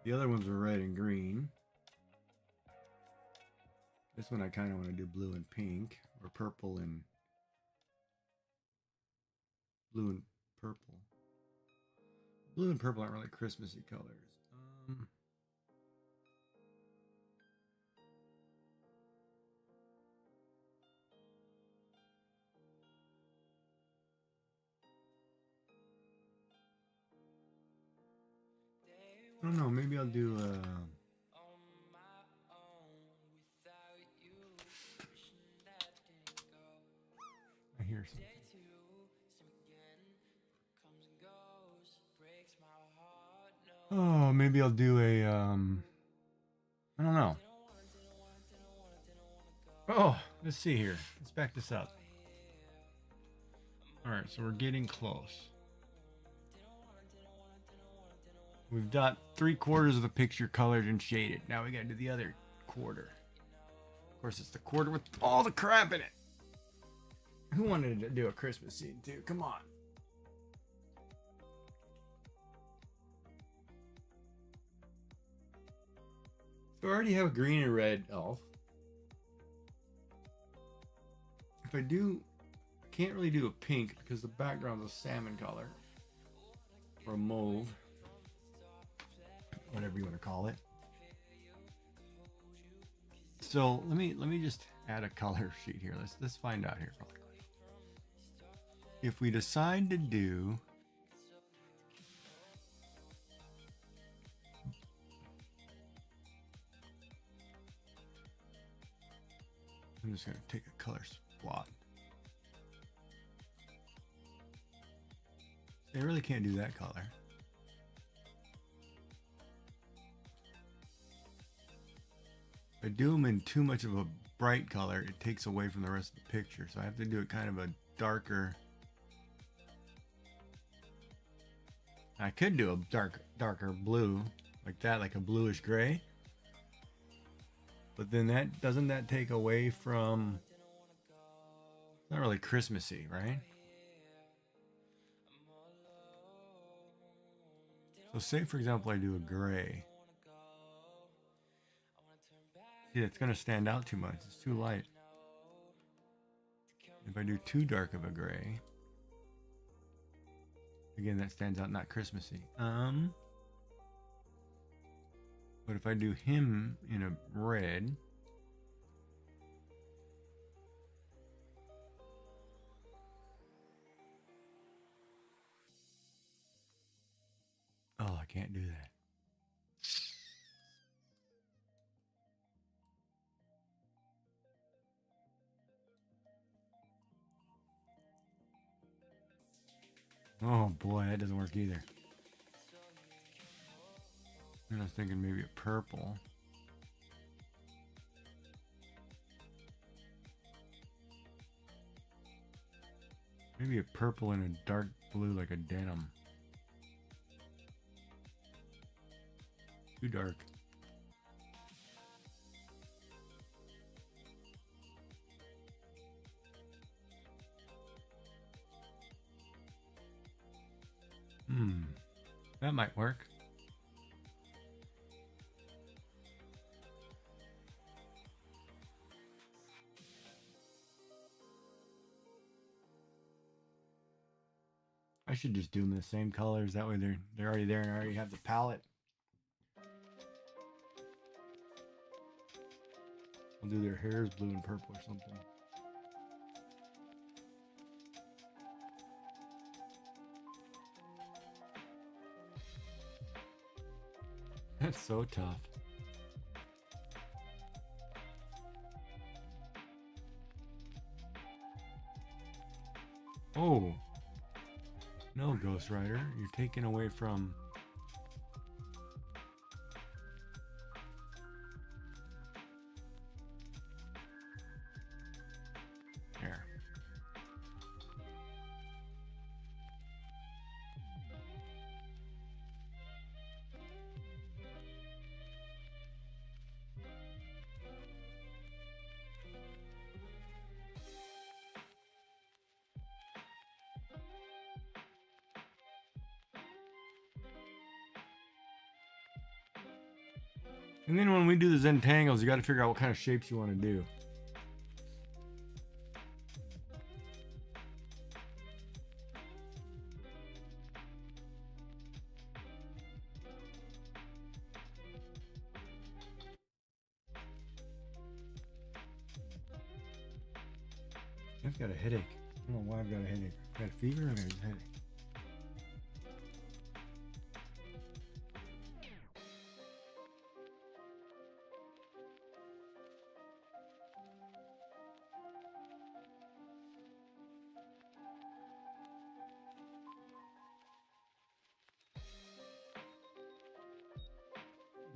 The other ones are red and green. This one I kind of want to do blue and pink, or purple and blue and purple. Blue and purple aren't really Christmassy colors. I don't know, maybe I'll do I hear something. Oh, maybe I'll do a I don't know. Oh, let's see here. Let's back this up. All right, so we're getting close. We've got 3/4 of the picture colored and shaded. Now we gotta do the other quarter. Of course, it's the quarter with all the crap in it. Who wanted to do a Christmas scene too? Come on. So I already have a green and red elf. If I do, I can't really do a pink because the background's a salmon color. Or a mauve. Whatever you want to call it. So let me just add a color sheet here. Let's find out here. If we decide to do I'm just going to take a color swat. I really can't do that color. If I do them in too much of a bright color, it takes away from the rest of the picture. So I have to do it kind of a darker. I could do a darker blue like that, like a bluish gray. But then doesn't that take away from, it's not really Christmassy, right? So say for example I do a gray. See, it's going to stand out too much. It's too light. If I do too dark of a gray, again, that stands out, not Christmassy. But if I do him in a red, oh, I can't do that. Oh boy, that doesn't work either. And I was thinking maybe a purple. Maybe a purple and a dark blue like a denim. Too dark. That might work. I should just do them the same colors. That way they're already there and I already have the palette. I'll do their hairs blue and purple or something. That's so tough. Oh. No, Ghost Rider. You're taken away from... There. And then when we do the Zentangles, you got to figure out what kind of shapes you want to do. I've got a headache. I don't know why I've got a headache. I've got a fever and I've got a headache.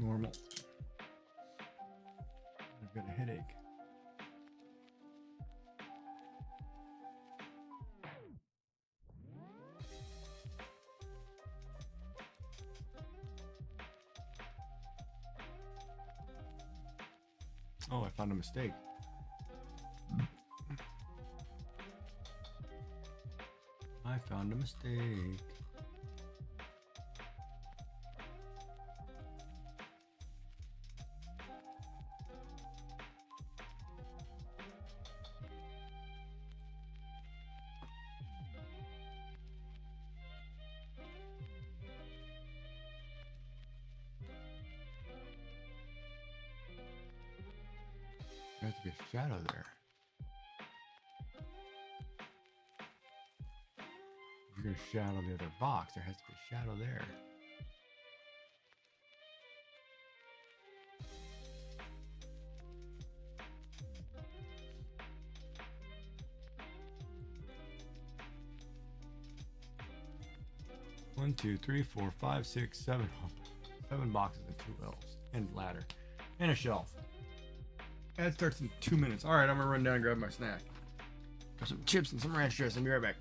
Normal. I've got a headache. Oh, I found a mistake. I found a mistake. There has to be a shadow there. If you're going to shadow the other box, there has to be a shadow there. One, two, three, four, five, six, seven. 7 boxes and 2 elves. And ladder. And a shelf. Ad starts in 2 minutes. Alright, I'm gonna run down and grab my snack. Got some chips and some ranch dressing. I'll be right back.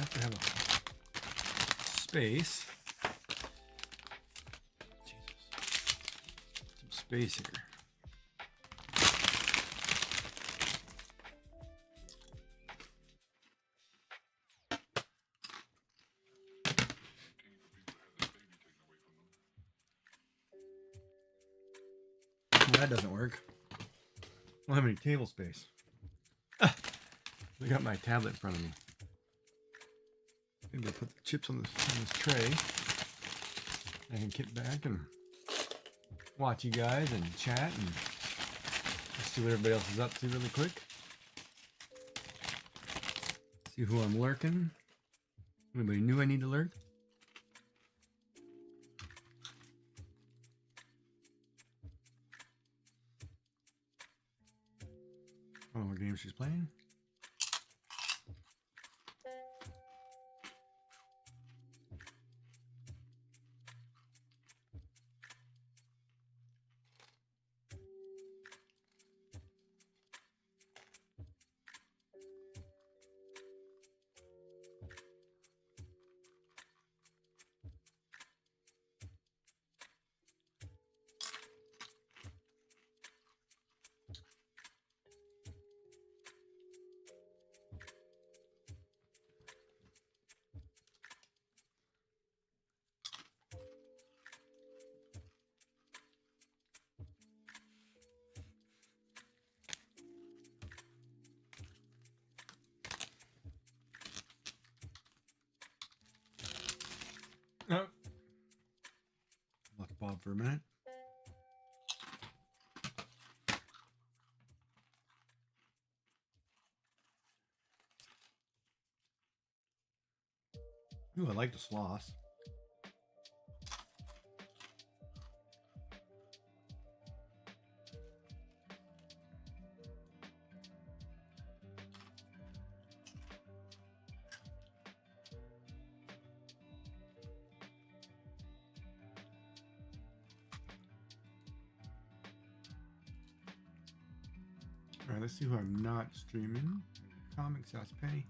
have to have a space. Jesus. Some space here. Well, that doesn't work. I don't have any table space. I got my tablet in front of me. Maybe I'll put the chips on this tray. I can kick back and watch you guys and chat and see what everybody else is up to really quick. See who I'm lurking. Anybody new I need to lurk? I don't know what game she's playing. Oh. Left Bob for a minute. Ooh, I like the sloth. Alright, let's see who I'm not streaming. Comics House Penny.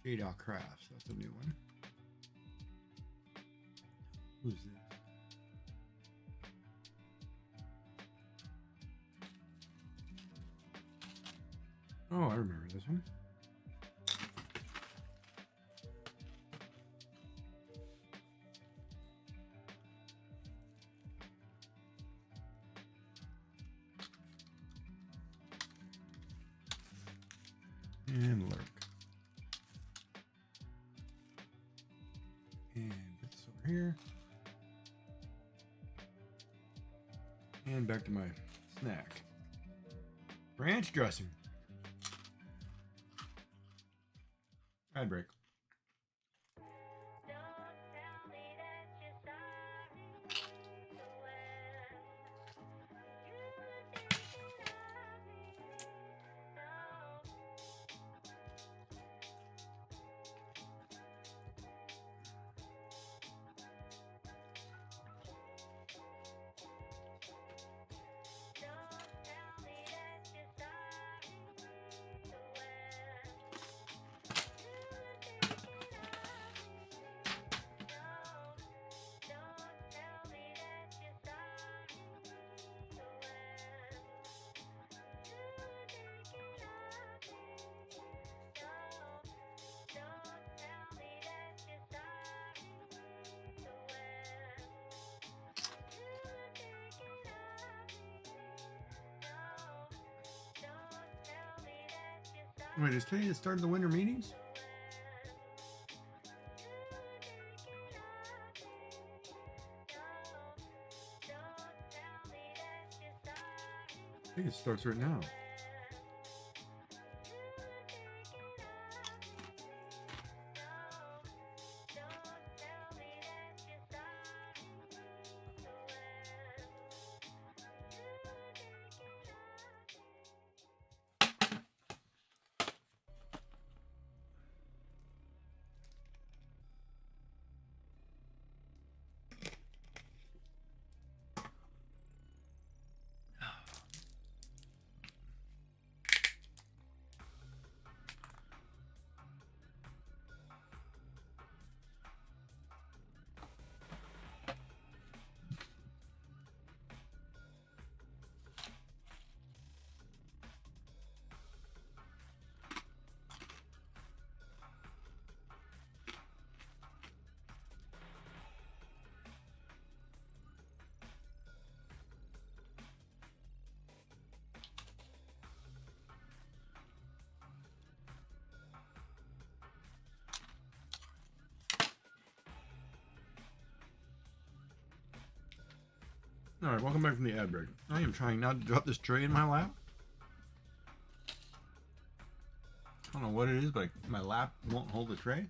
J-Dog Crafts. That's a new one. Who's this? Oh, I remember this one. And Lurk. And put this over here. And back to my snack. Ranch dressing. Ad break. Wait, is today the start of the winter meetings? I think it starts right now. Alright, welcome back from the ad break. I am trying not to drop this tray in my lap. I don't know what it is, but my lap won't hold the tray.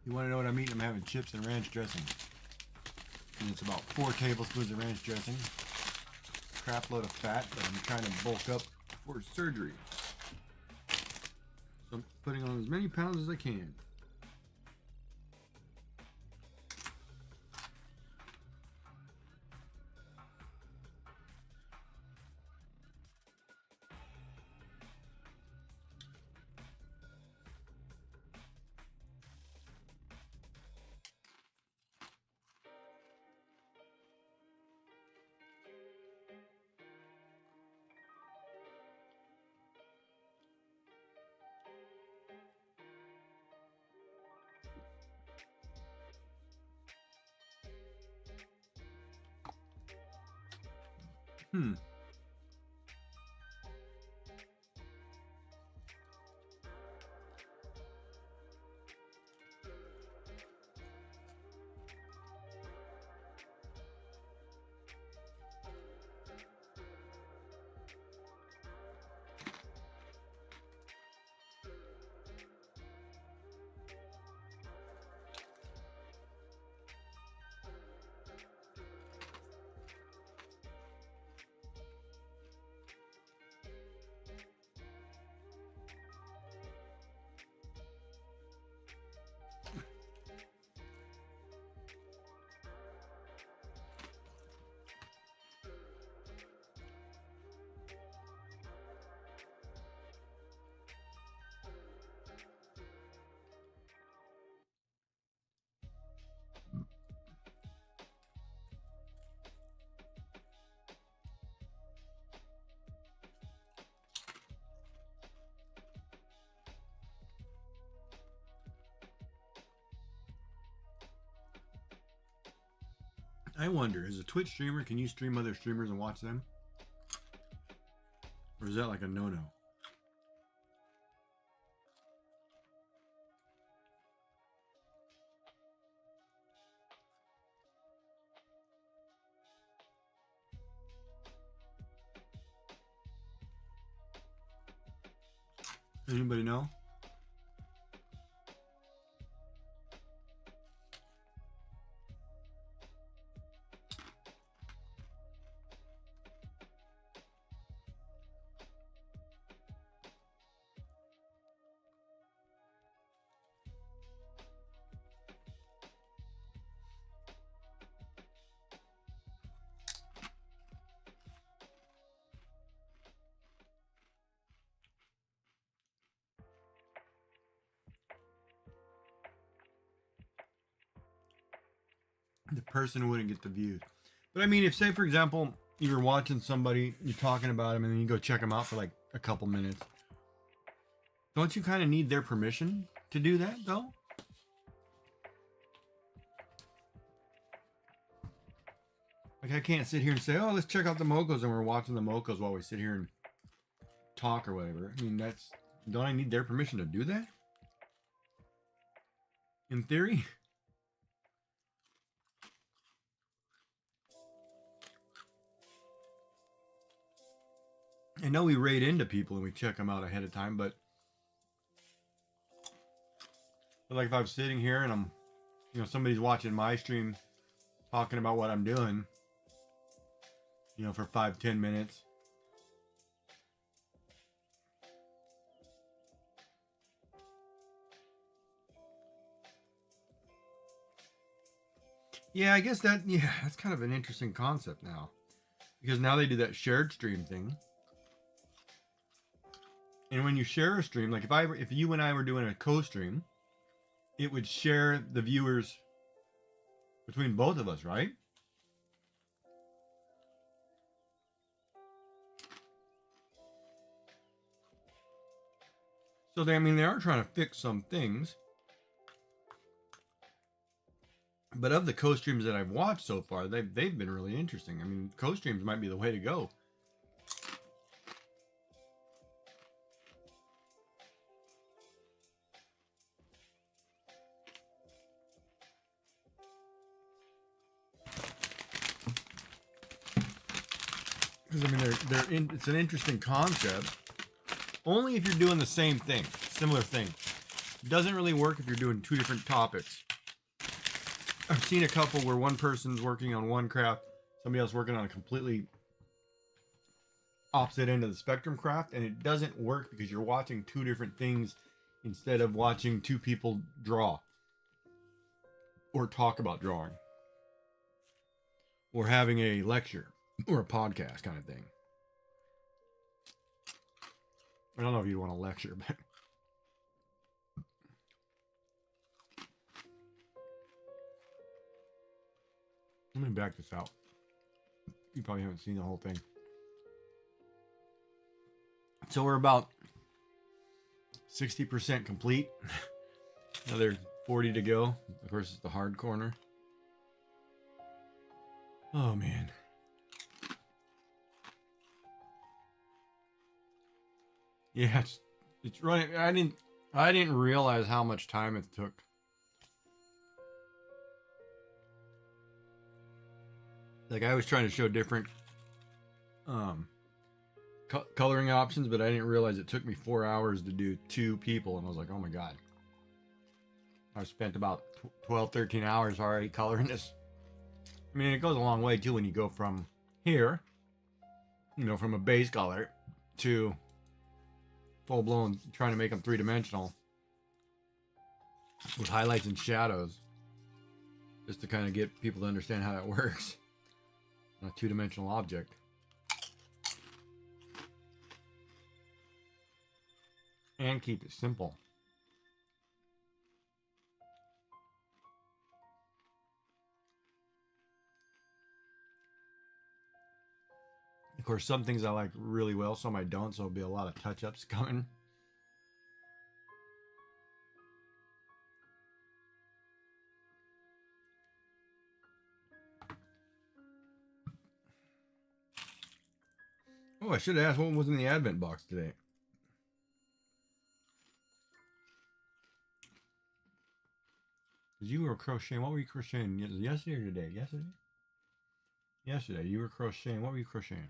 You want to know what I'm eating? I'm having chips and ranch dressing. And it's about 4 tablespoons of ranch dressing. Crap load of fat that I'm trying to bulk up for surgery. So I'm putting on as many pounds as I can. I wonder, as a Twitch streamer, can you stream other streamers and watch them? Or is that like a no-no? Anybody know? The person wouldn't get the views. But I mean, if say for example, you're watching somebody, you're talking about them, and then you go check them out for like a couple minutes, don't you kind of need their permission to do that though? Like I can't sit here and say, oh, let's check out the Mocos, and we're watching the Mocos while we sit here and talk or whatever. I mean, don't I need their permission to do that? In theory? I know we raid into people and we check them out ahead of time, but like if I was sitting here and I'm, you know, somebody's watching my stream talking about what I'm doing, you know, for 5-10 minutes. Yeah, I guess that's kind of an interesting concept now. Because now they do that shared stream thing. And when you share a stream, like if you and I were doing a co-stream, it would share the viewers between both of us, right? So they are trying to fix some things. But of the co-streams that I've watched so far, they've been really interesting. I mean, co-streams might be the way to go. Because I mean, it's an interesting concept. Only if you're doing the same thing, similar thing. It doesn't really work if you're doing two different topics. I've seen a couple where one person's working on one craft, somebody else working on a completely opposite end of the spectrum craft, and it doesn't work because you're watching two different things instead of watching two people draw or talk about drawing or having a lecture or a podcast kind of thing. I don't know if you want to lecture, but let me back this out. You probably haven't seen the whole thing. So we're about 60% complete. Another 40 to go. Of course, it's the hard corner. Oh man. Yeah, it's running. I didn't realize how much time it took. Like I was trying to show different coloring options, but I didn't realize it took me 4 hours to do 2 people, and I was like, oh my god. I've spent about 12-13 hours already coloring this. I mean, it goes a long way too when you go from here, you know, from a base color to full-blown trying to make them 3-dimensional with highlights and shadows, just to kind of get people to understand how that works on a 2-dimensional object. And keep it simple. Of course, some things I like really well, some I don't, so there'll be a lot of touch-ups coming. Oh, I should have asked what was in the advent box today. Because you were crocheting. What were you crocheting? Yesterday or today? Yesterday? Yesterday. You were crocheting. What were you crocheting?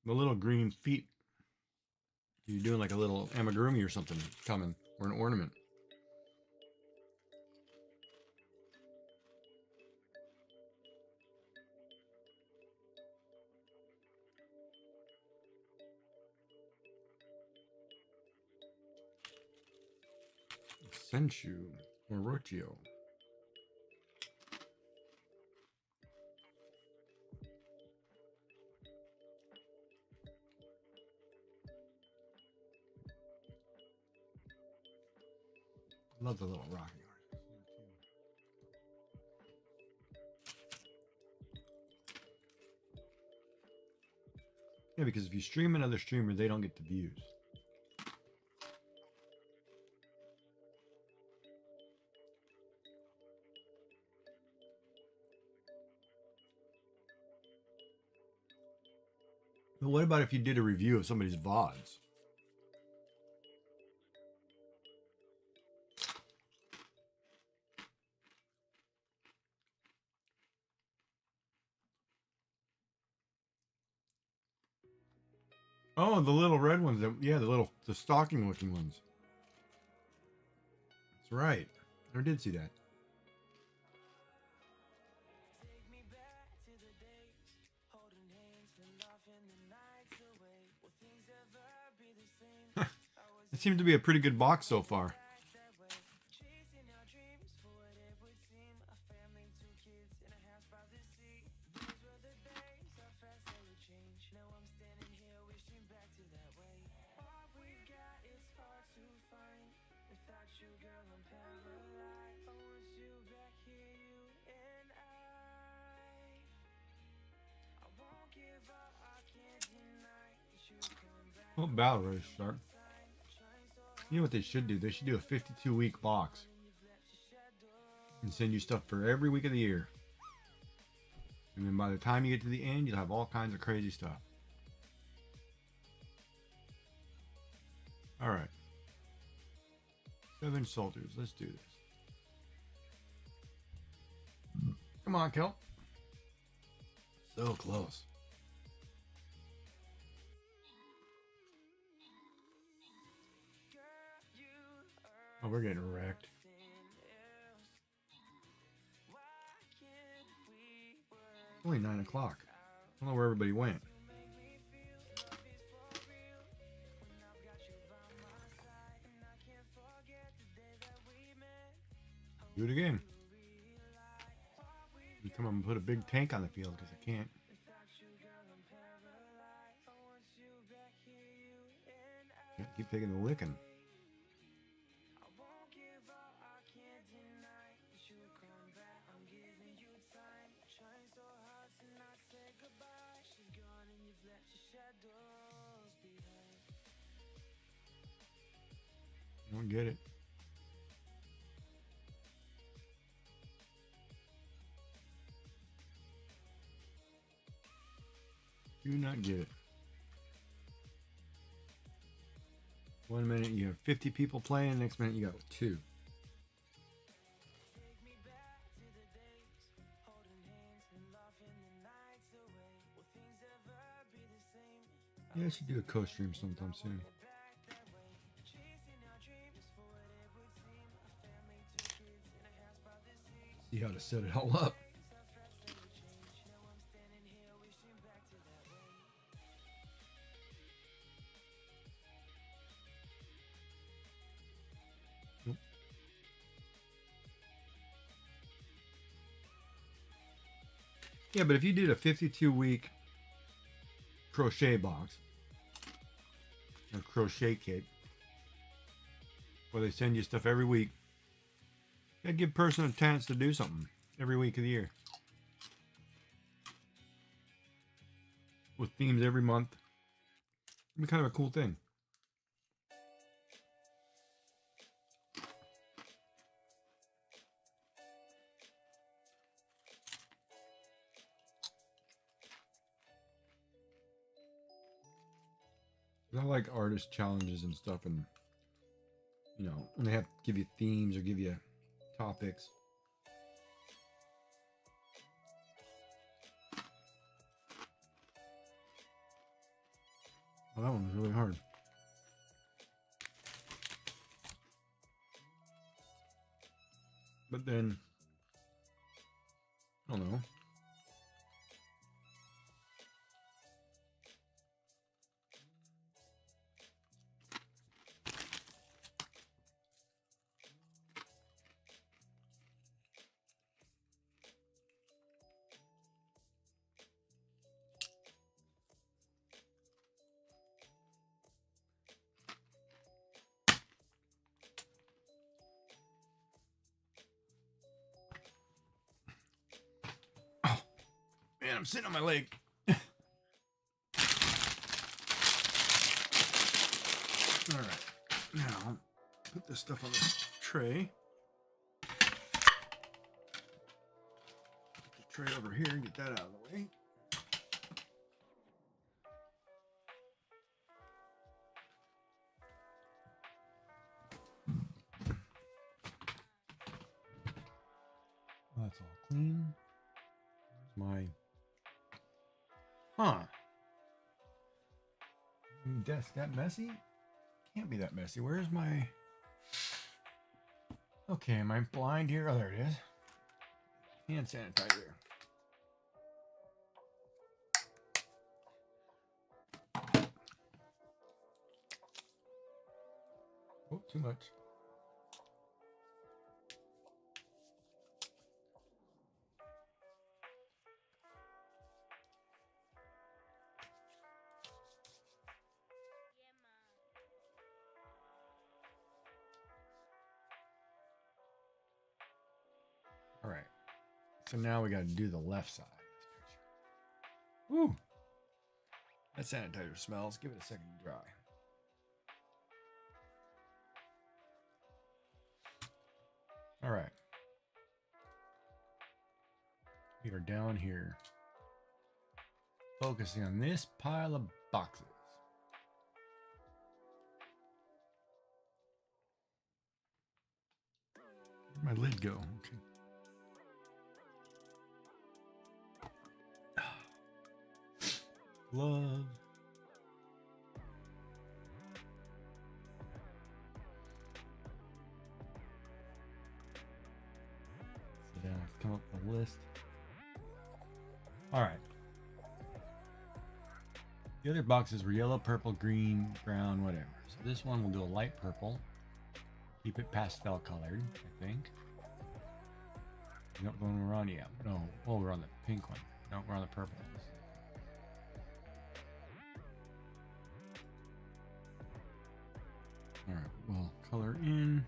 The little green feet. You're doing like a little amigurumi or something coming. Or an ornament. Sensu. Orochio. Love the little rocking horse. Yeah, because if you stream another streamer, they don't get the views. But what about if you did a review of somebody's VODs? Oh, the little red ones. Yeah, the stocking looking ones. That's right. I did see that. It seems to be a pretty good box so far. Well, battle ready to start. You know what they should do? They should do a 52-week box and send you stuff for every week of the year. And then by the time you get to the end, you'll have all kinds of crazy stuff. All right. 7 soldiers. Let's do this. Come on, Kel. So close. Oh, we're getting wrecked. It's only 9 o'clock. I don't know where everybody went. Do it again. You come up and put a big tank on the field because I can't. Can't keep taking the licking. I don't get it. Do not get it. 1 minute you have 50 people playing, next minute you got 2. Yeah, I should do a co-stream sometime soon. See how to set it all up. Nope. Yeah, but if you did a 52-week crochet box, a crochet kit, where they send you stuff every week, that'd give a person a chance to do something every week of the year. With themes every month. It'd be kind of a cool thing. I like artist challenges and stuff, and you know, when they have to give you themes or give you topics. Well, that one was really hard. But then, I don't know. Man, I'm sitting on my leg. All right, now put this stuff on the tray. Put the tray over here and get that out of the way. That's all clean. Where's my... Huh. Desk that messy? Can't be that messy. Where's my... Okay, am I blind here? Oh, there it is. Hand sanitizer. Oh, too much. All right. So now we got to do the left side of this picture. Woo! That sanitizer smells. Give it a second to dry. All right. We are down here focusing on this pile of boxes. Where'd my lid go? Okay. Glove. Sit down, come up with a list. All right. The other boxes were yellow, purple, green, brown, whatever. So this one we'll do a light purple. Keep it pastel colored, I think. Not the one we're on yet. No, oh, we're on the pink one. No, we're on the purple one. All right, well, color in.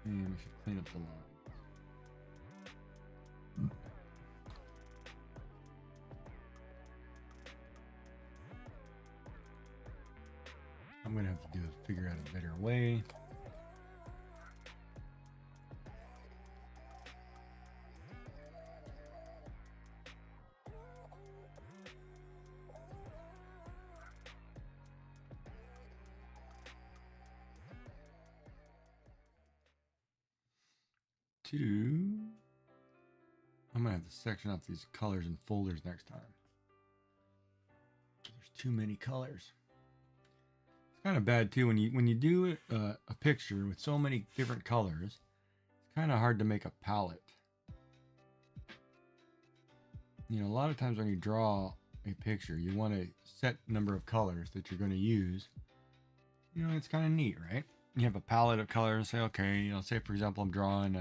And we should clean up the line. I'm going to have to figure out a better way. I'm going to have to section up these colors and folders next time. There's too many colors. Kind of bad too when you do a picture with so many different colors. It's kind of hard to make a palette. You know, a lot of times when you draw a picture, you want a set number of colors that you're going to use. You know, it's kind of neat, right? You have a palette of colors. Say, okay, you know, say for example, I'm drawing.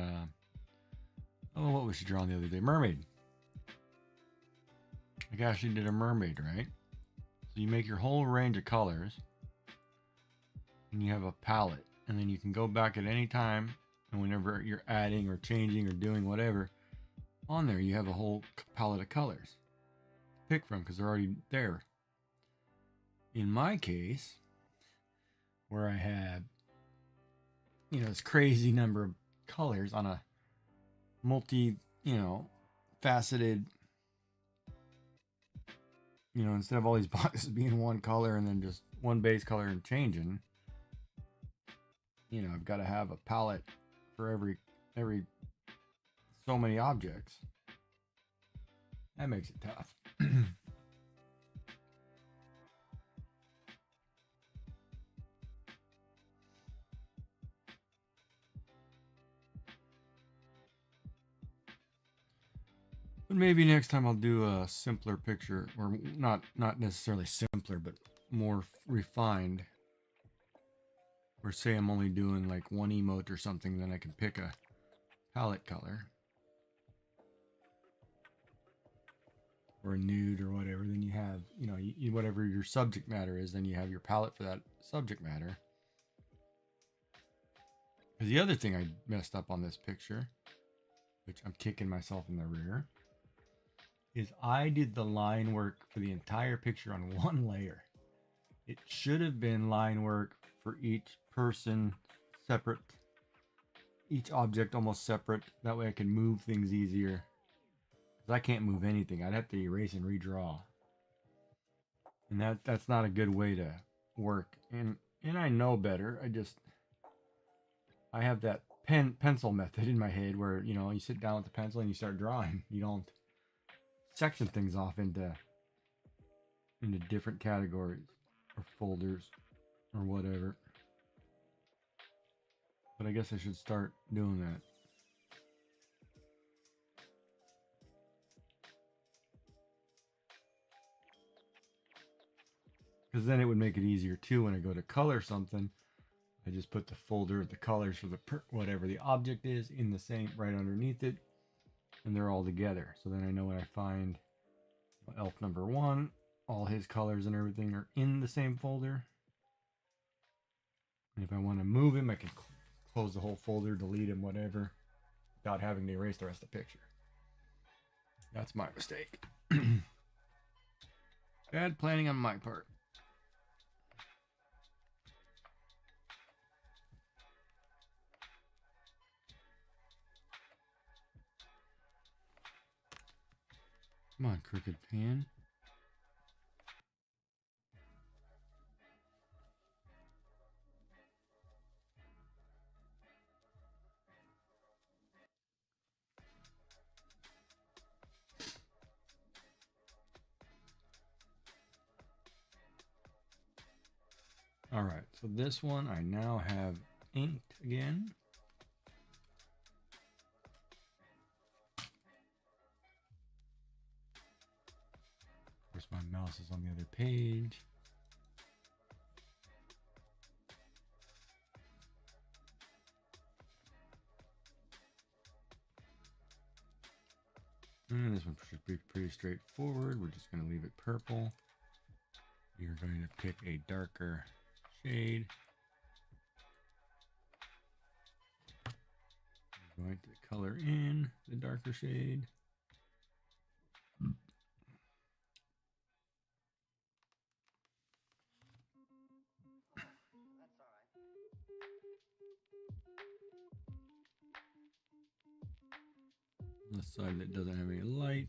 What was she drawing the other day? Mermaid. Like Ashley did a mermaid, right? So you make your whole range of colors. And you have a palette, and then you can go back at any time, and whenever you're adding or changing or doing whatever on there, you have a whole palette of colors to pick from because they're already there. In my case, where I have, you know, this crazy number of colors on a multi, you know, faceted, you know, instead of all these boxes being one color and then just one base color and changing. You know, I've got to have a palette for every so many objects. That makes it tough. But maybe next time I'll do a simpler picture, or not necessarily simpler, but more refined. Or say I'm only doing like one emote or something, then I can pick a palette color. Or a nude or whatever. Then you have, you know, whatever your subject matter is, then you have your palette for that subject matter. Because the other thing I messed up on this picture, which I'm kicking myself in the rear, is I did the line work for the entire picture on one layer. It should have been line work for each person separate, each object almost separate. That way I can move things easier. Because I can't move anything. I'd have to erase and redraw. And that's not a good way to work. And I know better. I have that pencil method in my head where, you know, you sit down with the pencil and you start drawing. You don't section things off into into different categories or folders or whatever. But I guess I should start doing that. Because then it would make it easier too when I go to color something. I just put the folder of the colors for the whatever the object is in the same right underneath it, and they're all together. So then I know when I find elf number 1, all his colors and everything are in the same folder. And if I want to move him, I can close the whole folder, delete him, whatever, without having to erase the rest of the picture. That's my mistake. Bad planning on my part. Come on, crooked pan. All right, so this one I now have inked again. Of course, my mouse is on the other page. And this one should be pretty straightforward. We're just going to leave it purple. You're going to pick a darker shade. You're going to color in the darker shade. On the side that doesn't have any light.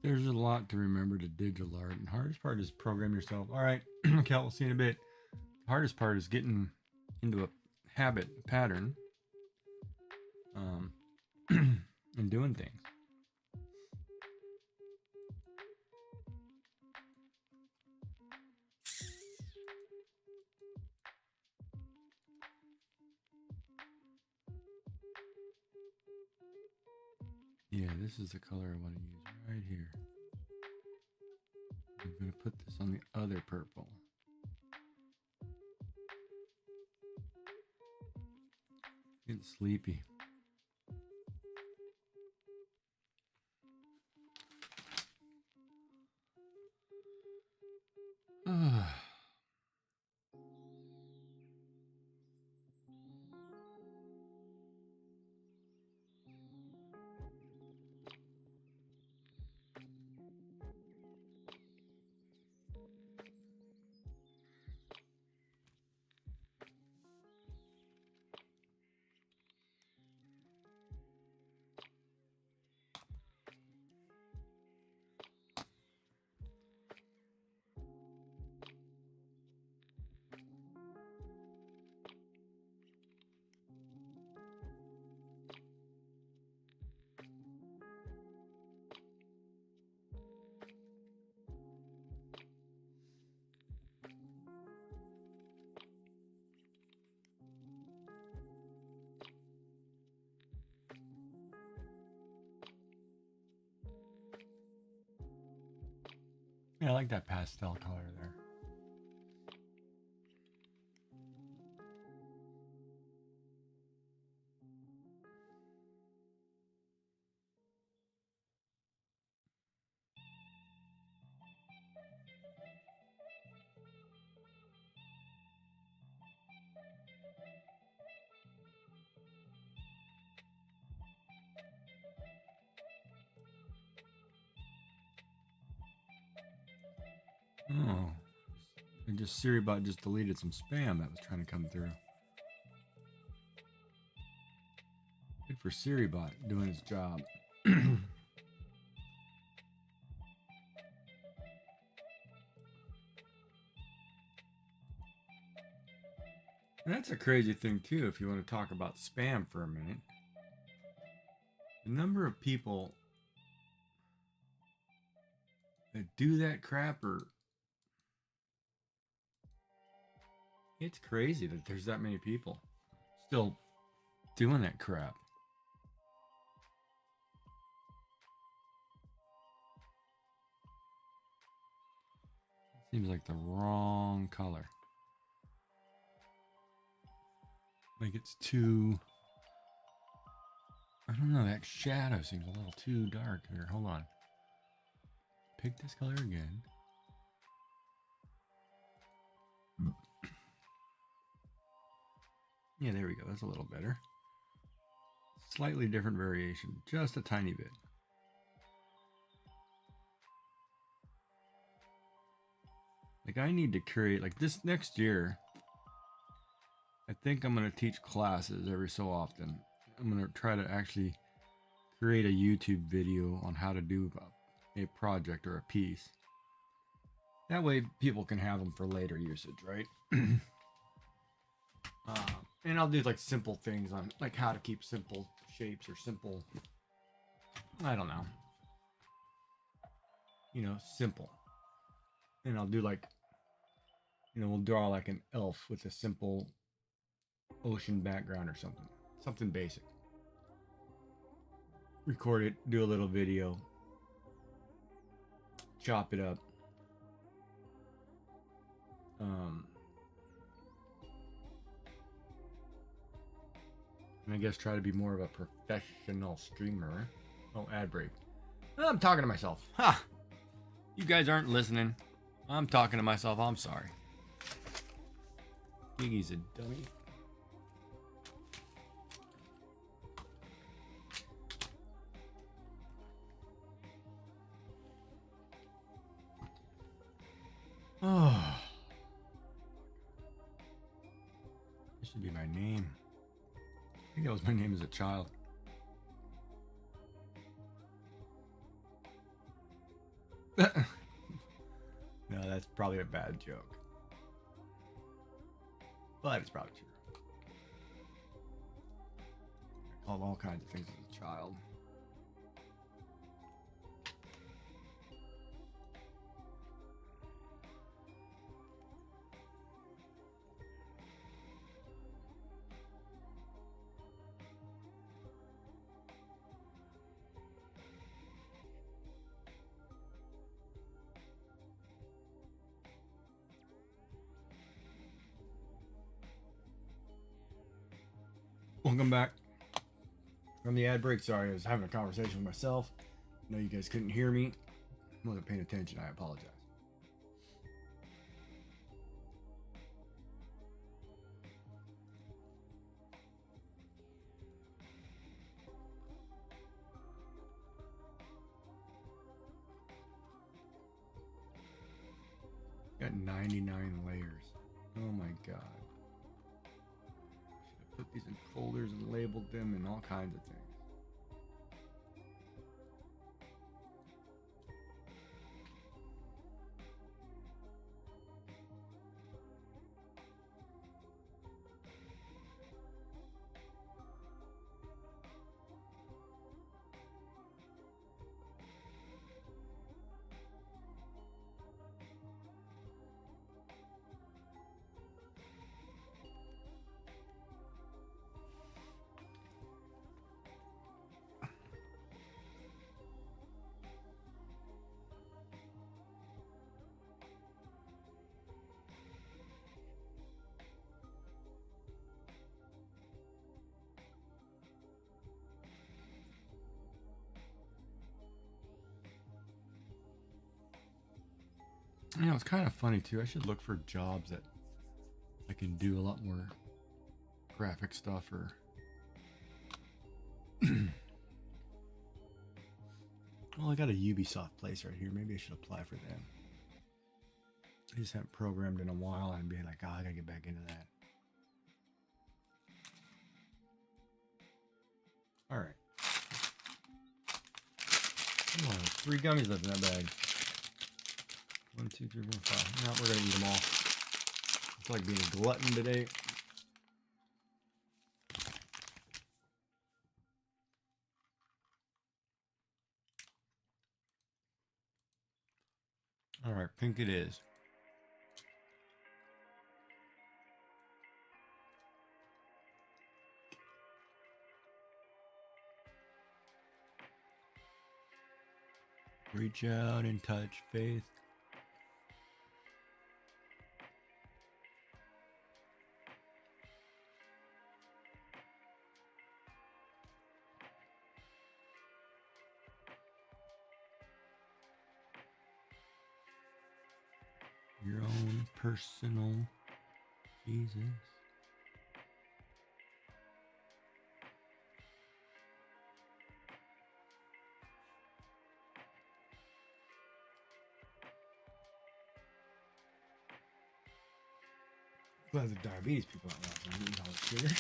There's a lot to remember to digital art, and the hardest part is program yourself. All right, Cal, we'll see you in a bit. The hardest part is getting into a habit, a pattern, and doing things. Yeah, this is the color I want to use right here. I'm going to put this on the other purple. Getting sleepy. Yeah, I like that pastel color there. Oh, I just SiriBot just deleted some spam that was trying to come through. Good for SiriBot doing its job. And that's a crazy thing too, if you want to talk about spam for a minute. The number of people that do that crap it's crazy that there's that many people still doing that crap. Seems like the wrong color. Like it's too... I don't know, that shadow seems a little too dark here. Hold on. Pick this color again. Yeah, there we go. That's a little better. Slightly different variation. Just a tiny bit. Like I need to create, like this next year, I think I'm going to teach classes every so often. I'm going to try to actually create a YouTube video on how to do a project or a piece. That way people can have them for later usage, right? And I'll do like simple things on like how to keep simple shapes or simple, I don't know, you know, simple. And I'll do like, you know, we'll draw like an elf with a simple ocean background or something. Something basic. Record it, do a little video, chop it up. And I guess try to be more of a professional streamer. Oh, ad break. I'm talking to myself. Ha! You guys aren't listening. I'm talking to myself. I'm sorry. Giggy's a dummy. Oh. This should be my name. I think that was my name as a child. No, that's probably a bad joke. But it's probably true. I called all kinds of things as a child. Welcome back from the ad break. Sorry, I was having a conversation with myself. I know you guys couldn't hear me. I wasn't paying attention. I apologize. Got 99 layers. Oh my god. Put these in folders and labeled them and all kinds of things. You know, it's kind of funny too. I should look for jobs that I can do a lot more graphic stuff or well, I got a Ubisoft place right here. Maybe I should apply for them. I just haven't programmed in a while, and I'd be like, oh, I gotta get back into that. All right. Come on, 3 gummies left in that bag. 1, 2, 3, 4, 5. No, we're gonna eat them all. It's like being a glutton today. All right, pink it is. Reach out and touch faith. Your own personal Jesus. Glad the diabetes people aren't watching. Eat all the sugar.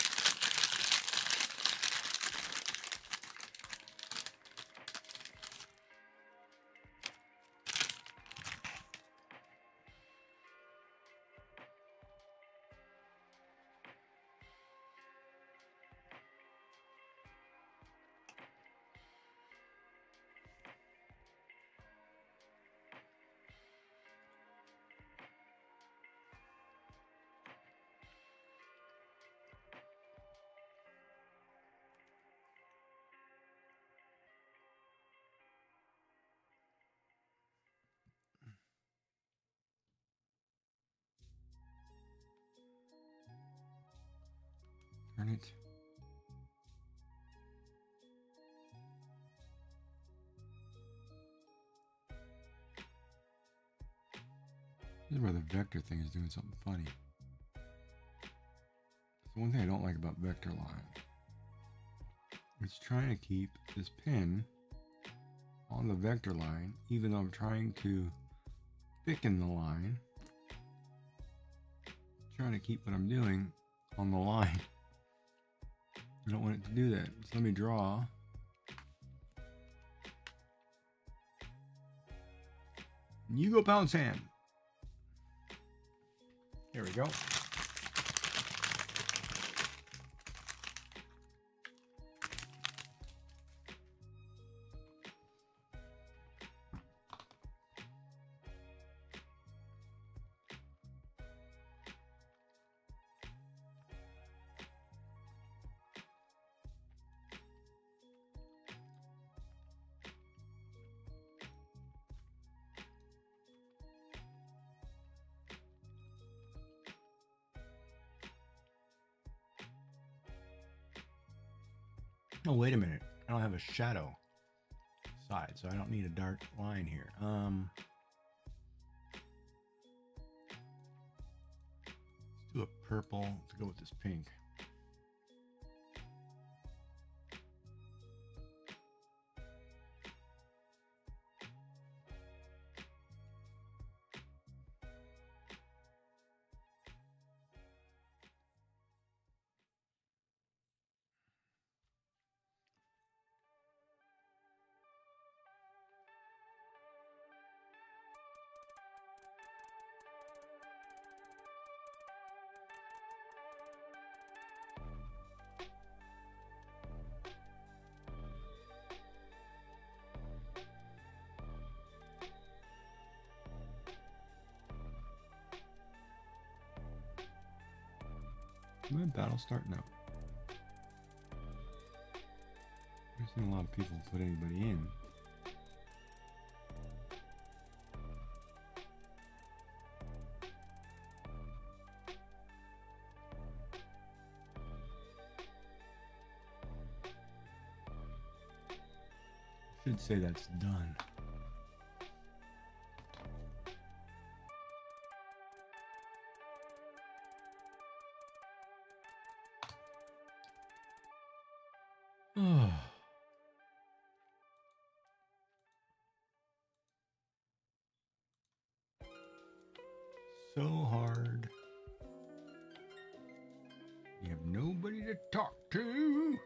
Turn it. This is where the vector thing is doing something funny. That's the one thing I don't like about vector line. It's trying to keep this pin on the vector line, even though I'm trying to thicken the line. It's trying to keep what I'm doing on the line. I don't want it to do that. So let me draw. You go pound sand. There we go. Oh, wait a minute. I don't have a shadow side, so I don't need a dark line here. Let's do a purple to go with this pink. Did my battle start? No. I've seen a lot of people put anybody in. Should say that's done. Oh. to talk to.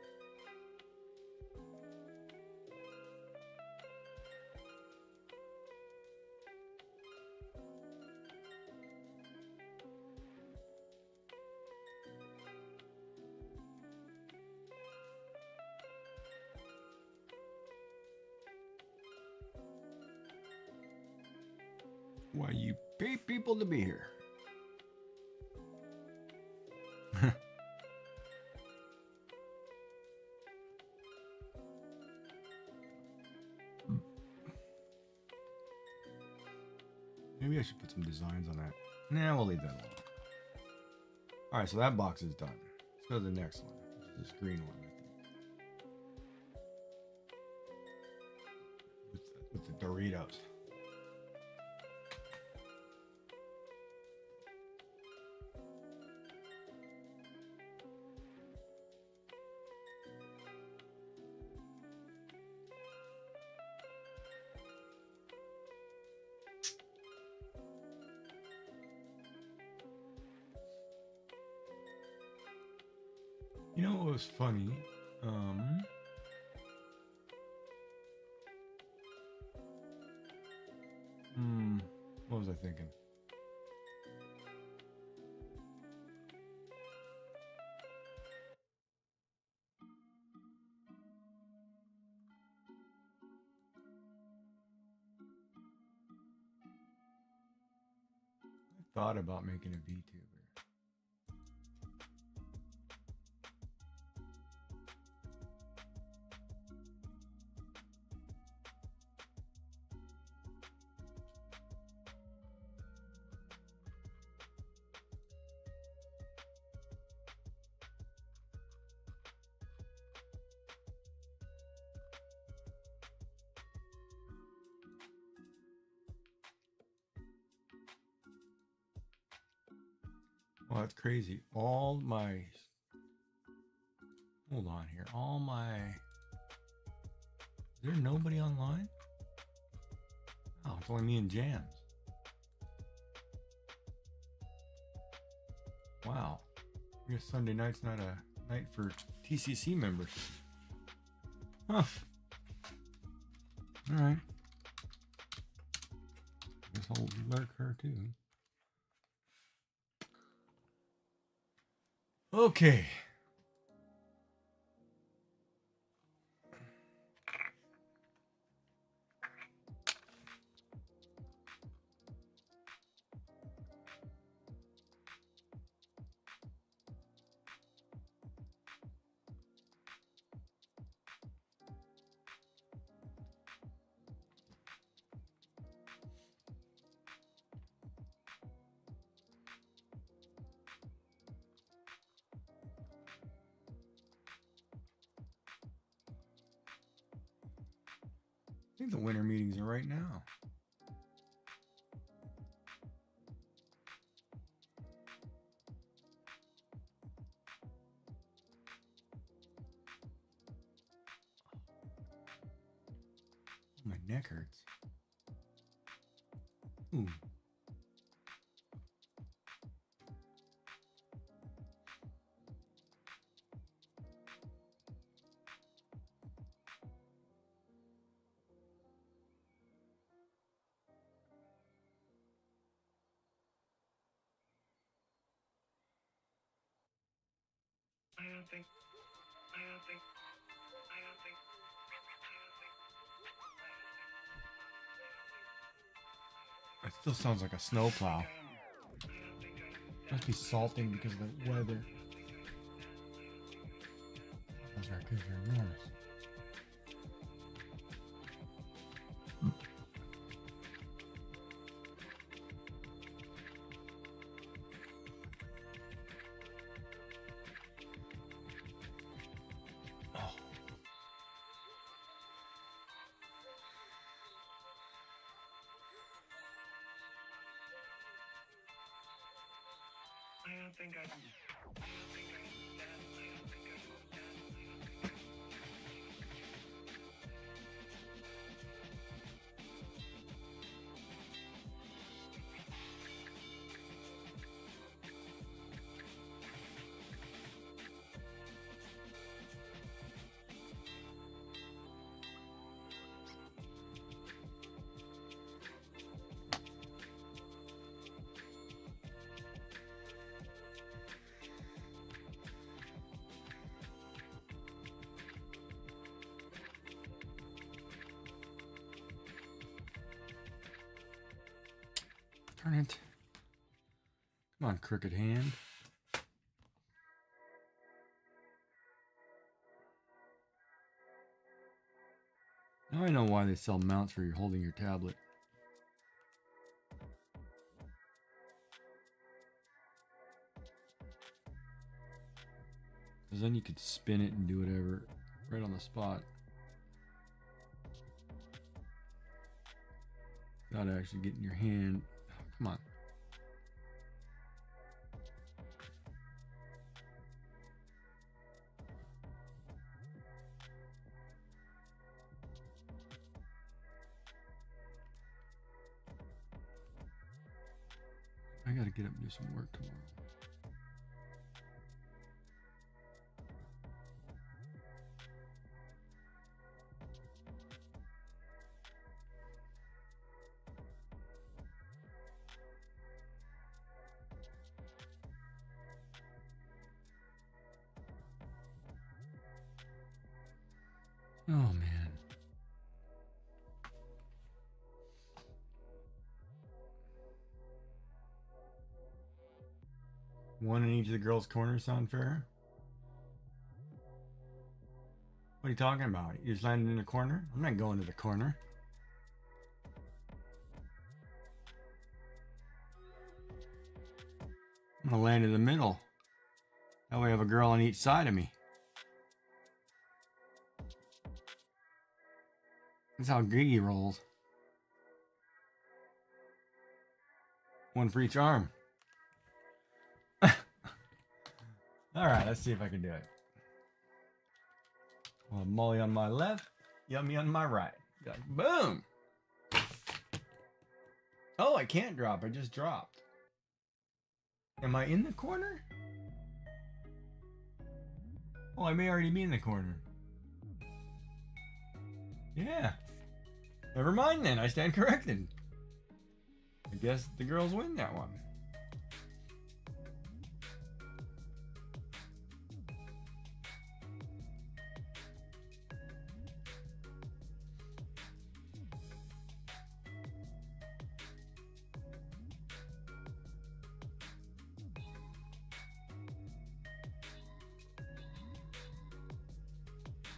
Why you pay people to be here? Maybe I should put some designs on that. Nah, we'll leave that alone. Alright, so that box is done. Let's go to the next one. This green one, I think. With the Doritos. You know what was funny? What was I thinking? I thought about making a VTuber. Well, that's crazy. Hold on here. Is there nobody online? Oh, it's only me and Jams. Wow. I guess Sunday night's not a night for TCC members. Huh. Alright. Guess I'll Lurker too. Okay. I think the winter meetings are right now. My neck hurts. Ooh. It still sounds like a snowplow. Must be salting because of the weather. Those are kids are enormous. Darn it. Come on, crooked hand. Now I know why they sell mounts for you holding your tablet. Because then you could spin it and do whatever right on the spot. Without actually getting your hand. Oh, come on. I gotta get up and do some work tomorrow. Oh man. One in each of the girls' corners sound fair? What are you talking about? You just landed in a corner? I'm not going to the corner. I'm gonna land in the middle. That way I have a girl on each side of me. That's how Gigi rolls. One for each arm. Alright, let's see if I can do it. Well, Molly on my left, Yummy on my right. Like, boom! Oh, I can't drop. I just dropped. Am I in the corner? Oh, I may already be in the corner. Yeah. Never mind then. I stand corrected. I guess the girls win that one.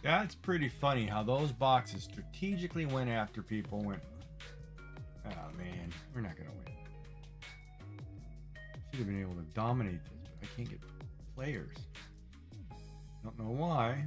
That's pretty funny how those boxes strategically went after people went, oh man, we're not going to win. Should have been able to dominate this, but I can't get players. Don't know why.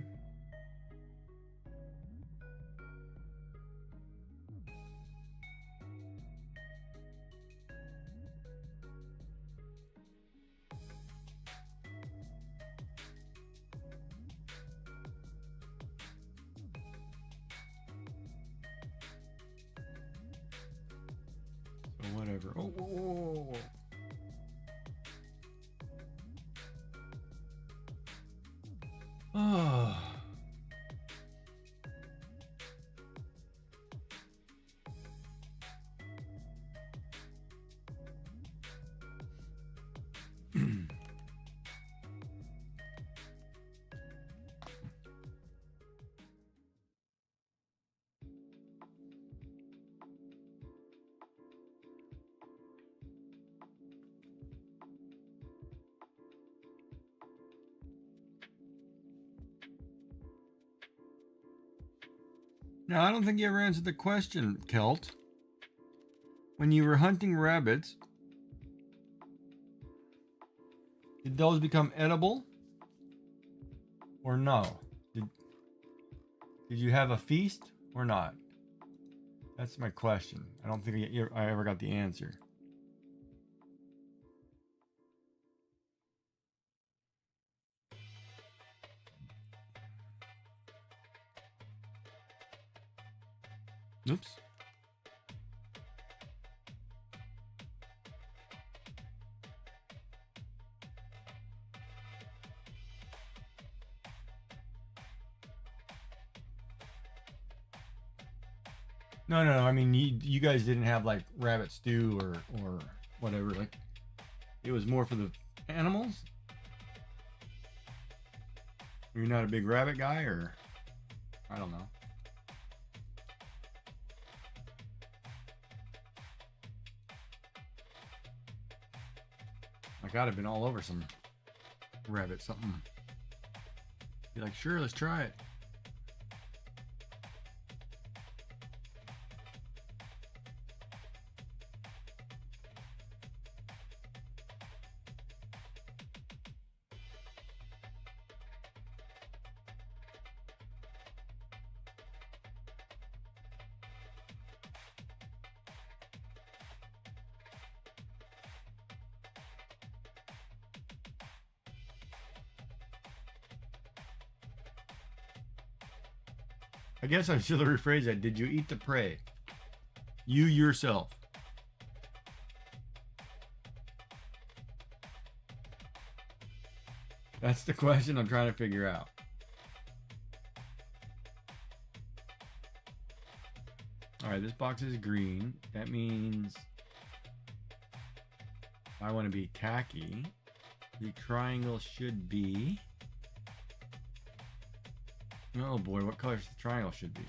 Whatever. Oh, whoa, whoa, whoa. Oh. Now, I don't think you ever answered the question, Kelt. When you were hunting rabbits, did those become edible? Or no? Did you have a feast or not? That's my question. I don't think I ever got the answer. Oops. No. I mean, you guys didn't have like rabbit stew or whatever. Like, it was more for the animals. You're not a big rabbit guy, or I don't know. I gotta have been all over some rabbit something. Be like, sure, let's try it. I guess I should have rephrased that. Did you eat the prey? You yourself. That's the question I'm trying to figure out. Alright, this box is green. That means if I want to be tacky, the triangle should be... Oh boy, what color the triangle should be?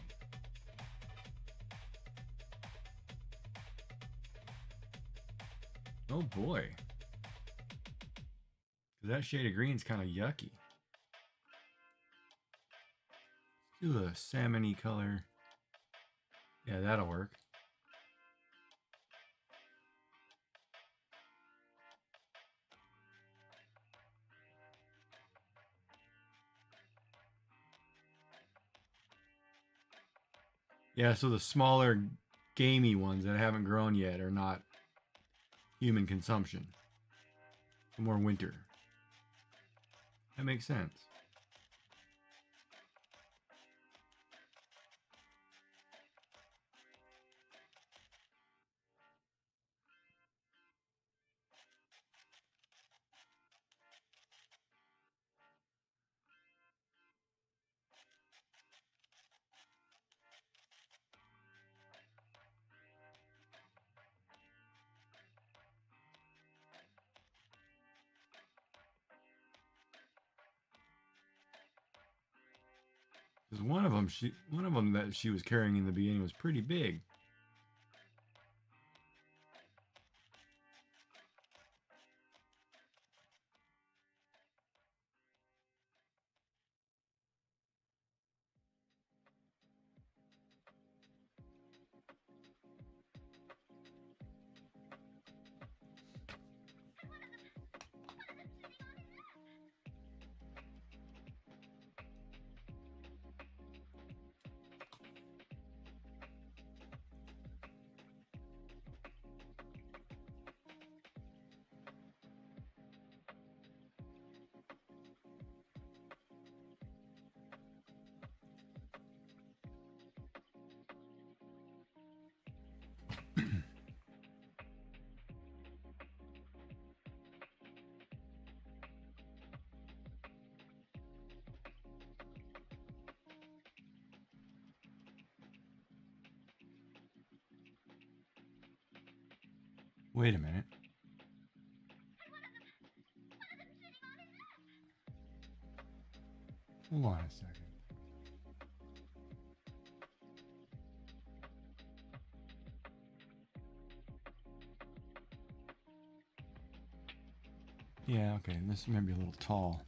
Oh boy. That shade of green is kind of yucky. Let's do a salmon-y color. Yeah, that'll work. Yeah, so the smaller gamey ones that haven't grown yet are not human consumption. More winter. That makes sense. Because one of them that she was carrying in the beginning was pretty big. Wait a minute. Hold on a second. Yeah, okay, this may be a little tall.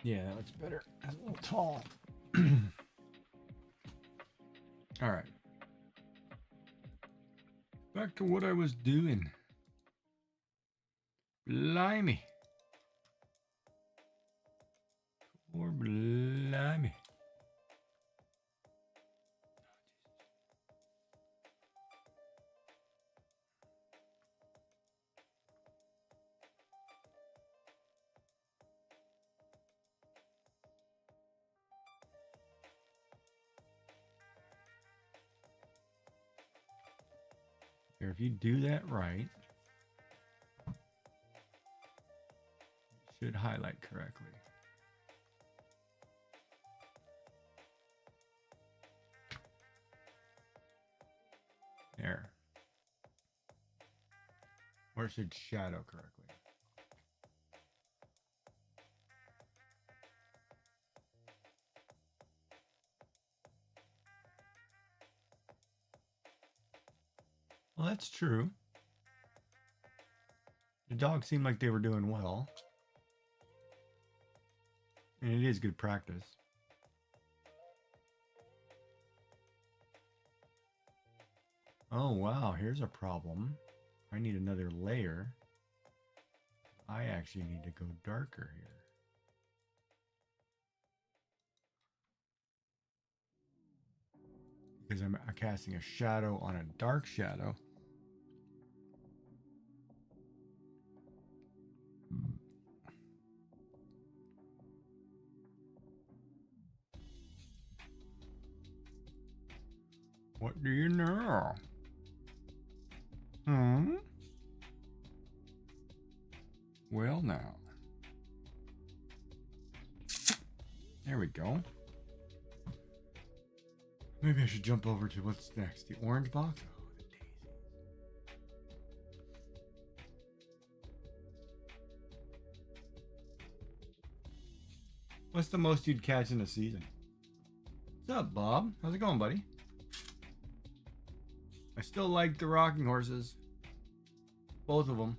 Yeah, that looks better. That's a little tall. All right. Back to what I was doing. Blimey. Or blimey. Here, if you do that right, it should highlight correctly. There. Or it should shadow correctly. Well, that's true. The dogs seemed like they were doing well. And it is good practice. Oh, wow. Here's a problem. I need another layer. I actually need to go darker here. Because I'm casting a shadow on a dark shadow. What do you know? Hmm? Well, now. There we go. Maybe I should jump over to what's next. The orange box? Oh, the daisies. What's the most you'd catch in a season? What's up, Bob? How's it going, buddy? I still like the rocking horses. Both of them.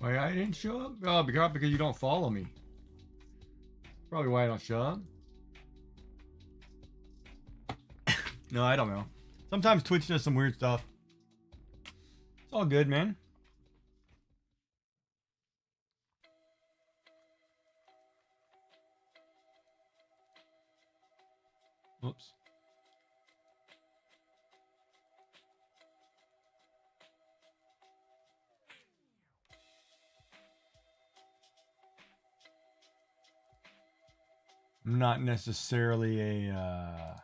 Why I didn't show up? Oh, because you don't follow me. Probably why I don't show up. No, I don't know. Sometimes Twitch does some weird stuff. It's all good, man. Oops. I'm not necessarily a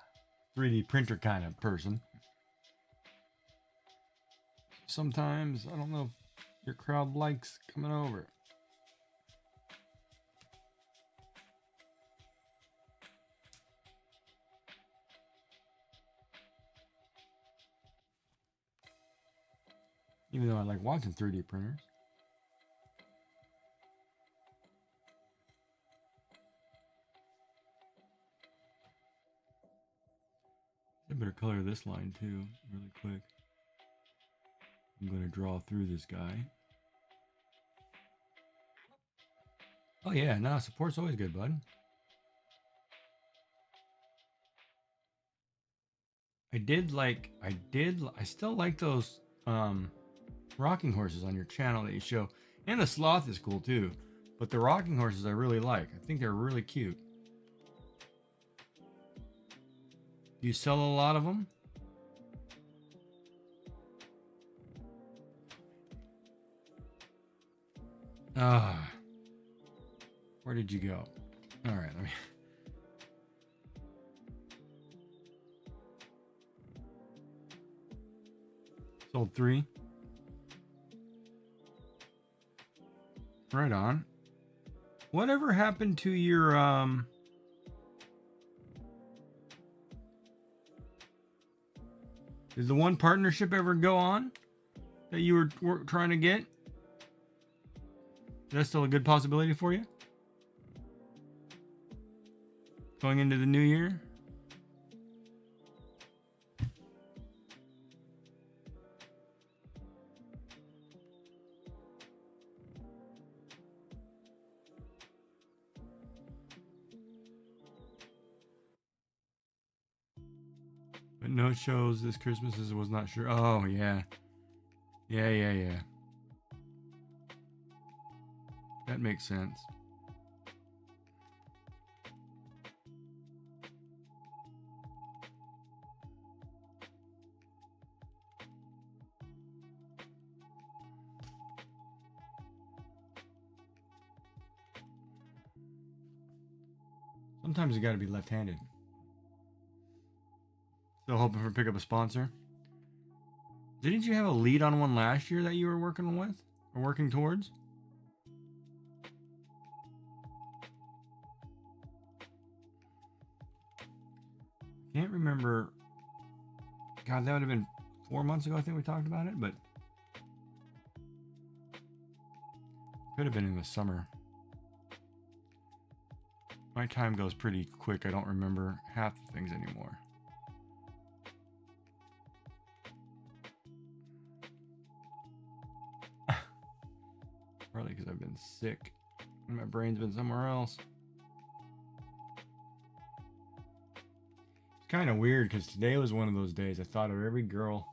3D printer kind of person. Sometimes, I don't know if your crowd likes coming over. Even though I like watching 3D printers. I better color this line too, really quick. I'm going to draw through this guy. Oh yeah, no, support's always good, bud. I still like those rocking horses on your channel that you show. And the sloth is cool too. But the rocking horses I really like. I think they're really cute. Do you sell a lot of them? Ah. Where did you go? All right, let me... Sold 3. Right on. Whatever happened to your did the one partnership ever go on that you were trying to get? Is that still a good possibility for you? Going into the new year? But no shows this Christmas as was not sure. Oh, yeah. Yeah. That makes sense. Sometimes you gotta be left-handed. Still hoping for pick up a sponsor. Didn't you have a lead on one last year that you were working with? Or working towards? Can't remember. God, that would have been 4 months ago, I think we talked about it, but could have been in the summer. My time goes pretty quick. I don't remember half the things anymore. Probably because I've been sick and my brain's been somewhere else. It's kind of weird because today was one of those days I thought of every girl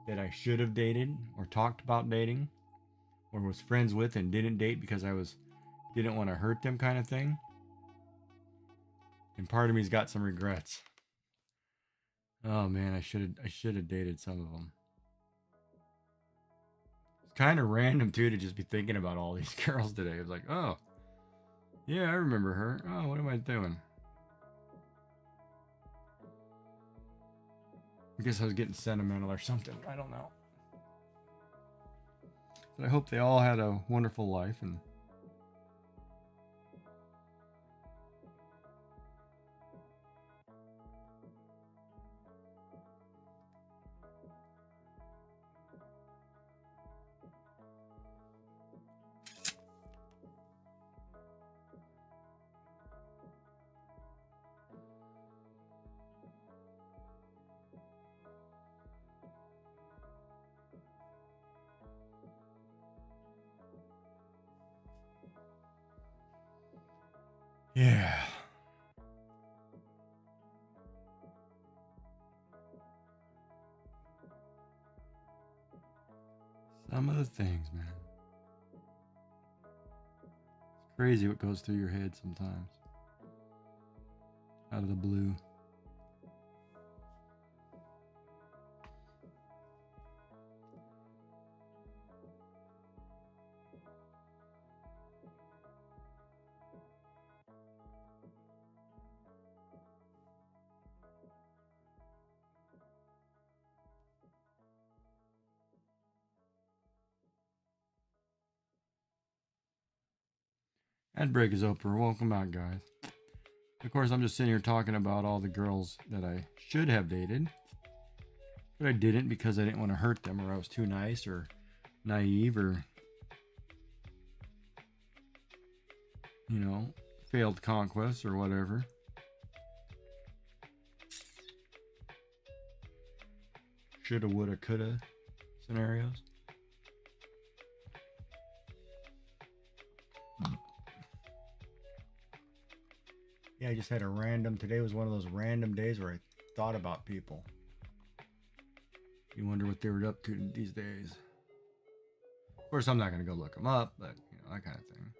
that I should have dated or talked about dating or was friends with and didn't date because didn't want to hurt them kind of thing. And part of me's got some regrets. Oh man, I should have dated some of them. It's kind of random too to just be thinking about all these girls today. It's like, oh, yeah, I remember her. Oh, what am I doing? I guess I was getting sentimental or something. I don't know. But I hope they all had a wonderful life and yeah. Some of the things, man. It's crazy what goes through your head sometimes. Out of the blue. Ad break is over. Welcome back, guys. Of course, I'm just sitting here talking about all the girls that I should have dated, but I didn't because I didn't want to hurt them, or I was too nice, or naive, or failed conquests, or whatever. Shoulda, woulda, coulda scenarios. Yeah, I just had today was one of those random days where I thought about people. You wonder what they were up to these days. Of course, I'm not going to go look them up, but, that kind of thing.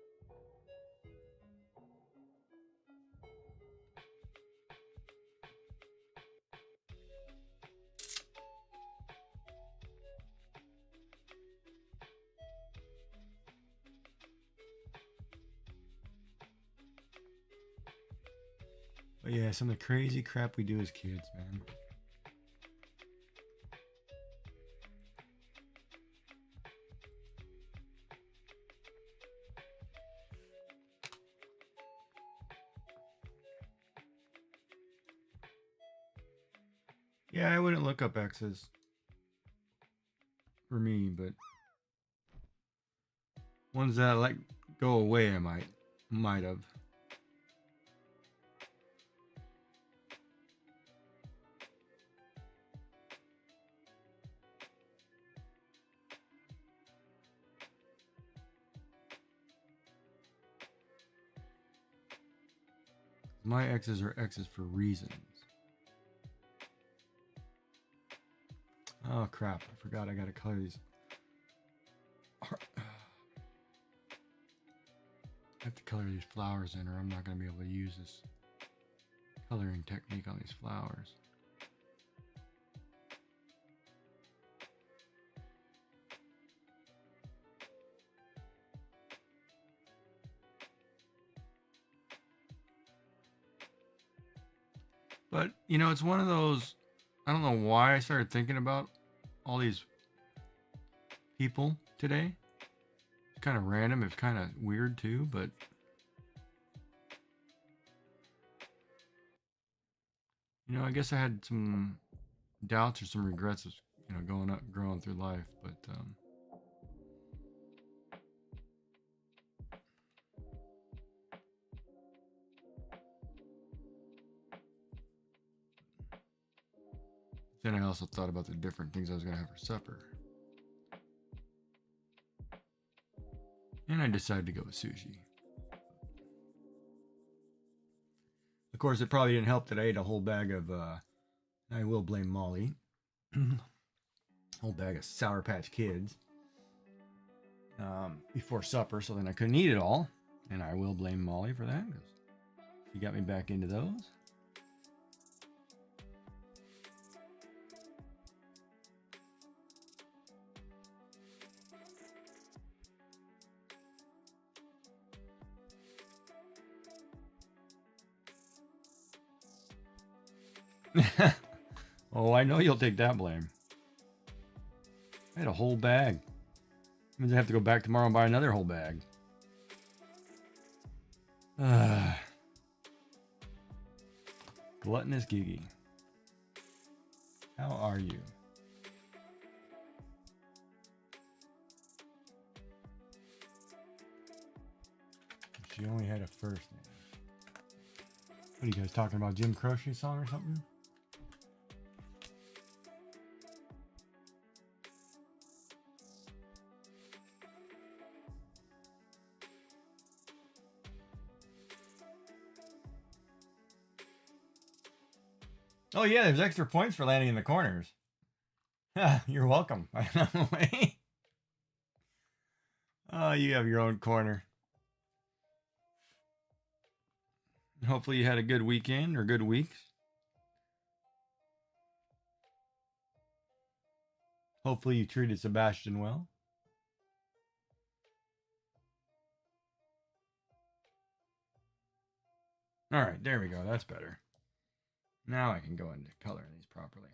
But yeah, some of the crazy crap we do as kids, man. Yeah, I wouldn't look up exes for me, but ones that let go away, I might have. My exes are exes for reasons. Oh crap, I forgot I gotta color these. I have to color these flowers in or I'm not gonna be able to use this coloring technique on these flowers. But, you know, it's one of those, I don't know why I started thinking about all these people today. It's kind of random. It's kind of weird too, but you know, I guess I had some doubts or some regrets of, you know, growing through life, but then I also thought about the different things I was going to have for supper. And I decided to go with sushi. Of course, it probably didn't help that I ate a whole bag of, I will blame Molly, whole bag of Sour Patch Kids before supper, so then I couldn't eat it all. And I will blame Molly for that, because she got me back into those. Oh, I know you'll take that blame. I had a whole bag. That means I have to go back tomorrow and buy another whole bag. Gluttonous Gigi. How are you? She only had a first name. What are you guys talking about? Jim Croce song or something? Oh yeah, there's extra points for landing in the corners. You're welcome. Oh, you have your own corner. Hopefully you had a good weekend or good weeks. Hopefully you treated Sebastian well. All right, there we go. That's better. Now I can go into coloring these properly.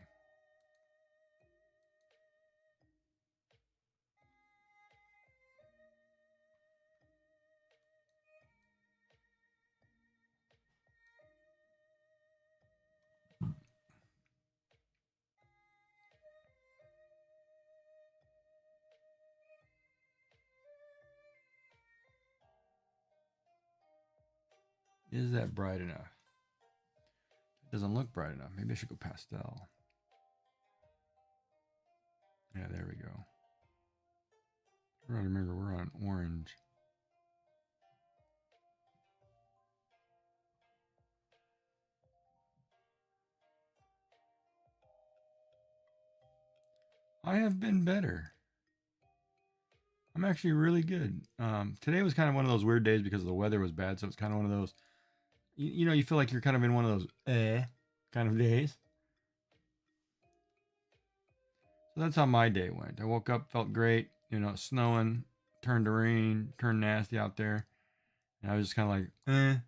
Is that bright enough? It doesn't look bright enough. Maybe I should go pastel. Yeah, there we go. Remember, we're on orange. I have been better. I'm actually really good. Today was kind of one of those weird days because the weather was bad, so it's kind of one of those, you know, you feel like you're kind of in one of those kind of days. So that's how my day went. I woke up, felt great, you know, snowing, turned to rain, turned nasty out there. And I was just kind of like,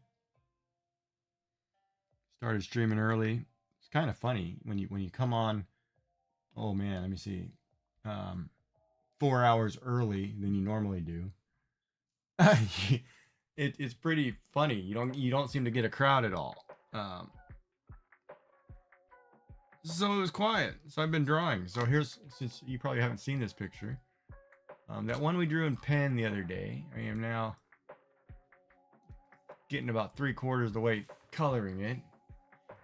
Started streaming early. It's kind of funny when you come on, oh man, let me see. 4 hours early than you normally do. It's pretty funny. You don't seem to get a crowd at all. So it was quiet. So I've been drawing. So here's, since you probably haven't seen this picture, that one we drew in pen the other day. I am now getting about 3/4 the way coloring it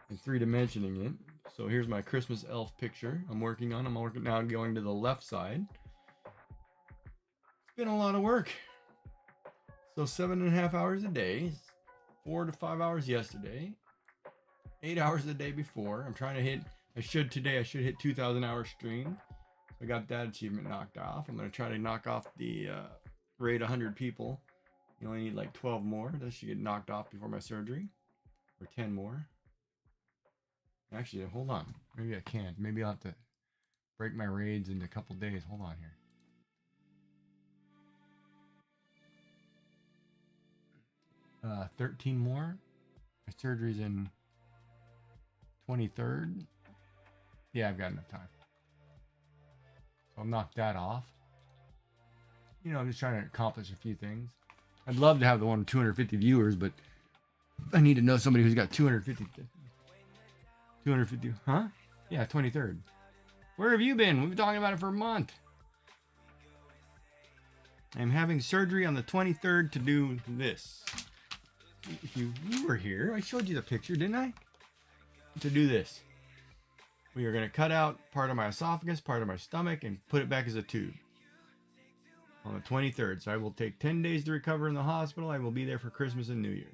and 3-dimensioning it. So here's my Christmas elf picture I'm working on. I'm working now going to the left side. It's been a lot of work. So 7.5 hours a day, 4 to 5 hours yesterday, 8 hours the day before. I'm trying to hit, I should hit 2,000 hour stream. I got that achievement knocked off. I'm going to try to knock off the raid 100 people. You only need like 12 more. That should get knocked off before my surgery. Or 10 more. Actually, hold on. Maybe I can't. Maybe I'll have to break my raids in a couple days. Hold on here. 13 more. My surgery's in 23rd. Yeah, I've got enough time. So I'll knock that off. You know, I'm just trying to accomplish a few things. I'd love to have the one with 250 viewers, but I need to know somebody who's got 250. 250, huh? Yeah, 23rd. Where have you been? We've been talking about it for a month. I'm having surgery on the 23rd to do this. If you were here, I showed you the picture, didn't I? To do this. We are going to cut out part of my esophagus, part of my stomach, and put it back as a tube. On the 23rd. So I will take 10 days to recover in the hospital. I will be there for Christmas and New Year's.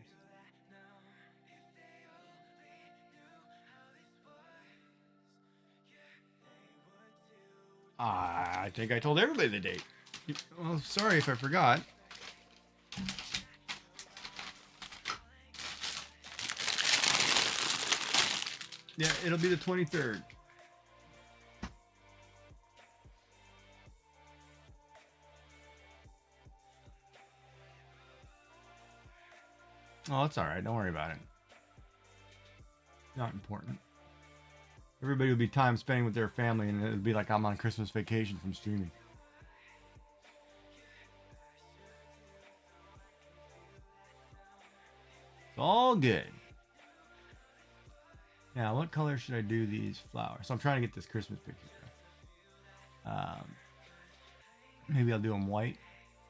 I think I told everybody the date. Well, sorry if I forgot. Yeah, it'll be the 23rd. Oh, it's alright. Don't worry about it. Not important. Everybody will be time spending with their family, and it'll be like I'm on Christmas vacation from streaming. It's all good. Now, what color should I do these flowers? So I'm trying to get this Christmas picture. Maybe I'll do them white,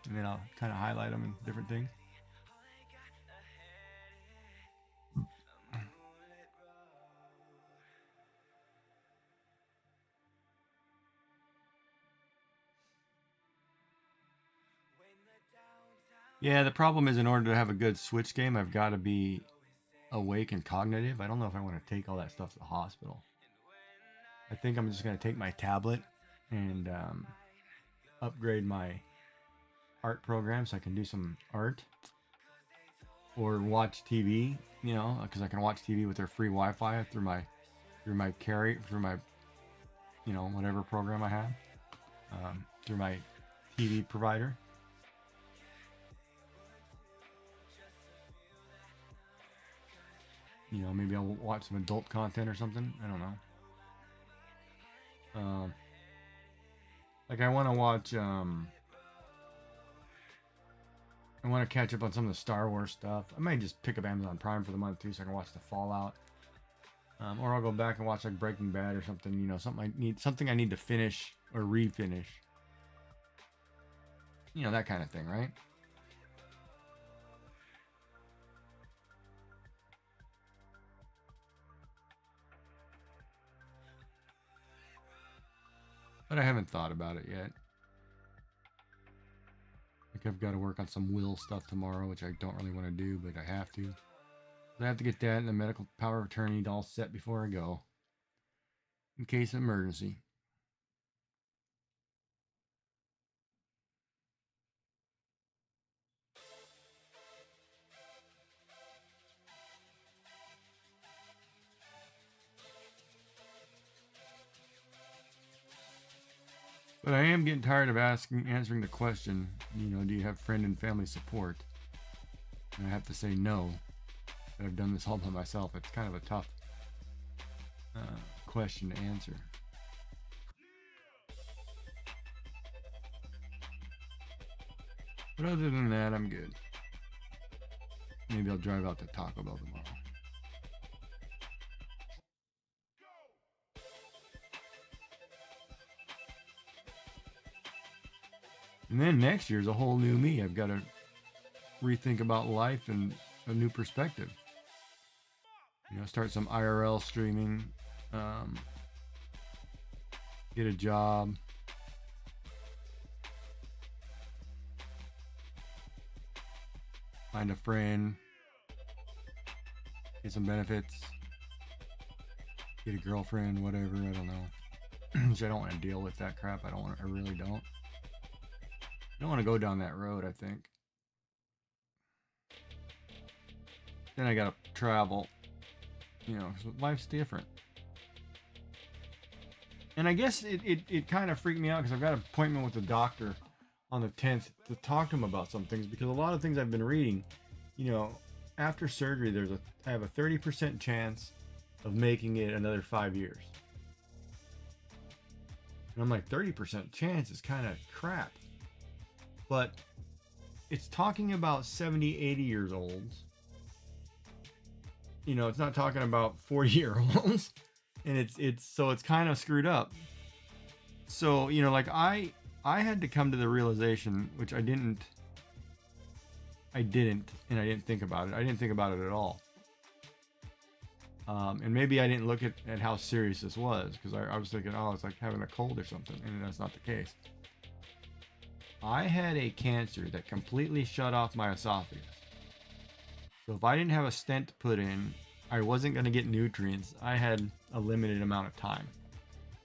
and then I'll kind of highlight them in different things. Yeah, the problem is in order to have a good Switch game, I've got to be awake and cognitive. I don't know if I want to take all that stuff to the hospital. I think I'm just going to take my tablet and upgrade my art program so I can do some art. Or watch TV, you know, because I can watch TV with their free Wi-Fi through my you know, whatever program I have, through my TV provider. You know, maybe I'll watch some adult content or something. I don't know. Like I want to watch. I want to catch up on some of the Star Wars stuff. I might just pick up Amazon Prime for the month too, so I can watch the Fallout. Or I'll go back and watch like Breaking Bad or something. You know, something I need to finish or refinish. You know, that kind of thing, right? But I haven't thought about it yet. Like I've got to work on some will stuff tomorrow, which I don't really want to do, but I have to. I have to get that and the medical power of attorney all set before I go. In case of emergency. But I am getting tired of answering the question, you know, do you have friend and family support? And I have to say no. I've done this all by myself. It's kind of a tough question to answer. But other than that, I'm good. Maybe I'll drive out to Taco Bell tomorrow. And then next year's a whole new me. I've got to rethink about life and a new perspective. You know, start some IRL streaming, get a job, find a friend, get some benefits, get a girlfriend, whatever, I don't know. Which I don't want to deal with that crap. I really don't. I don't want to go down that road, I think. Then I gotta travel. You know, 'cause life's different. And I guess it kind of freaked me out because I've got an appointment with the doctor on the 10th to talk to him about some things, because a lot of things I've been reading, you know, after surgery I have a 30% chance of making it another 5 years. And I'm like, 30% chance is kind of crap. But it's talking about 70, 80 years olds. You know, it's not talking about 40-year-olds. And it's kind of screwed up. So, you know, like I had to come to the realization, which I didn't think about it. I didn't think about it at all. And maybe I didn't look at how serious this was, because I was thinking, oh, it's like having a cold or something, and that's not the case. I had a cancer that completely shut off my esophagus. So if I didn't have a stent put in, I wasn't going to get nutrients. I had a limited amount of time.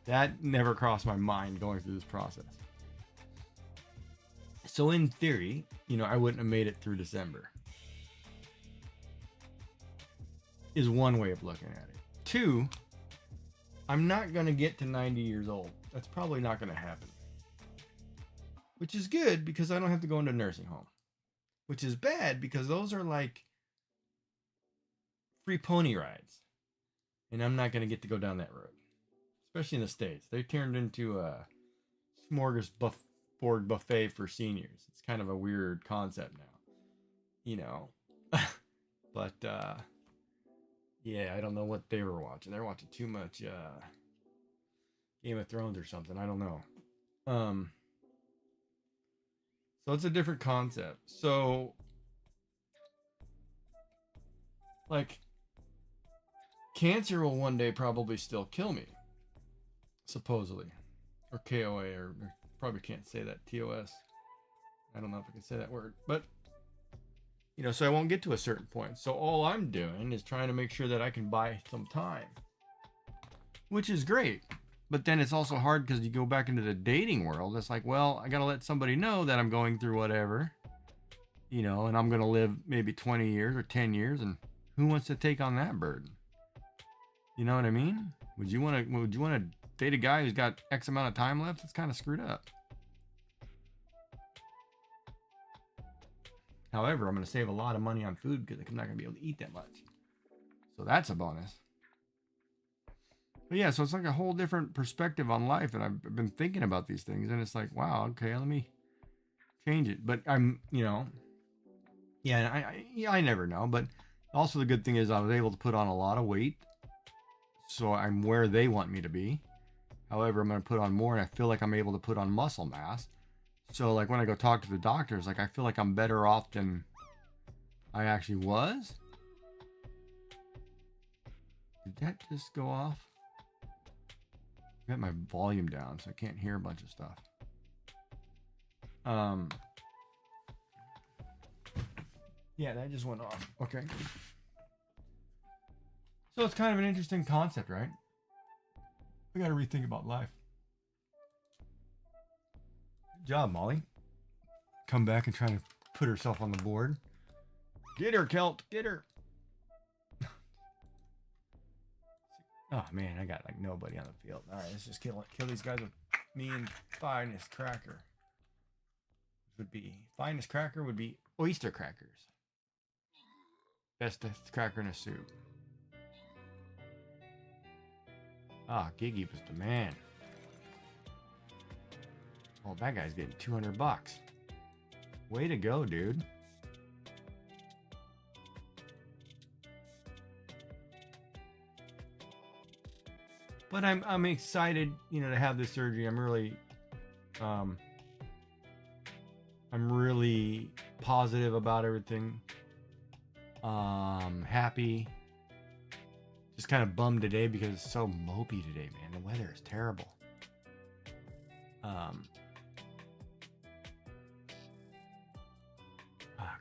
That never crossed my mind going through this process. So in theory, you know, I wouldn't have made it through December. Is one way of looking at it. Two, I'm not going to get to 90 years old. That's probably not going to happen. Which is good because I don't have to go into a nursing home. Which is bad because those are like free pony rides. And I'm not going to get to go down that road. Especially in the States. They turned into a smorgasbord buffet for seniors. It's kind of a weird concept now. You know. But, yeah, I don't know what they were watching. They're watching too much Game of Thrones or something. I don't know. So it's a different concept. So, like, cancer will one day probably still kill me. Supposedly. Or KOA, or probably can't say that. TOS. I don't know if I can say that word. But, you know, so I won't get to a certain point. So all I'm doing is trying to make sure that I can buy some time. Which is great. But then it's also hard because you go back into the dating world. It's like, well, I got to let somebody know that I'm going through whatever. You know, and I'm going to live maybe 20 years or 10 years. And who wants to take on that burden? You know what I mean? Would you want to date a guy who's got X amount of time left? It's kind of screwed up. However, I'm going to save a lot of money on food because I'm not going to be able to eat that much. So that's a bonus. But yeah, so it's like a whole different perspective on life. And I've been thinking about these things. And it's like, wow, okay, let me change it. But I'm, you know, yeah, I never know. But also the good thing is I was able to put on a lot of weight. So I'm where they want me to be. However, I'm going to put on more. And I feel like I'm able to put on muscle mass. So, like, when I go talk to the doctors, like, I feel like I'm better off than I actually was. Did that just go off? I got my volume down, so I can't hear a bunch of stuff. Yeah, that just went off. Okay. So, it's kind of an interesting concept, right? We got to rethink about life. Good job, Molly. Come back and try to put herself on the board. Get her, Kelt. Get her. Oh, man. I got, like, nobody on the field. All right. Let's just kill these guys with me and Finest Cracker. Finest Cracker would be oyster crackers. Bestest cracker in a soup. Ah, Giggy was the man. Oh, that guy's getting $200. Way to go, dude. But I'm excited, you know, to have this surgery. I'm really positive about everything. Happy. Just kind of bummed today because it's so mopey today, man. The weather is terrible.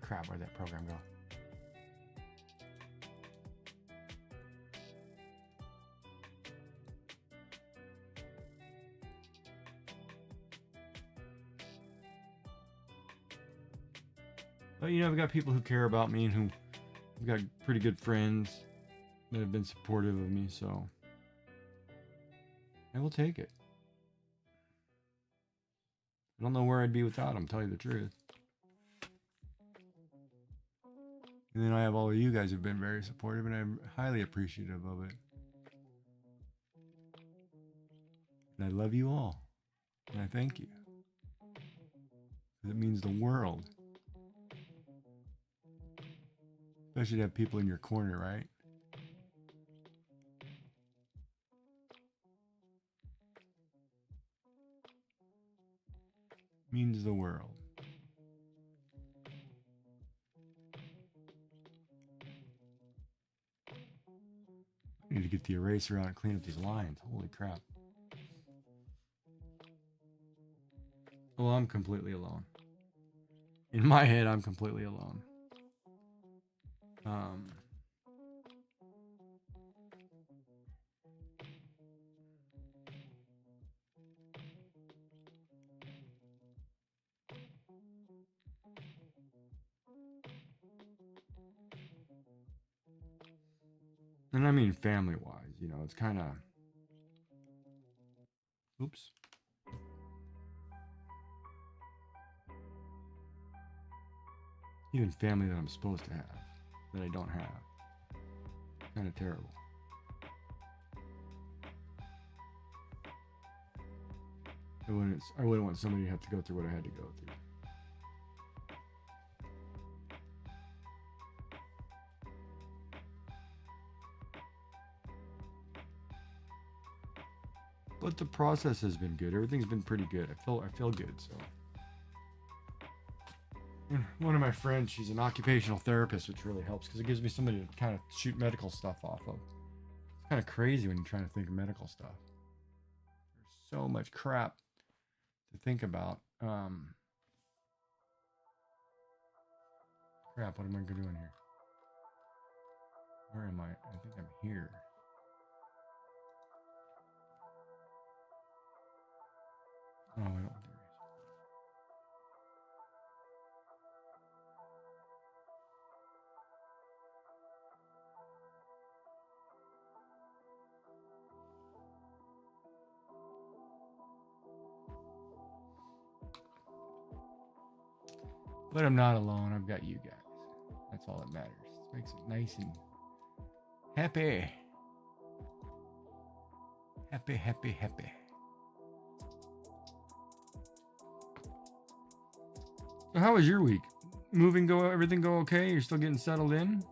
Crap, where'd that program go? But, you know, I've got people who care about me and who I've got pretty good friends that have been supportive of me, so I will take it. I don't know where I'd be without them, tell you the truth. And then I have all of you guys who've been very supportive, and I'm highly appreciative of it. And I love you all. And I thank you. It means the world. Especially to have people in your corner, right? Means the world. I need to get the eraser out and clean up these lines. Holy crap. Well, I'm completely alone. In my head, I'm completely alone. And I mean family-wise, you know, it's kind of... Oops. Even family that I'm supposed to have, that I don't have. Kind of terrible. I wouldn't want somebody to have to go through what I had to go through. But the process has been good. Everything's been pretty good. I feel good, so. And one of my friends, she's an occupational therapist, which really helps because it gives me somebody to kind of shoot medical stuff off of. It's kind of crazy when you're trying to think of medical stuff. There's so much crap to think about. Crap, what am I doing here? Where am I? I think I'm here. Oh, I don't want to erase. But I'm not alone. I've got you guys. That's all that matters. It makes it nice and happy. Happy, happy, happy. So how was your week? Everything go okay? You're still getting settled in?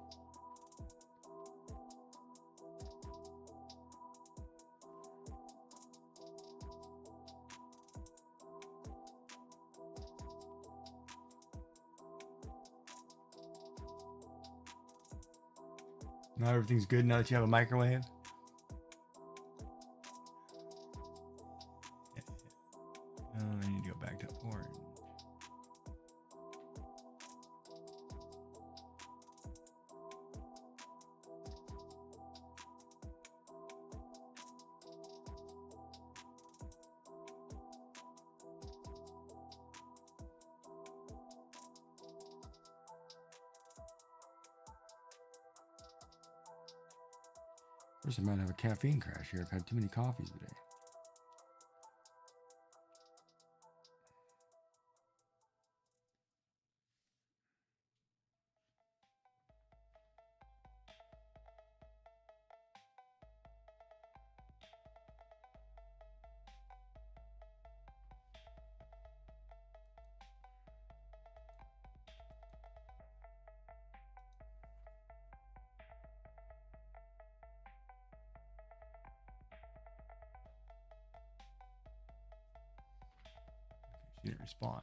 Now everything's good now that you have a microwave? Oh, I need to go back to orange. First, I might have a caffeine crash here. I've had too many coffees today. She didn't respond.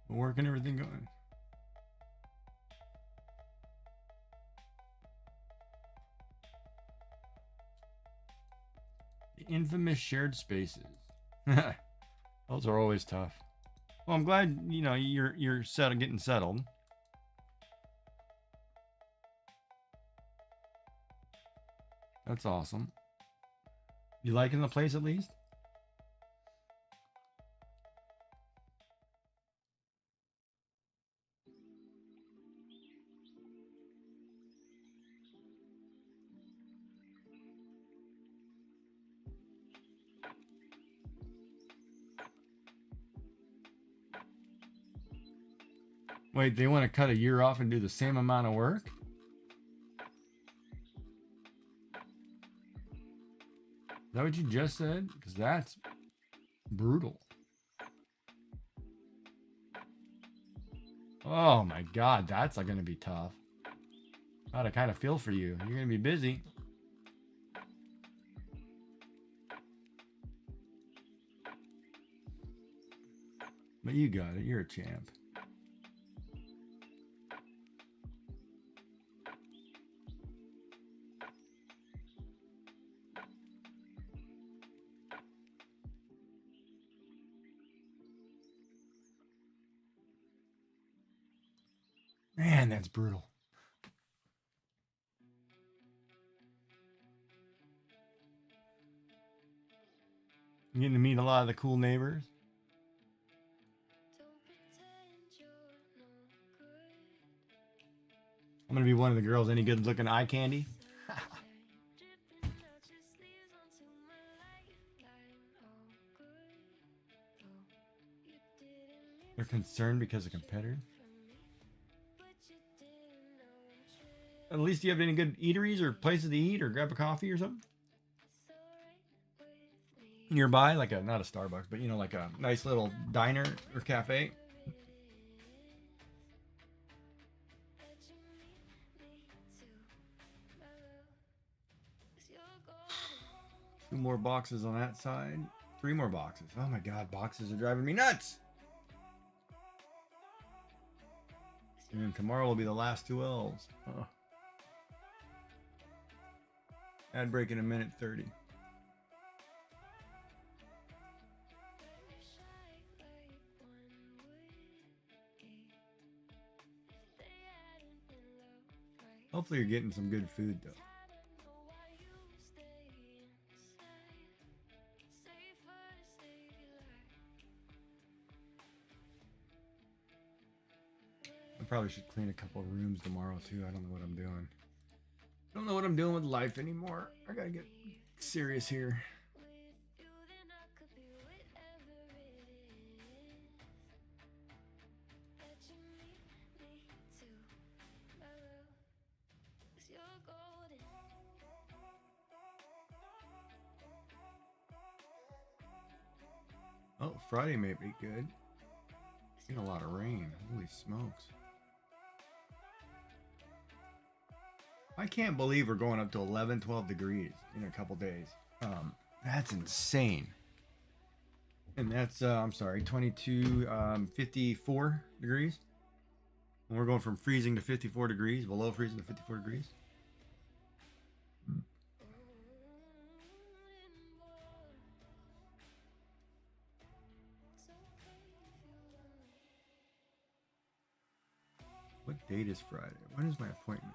Work and everything going. The infamous shared spaces. Those are always tough. Well, I'm glad you're getting settled. That's awesome. You liking the place at least? Wait, they want to cut a year off and do the same amount of work? Is that what you just said? Because that's brutal. Oh my god, that's going to be tough. God, I kind of feel for you. You're going to be busy. But you got it. You're a champ. Man, that's brutal. You getting to meet a lot of the cool neighbors? I'm gonna be one of the girls. Any good looking eye candy? They're concerned because of competitors. At least, do you have any good eateries or places to eat or grab a coffee or something nearby? Like not a Starbucks, but like a nice little diner or cafe. Two more boxes on that side. 3 more boxes. Oh my god, boxes are driving me nuts. And tomorrow will be the last 2 elves. Oh. Ad break in a minute 30. Hopefully you're getting some good food though. I probably should clean a couple of rooms tomorrow too. I don't know what I'm doing. I don't know what I'm doing with life anymore. I gotta get serious here. Oh, Friday may be good. Getting a lot of rain. Holy smokes. I can't believe we're going up to 11, 12 degrees in a couple days. That's insane. And that's, I'm sorry, 22, 54 degrees. And we're going from freezing to 54 degrees, below freezing to 54 degrees. What date is Friday? When is my appointment?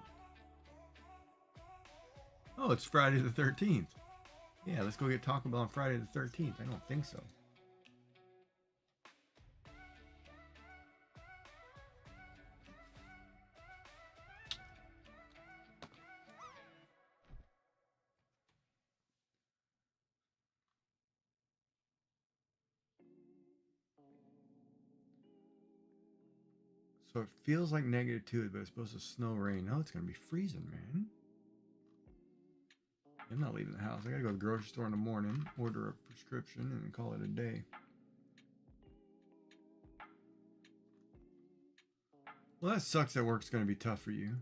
Oh, it's Friday the 13th. Yeah, let's go get Taco Bell on Friday the 13th. I don't think so. So it feels like -2, but it's supposed to snow rain. No, it's going to be freezing, man. I'm not leaving the house. I got to go to the grocery store in the morning, order a prescription, and call it a day. Well, that sucks that work's going to be tough for you.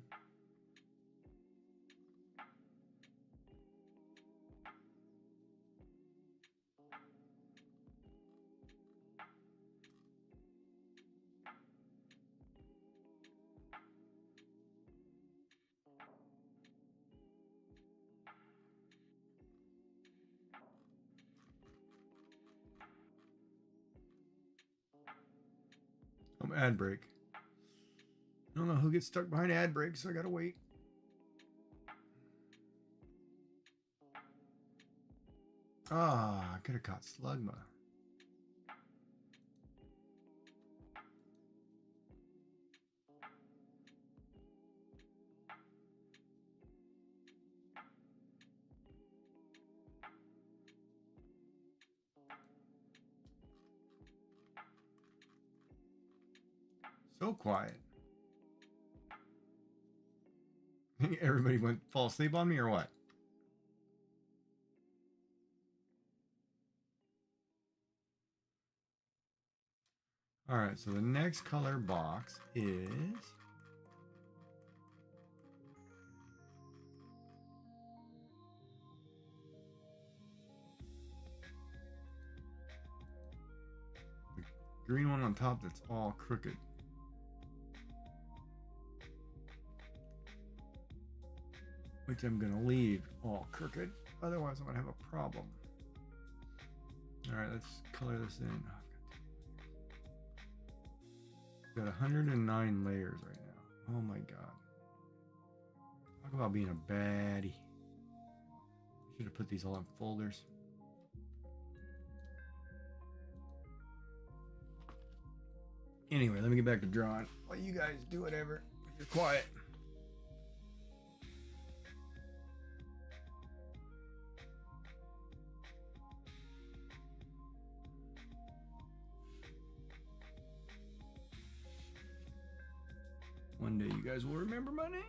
Ad break. I don't know who gets stuck behind ad break, so I gotta wait. Ah, I could have caught Slugma. So quiet. Everybody went fall asleep on me or what? All right, so the next color box is the green one on top that's all crooked. Which I'm gonna leave all crooked. Otherwise, I'm gonna have a problem. All right, let's color this in. Got 109 layers right now. Oh my god. Talk about being a baddie. Should have put these all in folders. Anyway, let me get back to drawing. While you guys do whatever. You're quiet. One day you guys will remember my name.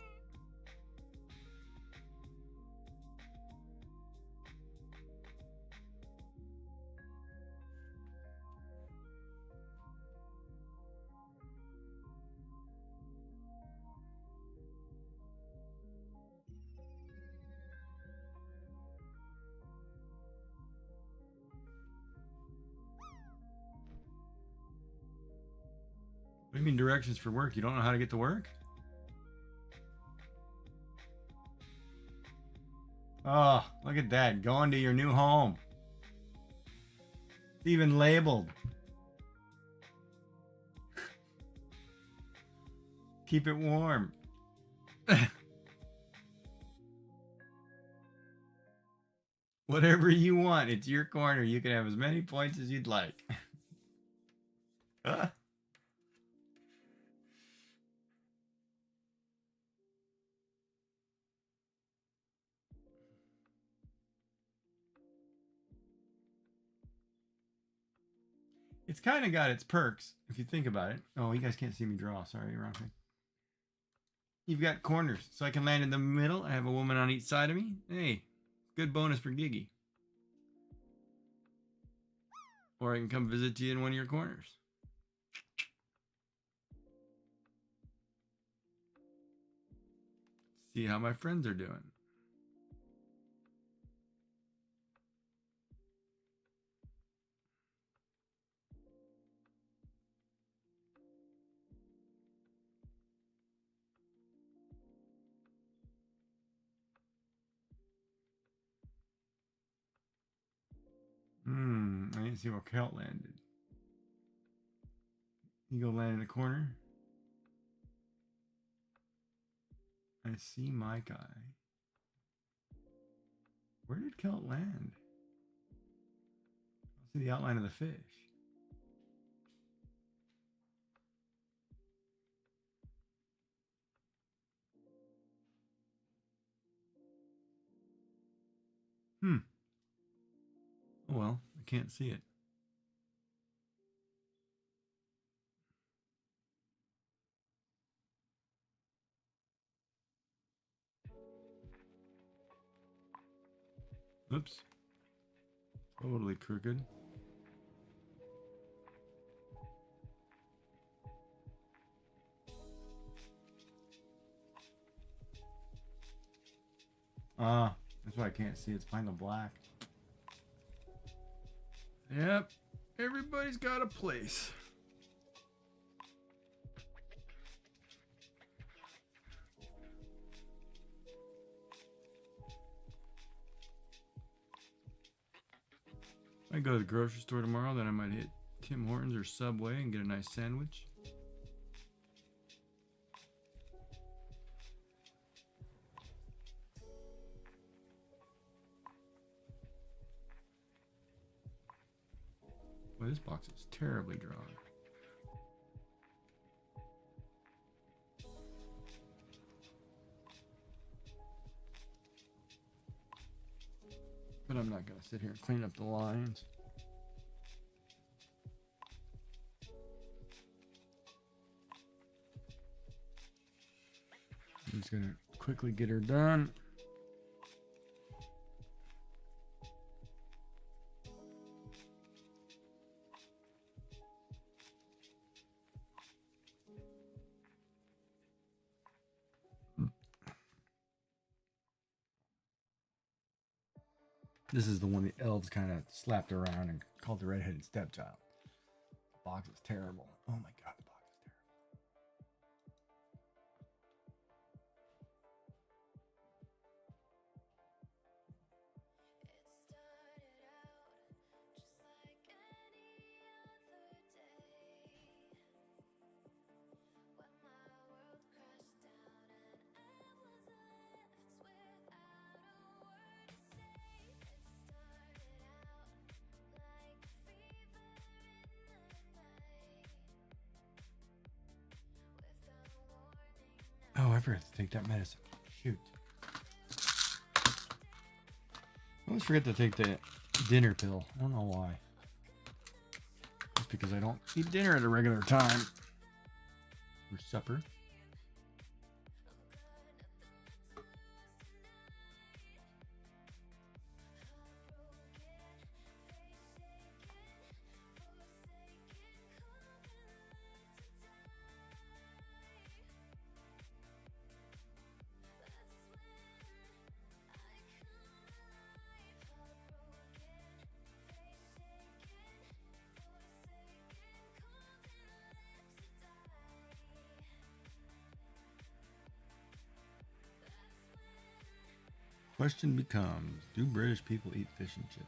What do you mean directions for work? You don't know how to get to work? Oh, look at that. Going to your new home. It's even labeled. Keep it warm. Whatever you want. It's your corner. You can have as many points as you'd like. It's kind of got its perks, if you think about it. Oh, you guys can't see me draw. Sorry, wrong thing. You've got corners, so I can land in the middle. I have a woman on each side of me. Hey, good bonus for Giggy. Or I can come visit you in one of your corners. See how my friends are doing. I didn't see where Kelt landed. You go land in the corner. I see my guy. Where did Kelt land? I see the outline of the fish. Oh well, I can't see it. Oops. Totally crooked. Ah, that's why I can't see. It's behind the black. Yep. Everybody's got a place. I go to the grocery store tomorrow, then I might hit Tim Hortons or Subway and get a nice sandwich. Boy, this box is terribly drawn. But I'm not going to sit here and clean up the lines. I'm just going to quickly get her done. This is the one the elves kind of slapped around and called the redheaded stepchild. The box is terrible. Oh my god, the box is terrible. Oh, I forgot to take that medicine. Shoot. I always forget to take the dinner pill. I don't know why. Just because I don't eat dinner at a regular time. For supper. Question becomes, do British people eat fish and chips?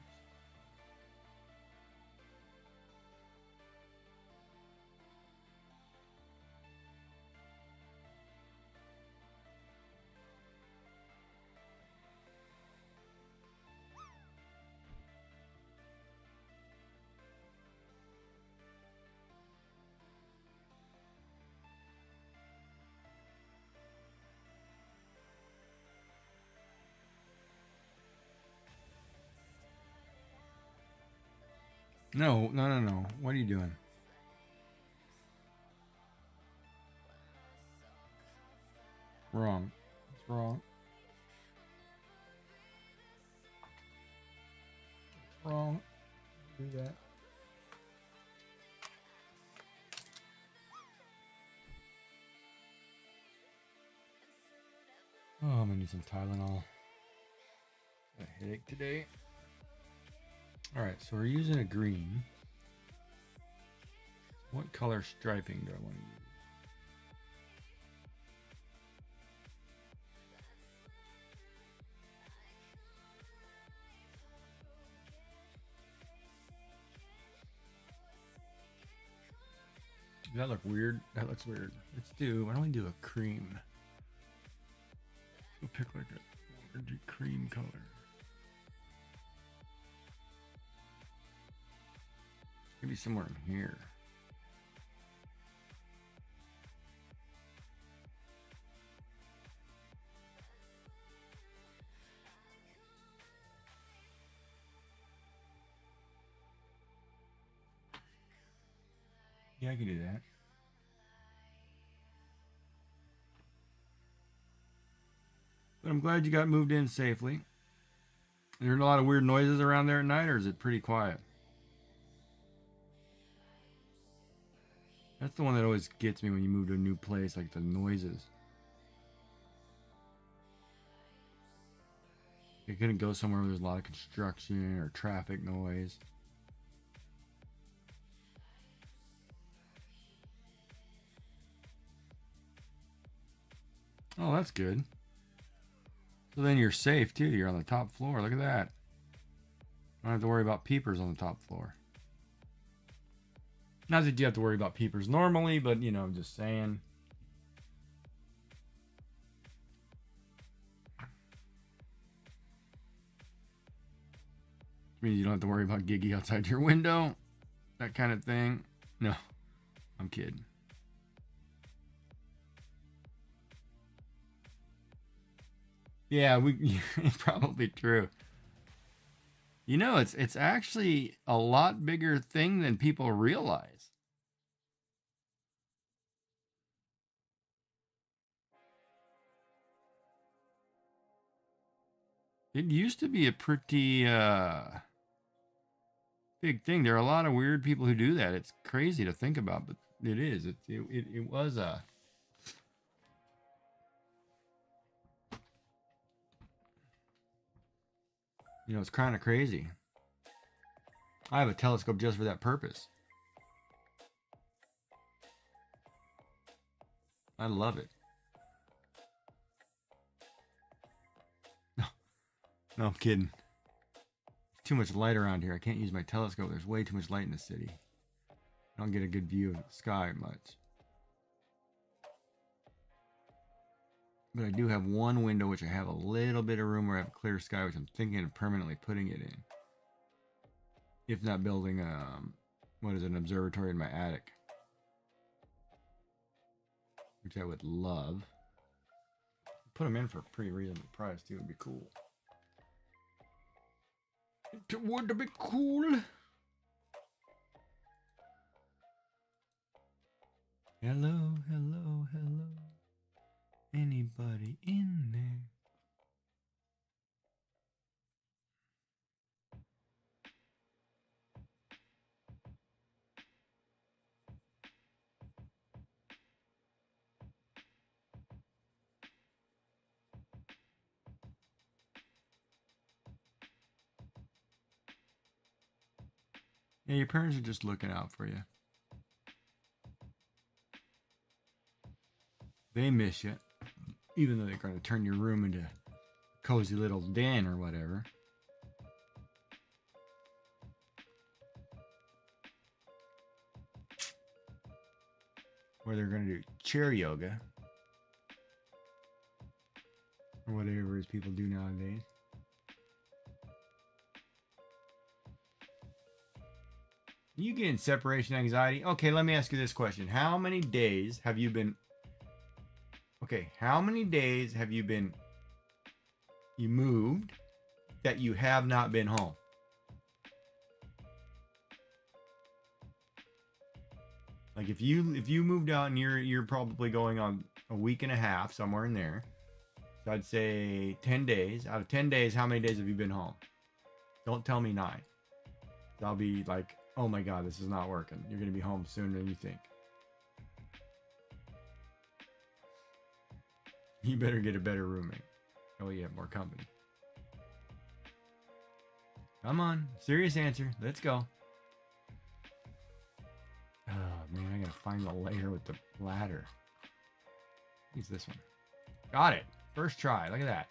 No. What are you doing? Wrong. It's wrong. It's wrong. Do that. Oh, I'm gonna need some Tylenol. Got a headache today. Alright, so we're using a green. What color striping do I want to use? Does that look weird? That looks weird. Why don't we do a cream? We'll pick like a orangey cream color. Maybe somewhere in here. Yeah, I can do that. But I'm glad you got moved in safely. Are there a lot of weird noises around there at night, or is it pretty quiet? That's the one that always gets me when you move to a new place, like the noises. You couldn't go somewhere where there's a lot of construction or traffic noise. Oh, that's good. So then you're safe too. You're on the top floor. Look at that. I don't have to worry about peepers on the top floor. Not that you have to worry about peepers normally, but you know, I'm just saying. Which means you don't have to worry about Giggy outside your window. That kind of thing. No, I'm kidding. Yeah, it's probably true. You know, it's actually a lot bigger thing than people realize. It used to be a pretty big thing. There are a lot of weird people who do that. It's crazy to think about, but it is. It was a. You know, it's kind of crazy. I have a telescope just for that purpose. I love it. No, no, I'm kidding. Too much light around here. I can't use my telescope. There's way too much light in the city. I don't get a good view of the sky much. But I do have one window which I have a little bit of room where I have clear sky, which I'm thinking of permanently putting it in. If not building an observatory in my attic. Which I would love. Put them in for a pretty reasonable price too. It'd be cool. It would be cool. Hello, hello, hello. Anybody in there? Yeah, your parents are just looking out for you. They miss you, even though they're going to turn your room into a cozy little den or whatever. Or they're going to do chair yoga. Or whatever it is people do nowadays. You getting separation anxiety? Okay, let me ask you this question. How many days have you been... Okay, how many days have you been... You moved that you have not been home? Like if you moved out and you're probably going on a week and a half, somewhere in there. So I'd say 10 days. Out of 10 days, how many days have you been home? Don't tell me 9. I'll be like, oh my God, this is not working. You're going to be home sooner than you think. You better get a better roommate. Oh, you have more company. Come on. Serious answer. Let's go. Oh, man, I got to find the layer with the ladder. Use this one. Got it. First try. Look at that.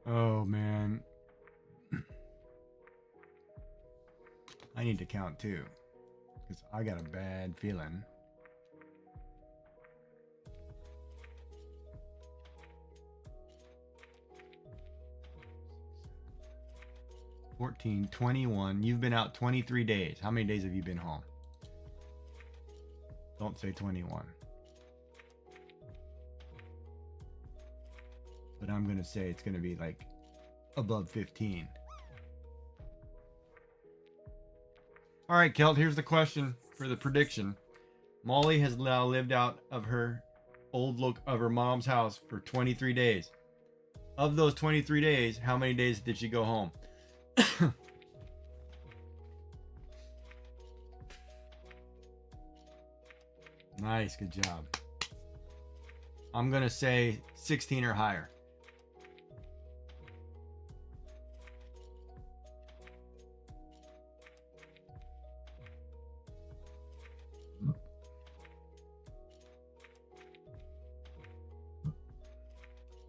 Oh, man. I need to count too. Because I got a bad feeling. $14.21. You've been out 23 days. How many days have you been home? Don't say 21. But I'm going to say it's going to be like above 15. All right, Kelt, here's the question for the prediction. Molly has now lived out of her her mom's house for 23 days. Of those 23 days, how many days did she go home? Nice, good job. I'm going to say 16 or higher.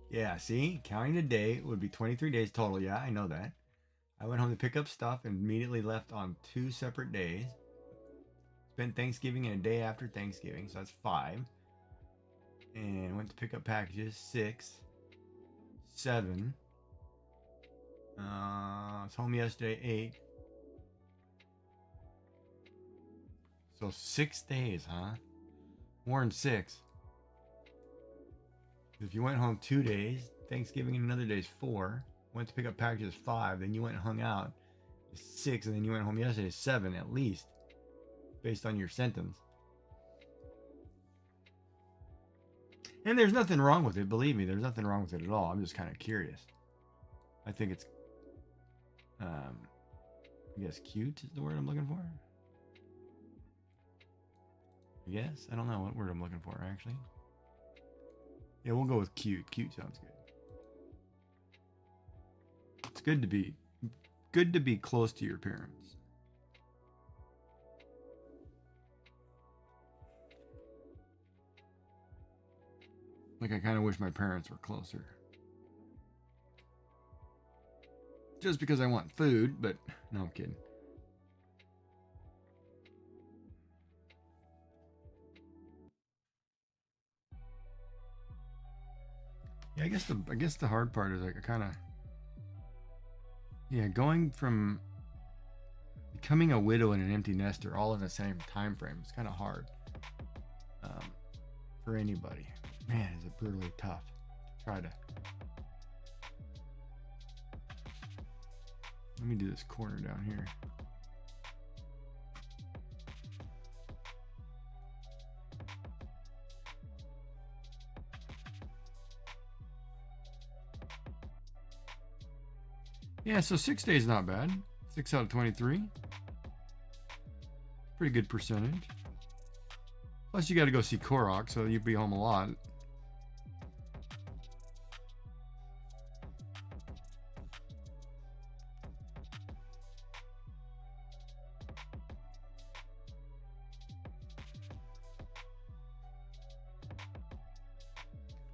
Yeah, see? Counting the day would be 23 days total. Yeah, I know that. I went home to pick up stuff and immediately left on 2 separate days. Spent Thanksgiving and a day after Thanksgiving, so that's 5. And went to pick up packages, 6. 7. I was home yesterday, 8. So 6 days, huh? More than 6. If you went home 2 days, Thanksgiving and another day is 4. Went to pick up packages 5. Then you went and hung out 6, and then you went home yesterday 7 at least, based on your sentence. And there's nothing wrong with it. Believe me, there's nothing wrong with it at all. I'm just kind of curious. I think it's, I guess cute is the word I'm looking for. I guess. I don't know what word I'm looking for, actually. Yeah, we'll go with cute. Cute sounds good. It's good to be close to your parents. Like, I kind of wish my parents were closer. Just because I want food, but no, I'm kidding. Yeah, I guess the hard part is like going from becoming a widow and an empty nester all in the same time frame. It's kind of hard for anybody. Man, is it brutally tough to try to. Let me do this corner down here. Yeah, so 6 days not bad. 6 out of 23. Pretty good percentage. Plus you got to go see Korok, so you'd be home a lot.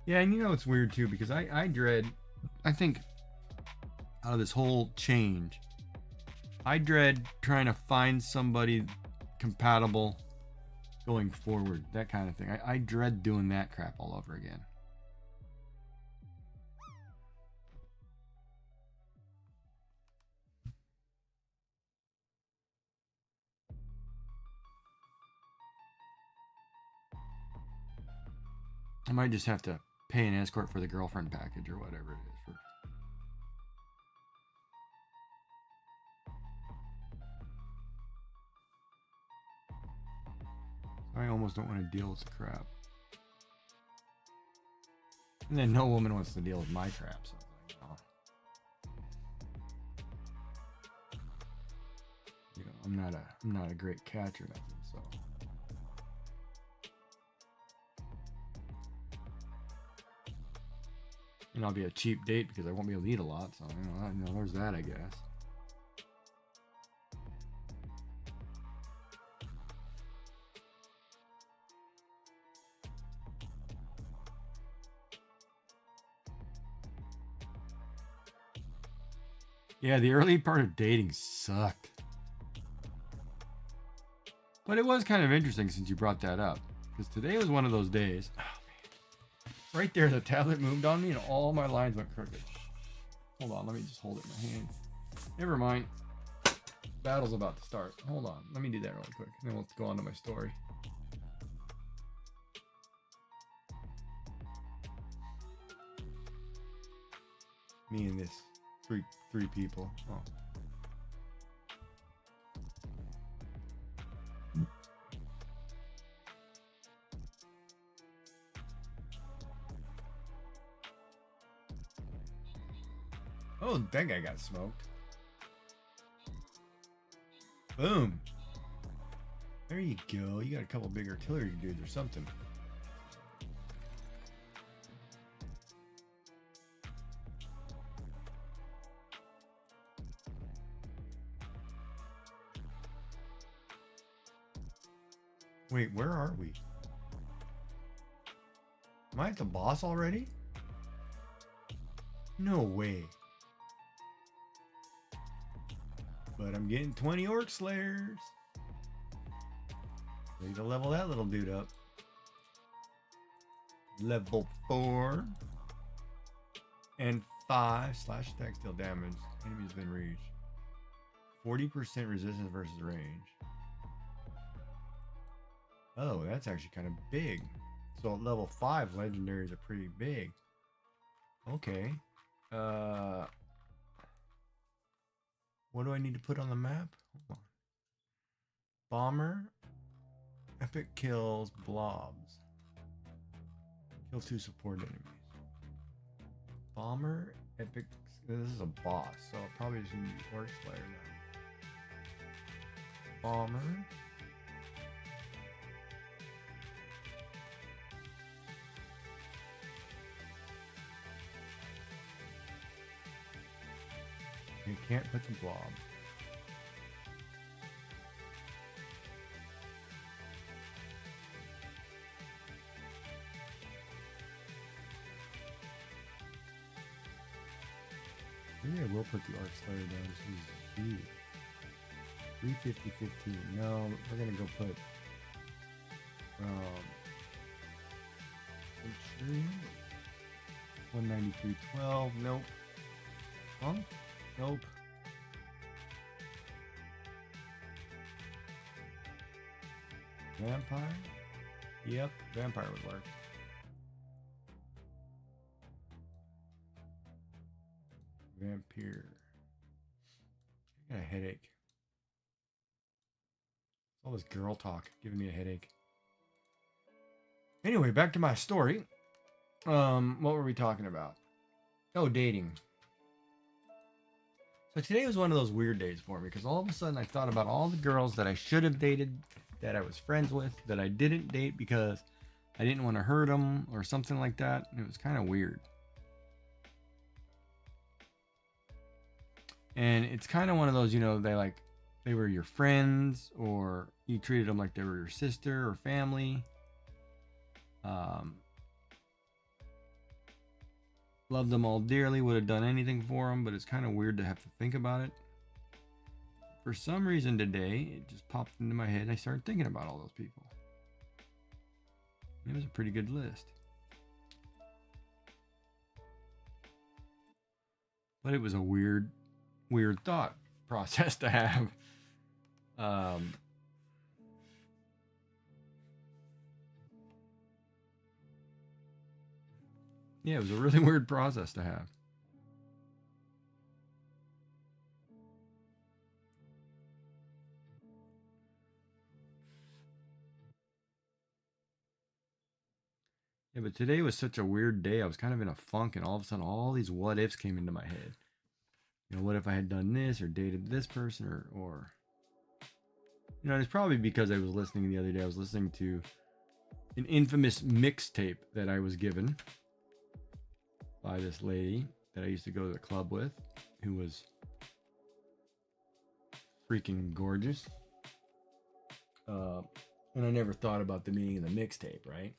Yeah, and you know it's weird too, because I think out of this whole change, I dread trying to find somebody compatible going forward, that kind of thing. I dread doing that crap all over again. I might just have to pay an escort for the girlfriend package or whatever it is. I almost don't want to deal with the crap. And then no woman wants to deal with my crap, so you know, I'm not a great catch or nothing, so. And I'll be a cheap date because I won't be able to eat a lot, so you know there's that, I guess. Yeah, the early part of dating sucked. But it was kind of interesting since you brought that up. Because today was one of those days. Oh, man. Right there, the tablet moved on me and all my lines went crooked. Hold on, let me just hold it in my hand. Never mind. Battle's about to start. Hold on, let me do that really quick. And then we'll go on to my story. Me and this three people. Oh. Oh, that guy got smoked. Boom. There you go. You got a couple big artillery dudes or something. Wait, where are we? Am I at the boss already? No way. But I'm getting 20 orc slayers. Ready to level that little dude up. Level 4. And 5 slash attack deal damage. Enemy has been reached. 40% resistance versus range. Oh, that's actually kind of big. So at level 5, legendaries are pretty big. Okay. What do I need to put on the map? Hold on. Bomber. Epic kills blobs. Kill 2 support enemies. Bomber. Epic. This is a boss, so I'll probably just need Orc Slayer now. Bomber. You can't put the blob. Maybe I will put the Arc Slayer down. This is huge. 350, 15. No, we're gonna go put Centurion. 193, 12. Nope. Huh? Nope. Vampire? Yep, vampire would work. Vampire. I got a headache. All this girl talk giving me a headache. Anyway, back to my story. What were we talking about? Oh, dating. So today was one of those weird days for me because all of a sudden I thought about all the girls that I should have dated, that I was friends with, that I didn't date because I didn't want to hurt them or something like that. And it was kind of weird. And it's kind of one of those, you know, they were your friends or you treated them like they were your sister or family. Loved them all dearly, would have done anything for them, but it's kind of weird to have to think about it. For some reason today, it just popped into my head and I started thinking about all those people. It was a pretty good list. But it was a weird thought process to have. Yeah, it was a really weird process to have. Yeah, but today was such a weird day. I was kind of in a funk, and all of a sudden, all these what ifs came into my head. You know, what if I had done this or dated this person or you know, it's probably because I was listening the other day. I was listening to an infamous mixtape that I was given by this lady that I used to go to the club with, who was freaking gorgeous. And I never thought about the meaning of the mixtape, right?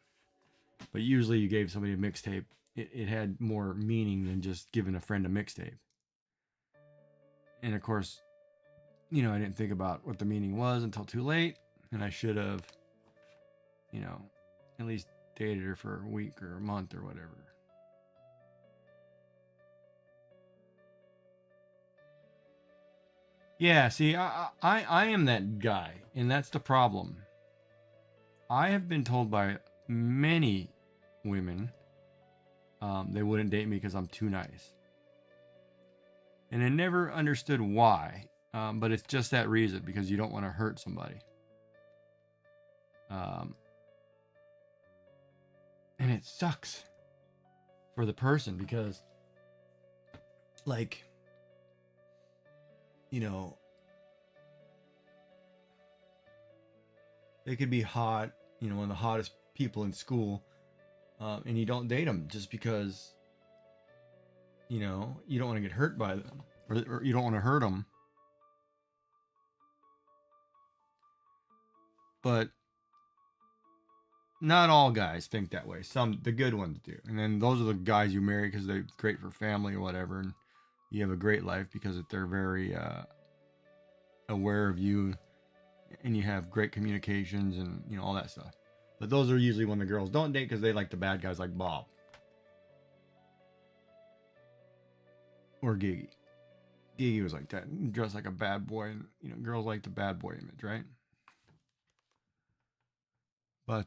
But usually you gave somebody a mixtape, it had more meaning than just giving a friend a mixtape. And of course, you know, I didn't think about what the meaning was until too late. And I should have, you know, at least dated her for a week or a month or whatever. Yeah, see, I am that guy, and that's the problem. I have been told by many women they wouldn't date me because I'm too nice. And I never understood why, but it's just that reason, because you don't want to hurt somebody. And it sucks for the person because, like, you know, they could be hot, you know, one of the hottest people in school, and you don't date them just because, you know, you don't want to get hurt by them, or you don't want to hurt them. But not all guys think that way. Some, the good ones do. And then those are the guys you marry because they're great for family or whatever. And you have a great life because they're very aware of you and you have great communications and, you know, all that stuff. But those are usually when the girls don't date because they like the bad guys like Bob. or Gigi. Gigi was like that, dressed like a bad boy, and girls like the bad boy image, right? But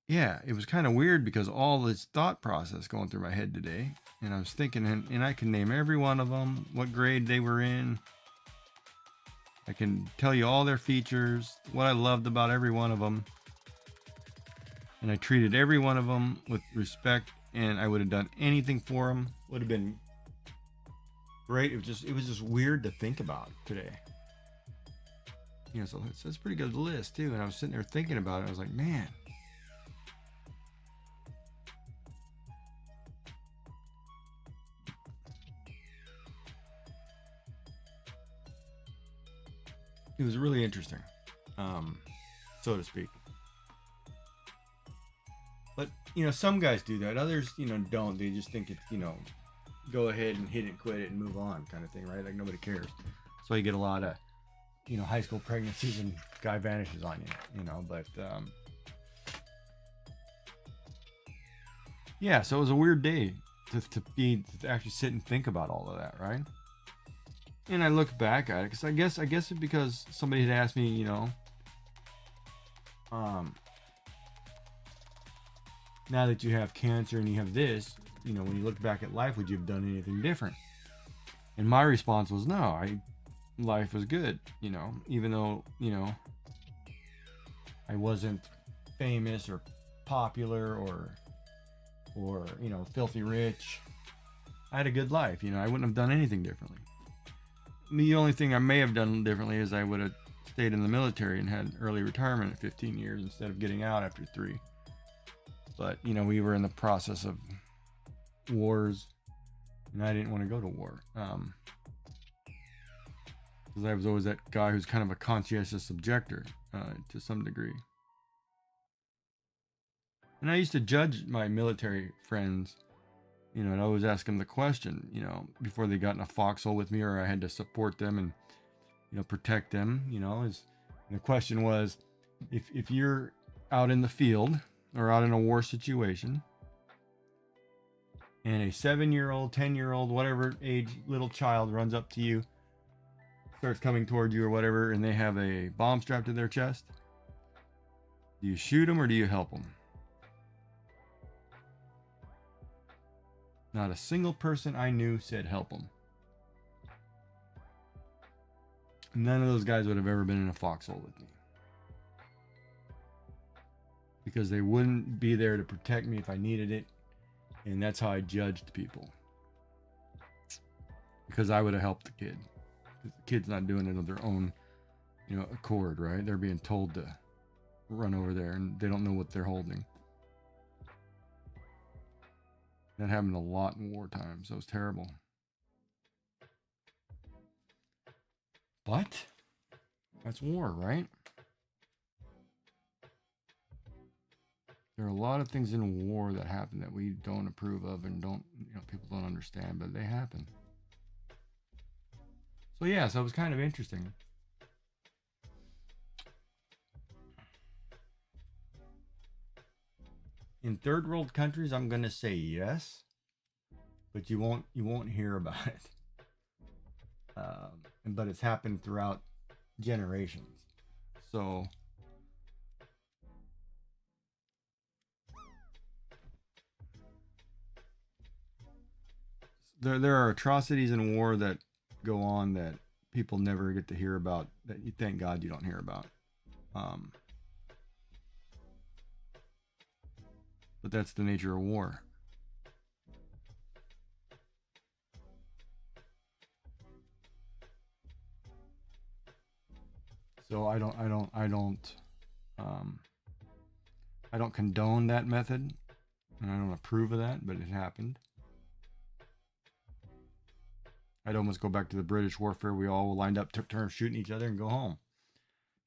yeah, it was kind of weird because all this thought process going through my head today, and I was thinking, and I can name every one of them, what grade they were in. I can tell you all their features, what I loved about every one of them. And I treated every one of them with respect, and I would have done anything for them. Would have been great. It was just weird to think about today. So it's a pretty good list too. And I was sitting there thinking about it. I was like, man. It was really interesting, so to speak. But, some guys do that. Others, don't. They just think it's, go ahead and hit it, quit it, and move on kind of thing, right? Like nobody cares. So you get a lot of, high school pregnancies and guy vanishes on you, but, yeah, so it was a weird day to actually sit and think about all of that, right? And I look back at it because I guess it's because somebody had asked me, now that you have cancer and you have this, when you look back at life, would you have done anything different? And my response was no. Life was good, even though, I wasn't famous or popular or filthy rich. I had a good life, I wouldn't have done anything differently. The only thing I may have done differently is I would have stayed in the military and had early retirement at 15 years instead of getting out after 3. But, we were in the process of wars, and I didn't want to go to war. Because I was always that guy who's kind of a conscientious objector to some degree. And I used to judge my military friends, and I always ask them the question, before they got in a foxhole with me or I had to support them and, protect them, and the question was, if you're out in the field or out in a war situation and a 7-year-old, 10-year-old, whatever age little child runs up to you, starts coming toward you or whatever, and they have a bomb strapped to their chest, do you shoot them or do you help them? Not a single person I knew said help them. None of those guys would have ever been in a foxhole with me. Because they wouldn't be there to protect me if I needed it. And that's how I judged people. Because I would have helped the kid. The kid's not doing it of their own, accord, right? They're being told to run over there and they don't know what they're holding. That happened a lot in wartime, so it was terrible. But that's war, right? There are a lot of things in war that happen that we don't approve of and people don't understand, but they happen. So yeah, so it was kind of interesting. In third world countries, I'm gonna say yes, but you won't hear about it. But it's happened throughout generations. So there are atrocities in war that go on that people never get to hear about, that you thank God you don't hear about. But that's the nature of war. So I don't condone that method, and I don't approve of that, but it happened. I'd almost go back to the British warfare. We all lined up, took turns shooting each other and go home.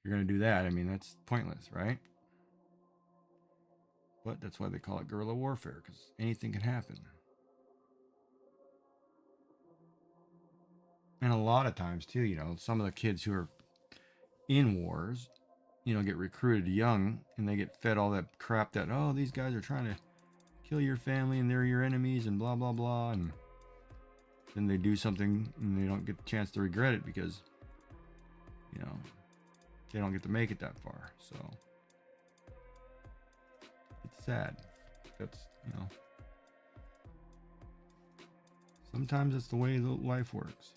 If you're going to do that, I mean, that's pointless, right? But that's why they call it guerrilla warfare, because anything can happen. And a lot of times, too, some of the kids who are in wars, get recruited young, and they get fed all that crap that, oh, these guys are trying to kill your family and they're your enemies and blah, blah, blah. And then they do something and they don't get the chance to regret it because, you know, they don't get to make it that far. So it's sad. That's, you know, sometimes it's the way life works.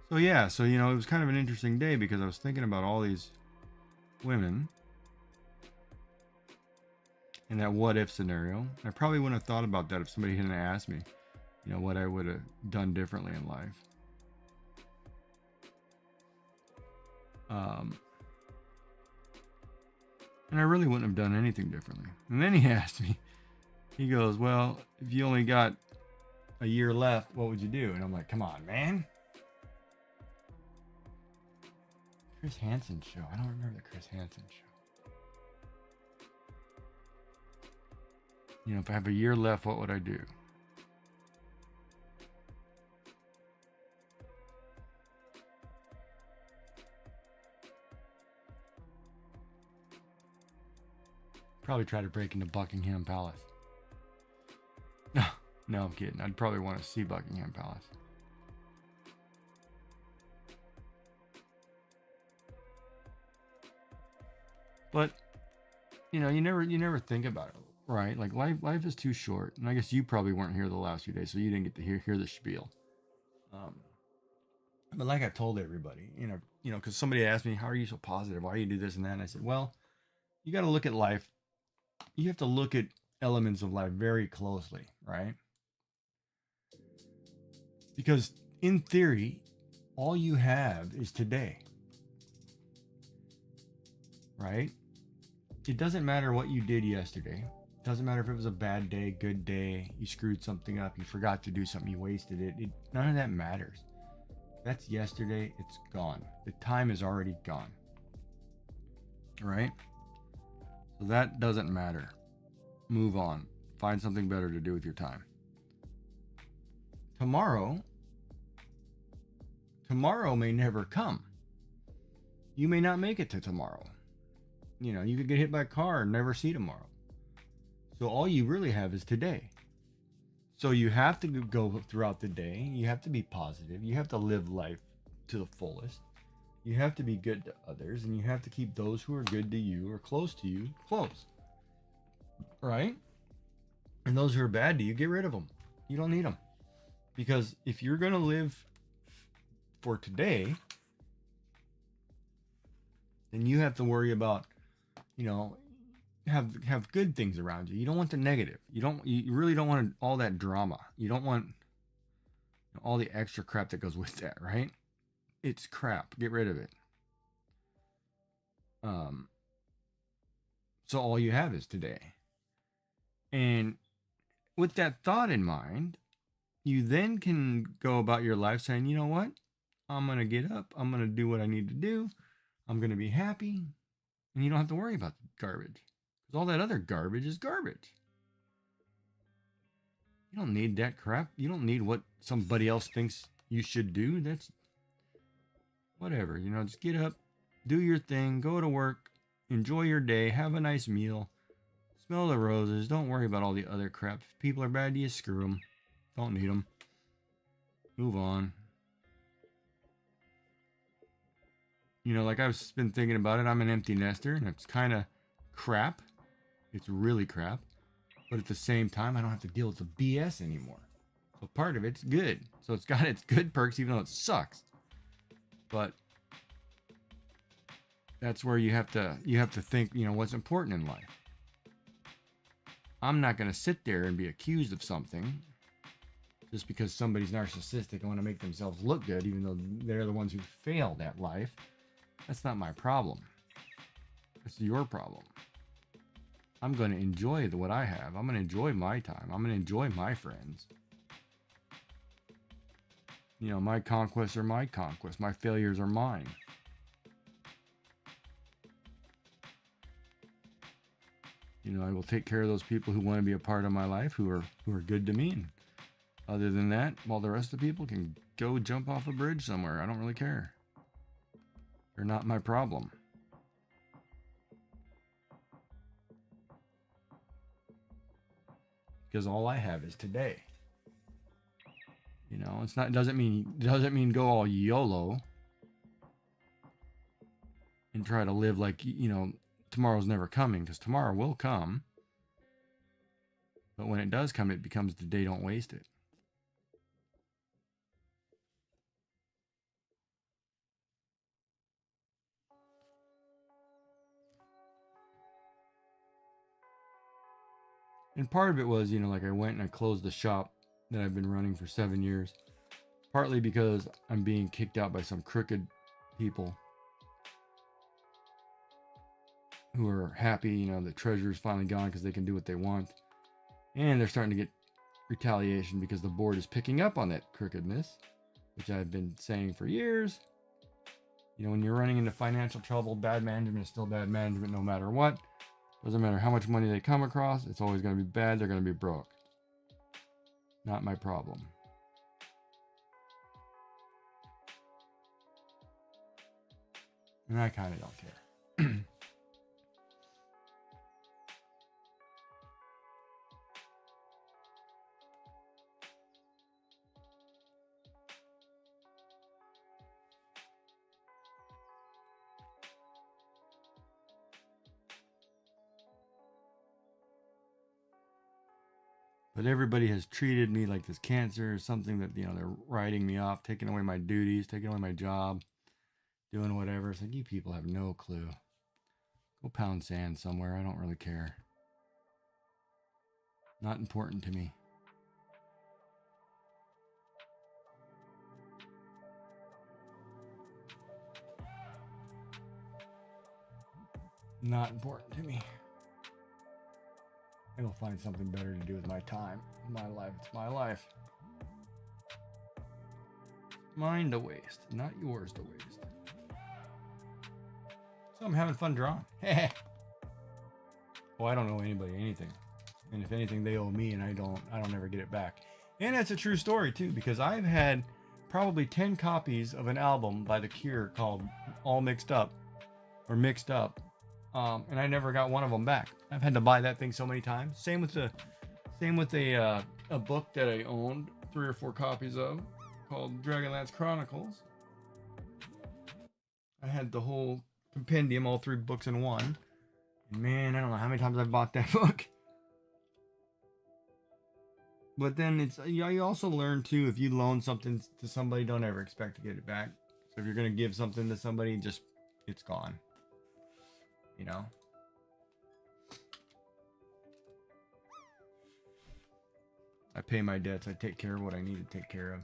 So yeah, so you know, it was kind of an interesting day because I was thinking about all these women in that what if scenario. I probably wouldn't have thought about that if somebody hadn't asked me, you know, what I would have done differently in life. And I really wouldn't have done anything differently. And then he asked me, he goes, well, if you only got a year left, what would you do? And I'm like, come on, man. Chris Hansen show. I don't remember the Chris Hansen show. You know, if I have a year left, what would I do? Probably try to break into Buckingham Palace. No, I'm kidding. I'd probably want to see Buckingham Palace. But you know, you never think about it, right? Like life is too short. And I guess you probably weren't here the last few days, so you didn't get to hear the spiel. But like I told everybody, you know, because somebody asked me, how are you so positive? Why do you do this and that? And I said, well, you got to look at life. You have to look at elements of life very closely, right? Because in theory, all you have is today, right? It doesn't matter what you did yesterday. It doesn't matter if it was a bad day, good day, you screwed something up, you forgot to do something, you wasted it. None of that matters. That's yesterday, it's gone. The time is already gone, right? So that doesn't matter. Move on. Find something better to do with your time. Tomorrow may never come. You may not make it to tomorrow. You know, you could get hit by a car and never see tomorrow. So all you really have is today. So you have to go throughout the day. You have to be positive. You have to live life to the fullest. You have to be good to others, and you have to keep those who are good to you or close to you close. Right? And those who are bad to you, get rid of them. You don't need them. Because if you're going to live for today, then you have to worry about, you know, have good things around you. You don't want the negative. You really don't want all that drama. You don't want all the extra crap that goes with that, right? It's crap. Get rid of it. So all you have is today. And with that thought in mind, you then can go about your life saying, you know what? I'm going to get up. I'm going to do what I need to do. I'm going to be happy. And you don't have to worry about the garbage. Because all that other garbage is garbage. You don't need that crap. You don't need what somebody else thinks you should do. That's whatever. You know, just get up, do your thing, go to work, enjoy your day, have a nice meal, smell the roses. Don't worry about all the other crap. If people are bad to you, screw them. Don't need them. Move on. You know, like I've been thinking about it. I'm an empty nester, and it's kind of crap. It's really crap. But at the same time, I don't have to deal with the BS anymore. So part of it's good. So it's got its good perks, even though it sucks. But that's where you have to think, you know, what's important in life. I'm not going to sit there and be accused of something just because somebody's narcissistic and want to make themselves look good, even though they're the ones who failed at life. That's not my problem. That's your problem. I'm going to enjoy what I have. I'm going to enjoy my time. I'm going to enjoy my friends. You know, my conquests are my conquests. My failures are mine. You know, I will take care of those people who want to be a part of my life, who are good to me. And other than that, well, the rest of the people can go jump off a bridge somewhere. I don't really care. They're not my problem. Because all I have is today. know, it's not doesn't mean go all YOLO and try to live like, you know, tomorrow's never coming, because tomorrow will come. But when it does come, it becomes the day, don't waste it. And part of it was, you know, like I went and I closed the shop that I've been running for 7 years. Partly because I'm being kicked out by some crooked people who are happy, you know, the treasurer's finally gone because they can do what they want. And they're starting to get retaliation because the board is picking up on that crookedness, which I've been saying for years. You know, when you're running into financial trouble, bad management is still bad management no matter what. Doesn't matter how much money they come across, it's always going to be bad. They're going to be broke. Not my problem. And I kind of don't care. But everybody has treated me like this cancer or something that, you know, they're writing me off, taking away my duties, taking away my job, doing whatever. It's like, you people have no clue. Go pound sand somewhere. I don't really care. Not important to me. Not important to me. I will find something better to do with my time. My life. It's my life. Mine to waste, not yours to waste. So I'm having fun drawing. Well, I don't owe anybody anything. And if anything, they owe me, and I don't ever get it back. And that's a true story too, because I've had probably 10 copies of an album by The Cure called All Mixed Up, or Mixed Up. And I never got one of them back. I've had to buy that thing so many times. Same with a book that I owned 3 or 4 copies of called Dragonlance Chronicles. I had the whole compendium, all 3 books in one. And man, I don't know how many times I've bought that book. But then it's, you also learn too, if you loan something to somebody, don't ever expect to get it back. So if you're gonna give something to somebody, just, it's gone. You know? I pay my debts. I take care of what I need to take care of.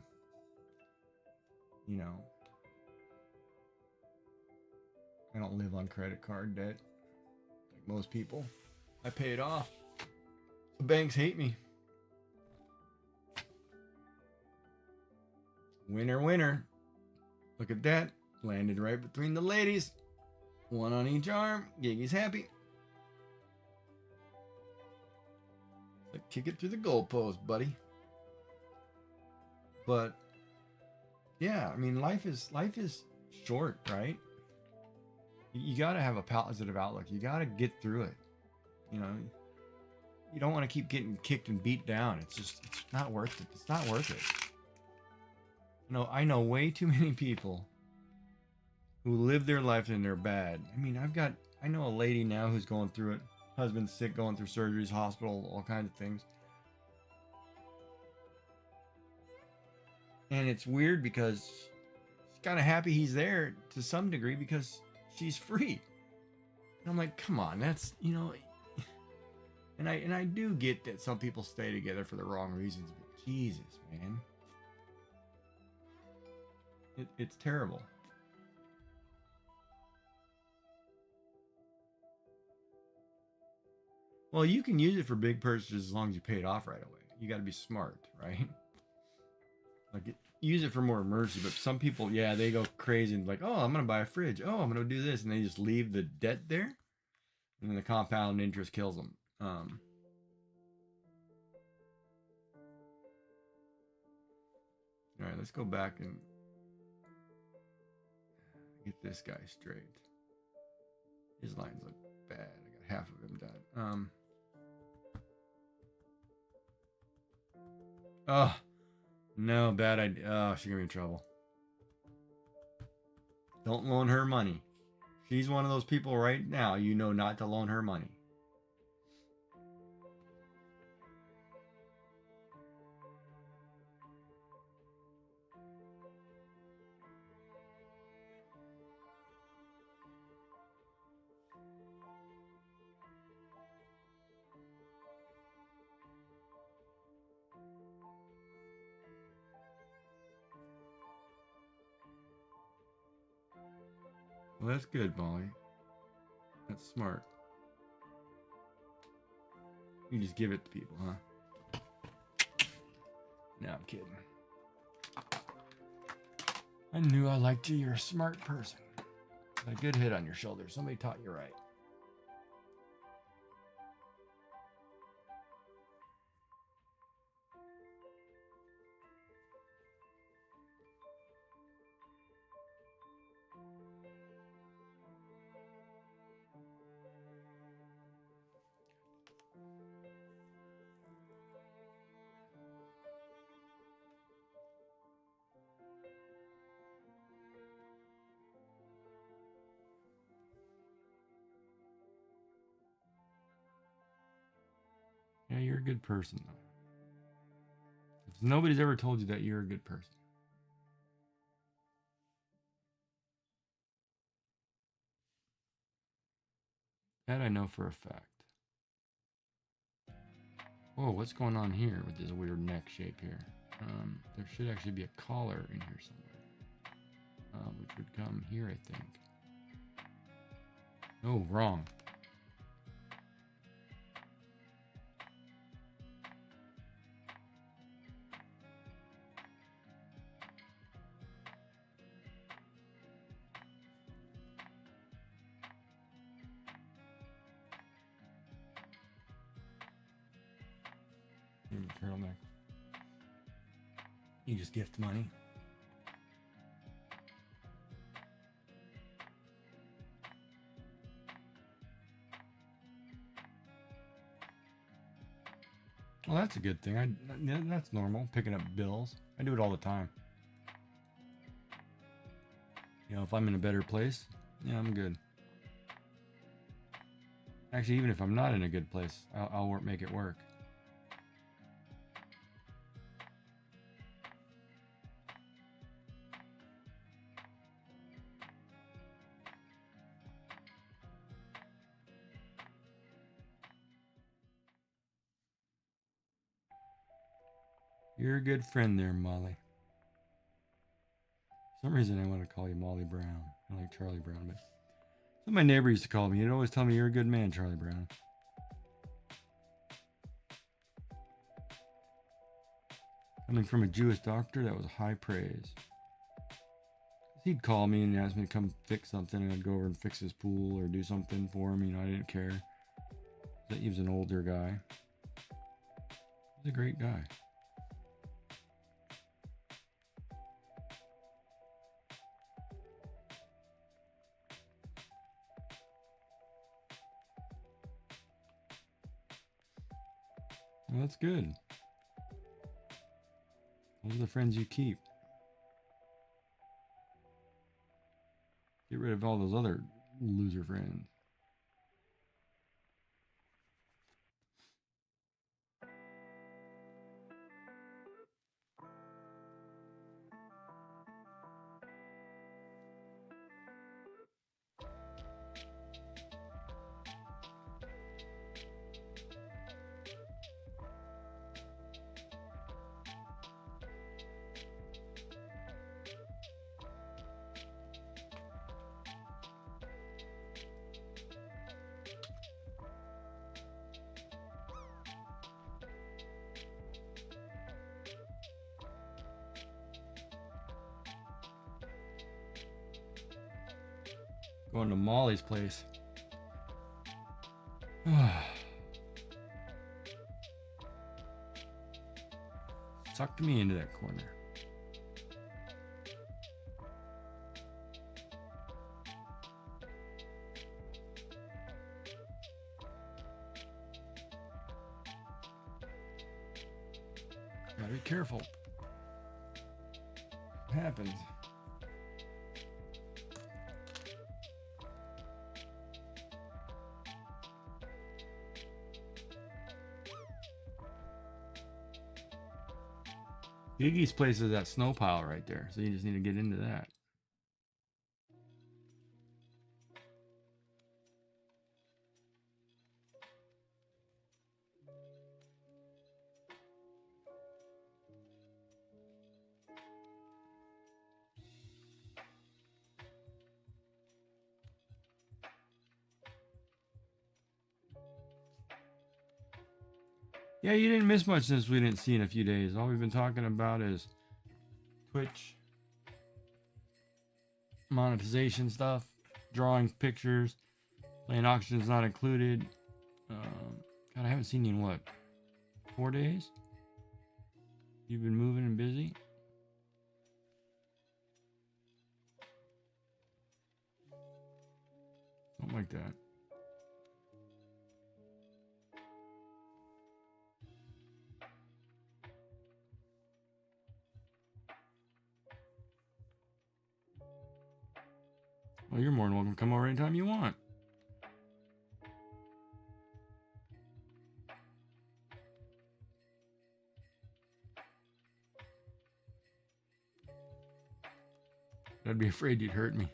You know? I don't live on credit card debt like most people. I pay it off. The banks hate me. Winner, winner. Look at that. Landed right between the ladies. One on each arm. Giggy's happy. Like, kick it through the goalpost, buddy. But yeah, I mean, life is short, right? You got to have a positive outlook. You got to get through it. You know, you don't want to keep getting kicked and beat down. It's not worth it. It's not worth it. No, I know way too many people who live their life and they're bad. I mean, I know a lady now who's going through it. Husband's sick, going through surgeries, hospital, all kinds of things. And it's weird because she's kind of happy he's there to some degree because she's free. And I'm like, come on, that's, you know, and I do get that some people stay together for the wrong reasons, but Jesus, man. It's terrible. Well, you can use it for big purchases as long as you pay it off right away. You got to be smart, right? Like, use it for more emergency. But some people, yeah, they go crazy and like, oh, I'm gonna buy a fridge. Oh, I'm gonna do this, and they just leave the debt there, and then the compound interest kills them. All right, let's go back and get this guy straight. His lines look bad. I got half of him done. No, bad idea. Oh, she's gonna be in trouble. Don't loan her money. She's one of those people right now, you know not to loan her money. Well, that's good, Molly. That's smart. You just give it to people, huh? No, I'm kidding. I knew I liked you. You're a smart person. A good hit on your shoulder. Somebody taught you right. Yeah, you're a good person, though. If nobody's ever told you that, you're a good person. That I know for a fact. Whoa, what's going on here with this weird neck shape here? There should actually be a collar in here somewhere. Which would come here, I think. Oh, wrong. Turtleneck. You just gift money. Well, that's a good thing. That's normal. Picking up bills. I do it all the time. You know, if I'm in a better place, yeah, I'm good. Actually, even if I'm not in a good place, I'll make it work. You're a good friend there, Molly. For some reason I want to call you Molly Brown. I like Charlie Brown, but that's what my neighbor used to call me. He'd always tell me, you're a good man, Charlie Brown. Coming from a Jewish doctor, that was high praise. He'd call me and ask me to come fix something, and I'd go over and fix his pool or do something for him. You know, I didn't care. He was an older guy. He was a great guy. Well, that's good. Those are the friends you keep. Get rid of all those other loser friends. Going to Molly's place. Sucked me into that corner. Gotta be careful. happens. Giggy's place is that snow pile right there, so you just need to get into that. Yeah, you didn't miss much since we didn't see in a few days. All we've been talking about is Twitch, monetization stuff, drawing pictures, playing auctions not included. God, I haven't seen you in what, 4 days? You've been moving and busy? Something like that. Well, you're more than welcome to come over anytime you want. I'd be afraid you'd hurt me.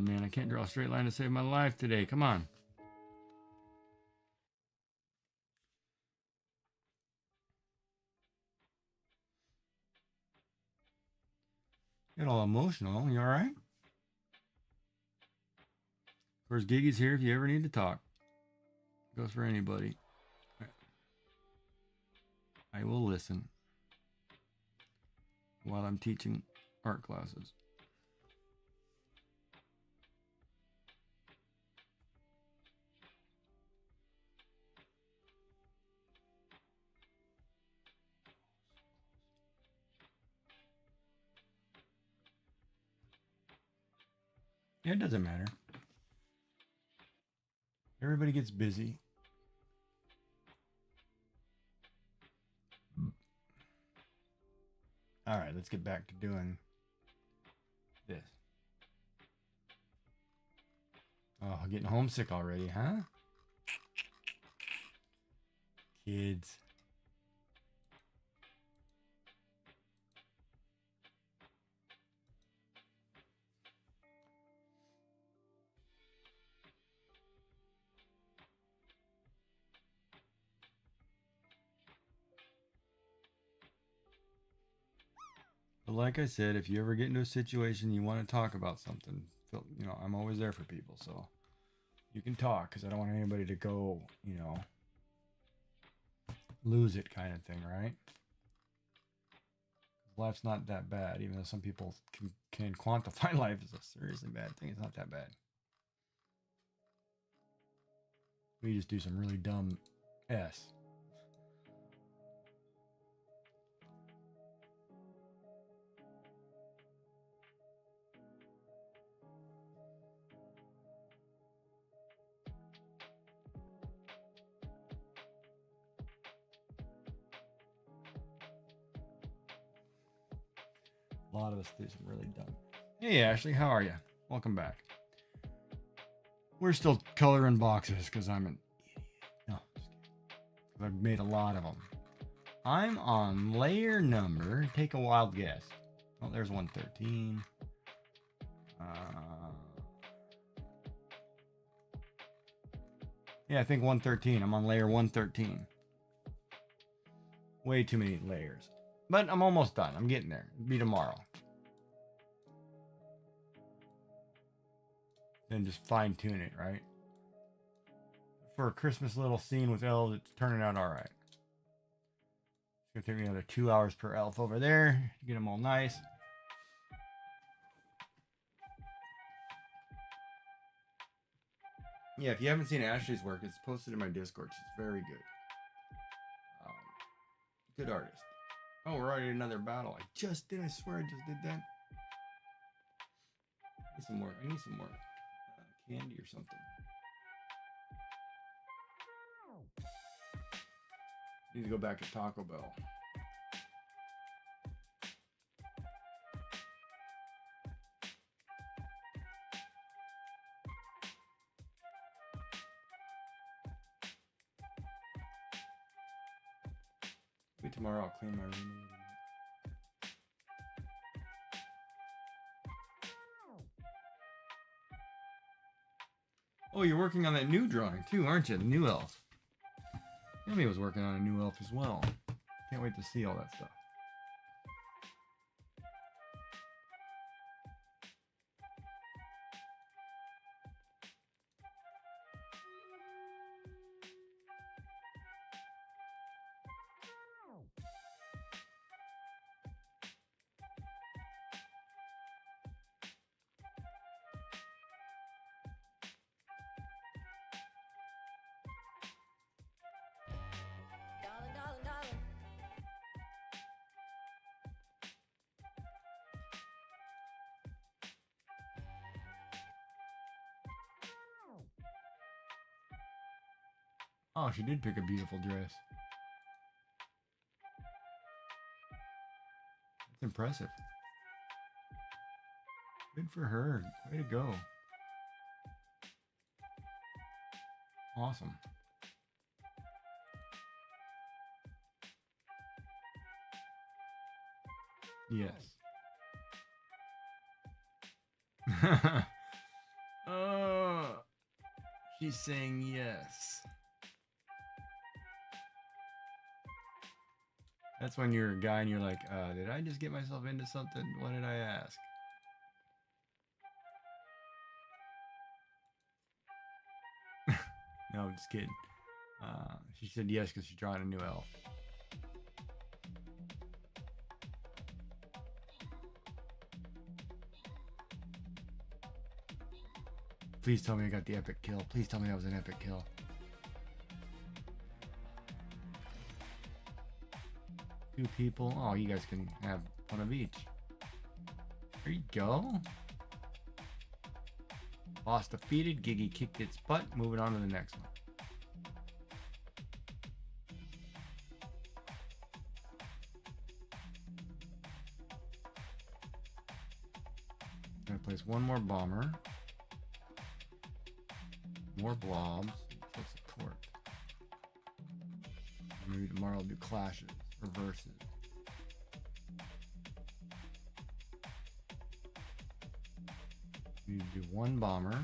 Man, I can't draw a straight line to save my life today. Come on. Get all emotional. You all right? Of course, Giggy's here if you ever need to talk. Goes for anybody. I will listen while I'm teaching art classes. Yeah, it doesn't matter. Everybody gets busy. All right, let's get back to doing this. Oh, getting homesick already, huh? Kids. But like I said, if you ever get into a situation you want to talk about something, you know, I'm always there for people, so you can talk, because I don't want anybody to go, you know, lose it kind of thing, right? Life's not that bad, even though some people can quantify life as a seriously bad thing. It's not that bad. We just do some really dumb S. A lot of us do some really dumb. Hey Ashley, how are you? Welcome back. We're still coloring boxes because I'm an idiot. No, just kidding. I've made a lot of them. I'm on layer number. Take a wild guess. Oh, there's 113. Yeah, I think 113. I'm on layer 113. Way too many layers. But I'm almost done. I'm getting there. It'll be tomorrow. Then just fine tune it, right? For a Christmas little scene with elves, it's turning out all right. It's gonna take me another 2 hours per elf over there to get them all nice. Yeah, if you haven't seen Ashley's work, it's posted in my Discord. She's very good. Good artist. Oh, we're already in another battle. I swear I just did that. I need some more. candy or something. Need to go back to Taco Bell. Maybe tomorrow I'll clean my room a little bit. Oh, you're working on that new drawing too, aren't you? The new elf. Yummy was working on a new elf as well. Can't wait to see all that stuff. Oh, she did pick a beautiful dress. That's impressive. Good for her. Way to go. Awesome. Yes. She's saying yes. That's when you're a guy and you're like, did I just get myself into something? What did I ask? No, just kidding. She said yes because she's drawing a new elf. Please tell me I got the epic kill. Please tell me that was an epic kill. Two people. Oh, you guys can have one of each. There you go. Boss defeated. Giggy kicked its butt. Moving on to the next one. I'm gonna place one more bomber. More blobs. Plus a torque. Maybe tomorrow I'll do clashes. Reverses. You do one bomber.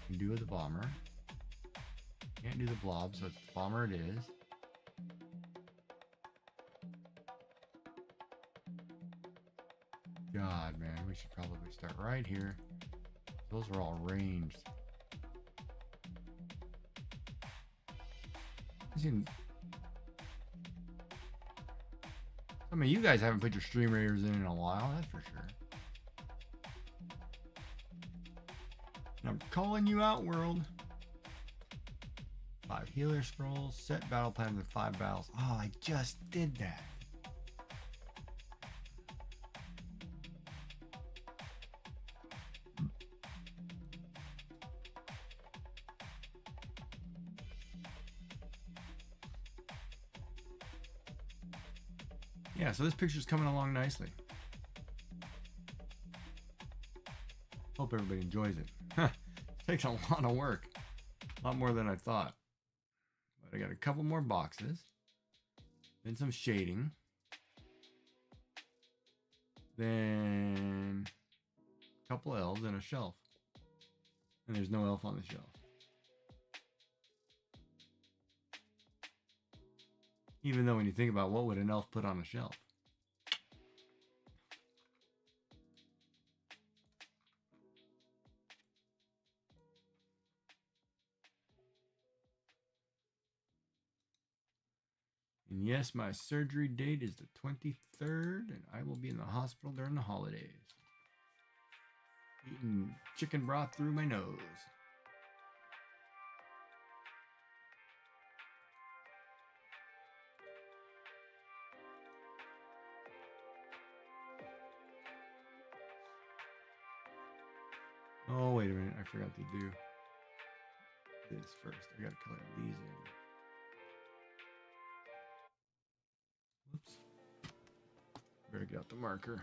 You do the bomber. Can't do the blob, so it's the bomber it is. God, man, we should probably start right here. Those are all ranged. I mean, you guys haven't put your stream raiders in a while, that's for sure. And I'm calling you out, world. 5 healer scrolls, set battle plan with 5 battles. Oh, I just did that. Yeah, so this picture's coming along nicely. Hope everybody enjoys it. It takes a lot of work. A lot more than I thought. But I got a couple more boxes. Then some shading. Then a couple elves and a shelf. And there's no elf on the shelf. Even though when you think about what would an elf put on a shelf? And yes, my surgery date is the 23rd, and I will be in the hospital during the holidays. Eating chicken broth through my nose. Oh, wait a minute. I forgot to do this first. I gotta color these in. Whoops. Better get out the marker.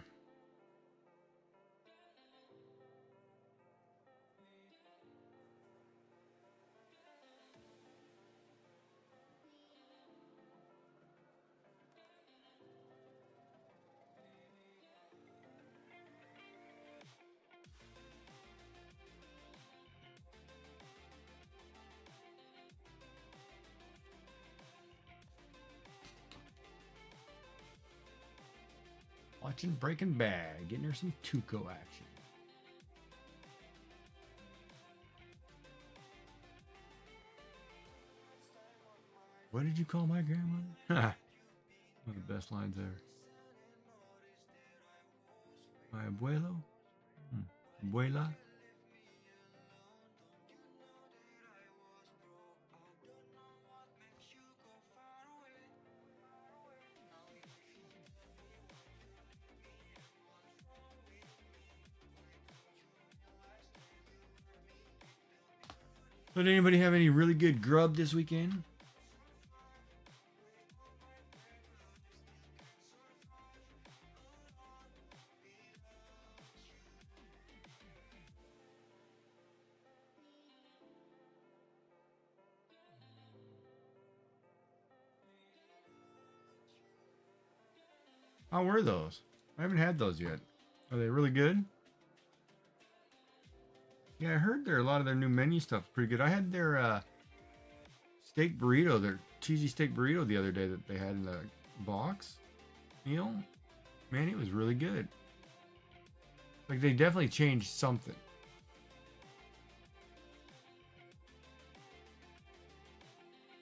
Watching Breaking Bad, getting her some Tuco action. What did you call my grandmother? One of the best lines ever. My abuelo? Abuela? So did anybody have any really good grub this weekend? How were those? I haven't had those yet. Are they really good? Yeah, I heard a lot of their new menu stuff pretty good. I had their steak burrito, their cheesy steak burrito the other day that they had in the box meal. Man, it was really good. Like, they definitely changed something.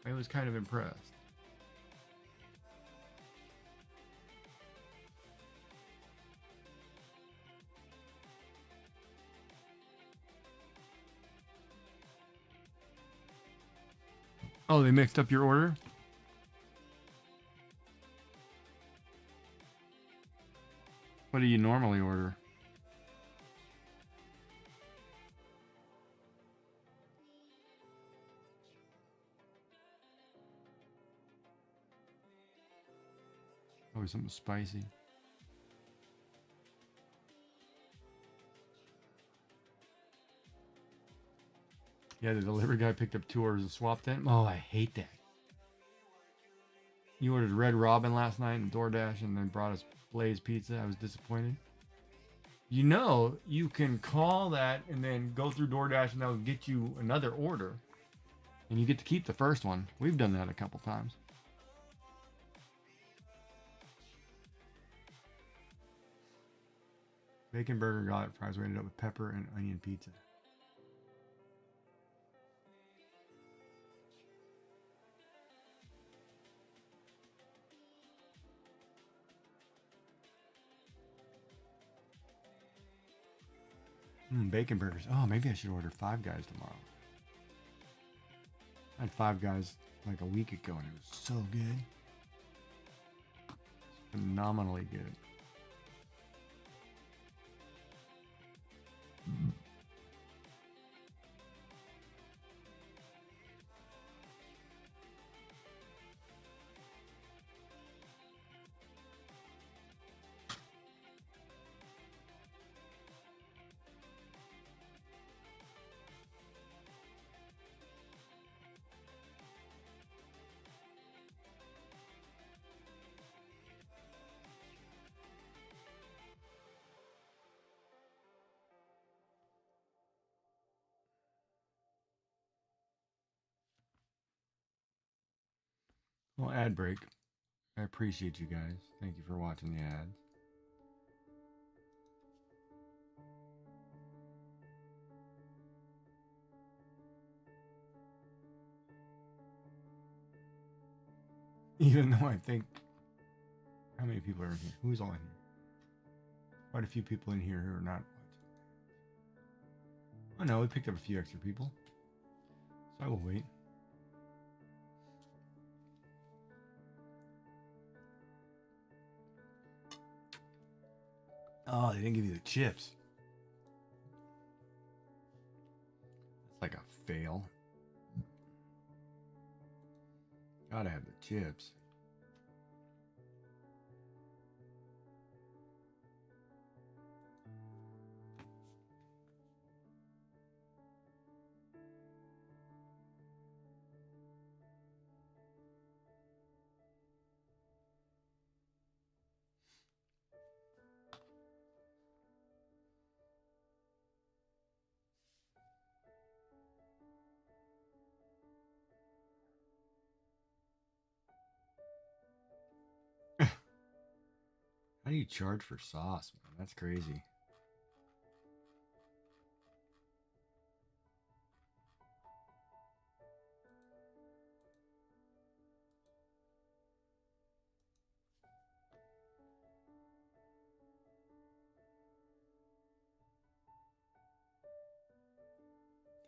I was kind of impressed. Oh, they mixed up your order? What do you normally order? Probably something spicy. Yeah, the delivery guy picked up 2 orders and swapped them. Oh, I hate that. You ordered Red Robin last night and DoorDash and then brought us Blaze Pizza. I was disappointed. You know, you can call that and then go through DoorDash and they'll get you another order. And you get to keep the first one. We've done that a couple times. Bacon burger, garlic fries. We ended up with pepper and onion pizza. Bacon burgers. Oh, maybe I should order Five Guys tomorrow. I had Five Guys like a week ago and it was so good. Phenomenally good. Well, ad break. I appreciate you guys. Thank you for watching the ads. Even though I think, how many people are in here? Who's all in here? Quite a few people in here who are not. Oh no, we picked up a few extra people. So I will wait. Oh, they didn't give you the chips. fail. Gotta have the chips. How do you charge for sauce, man? That's crazy.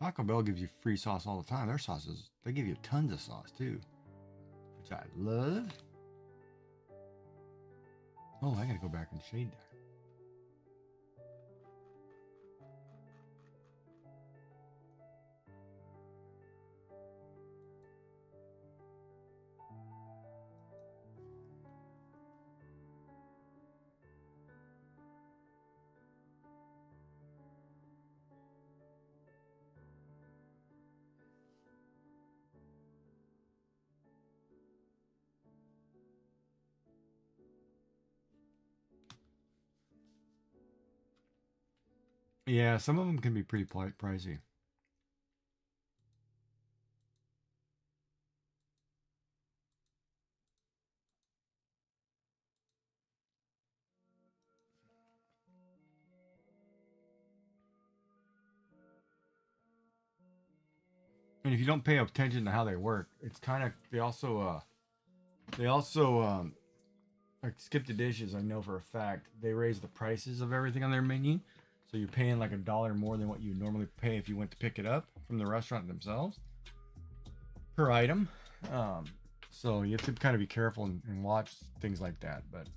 Taco Bell gives you free sauce all the time. Their sauces, they give you tons of sauce too, which I love. Oh, I gotta go back and shade that. Yeah, some of them can be pretty pricey. And if you don't pay attention to how they work, it's kind of they also like Skip the Dishes. I know for a fact they raise the prices of everything on their menu, so you're paying like $1 more than what you normally pay if you went to pick it up from the restaurant themselves per item. So you have to kind of be careful and watch things like that. But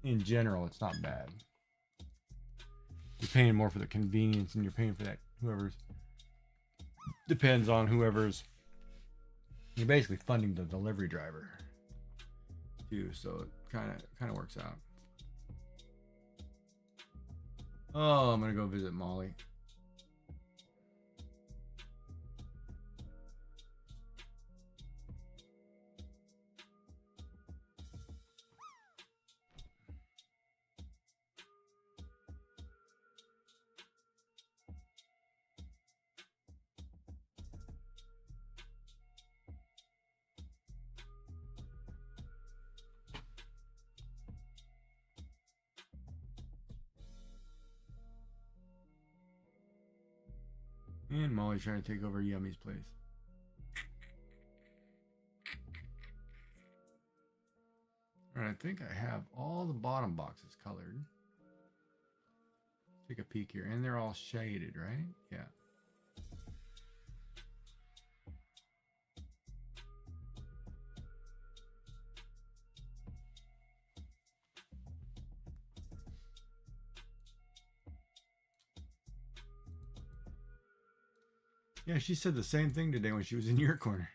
in general, it's not bad. You're paying more for the convenience, and you're paying for that depends on whoever's. You're basically funding the delivery driver too, so it kind of works out. Oh, I'm gonna go visit Molly. And Molly's trying to take over Yummy's place. Alright, I think I have all the bottom boxes colored. Take a peek here. And they're all shaded, right? Yeah. Yeah, she said the same thing today when she was in your corner.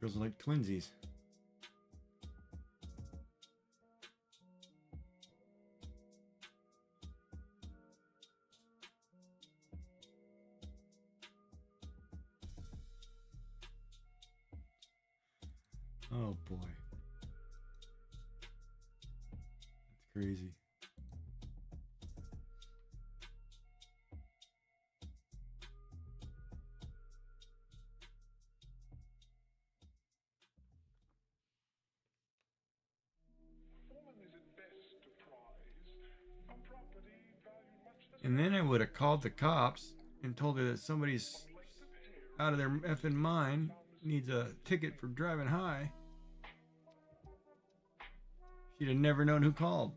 Girls are like twinsies. Oh boy. That's crazy. And then I would have called the cops and told her that somebody's out of their effing mind, needs a ticket for driving high. She'd have never known who called.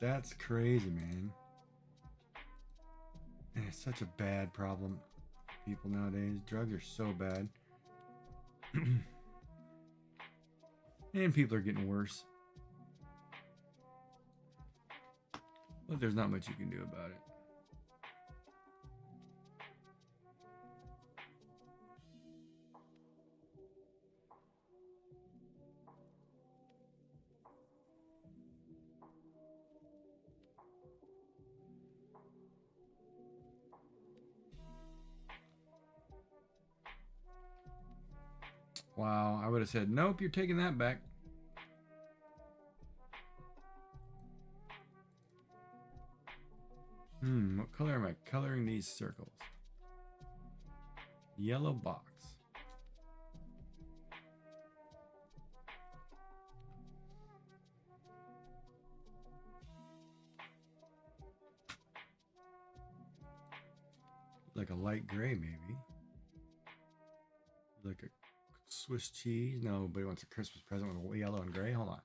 That's crazy, man. Yeah. such a bad problem. People nowadays, drugs are so bad. And people are getting worse. But there's not much you can do about it. Wow, I would have said, nope, you're taking that back. What color am I coloring these circles? Yellow box. Like a light gray, maybe. Like a Swiss cheese. No, nobody wants a Christmas present with yellow and gray. Hold on.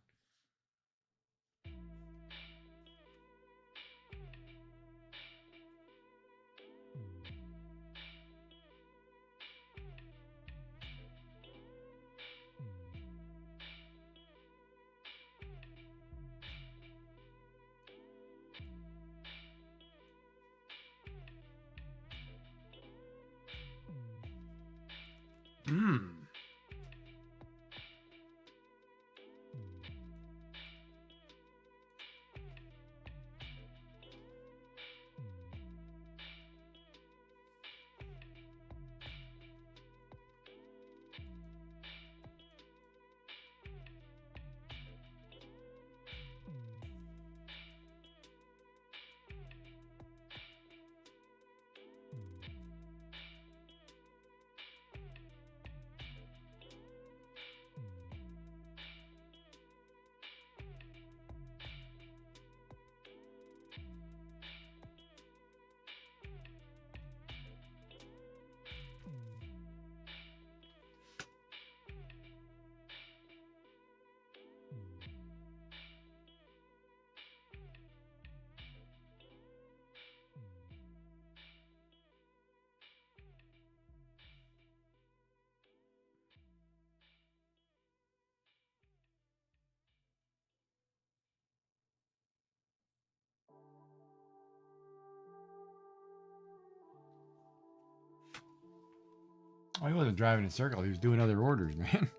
Oh, he wasn't driving in circles. He was doing other orders, man.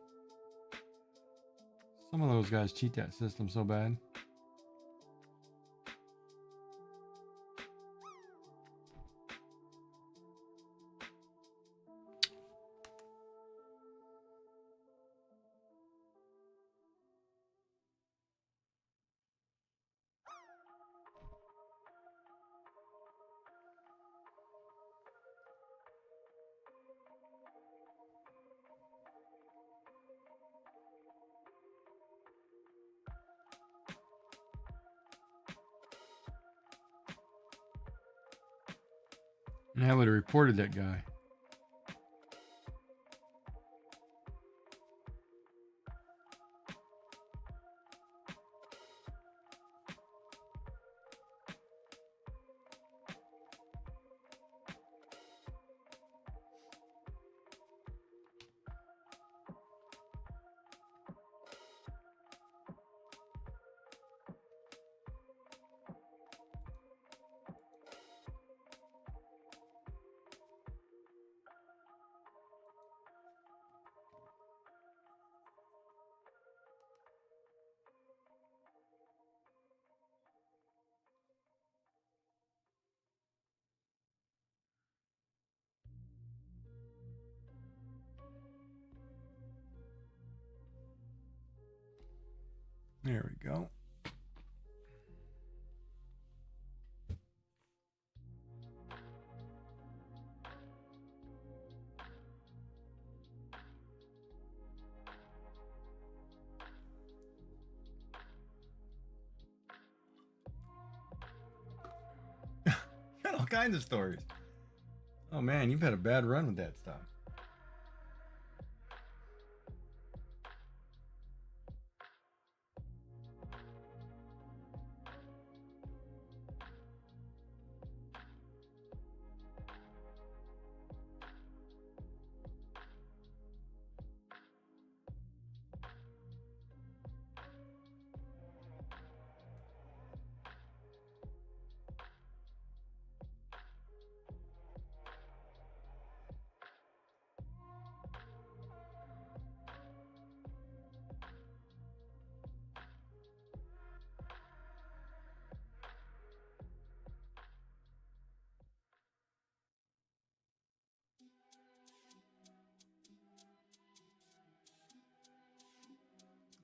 Some of those guys cheat that system so bad. And I would have reported that guy. There we go. Got all kinds of stories. Oh man, you've had a bad run with that stuff.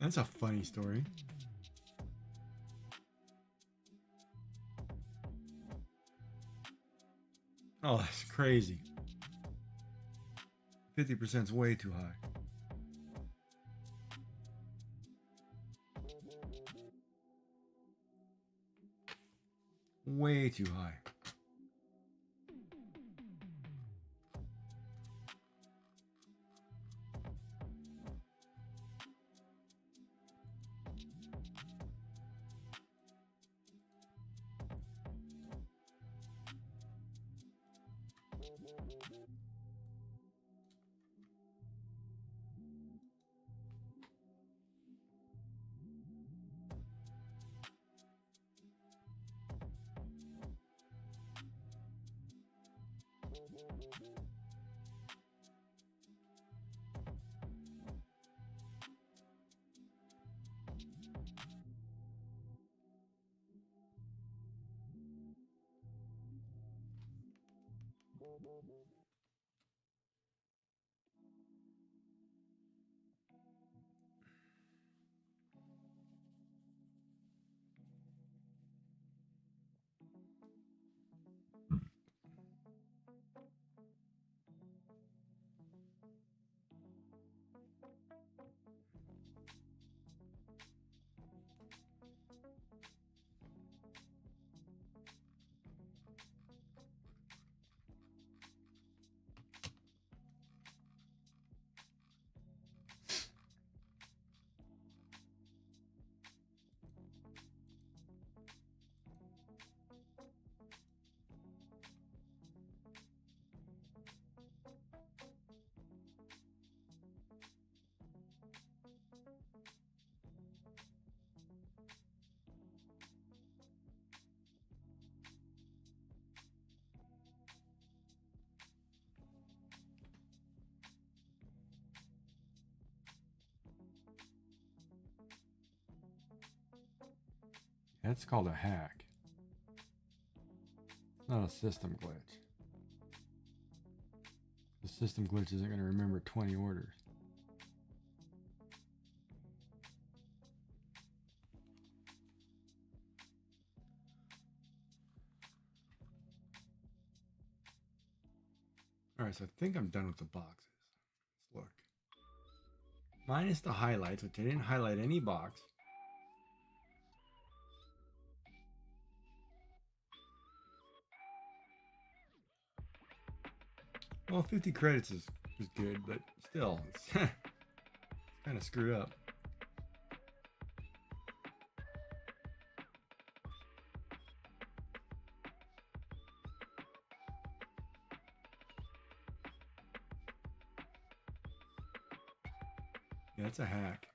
That's a funny story. Oh, that's crazy. 50% is way too high. Way too high. That's called a hack. It's not a system glitch. The system glitch isn't going to remember 20 orders. Alright, so I think I'm done with the boxes. Let's look. Minus the highlights, which I didn't highlight any box. Well, 50 credits is good, but still, it's kind of screwed up. Yeah, it's a hack,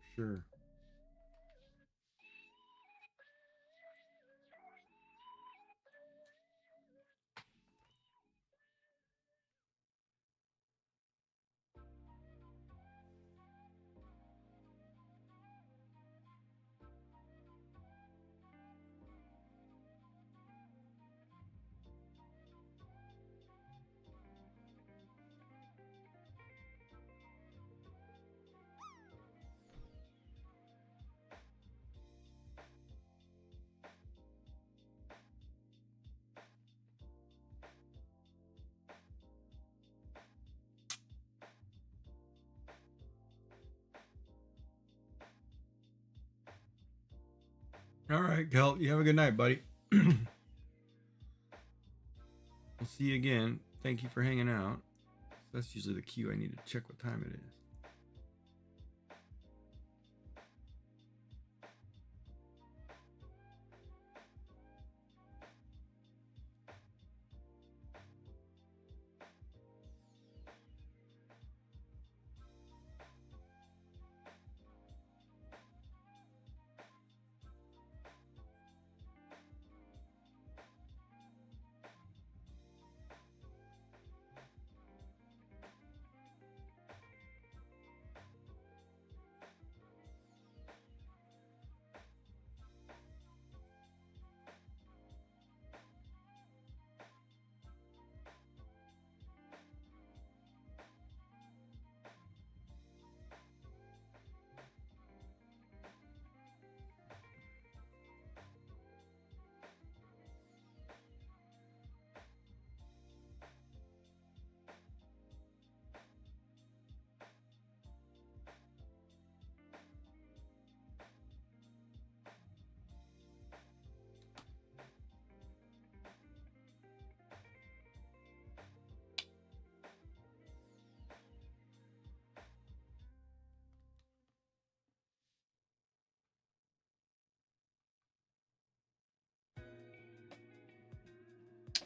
for sure. All right, Kel, you have a good night, buddy. We'll see you again. Thank you for hanging out. That's usually the cue. I need to check what time it is.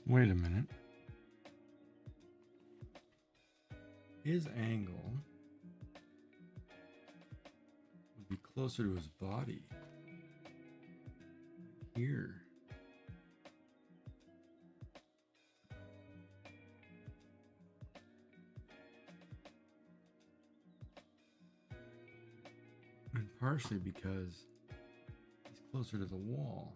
Wait a minute. His angle would be closer to his body. Here. And partially because he's closer to the wall.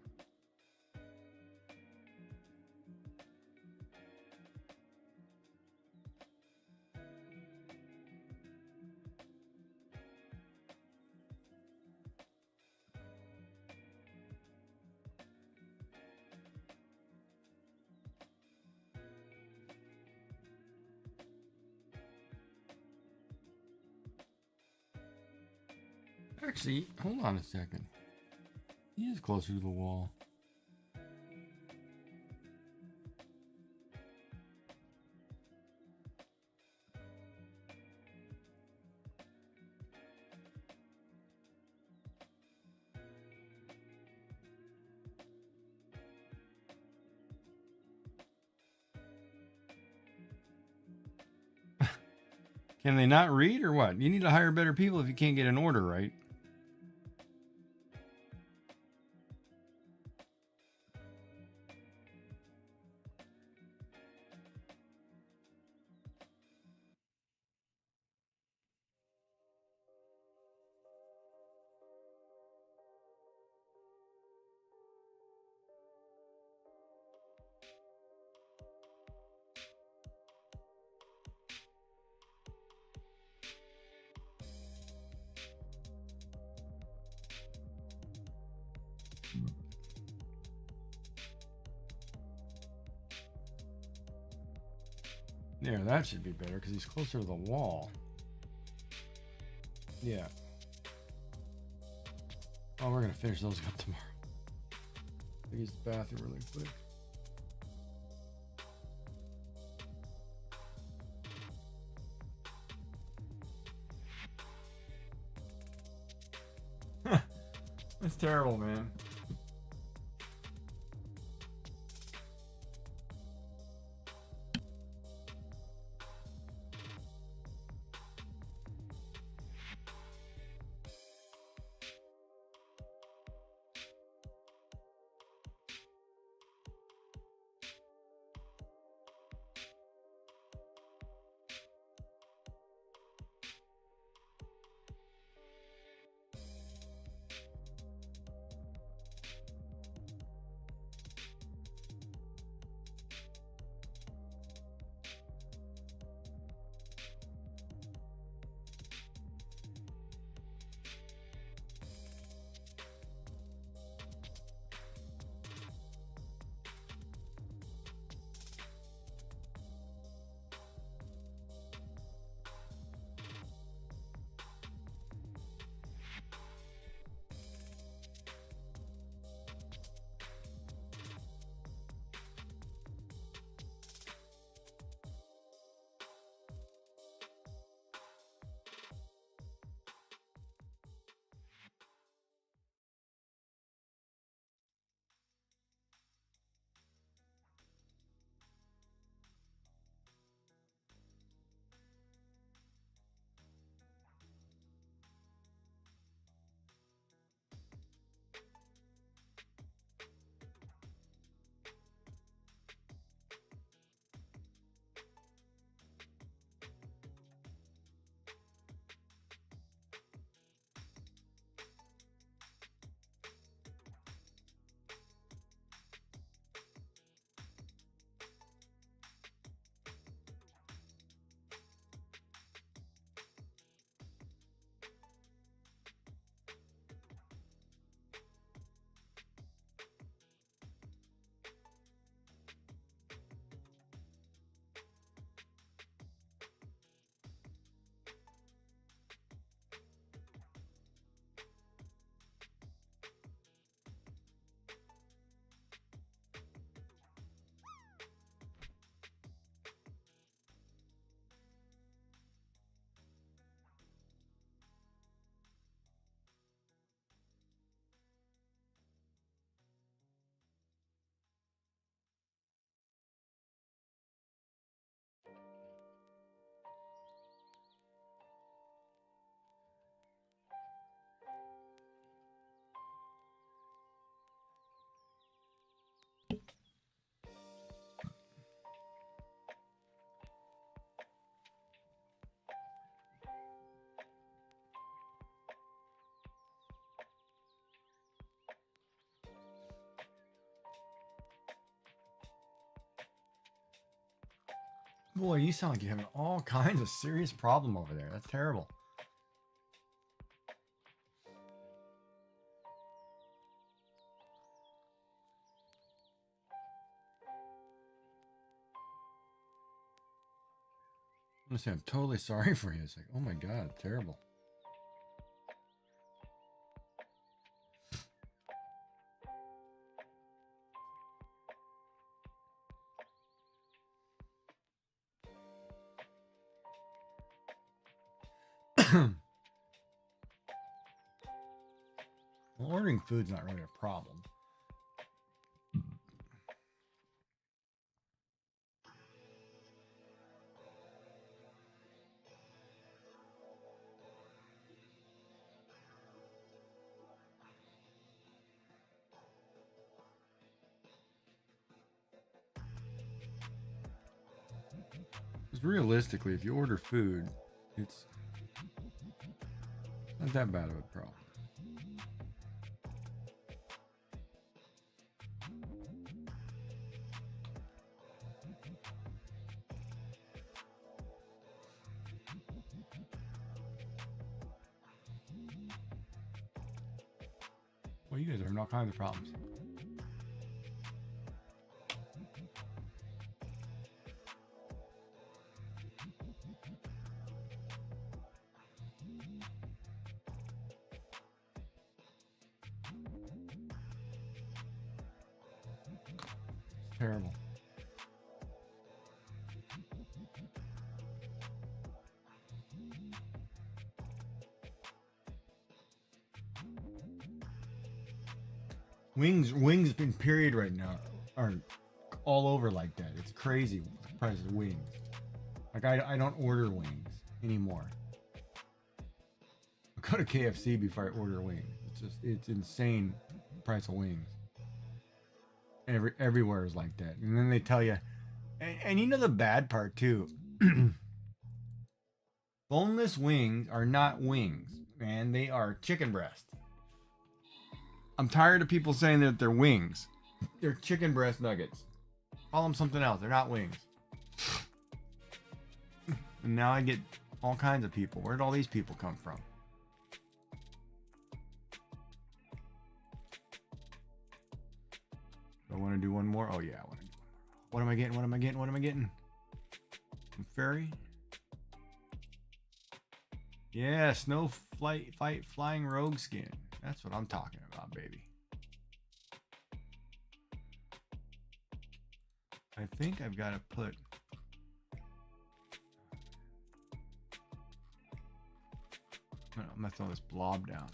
Actually, hold on a second. He is closer to the wall. Can they not read or what? You need to hire better people if you can't get an order right. There, that should be better because he's closer to the wall. Yeah. Oh, we're going to finish those up tomorrow. I'll use the bathroom really quick. That's terrible, man. Boy, you sound like you're having all kinds of serious problem over there. That's terrible. I'm gonna say I'm totally sorry for you. It's like, oh my god, terrible. Well, ordering food's not really a problem. Because realistically, if you order food, it's not that bad of a problem. Well, you guys are having all kinds of problems. It's terrible. Wings in period right now are all over like that. It's crazy the price of wings. Like I don't order wings anymore. I go to KFC before I order wings. It's insane price of wings. Everywhere is like that. And then they tell you, and you know the bad part too. Boneless wings are not wings, man. They are chicken breast. I'm tired of people saying that they're wings. They're chicken breast nuggets. Call them something else. They're not wings. And now I get all kinds of people. Where did all these people come from? Do I want to do one more? Oh yeah, I want to do one more. What am I getting? What am I getting? What am I getting? Some fairy? Yeah, snow fight flying rogue skin. That's what I'm talking about, baby. I think I've got to put... I'm going to throw this blob down.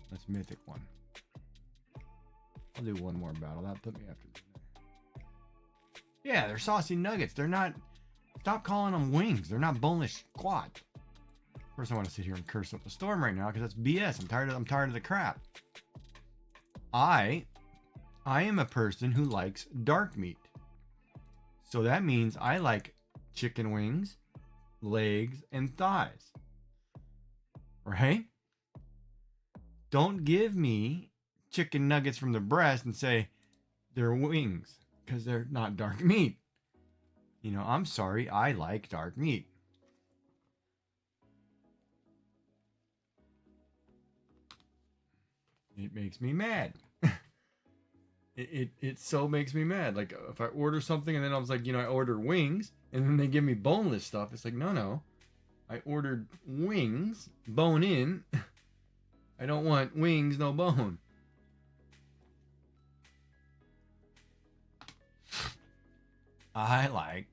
That's mythic one. I'll do one more battle. That'll put me after the... Yeah, they're saucy nuggets. They're not... Stop calling them wings. They're not boneless squat. Of course, I want to sit here and curse up a storm right now because that's BS. I'm tired of the crap. I am a person who likes dark meat. So that means I like chicken wings, legs, and thighs. Right? Don't give me chicken nuggets from the breast and say they're wings because they're not dark meat. You know, I'm sorry. I like dark meat. It makes me mad. it so makes me mad. Like if I order something and then I was like, you know, I order wings and then they give me boneless stuff. It's like, no. I ordered wings, bone in. I don't want wings, no bone. I like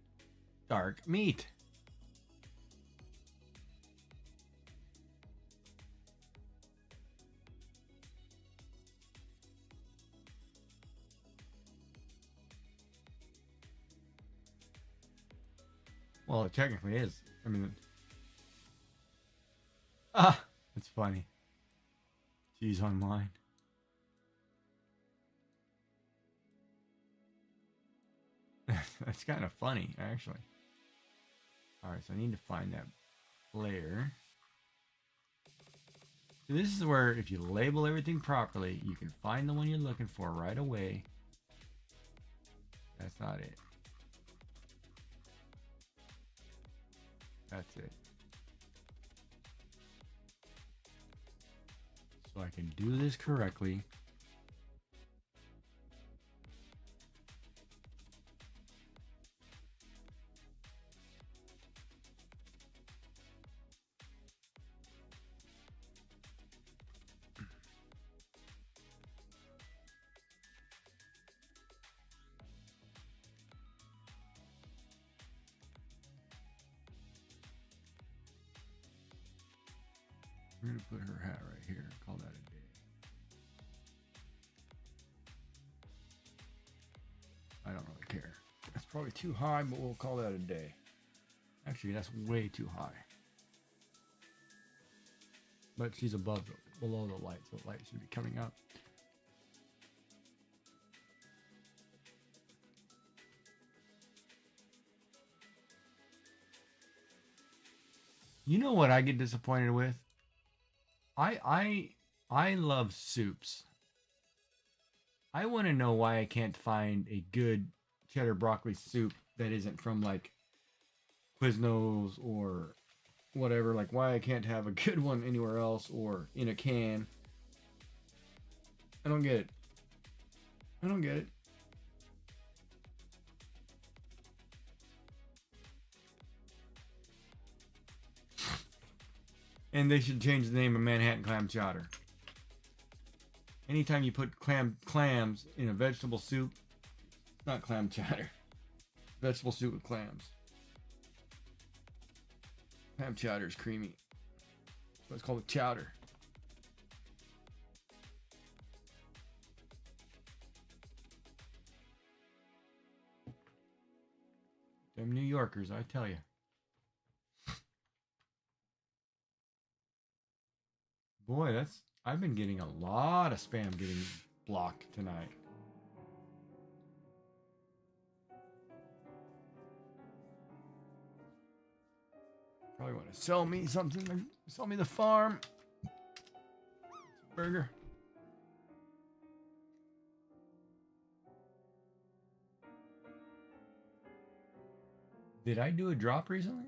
dark meat. Well, it technically is. I mean, it's funny. Cheese online. That's kind of funny, actually. All right, so I need to find that layer. So this is where, if you label everything properly, you can find the one you're looking for right away. That's not it. That's it. So I can do this correctly. We're gonna put her hat right here. Call that a day. I don't really care. That's probably too high, but we'll call that a day. Actually, that's way too high. But she's below the light, so the light should be coming up. You know what I get disappointed with? I love soups. I want to know why I can't find a good cheddar broccoli soup that isn't from like Quiznos or whatever. Like why I can't have a good one anywhere else or in a can. I don't get it. I don't get it. And they should change the name of Manhattan clam chowder. Anytime you put clams in a vegetable soup, not clam chowder. Vegetable soup with clams. Clam chowder is creamy. So it's called a chowder. Them New Yorkers, I tell you. Boy, I've been getting a lot of spam getting blocked tonight. Probably want to sell me something. Sell me the farm. Burger. Did I do a drop recently?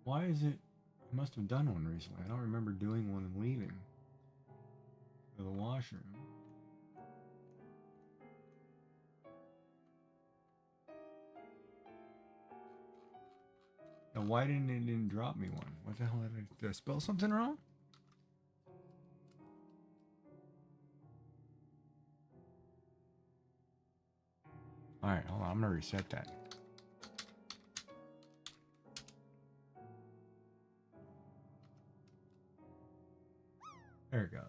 Why is it? I must have done one recently. I don't remember doing one and leaving for the washroom. Now, why didn't drop me one? What the hell did I spell something wrong? All right, hold on. I'm gonna reset that. There it goes.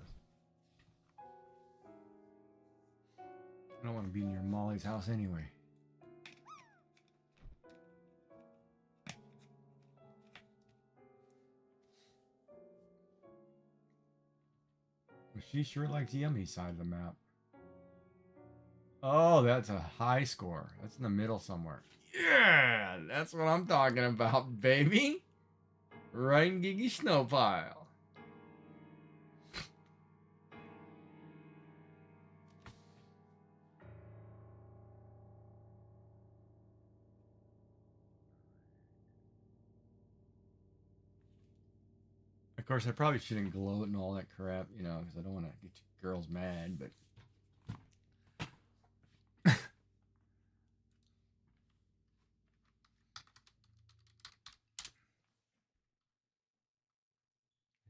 I don't want to be near Molly's house anyway. Well, she sure likes Yummy side of the map. Oh, that's a high score. That's in the middle somewhere. Yeah, that's what I'm talking about, baby. Right in Giggy Snow Pile. Of course, I probably shouldn't gloat and all that crap, you know, because I don't want to get you girls mad, but... I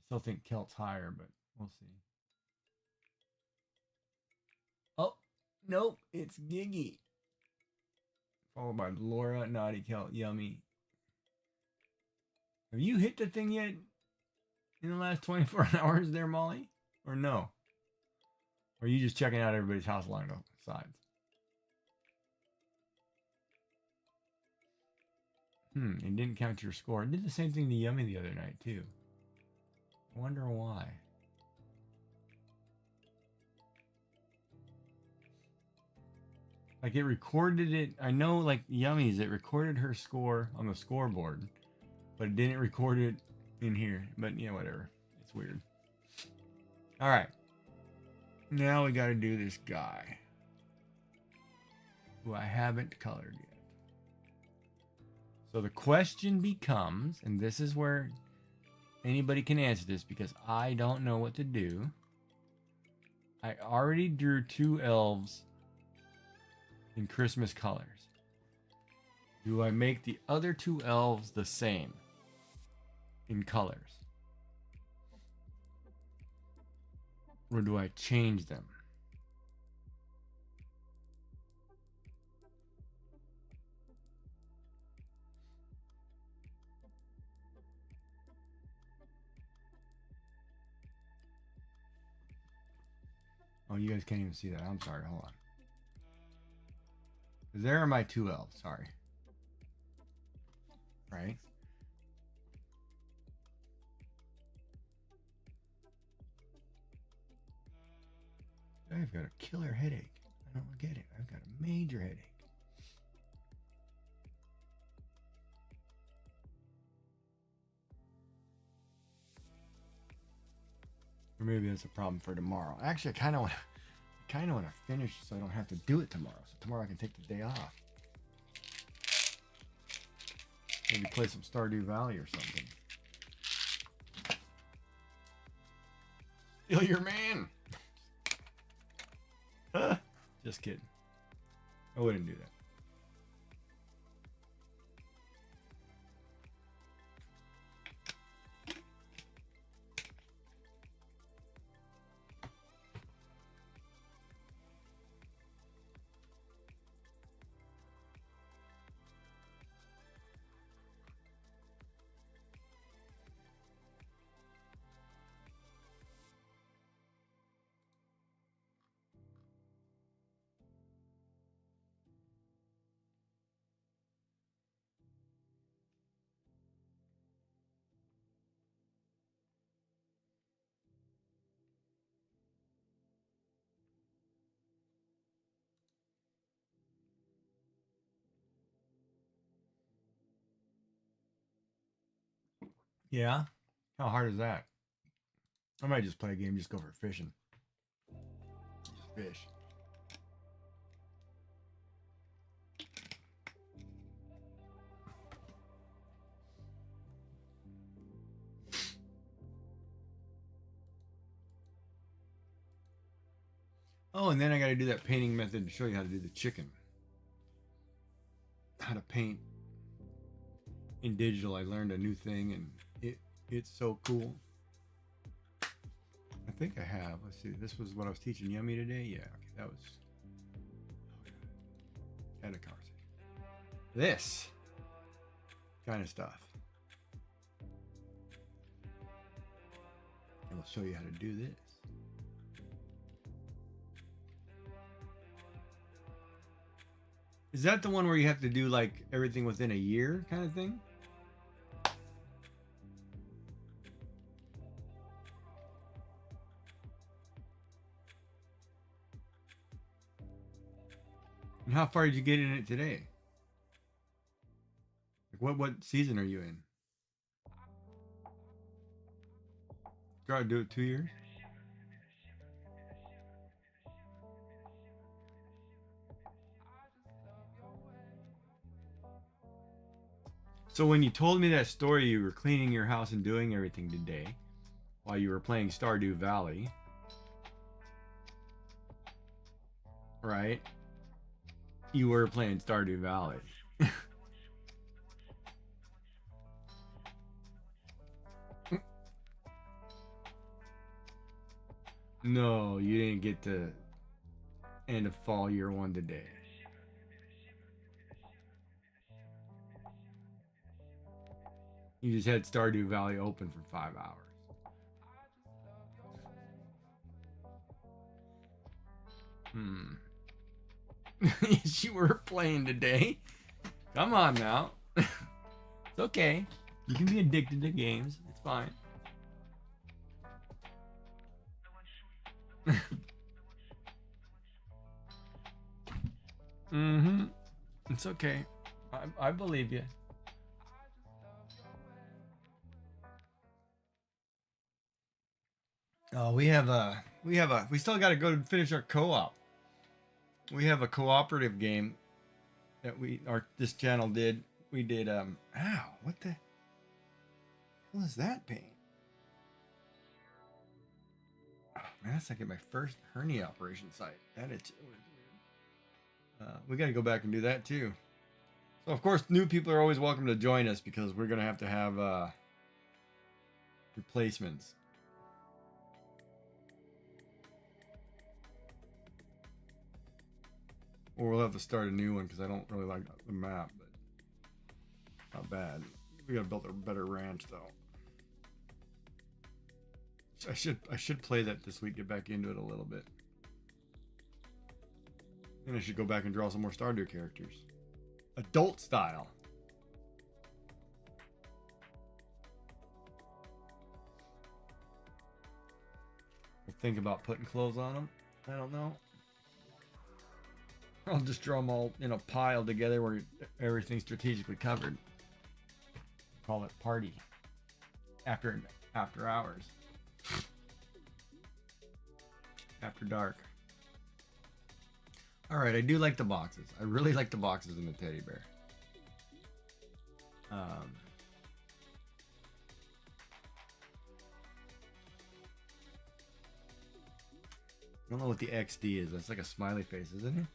still think Kelt's higher, but we'll see. Oh, nope, it's Giggy. Followed by Laura, Naughty Kelt, Yummy. Have you hit the thing yet in the last 24 hours there, Molly? Or no? Or are you just checking out everybody's house along the sides? It didn't count your score. It did the same thing to Yummy the other night, too. I wonder why. Like, it recorded it. I know, like, Yummy's, it recorded her score on the scoreboard. But it didn't record it in here. But yeah, whatever. It's weird. All right. Now we got to do this guy who I haven't colored yet. So the question becomes, and this is where anybody can answer this because I don't know what to do. I already drew 2 elves in Christmas colors. Do I make the other 2 elves the same in colors? Or do I change them? Oh, you guys can't even see that. I'm sorry. Hold on. There are my 2 elves. Sorry. Right? I've got a killer headache. I don't get it. I've got a major headache. Or maybe that's a problem for tomorrow. Actually, I kind of want to finish so I don't have to do it tomorrow. So tomorrow I can take the day off. Maybe play some Stardew Valley or something. Steal your man. Just kidding. I wouldn't do that. Yeah? How hard is that? I might just play a game, just go for fishing. Just fish. Oh, and then I got to do that painting method to show you how to do the chicken. How to paint in digital. I learned a new thing, and it's so cool. I think I have. Let's see. This was what I was teaching Yummy today. Yeah, okay, that was. Had a conversation. This kind of stuff. And I'll show you how to do this. Is that the one where you have to do like everything within a year kind of thing? And how far did you get in it today? Like what season are you in? Gotta do it 2 years? So when you told me that story, you were cleaning your house and doing everything today while you were playing Stardew Valley. Right? You were playing Stardew Valley. No, you didn't get to end of fall year 1 today. You just had Stardew Valley open for 5 hours. Yes, you were playing today. Come on now. It's okay. You can be addicted to games. It's fine. Mm-hmm. It's okay. I believe you. Oh, we still got to go to finish our co-op. We have a cooperative game that this channel did. We did ow, what the hell is that pain? Oh, man, that's like at my first hernia operation site. That is weird. We got to go back and do that too. So of course, new people are always welcome to join us because we're gonna have to have replacements. Or we'll have to start a new one because I don't really like the map, but not bad. We gotta build a better ranch though. I should play that this week, get back into it a little bit. And I should go back and draw some more Stardew characters. Adult style. We'll think about putting clothes on them. I don't know. I'll just draw them all in a pile together where everything's strategically covered. Call it party. After hours. After dark. Alright, I do like the boxes. I really like the boxes in the teddy bear. I don't know what the XD is. That's like a smiley face, isn't it?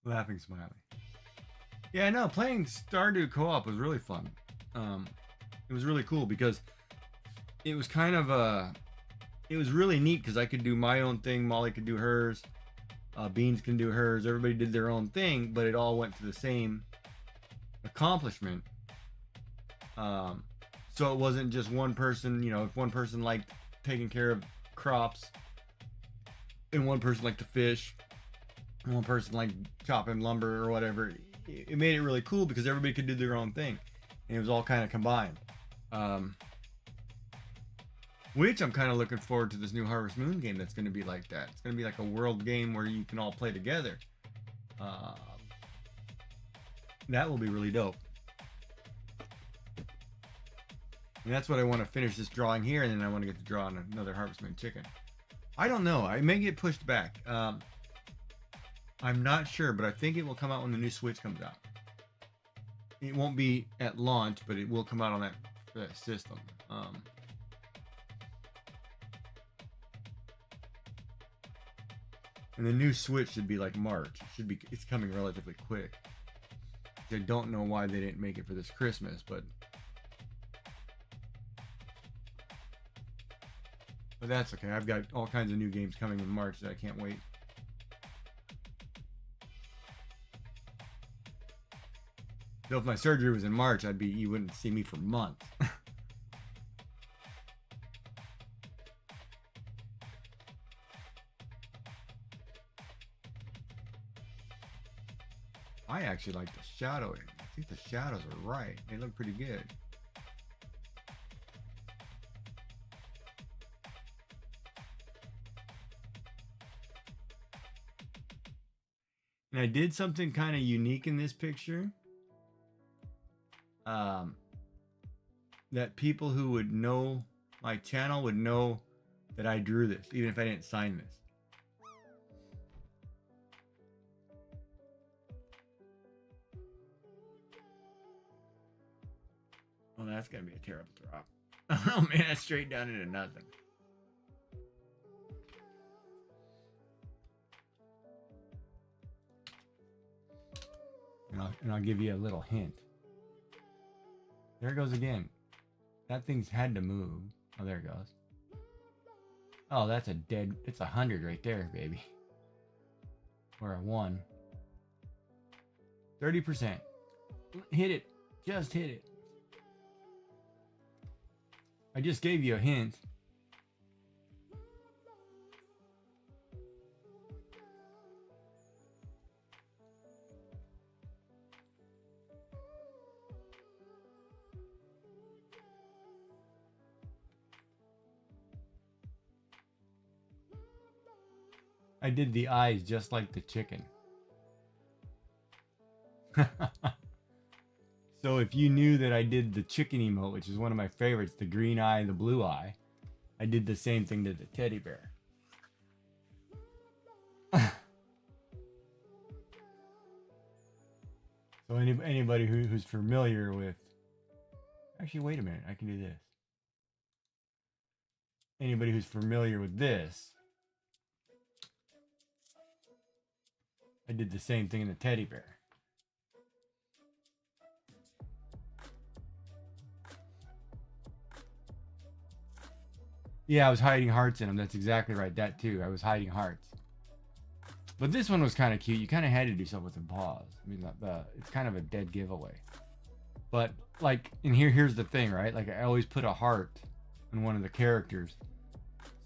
Laughing smiley. Yeah, no, playing Stardew co-op was really fun. It was really cool because it was kind of it was really neat because I could do my own thing, Molly could do hers, Beans can do hers, everybody did their own thing, but it all went to the same accomplishment. So it wasn't just one person, you know, if one person liked taking care of crops, and one person liked to fish, and one person liked chopping lumber or whatever, it made it really cool because everybody could do their own thing, and it was all kind of combined. Which I'm kind of looking forward to this new Harvest Moon game that's going to be like that. It's going to be like a world game where you can all play together. That will be really dope. And that's what I want to finish this drawing here, and then I want to get to draw on another Harvest Moon chicken. I don't know. I may get pushed back. I'm not sure, but I think it will come out when the new Switch comes out. It won't be at launch, but it will come out on that system. And the new Switch should be like March. It's coming relatively quick. I don't know why they didn't make it for this Christmas, but that's okay. I've got all kinds of new games coming in March that I can't wait. So if my surgery was in March, you wouldn't see me for months. I actually like the shadowing. I think the shadows are right. They look pretty good. And I did something kind of unique in this picture. That people who would know my channel would know that I drew this, even if I didn't sign this. Well, that's gonna be a terrible drop. Oh man, that's straight down into nothing. And I'll give you a little hint. There it goes again. That thing's had to move. Oh, there it goes. Oh, that's it's 100 right there, baby. Or a 1. 30%. Hit it. Just hit it. I just gave you a hint. I did the eyes just like the chicken. So if you knew that I did the chicken emote, which is one of my favorites, the green eye and the blue eye, I did the same thing to the teddy bear. So anybody who's familiar with... Actually, wait a minute. I can do this. Anybody who's familiar with this, I did the same thing in the teddy bear. Yeah, I was hiding hearts in them. That's exactly right. That too. I was hiding hearts. But this one was kind of cute. You kind of had to do something with the paws. I mean, it's kind of a dead giveaway. But like, and here's the thing, right? Like, I always put a heart in one of the characters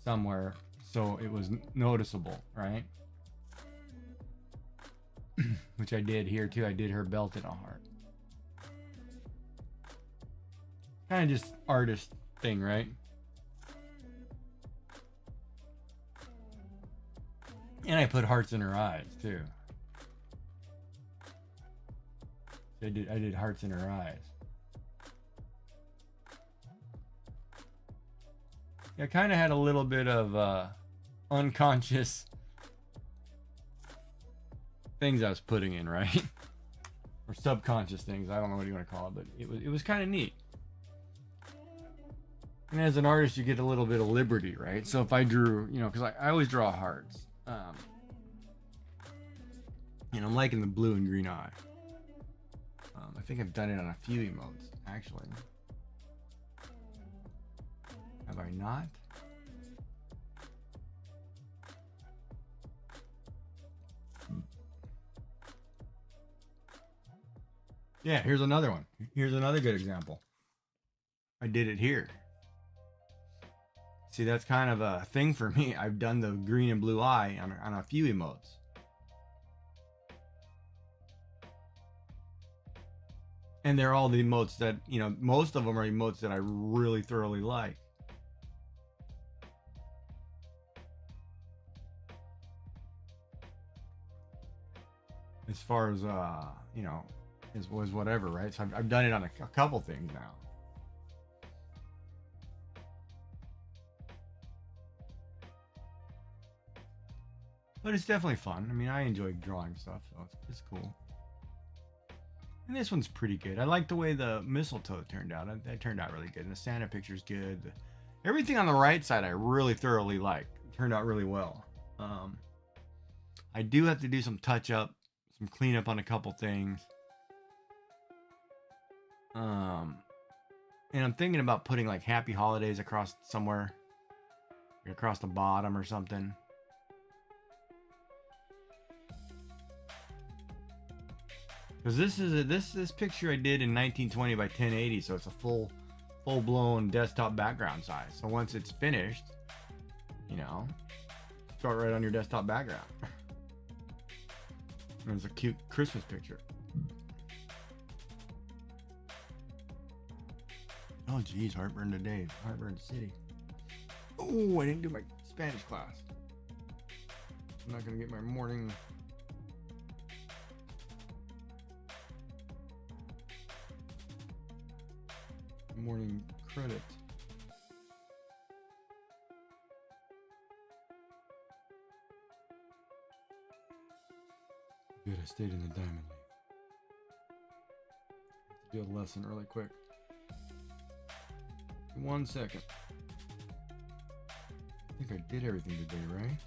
somewhere, so it was noticeable, right? Which I did here too. I did her belt in a heart. Kind of just artist thing, right? And I put hearts in her eyes too. I did hearts in her eyes. I kind of had a little bit of unconscious things I was putting in, right? Or subconscious things. I don't know what you want to call it, but it was kind of neat. And as an artist, you get a little bit of liberty, right? So if I drew, because I always draw hearts. I'm liking the blue and green eye. I think I've done it on a few emotes, actually. Have I not? Yeah, here's another one. Here's another good example. I did it here. See, that's kind of a thing for me. I've done the green and blue eye on a few emotes. And they're all the emotes that, most of them are emotes that I really thoroughly like. As far as, as was whatever, right? So I've done it on a couple things now. But it's definitely fun. I mean, I enjoy drawing stuff, so it's cool. And this one's pretty good. I like the way the mistletoe turned out. That turned out really good. And the Santa picture's good. Everything on the right side I really thoroughly like. It turned out really well. I do have to do some touch up, some cleanup on a couple things. And I'm thinking about putting like Happy Holidays across somewhere. Across the bottom or something. Because this picture I did in 1920 by 1080, so it's a full-blown desktop background size. So once it's finished, throw it right on your desktop background. And it's a cute Christmas picture. Oh geez, heartburn today. Heartburn City. Oh, I didn't do my Spanish class. I'm not gonna get my morning credit. Good, I stayed in the diamond league. Do a lesson really quick. 1 second. I think I did everything today, right?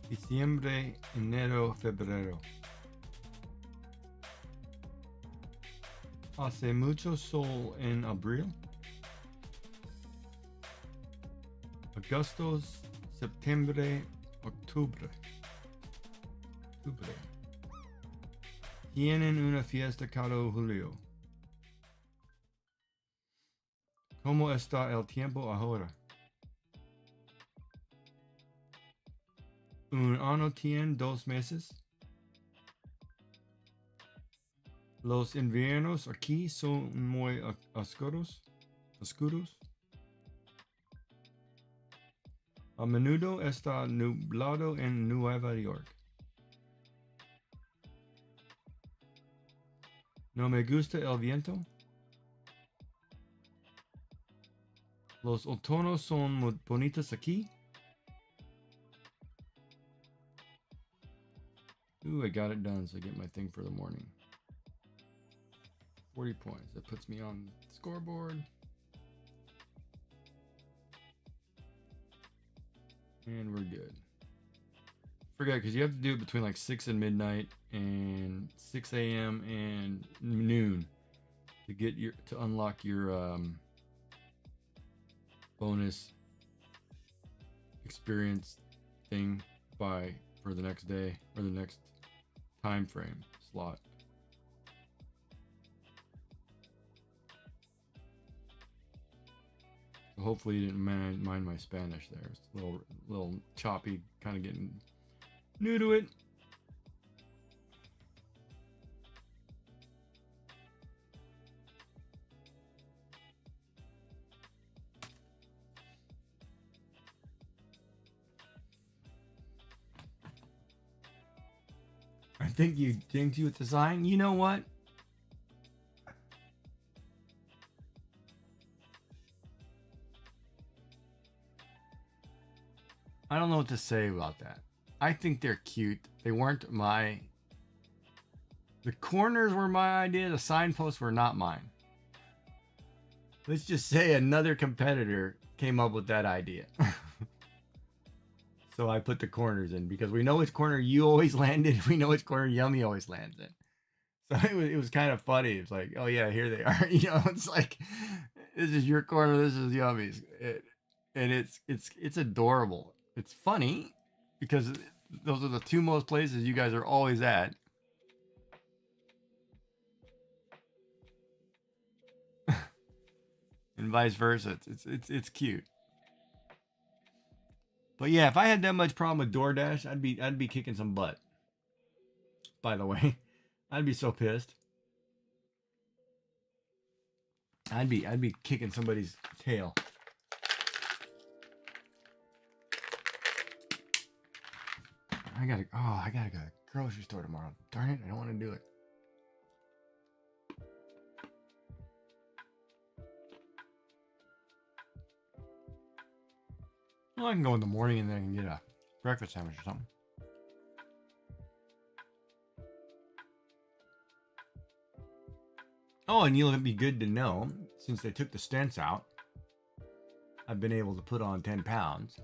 Diciembre, enero, febrero. Hace mucho sol en abril. Agosto, septiembre, octubre. Tienen una fiesta cada julio. ¿Cómo está el tiempo ahora? Un año tiene 2 meses. Los inviernos aquí son muy oscuros. Oscuros. A menudo está nublado en Nueva York. No me gusta el viento. Los otoños son muy bonitos aquí. Ooh, I got it done, so I get my thing for the morning. 40 points. That puts me on the scoreboard. And we're good. Forget, because you have to do it between like 6 and midnight and 6 a.m. and noon to get to unlock your bonus experience thing for the next day or the next time frame slot. So hopefully you didn't mind my Spanish there. It's a little choppy, kind of getting new to it. I think you jinxed you with the sign. You know what? I don't know what to say about that. I think they're cute. They weren't the corners were my idea. The signposts were not mine. Let's just say another competitor came up with that idea. So I put the corners in because we know which corner you always land in. We know which corner Yummy always lands in. So it was kind of funny. It's like, oh yeah, here they are. It's like, this is your corner. This is Yummy's. And it's adorable. It's funny because those are the two most places you guys are always at. And vice versa. It's cute. But yeah, if I had that much problem with DoorDash, I'd be kicking some butt. By the way, I'd be so pissed. I'd be kicking somebody's tail. I gotta go to the grocery store tomorrow. Darn it, I don't want to do it. Well, I can go in the morning and then I can get a breakfast sandwich or something. Oh, and it'll be good to know, since they took the stents out, I've been able to put on 10 pounds.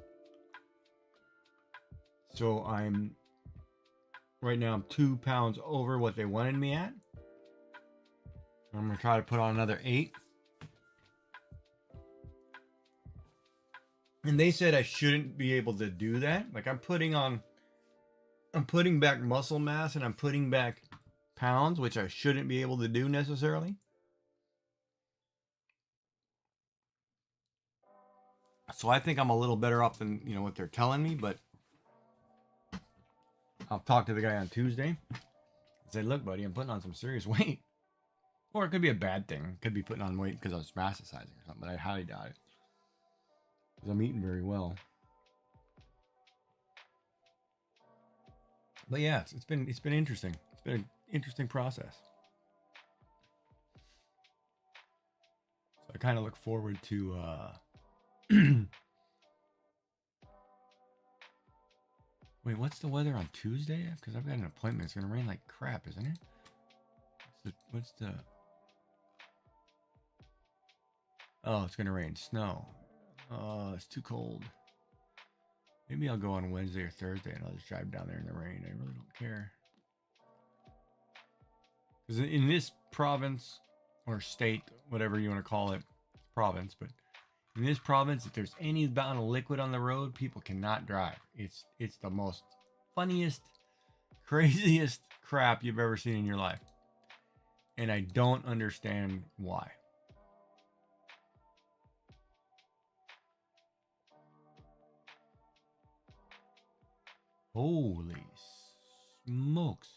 So right now I'm 2 pounds over what they wanted me at. I'm going to try to put on another 8. And they said I shouldn't be able to do that. Like I'm putting back muscle mass and I'm putting back pounds, which I shouldn't be able to do necessarily. So I think I'm a little better off than, what they're telling me, but I'll talk to the guy on Tuesday. Say, look, buddy, I'm putting on some serious weight. Or it could be a bad thing. It could be putting on weight because I was exercising or something, but I highly doubt it. Because I'm eating very well. But yeah, it's been interesting. It's been an interesting process. So I kind of look forward to wait, what's the weather on Tuesday? Because I've got an appointment. It's gonna rain like crap, isn't it? Oh, it's gonna rain snow. Oh, it's too cold. Maybe I'll go on Wednesday or Thursday and I'll just drive down there in the rain. I really don't care. Because in this province or state, whatever you want to call it, province, but in this province, if there's any amount of liquid on the road, people cannot drive. It's the most funniest, craziest crap you've ever seen in your life. And I don't understand why. Holy smokes.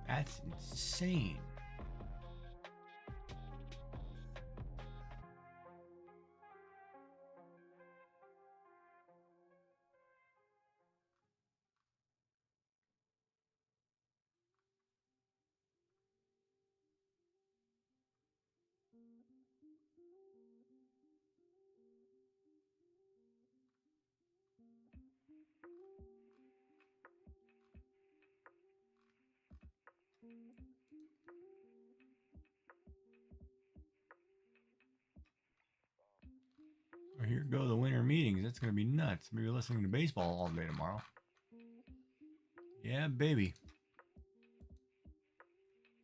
That's insane. So here go the winter meetings. That's gonna be nuts. Maybe listening to baseball all day tomorrow. Yeah, baby.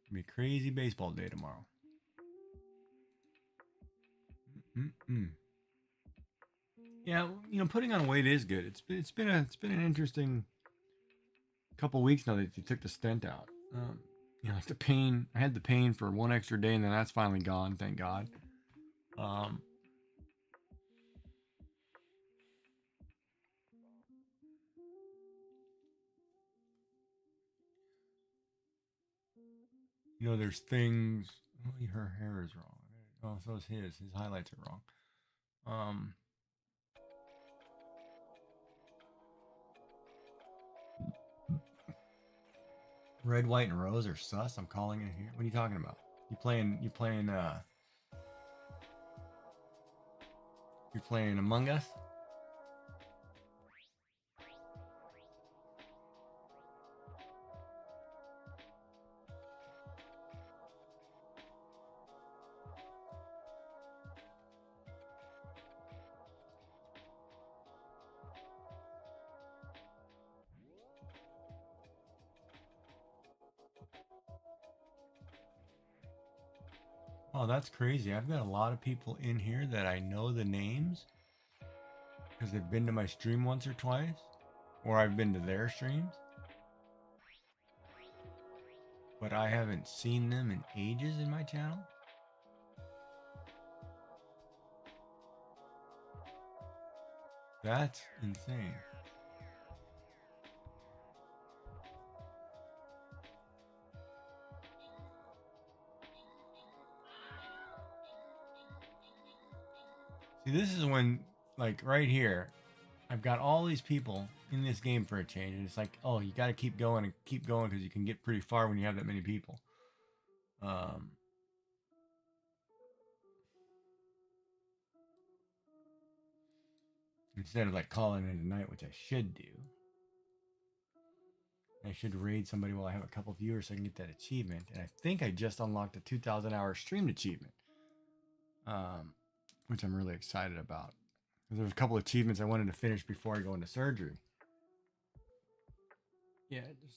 It'll be a crazy baseball day tomorrow. Mm-mm. Yeah, you know, putting on weight is good. It's been an interesting couple weeks now that you took the stent out. You know, the pain. I had the pain for one extra day, and then that's finally gone. Thank God. Um, you know, there's things. Oh, her hair is wrong. Oh, so is his. His highlights are wrong. Red, white, and rose are sus. I'm calling it here. What are you talking about? You playing? You're playing Among Us? Oh, that's crazy. I've got a lot of people in here that I know the names because they've been to my stream once or twice, or I've been to their streams, but I haven't seen them in ages in my channel. That's insane. See, this is when, like, right here, I've got all these people in this game for a change, and it's like, oh, you got to keep going because you can get pretty far when you have that many people. Instead of like calling it a night, which I should do. I should raid somebody while I have a couple viewers so I can get that achievement. And I think I just unlocked a 2,000 hour streamed achievement, which I'm really excited about. There's a couple achievements I wanted to finish before I go into surgery. Yeah, just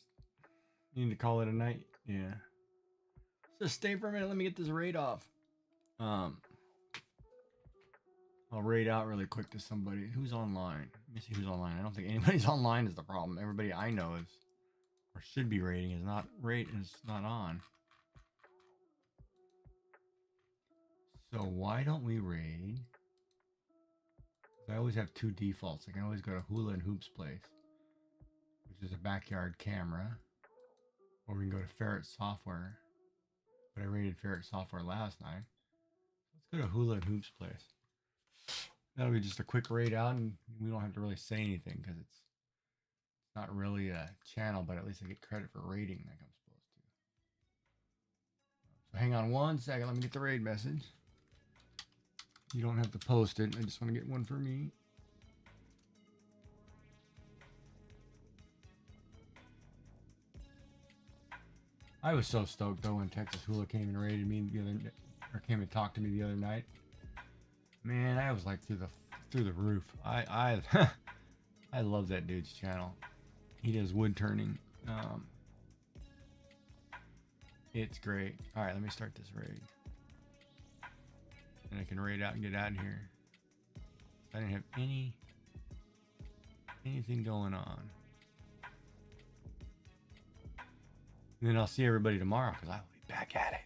need to call it a night. Yeah. So stay for a minute. Let me get this raid off. I'll raid out really quick to somebody who's online. Let me see who's online. I don't think anybody's online is the problem. Everybody I know is or should be raiding is not on. So why don't we raid? I always have two defaults. I can always go to Hula and Hoop's place, which is a backyard camera, or we can go to Ferret Software. But I raided Ferret Software last night. Let's go to Hula and Hoop's place. That'll be just a quick raid out, and we don't have to really say anything because it's not really a channel, but at least I get credit for raiding like I'm supposed to. So hang on one second. Let me get the raid message. You don't have to post it. I just want to get one for me. I was so stoked though when Texas Hula came and raided me came and talked to me the other night. Man, I was like through the roof. I I love that dude's channel. He does wood turning. It's great. All right, let me start this raid. And I can raid out and get out of here. I didn't have anything going on. And then I'll see everybody tomorrow because I will be back at it.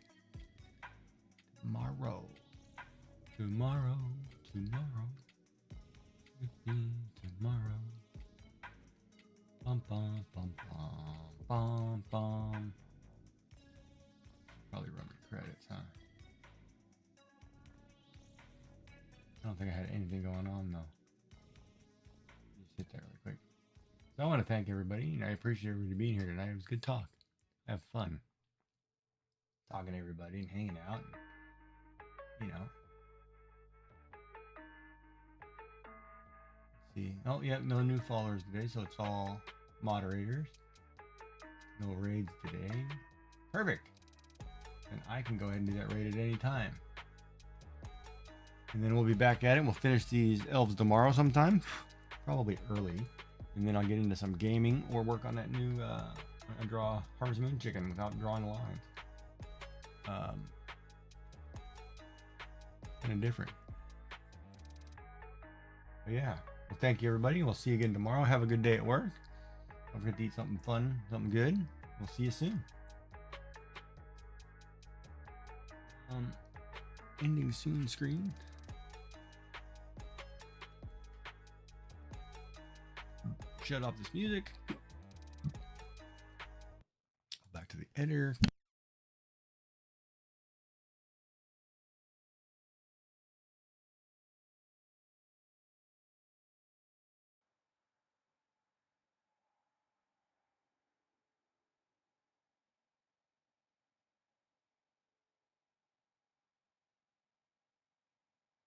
Tomorrow. Tomorrow. Bum bum bum bum bum bum. I don't think I had anything going on though. Just hit that really quick. So I want to thank everybody, and I appreciate everybody being here tonight. It was good talk. Have fun talking to everybody and hanging out. And, you know. Let's see. Oh, yeah, no new followers today, so it's all moderators. No raids today. Perfect. And I can go ahead and do that raid at any time. And then we'll be back at it. We'll finish these elves tomorrow sometime. Probably early. And then I'll get into some gaming or work on that new draw Harvest Moon chicken without drawing lines. Kind of different. But yeah. Well, thank you, everybody. We'll see you again tomorrow. Have a good day at work. Don't forget to eat something fun, something good. We'll see you soon. Ending soon screen. Shut off this music. Back to the editor.